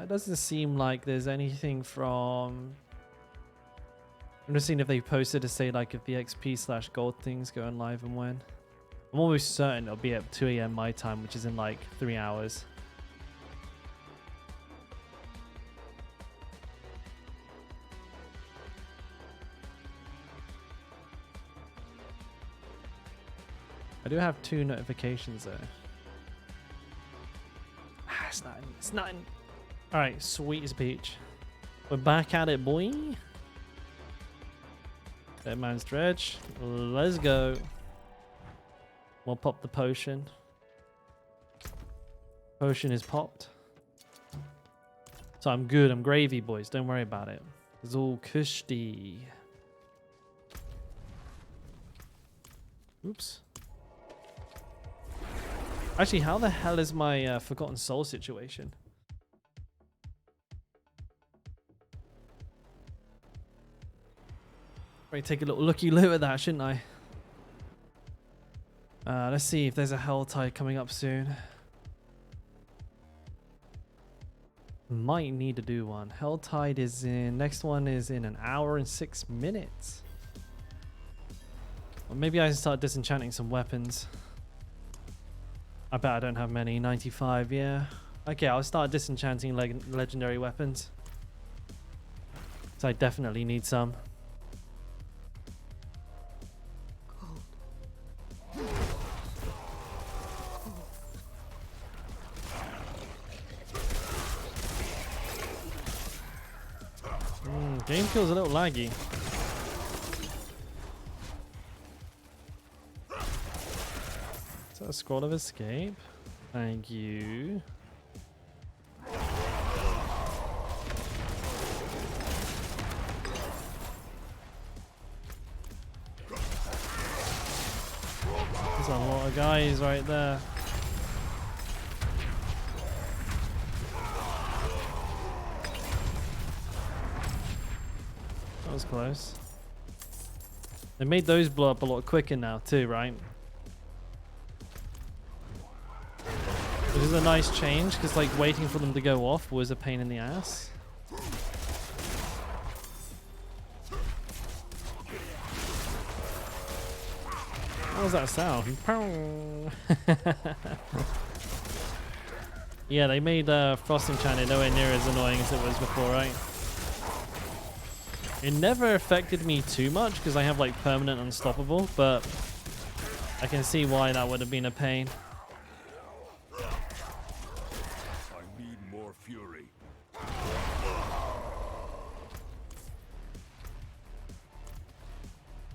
It doesn't seem like there's anything from... I'm just seeing if they posted to say like if the XP/gold thing's going live and when. I'm almost certain it'll be at 2 AM my time, which is in like 3 hours. I do have 2 notifications though. It's nothing. It's nothing. Alright, sweet as peach. We're back at it, boy. Dead man's dredge. Let's go. We'll pop the potion. Potion is popped. So I'm good. I'm gravy, boys. Don't worry about it. It's all cushy. Oops. Actually, how the hell is my Forgotten Soul situation? Probably take a little looky-loo at that, shouldn't I? Let's see if there's a Hell Tide coming up soon. Might need to do one. Hell Tide is in... Next one is in 1 hour and 6 minutes. Or maybe I can start disenchanting some weapons. I bet I don't have many. 95, yeah. Okay, I'll start disenchanting legendary weapons. So I definitely need some. Game feels a little laggy. Is that a scroll of escape? Thank you. There's a lot of guys right there. That was close. They made those blow up a lot quicker now too, right? Which is a nice change, because like waiting for them to go off was a pain in the ass. What was that sound? Yeah, they made Frosting Channel nowhere near as annoying as it was before, right? It never affected me too much because I have like permanent unstoppable, but I can see why that would have been a pain. I need more fury.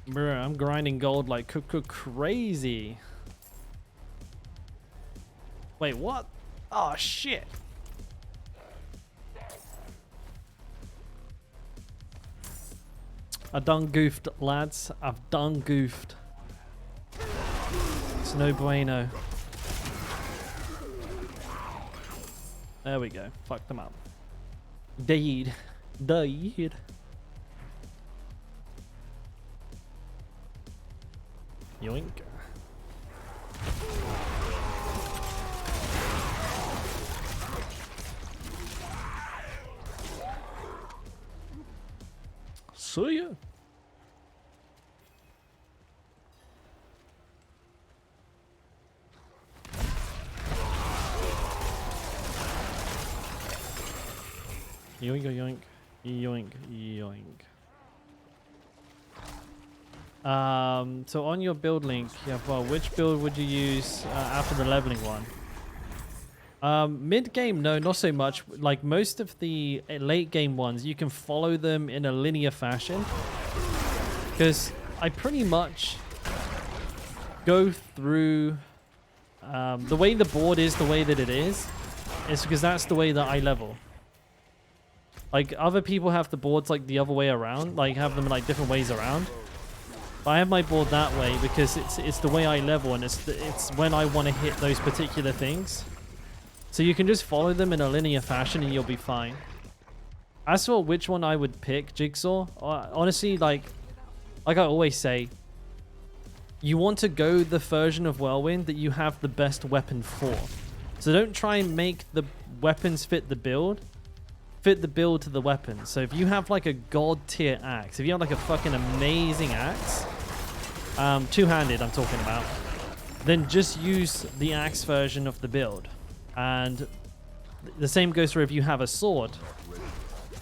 Bro, I'm grinding gold like crazy. Wait, what? Oh shit. I done goofed, lads. I've done goofed. It's no bueno. There we go. Fuck them up. Died. Yoink. See ya. Yoink, yoink, yoink, yoink. So on your build link, you have, well, which build would you use after the leveling one? Mid game, no, not so much. Like most of the late game ones, you can follow them in a linear fashion. Because I pretty much go through the way the board is the way that it is because that's the way that I level. Like other people have the boards like the other way around, like have them like different ways around. But I have my board that way because it's the way I level, and it's when I want to hit those particular things. So you can just follow them in a linear fashion and you'll be fine. As for which one I would pick, Jigsaw, honestly, like I always say, you want to go the version of Whirlwind that you have the best weapon for. So don't try and make the weapons fit the build to the weapon. So if you have like a god tier axe, if you have like a fucking amazing axe, two-handed I'm talking about, then just use the axe version of the build. And the same goes for if you have a sword.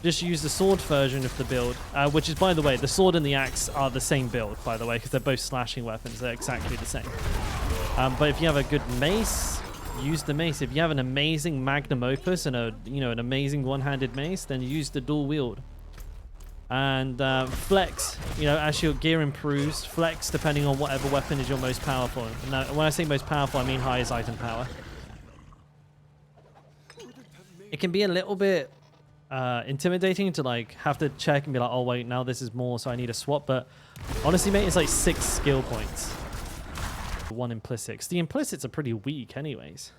Just use the sword version of the build, which is, by the way, the sword and the axe are the same build, by the way, because they're both slashing weapons. They're exactly the same. But if you have a good mace, use the mace. If you have an amazing magnum opus and an amazing one-handed mace, then use the dual wield. And flex, as your gear improves, flex depending on whatever weapon is your most powerful. Now, when I say most powerful, I mean highest item power. It can be a little bit intimidating to like have to check and be like, oh wait, now this is more, so I need a swap. But honestly, mate, it's like 6 skill points. 1 implicit. The implicits are pretty weak anyways.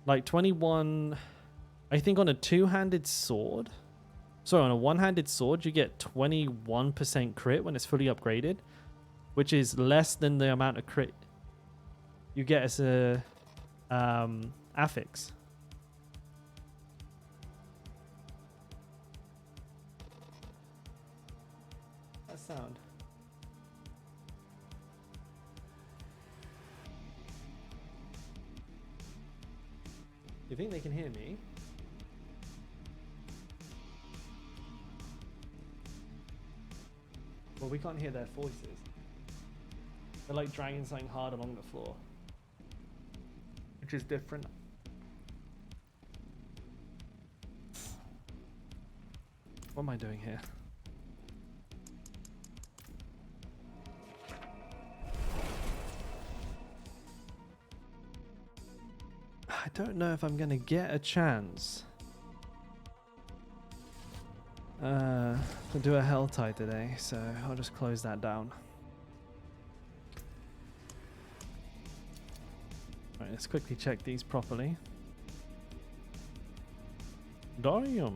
Like 21, I think on a two-handed sword. Sorry, on a one-handed sword, you get 21% crit when it's fully upgraded, which is less than the amount of crit you get as a affix. That sound. You think they can hear me? Well, we can't hear their voices. They're like dragging something hard along the floor, which is different. What am I doing here? I don't know if I'm gonna get a chance to do a hell tie today, so I'll just close that down. Right, let's quickly check these properly. Damn.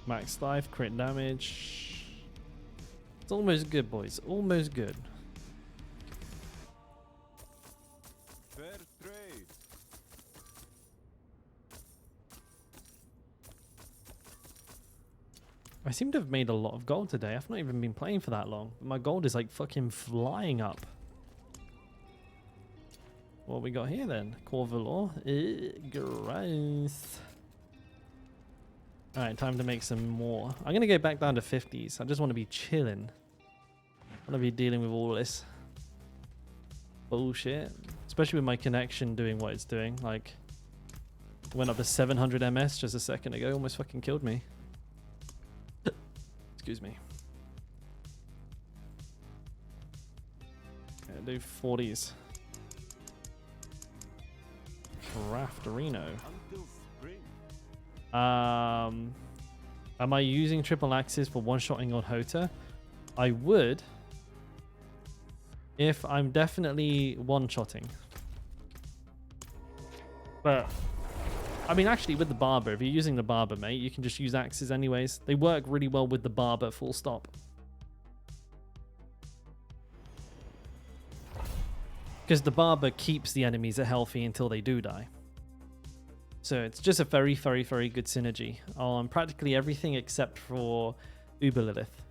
Max life, crit damage. It's almost good, boys. Almost good. Fair trade. I seem to have made a lot of gold today. I've not even been playing for that long. My gold is like fucking flying up. What we got here then? Core Velour. Gross. Alright, time to make some more. I'm going to go back down to 50s. I just want to be chilling. I want to be dealing with all this bullshit. Especially with my connection doing what it's doing. Like, it went up to 700 ms just a second ago. Almost fucking killed me. Excuse me. Okay, do 40s. Craft Reno. Until spring. Am I using triple axes for one-shotting on Hota? I would, if I'm definitely one-shotting. But I mean, actually, with the barber, if you're using the barber, mate, you can just use axes anyways. They work really well with the barber, full stop. Because the barber keeps the enemies healthy until they do die. So it's just a very, very, very good synergy on practically everything except for Uber Lilith.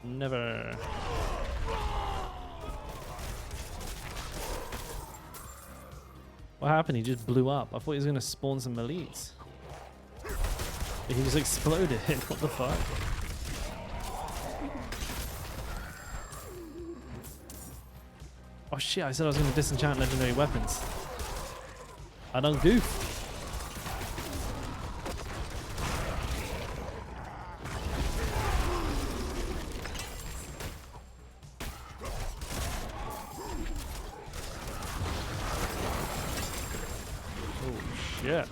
Never. What happened? He just blew up. I thought he was going to spawn some elites. He just exploded. What the fuck? Oh shit, I said I was going to disenchant legendary weapons. I don't goof. Oh shit.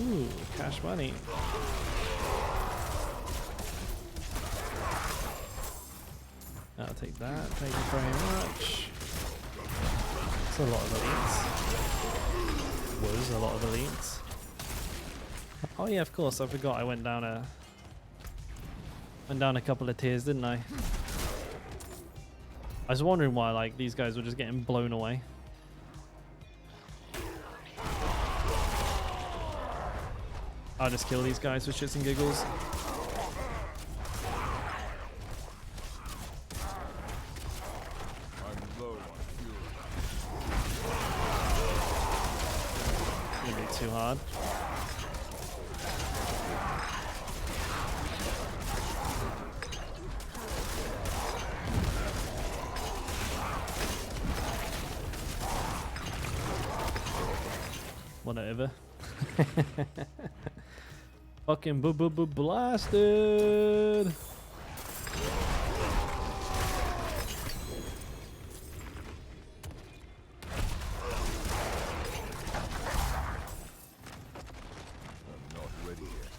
Ooh, cash money. I'll take that. Thank you very much. It's a lot of elites. Was a lot of elites. Oh yeah, of course. I forgot. I went down a couple of tiers, didn't I? I was wondering why like these guys were just getting blown away. I'll just kill these guys for shits and giggles. I'm low on fuel. Gonna be too hard. Whatever. Fucking blasted. I'm not ready yet.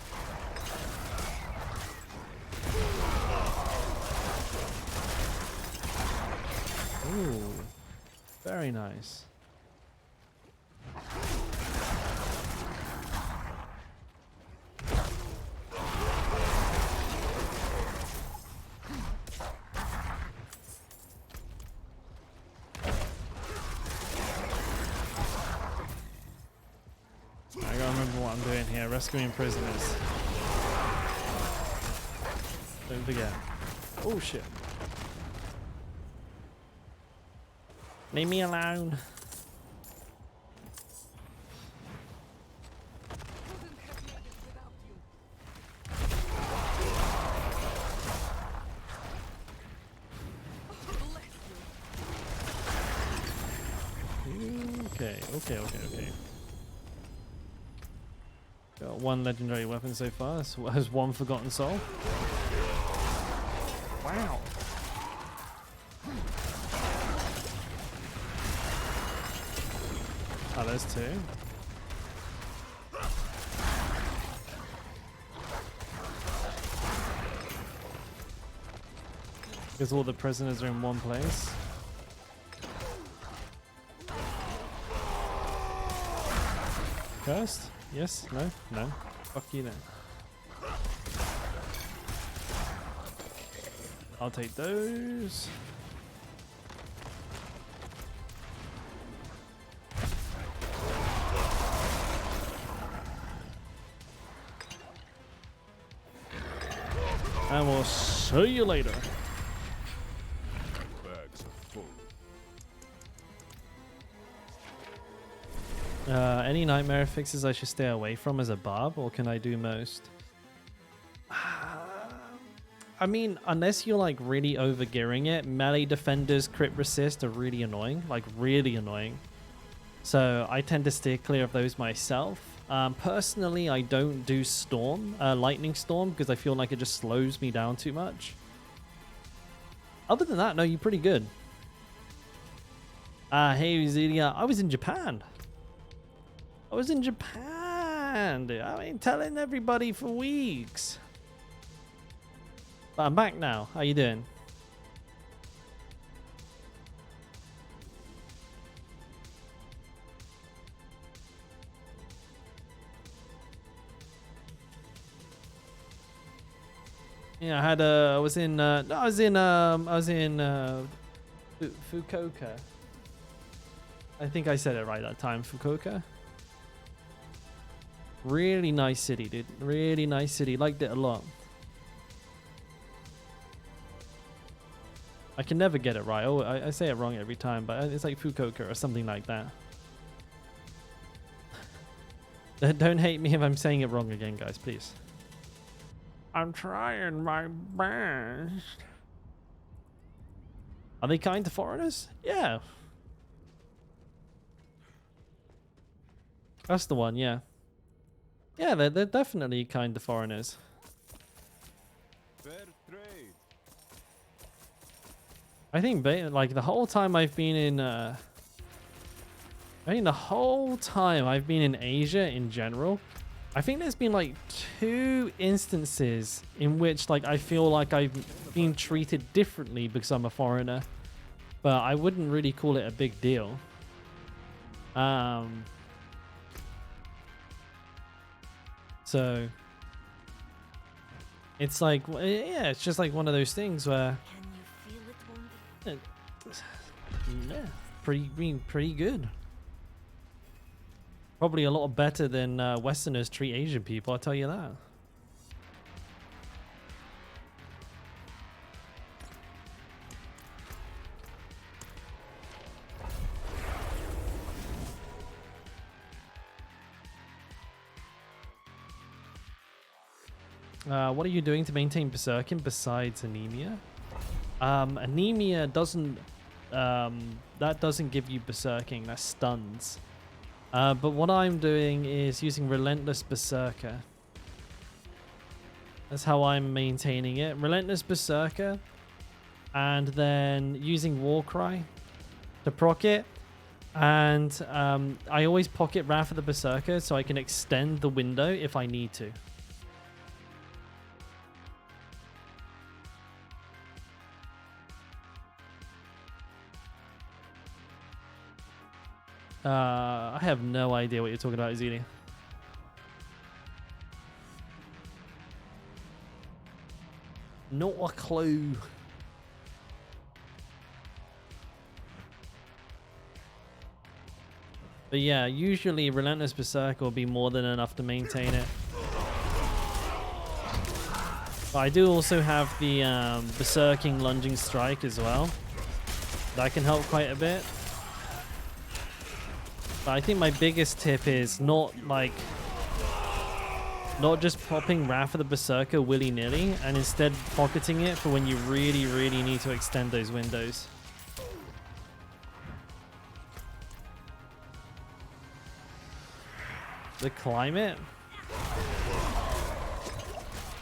Ooh, very nice. Yeah, rescuing prisoners. Don't forget. Oh shit. Leave me alone. Couldn't have made it without you. Okay. Got one legendary weapon so far. So has one forgotten soul. Wow. Oh, there's two. Because all the prisoners are in one place. Cursed? Yes? No? No? Fuck you then. I'll take those. And we'll see you later. Bags are full. Any nightmare fixes I should stay away from as a barb, or can I do most? I mean, unless you're like really overgearing it, melee defenders crit resist are really annoying, like really annoying. So I tend to steer clear of those myself. Personally, I don't do storm, lightning storm, because I feel like it just slows me down too much. Other than that, no, you're pretty good. Hey Zelia, I was in Japan. Dude. I've been telling everybody for weeks. But I'm back now. How you doing? Yeah, I had I was in Fukuoka. I think I said it right that time. Fukuoka. Really nice city, dude. Really nice city. Liked it a lot. I can never get it right. Oh, I say it wrong every time, but it's like Fukuoka or something like that. Don't hate me if I'm saying it wrong again, guys, please. I'm trying my best. Are they kind to foreigners? Yeah. That's the one, yeah. Yeah, they're definitely kind to foreigners. Fair trade. I think like the whole time I've been in the whole time I've been in Asia in general, I think there's been like 2 instances in which like I feel like I've been treated differently because I'm a foreigner, but I wouldn't really call it a big deal. So it's like, yeah, it's just like one of those things where Can you feel it, Wound? yeah, pretty good. Probably a lot better than Westerners treat Asian people, I'll tell you that. What are you doing to maintain berserking besides anemia? Anemia doesn't that doesn't give you berserking, that stuns. But what I'm doing is using Relentless Berserker. That's how I'm maintaining it. Relentless Berserker, and then using Warcry to proc it. And I always pocket Wrath of the Berserker so I can extend the window if I need to. I have no idea what you're talking about, Zini. Not a clue. But yeah, usually Relentless Berserker will be more than enough to maintain it. But I do also have the Berserking Lunging Strike as well. That can help quite a bit. But I think my biggest tip is not just popping Wrath of the Berserker willy-nilly, and instead pocketing it for when you really, really need to extend those windows. The climate?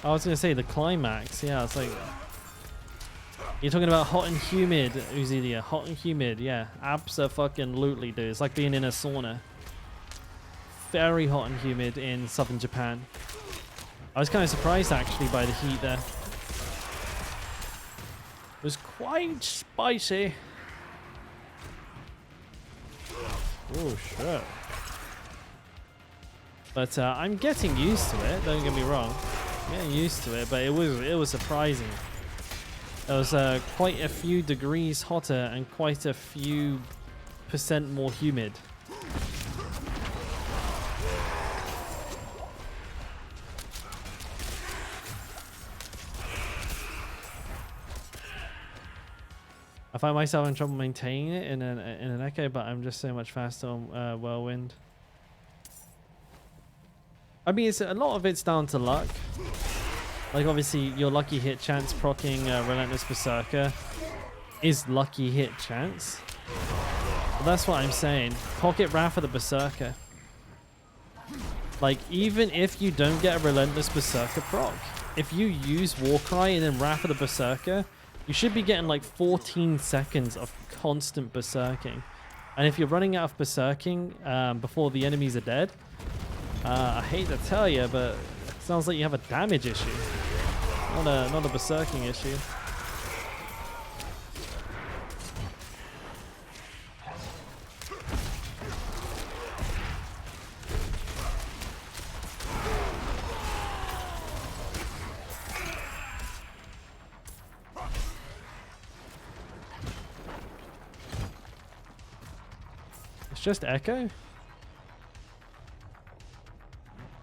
I was going to say the climax. Yeah, it's like... You're talking about hot and humid, Uzidia. Hot and humid, yeah. Abso-fucking-lutely, dude. It's like being in a sauna. Very hot and humid in southern Japan. I was kind of surprised, actually, by the heat there. It was quite spicy. Oh, shit. But I'm getting used to it, don't get me wrong. I'm getting used to it, but it was surprising. It was quite a few degrees hotter and quite a few % more humid. I find myself in trouble maintaining it in an echo, but I'm just so much faster on Whirlwind. I mean, a lot of it's down to luck. Like, obviously, your lucky hit chance proccing Relentless Berserker is lucky hit chance. But that's what I'm saying. Pocket Wrath of the Berserker. Like, even if you don't get a Relentless Berserker proc, if you use Warcry and then Wrath of the Berserker, you should be getting like 14 seconds of constant berserking. And if you're running out of berserking before the enemies are dead, I hate to tell you, but it sounds like you have a damage issue. Not a berserking issue. It's just Echo?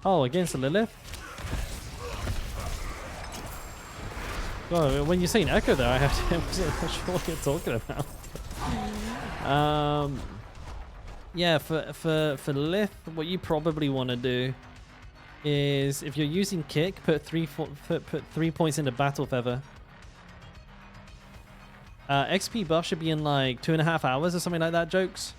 Oh, against the Lilith? Well, when you're saying Echo there, I wasn't sure what you're talking about. Yeah, for Lilith, what you probably want to do is, if you're using Kick, put 3 points into Battle Feather. XP buff should be in like 2.5 hours or something like that, jokes.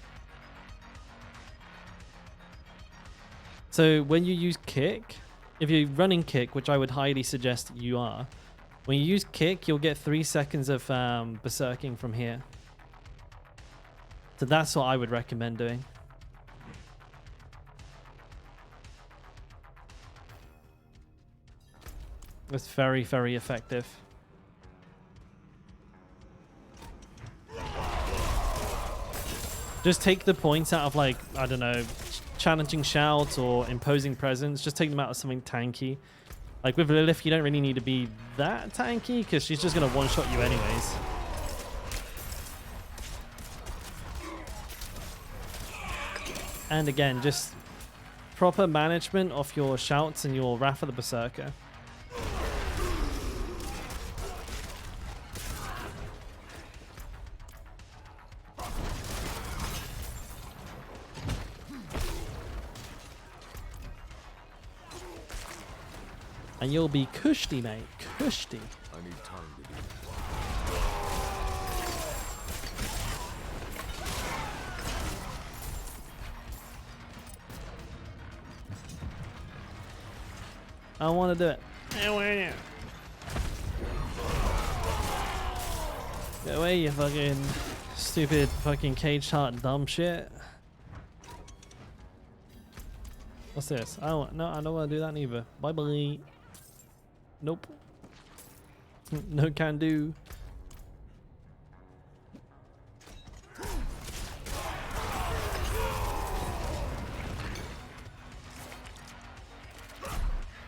So when you use Kick, if you're running Kick, which I would highly suggest you are, when you use Kick, you'll get 3 seconds of berserking from here. So that's what I would recommend doing. It's very, very effective. Just take the points out of, like, I don't know, challenging shout or imposing presence. Just take them out of something tanky. Like with Lilith, you don't really need to be that tanky because she's just going to one-shot you anyways. And again, just proper management of your shouts and your Wrath of the Berserker. And you'll be cushy, mate. Cushy. I need time to do I want to do it. I want to. Get away, you fucking stupid fucking cage heart dumb shit. What's this? I don't want to do that neither. Bye bye. Nope. No can do.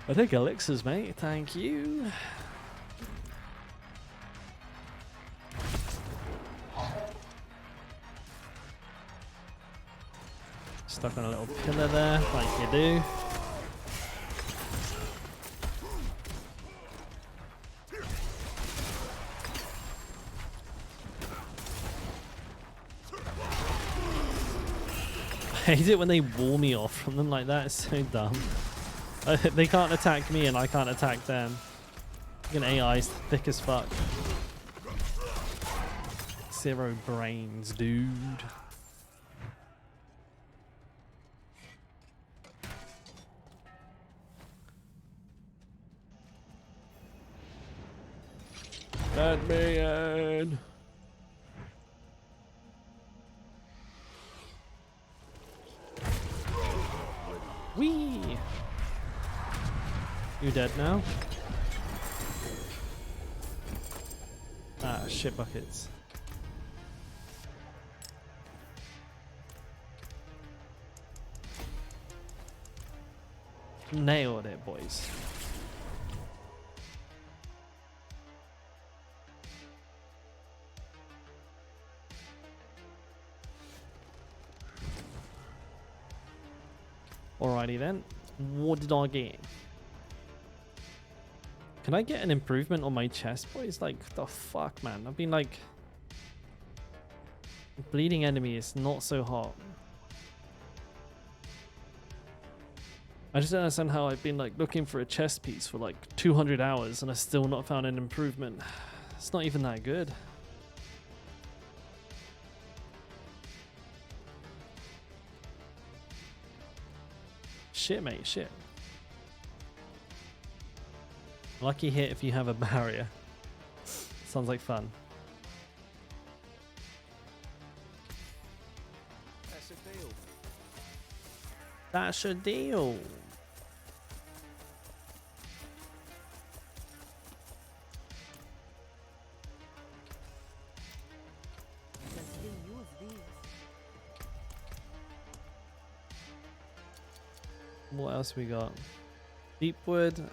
I take elixirs, mate. Thank you. Stuck on a little pillar there, like you do. I hate it when they wall me off from them like that. It's so dumb. They can't attack me and I can't attack them. Fucking AI's thick as fuck. Zero brains, dude. Let me in. Wee! You dead now? Ah, shit buckets. Nailed it, boys. Alrighty then. What did I get? Can I get an improvement on my chest, boys? Like, the fuck, man. I've been like... Bleeding enemy is not so hot. I just don't understand how I've been like looking for a chest piece for like 200 hours and I still not found an improvement. It's not even that good. Shit, mate, shit. Lucky hit if you have a barrier. Sounds like fun. That's a deal. That's a deal. Can still use these. What else we got? Deepwood.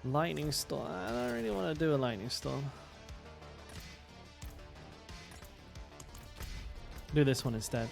Lightning storm. I don't really want to do a lightning storm. Do this one instead.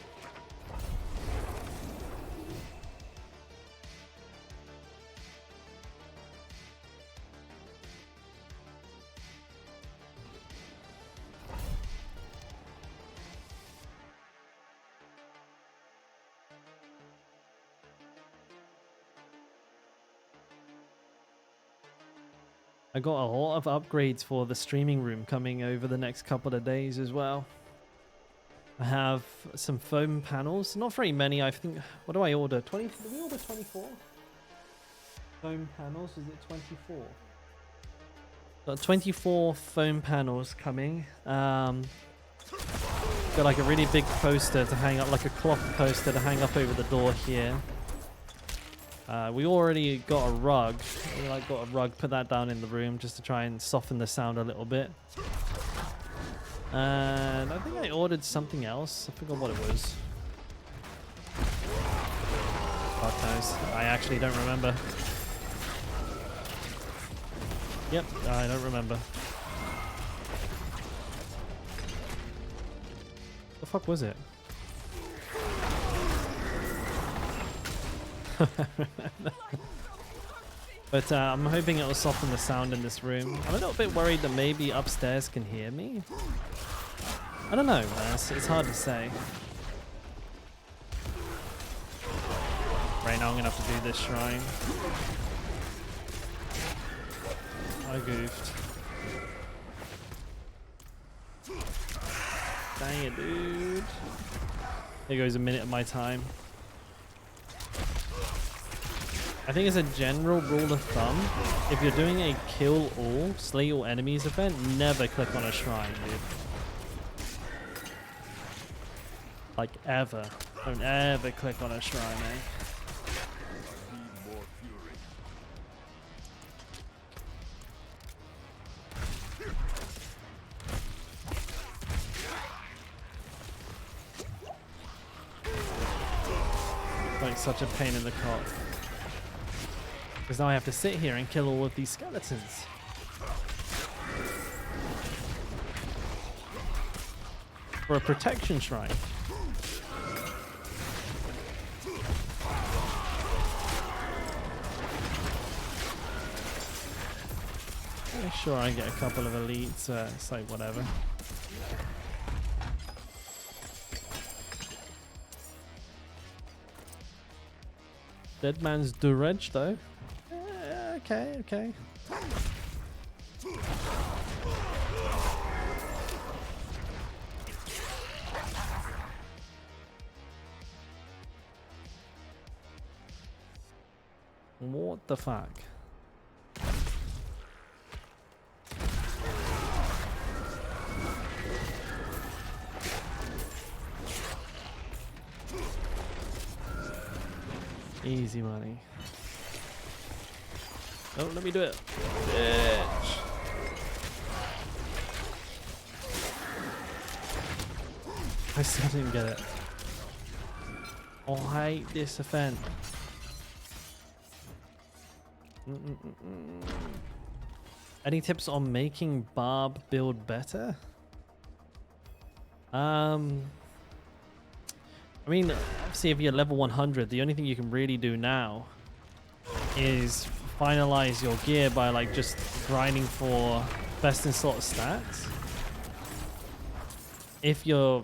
I got a lot of upgrades for the streaming room coming over the next couple of days as well. I have some foam panels, not very many. I think, what do I order? 20? Did we order 24? Foam panels, is it 24? Got 24 foam panels coming. Got like a really big poster to hang up, like a cloth poster to hang up over the door here. We already got a rug. We like got a rug, put that down in the room just to try and soften the sound a little bit. And I think I ordered something else. I forgot what it was. God knows. I actually don't remember. Yep, I don't remember. The fuck was it? But I'm hoping it will soften the sound in this room. I'm a little bit worried that maybe upstairs can hear me. I don't know, man. It's hard to say. Right now I'm gonna have to do this shrine. I goofed. Dang it, dude. Here goes a minute of my time. I think as a general rule of thumb, if you're doing a kill all, slay all enemies event, never click on a shrine, dude. Like ever. Don't ever click on a shrine, eh? Need more fury. Like such a pain in the cock. Because now I have to sit here and kill all of these skeletons. For a protection shrine. Make sure I get a couple of elites. It's like whatever. Dead man's Durage though. Okay, okay. What the fuck? Easy money. Oh, let me do it. Bitch. I still didn't get it. Oh, I hate this event. Any tips on making Barb build better? I mean, obviously if you're level 100, the only thing you can really do now is finalize your gear by like just grinding for best in slot stats. If you're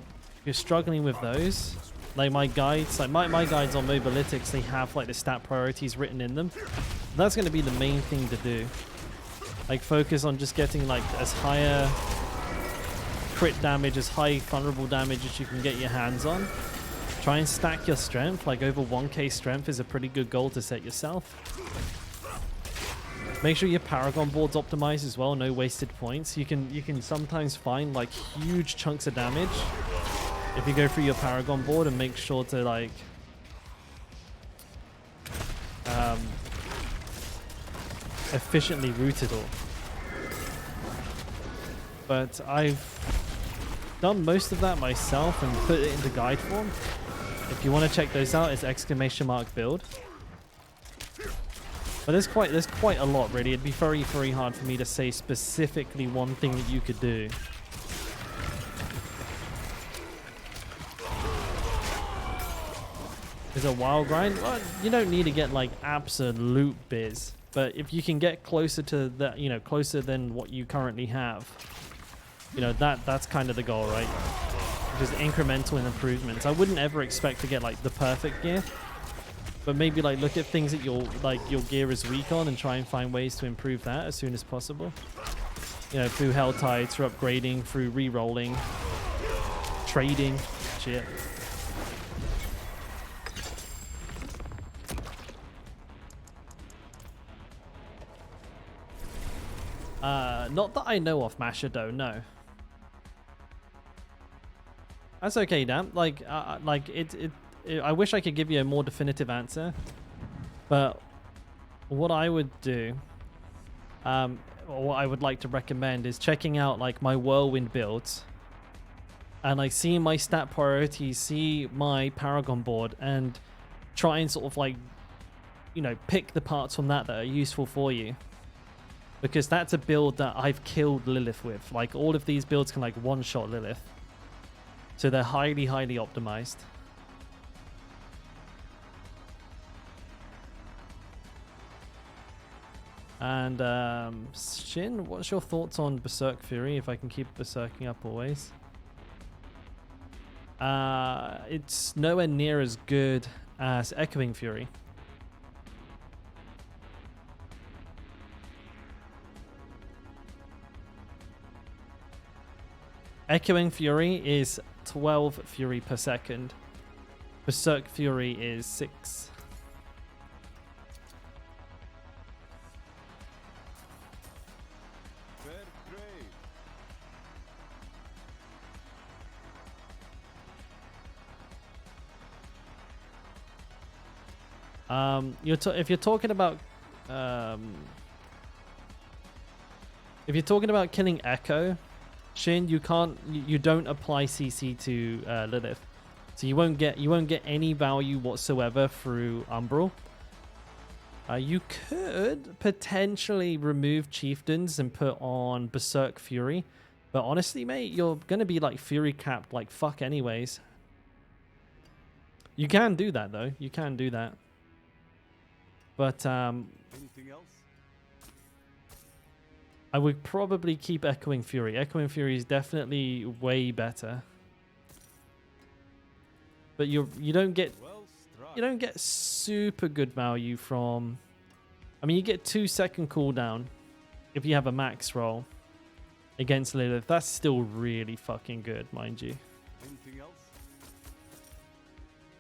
struggling with those, like my guides, like my guides on Mobalytics, they have like the stat priorities written in them. That's going to be the main thing to do. Like focus on just getting like as higher crit damage, as high vulnerable damage as you can get your hands on. Try and stack your strength. Like over 1k strength is a pretty good goal to set yourself. Make sure your Paragon board's optimized as well. No wasted points. You can sometimes find like huge chunks of damage if you go through your Paragon board and make sure to like efficiently route it all. But I've done most of that myself and put it into guide form. If you want to check those out, it's !build. But there's quite a lot really. It'd be very, very hard for me to say specifically one thing that you could do. Is a wild grind? Well, you don't need to get like absolute biz, but if you can get closer to that, you know, closer than what you currently have, you know, that's kind of the goal, right? Just incremental improvements. I wouldn't ever expect to get like the perfect gear, but maybe like look at things that your gear is weak on and try and find ways to improve that as soon as possible. You know, through hell tides, through upgrading, through re-rolling, trading, shit. Not that I know of, Mashado, no. That's okay, Dan. Like I wish I could give you a more definitive answer, but what I would do, or what I would like to recommend is checking out like my Whirlwind builds and like seeing my stat priorities, see my Paragon board, and try and sort of like, you know, pick the parts from that are useful for you. Because that's a build that I've killed Lilith with. Like all of these builds can like one-shot Lilith. So they're highly, highly optimized. And Shin, what's your thoughts on Berserk Fury? If I can keep Berserking up always. It's nowhere near as good as Echoing Fury. Echoing Fury is 12 Fury per second. Berserk Fury is 6. Fair trade. If you're talking about killing Echo, Shin, you don't apply CC to Lilith, so you won't get any value whatsoever through Umbral. You could potentially remove Chieftains and put on Berserk Fury, but honestly, mate, you're gonna be like Fury capped like fuck anyways. You can do that though. You can do that, but Anything else? I would probably keep Echoing Fury. Echoing Fury is definitely way better. But you don't get Well struck. you don't get super good value from. I mean, you get 2-second cooldown if you have a max roll against Lilith. That's still really fucking good, mind you. Anything else?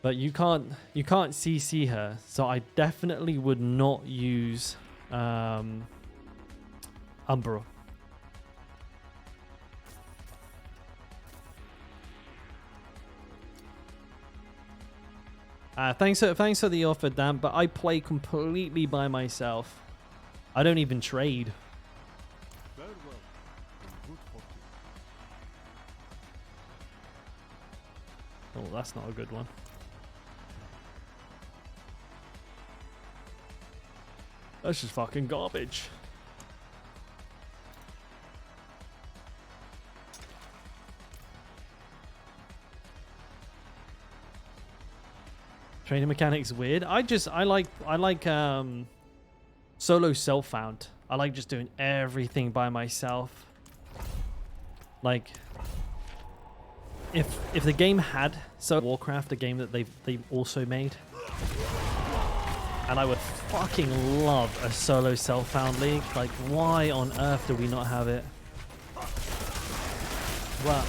But you can't CC her, so I definitely would not use Umbra. Thanks for the offer, Dan, but I play completely by myself. I don't even trade. Farewell and good fortune. Oh, that's not a good one. That's just fucking garbage. Training mechanics weird. I like solo self-found. I like just doing everything by myself. Like if the game had Warcraft, a game that they've also made, and I would fucking love a solo self-found league. Like, why on earth do we not have it? Well,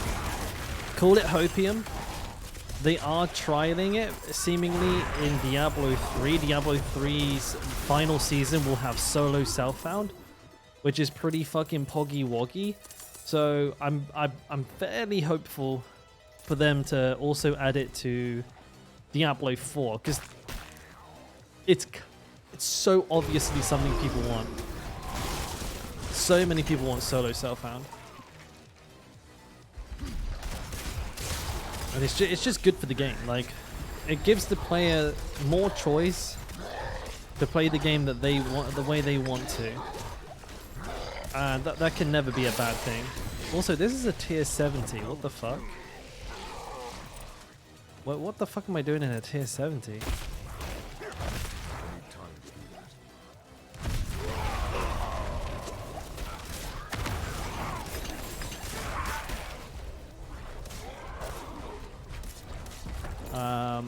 call it Hopium. They are trialing it, seemingly in Diablo 3. Diablo 3's final season will have solo self-found, which is pretty fucking poggy-woggy. So I'm fairly hopeful for them to also add it to Diablo 4, because it's so obviously something people want. So many people want solo self-found. And it's just good for the game. Like, it gives the player more choice to play the game that they want, the way they want to. And that can never be a bad thing. Also, this is a tier 70. What the fuck? What the fuck am I doing in a tier 70?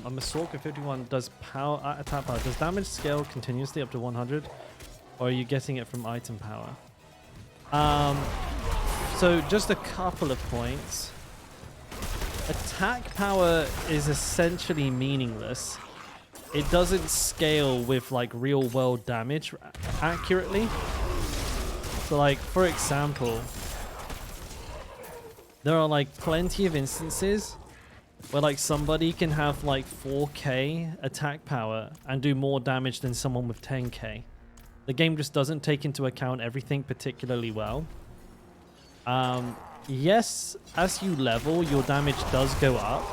I'm a Sork at 51. Does power attack power? Does damage scale continuously up to 100, or are you getting it from item power? So just a couple of points. Attack power is essentially meaningless. It doesn't scale with like real world damage accurately. So like, for example, there are like plenty of instances where like somebody can have like 4k attack power and do more damage than someone with 10k. The game just doesn't take into account everything particularly well. Yes, as you level, your damage does go up,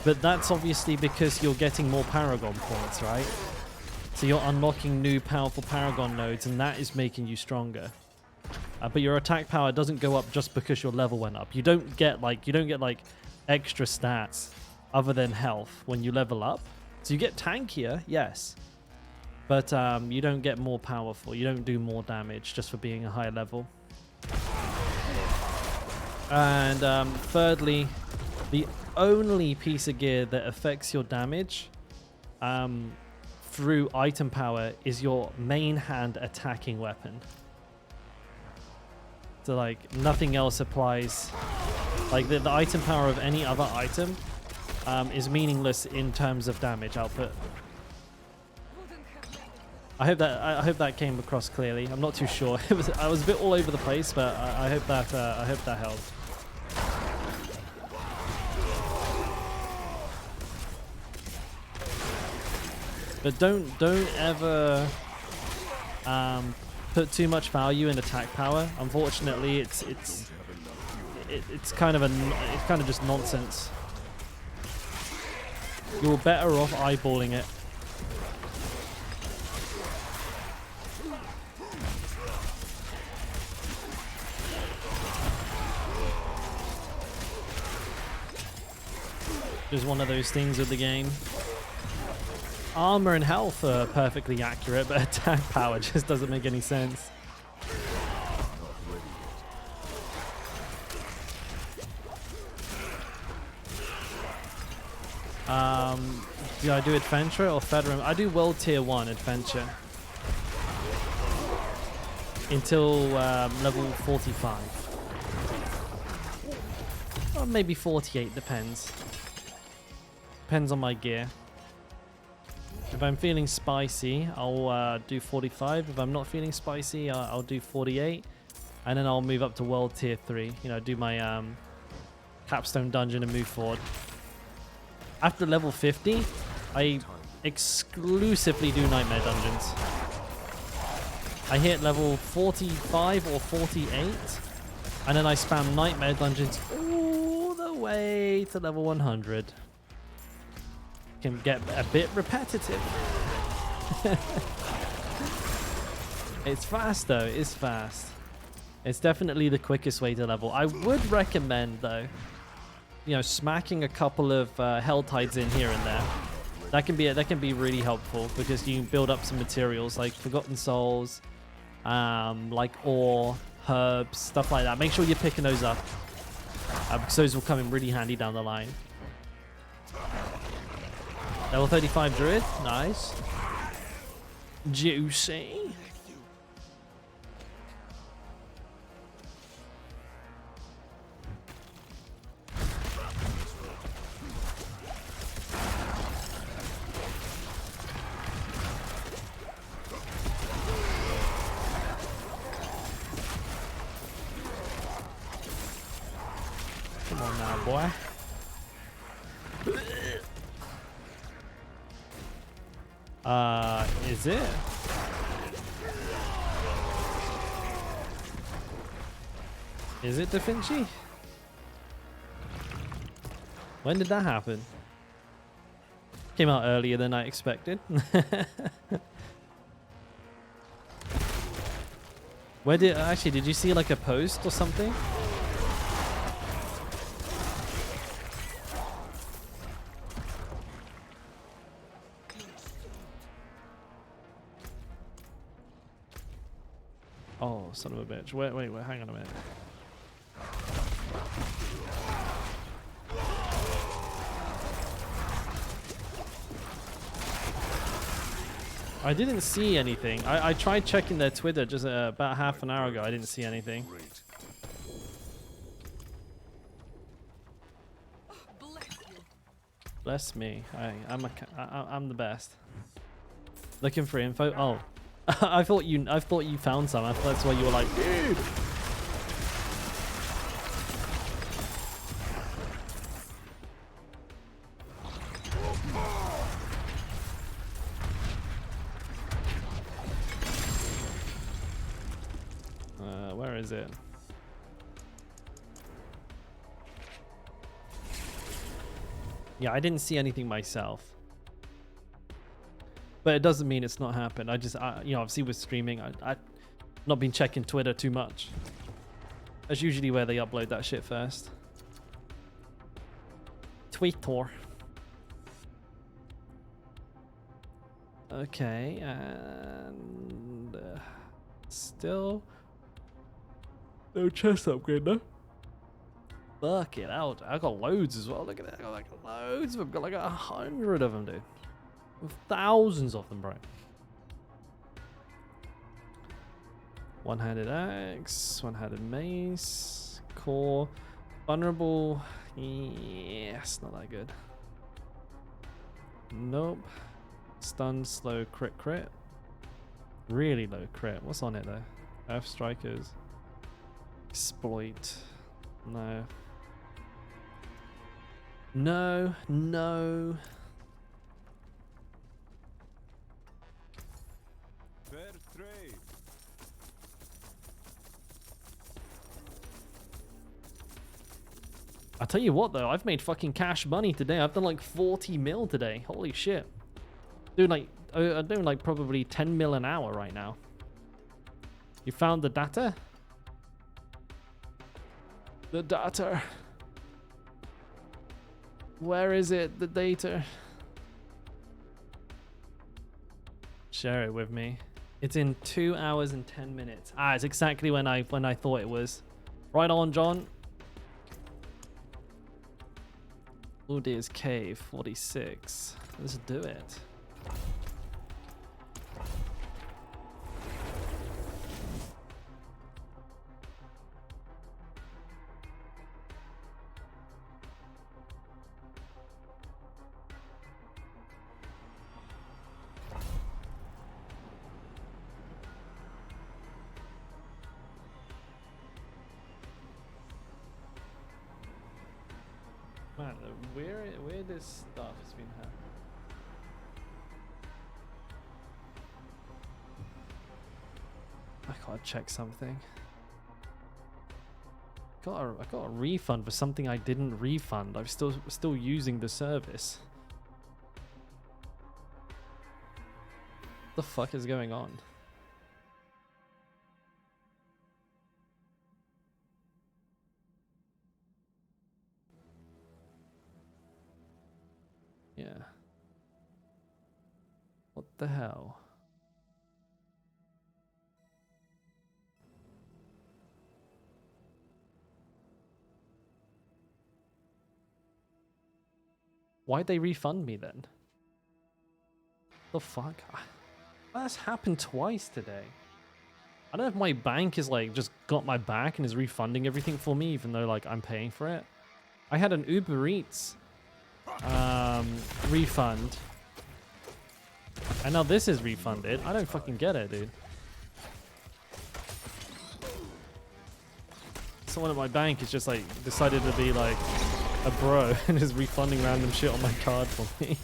but that's obviously because you're getting more Paragon points, right? So you're unlocking new powerful Paragon nodes, and that is making you stronger. But your attack power doesn't go up just because your level went up. You don't get like extra stats other than health when you level up. So you get tankier, yes, but you don't get more powerful. You don't do more damage just for being a higher level. And thirdly, the only piece of gear that affects your damage through item power is your main hand attacking weapon. So like nothing else applies. Like the item power of any other item is meaningless in terms of damage output. I hope that came across clearly. I'm not too sure. I was a bit all over the place, but I hope that helped. But don't ever put too much value in attack power. Unfortunately, it's kind of just nonsense. You're better off eyeballing it. Just one of those things with the game. Armor and health are perfectly accurate, but attack power just doesn't make any sense. Do I do adventure or federal? I do world tier 1 adventure until level 45, or maybe 48, depends on my gear. If I'm feeling spicy, I'll do 45. If I'm not feeling spicy, I'll do 48, and then I'll move up to world tier 3, you know, do my capstone dungeon and move forward. After level 50, I exclusively do nightmare dungeons. I hit level 45 or 48, and then I spam nightmare dungeons all the way to level 100. Can get a bit repetitive. It's fast though, it's fast. It's definitely the quickest way to level. I would recommend though, you know, smacking a couple of hell tides in here and there. That can be really helpful because you can build up some materials like Forgotten Souls, like ore, herbs, stuff like that. Make sure you're picking those up because those will come in really handy down the line. Level 35 druid, nice, juicy. Come on now, boy. Is it? Is it Da Vinci? When did that happen? Came out earlier than I expected. Where did you see like a post or something? Oh, son of a bitch. Wait, hang on a minute. I didn't see anything. I tried checking their Twitter just about half an hour ago. I didn't see anything. Bless you. Bless me. I'm the best. Looking for info. Oh, I thought you found some. I thought that's why you were like, dude. Where is it? Yeah, I didn't see anything myself. But it doesn't mean it's not happened. You know, obviously with streaming, I've not been checking Twitter too much. That's usually where they upload that shit first. Twitter. Okay, and still no chest upgrade, no? Fuck it out. I got loads as well. Look at that. I got like loads of them. Got like 100 of them, dude. Thousands of them, bro. One-handed axe, one-handed mace, core, vulnerable. Yes, not that good. Nope. Stun, slow, crit. Really low crit. What's on it though? Earth strikers. Exploit. No. No. Fair trade. I'll tell you what though, I've made fucking cash money today. I've done like 40 mil today. Holy shit. I'm doing like probably 10 mil an hour right now. You found the data? The data. Where is it? The data. Share it with me. It's in 2 hours and 10 minutes. Ah, it's exactly when I thought it was. Right on, John. Oh dear's cave 46. Let's do it. Man, where this stuff has been happening. I gotta check something. I got a refund for something I didn't refund. I'm still using the service. What the fuck is going on? Yeah. What the hell? Why'd they refund me then? The fuck? That's happened twice today. I don't know if my bank is like just got my back and is refunding everything for me even though like I'm paying for it. I had an Uber Eats refund. And now this is refunded. I don't fucking get it, dude. Someone at my bank has just like decided to be like a bro and is refunding random shit on my card for me.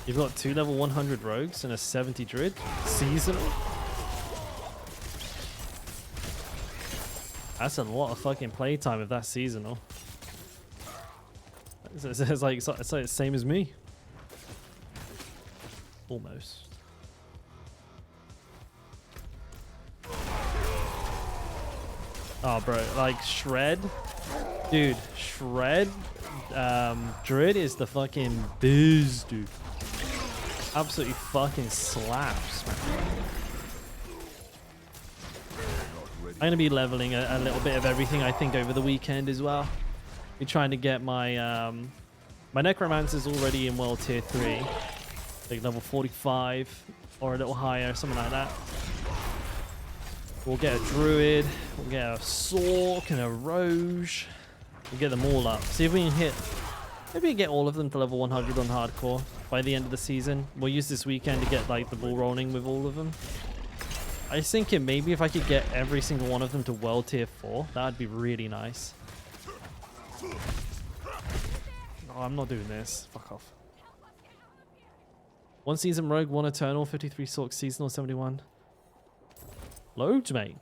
You've got 2 level 100 rogues and a 70 druid? Seasonal? That's a lot of fucking playtime if that's seasonal. It's like the same as me. Almost. Oh, bro, like Shred, dude, Shred, Druid is the fucking biz, dude. Absolutely fucking slaps, man. I'm gonna be leveling a little bit of everything, I think, over the weekend as well. Be trying to get my my Necromancer's already in World Tier 3, like level 45 or a little higher, something like that. We'll get a Druid, we'll get a Sork and a Roge. We'll get them all up. See if we can hit, maybe get all of them to level 100 on hardcore by the end of the season. We'll use this weekend to get like the ball rolling with all of them. I was thinking maybe if I could get every single one of them to World Tier 4, that would be really nice. Oh, I'm not doing this. Fuck off. 1 season Rogue, 1 Eternal, 53 Sork seasonal, 71. Loads, mate.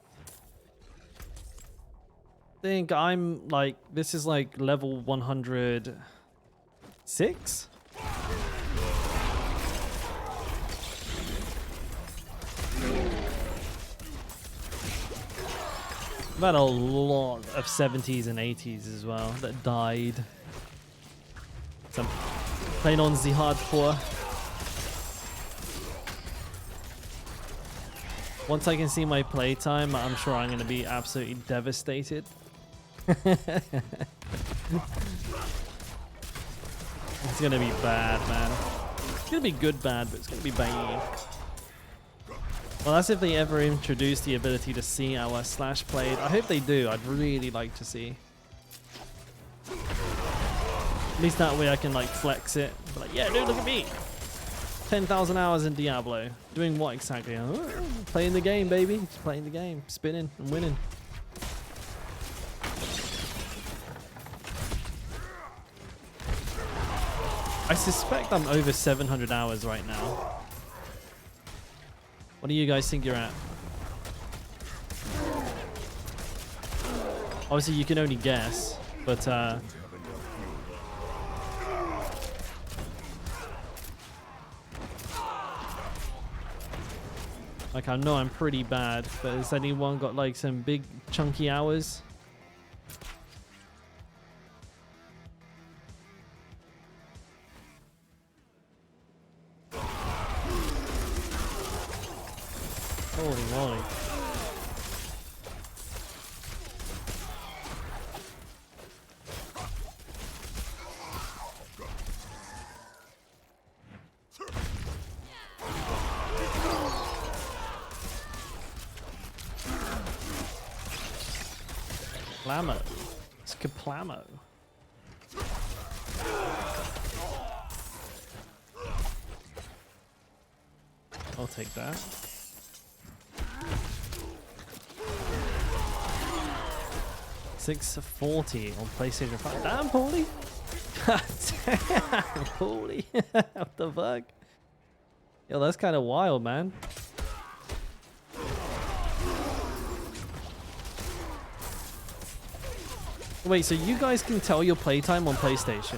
I think I'm like, this is like level 106? I've had a lot of 70s and 80s as well that died. So I'm playing on the hardcore. Once I can see my playtime, I'm sure I'm going to be absolutely devastated. It's going to be bad, man. It's going to be good bad, but it's going to be bad. Well, that's if they ever introduce the ability to see our slash played. I hope they do. I'd really like to see. At least that way I can like flex it. Be like, yeah, dude, look at me. 10,000 hours in Diablo. Doing what exactly? Oh, playing the game, baby. Just playing the game. Spinning and winning. I suspect I'm over 700 hours right now. What do you guys think you're at? Obviously, you can only guess, but like, I know I'm pretty bad, but has anyone got like some big chunky hours? Holy moly. Plamo. It's kaplamo. I'll take that. $640 on PlayStation 5. Damn, Paulie. Damn, Paulie. What the fuck? Yo, that's kind of wild, man. Wait, so you guys can tell your playtime on PlayStation?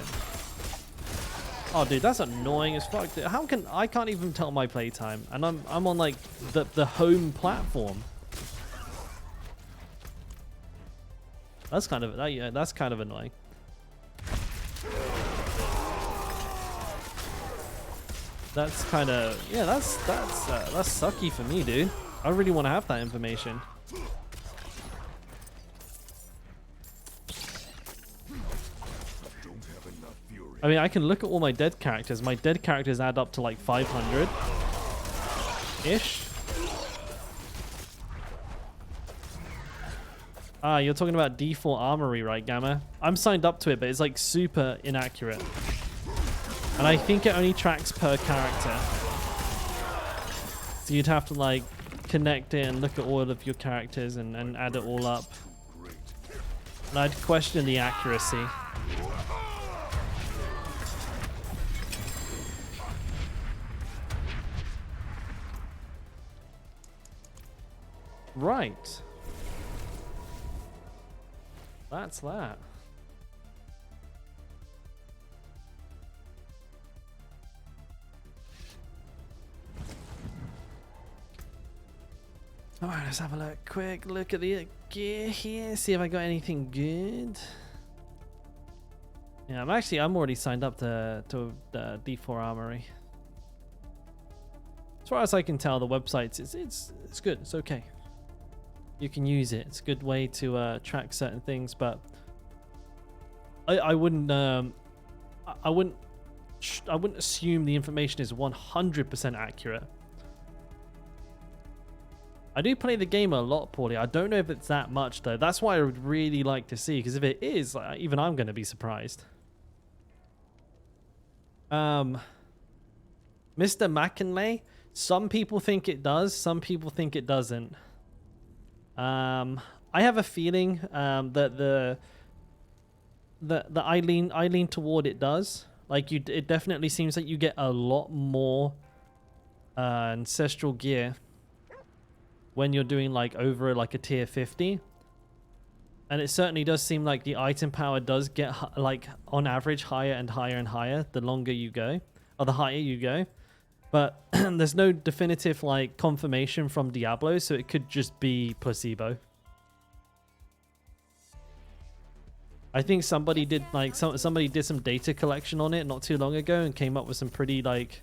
Oh, dude, that's annoying as fuck. Dude. How can I can't even tell my playtime, and I'm on like the home platform. That's kind of yeah, that's kind of annoying. That's kind of yeah, that's sucky for me, dude. I really want to have that information. I mean, I can look at all my dead characters. My dead characters add up to like 500-ish. Ah, you're talking about D4 Armory, right, Gamma? I'm signed up to it, but it's like super inaccurate. And I think it only tracks per character. So you'd have to like connect it and look at all of your characters and add it all up. And I'd question the accuracy. Right. That's that. Alright, let's have a quick look at the gear here, see if I got anything good. Yeah, I'm already signed up to the D4 Armory. As far as I can tell, the website it's good, it's okay. You can use it. It's a good way to track certain things, but I wouldn't assume the information is 100% accurate. I do play the game a lot, Paulie. I don't know if it's that much though. That's why I would really like to see, because if it is, even I'm going to be surprised. Mr. McKinley, some people think it does, some people think it doesn't. I have a feeling that I lean toward it does. Like it definitely seems like you get a lot more ancestral gear when you're doing like over like a tier 50, and it certainly does seem like the item power does get like on average higher and higher and higher the longer you go, or the higher you go. But there's no definitive like confirmation from Diablo, so it could just be placebo. I think somebody did like somebody did some data collection on it not too long ago and came up with some pretty like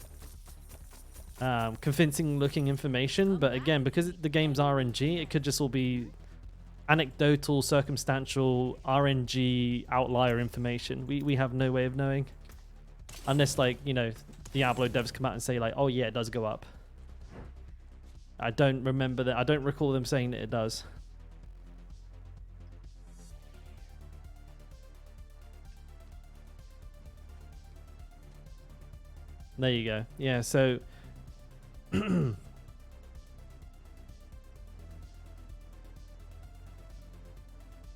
convincing looking information. But again, because the game's RNG, it could just all be anecdotal, circumstantial RNG outlier information. We have no way of knowing, unless like, you know, Diablo devs come out and say like, oh yeah, it does go up. I don't remember that. I don't recall them saying that it does. There you go. Yeah, so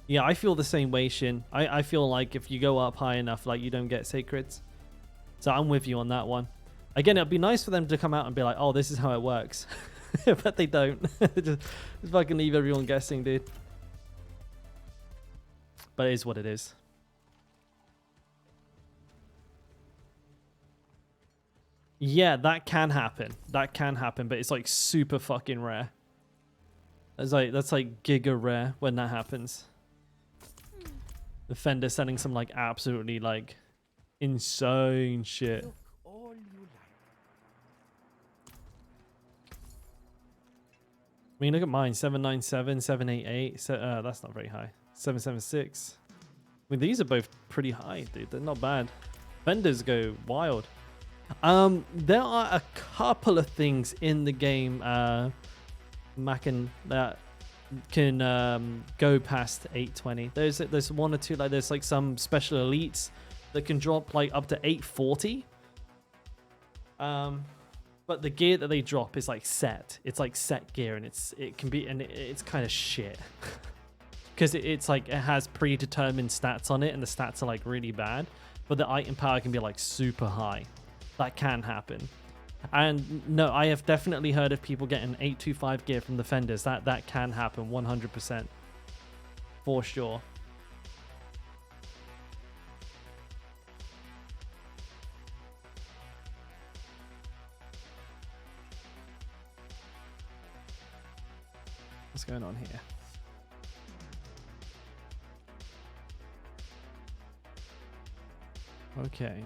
yeah, I feel the same way, Shin. I feel like if you go up high enough, like, you don't get sacreds. So I'm with you on that one. Again, it'd be nice for them to come out and be like, oh, this is how it works. But they don't. just fucking leave everyone guessing, dude. But it is what it is. Yeah, that can happen. That can happen, but it's like super fucking rare. That's like giga rare when that happens. The Fender sending some like absolutely like insane shit. I mean, look at mine. 797, 788. That's not very high. 776. I mean, these are both pretty high, dude. They're not bad. Fenders go wild. There are a couple of things in the game, Mackin, that go past 820. There's one or two, like there's like some special elites that can drop like up to 840. But the gear that they drop is like set. It's like set gear, and it's kind of shit. Because it's like it has predetermined stats on it, and the stats are like really bad. But the item power can be like super high. That can happen. And no, I have definitely heard of people getting 825 gear from the Fenders. That can happen 100%. For sure. What's going on here? Okay.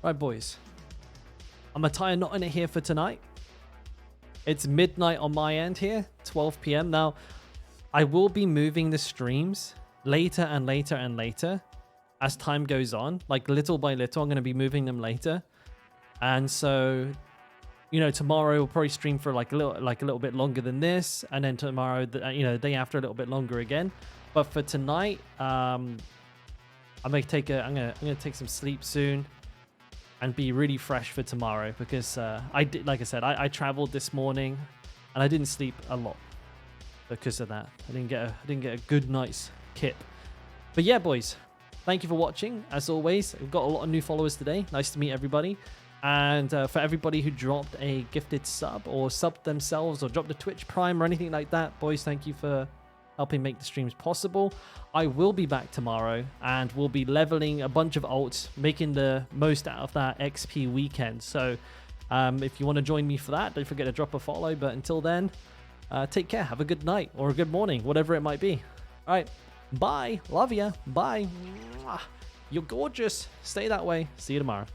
Right, boys. I'm going to tie a knot in it here for tonight. It's midnight on my end here, 12 p.m. Now, I will be moving the streams later and later and later as time goes on. Like, little by little, I'm going to be moving them later. And so, you know, tomorrow we'll probably stream for like a little bit longer than this. And then tomorrow, the day after, a little bit longer again. But for tonight, I'm going to take some sleep soon. And be really fresh for tomorrow, because like I said, I traveled this morning and I didn't sleep a lot because of that. I didn't get a good night's kip. But yeah, boys, thank you for watching. As always, we've got a lot of new followers today. Nice to meet everybody. And for everybody who dropped a gifted sub or subbed themselves or dropped a Twitch Prime or anything like that, boys, thank you for helping make the streams possible. I will be back tomorrow, and we'll be leveling a bunch of alts, making the most out of that XP weekend. So if you want to join me for that, don't forget to drop a follow. But until then, take care. Have a good night or a good morning, whatever it might be. All right. Bye. Love ya. Bye. You're gorgeous. Stay that way. See you tomorrow.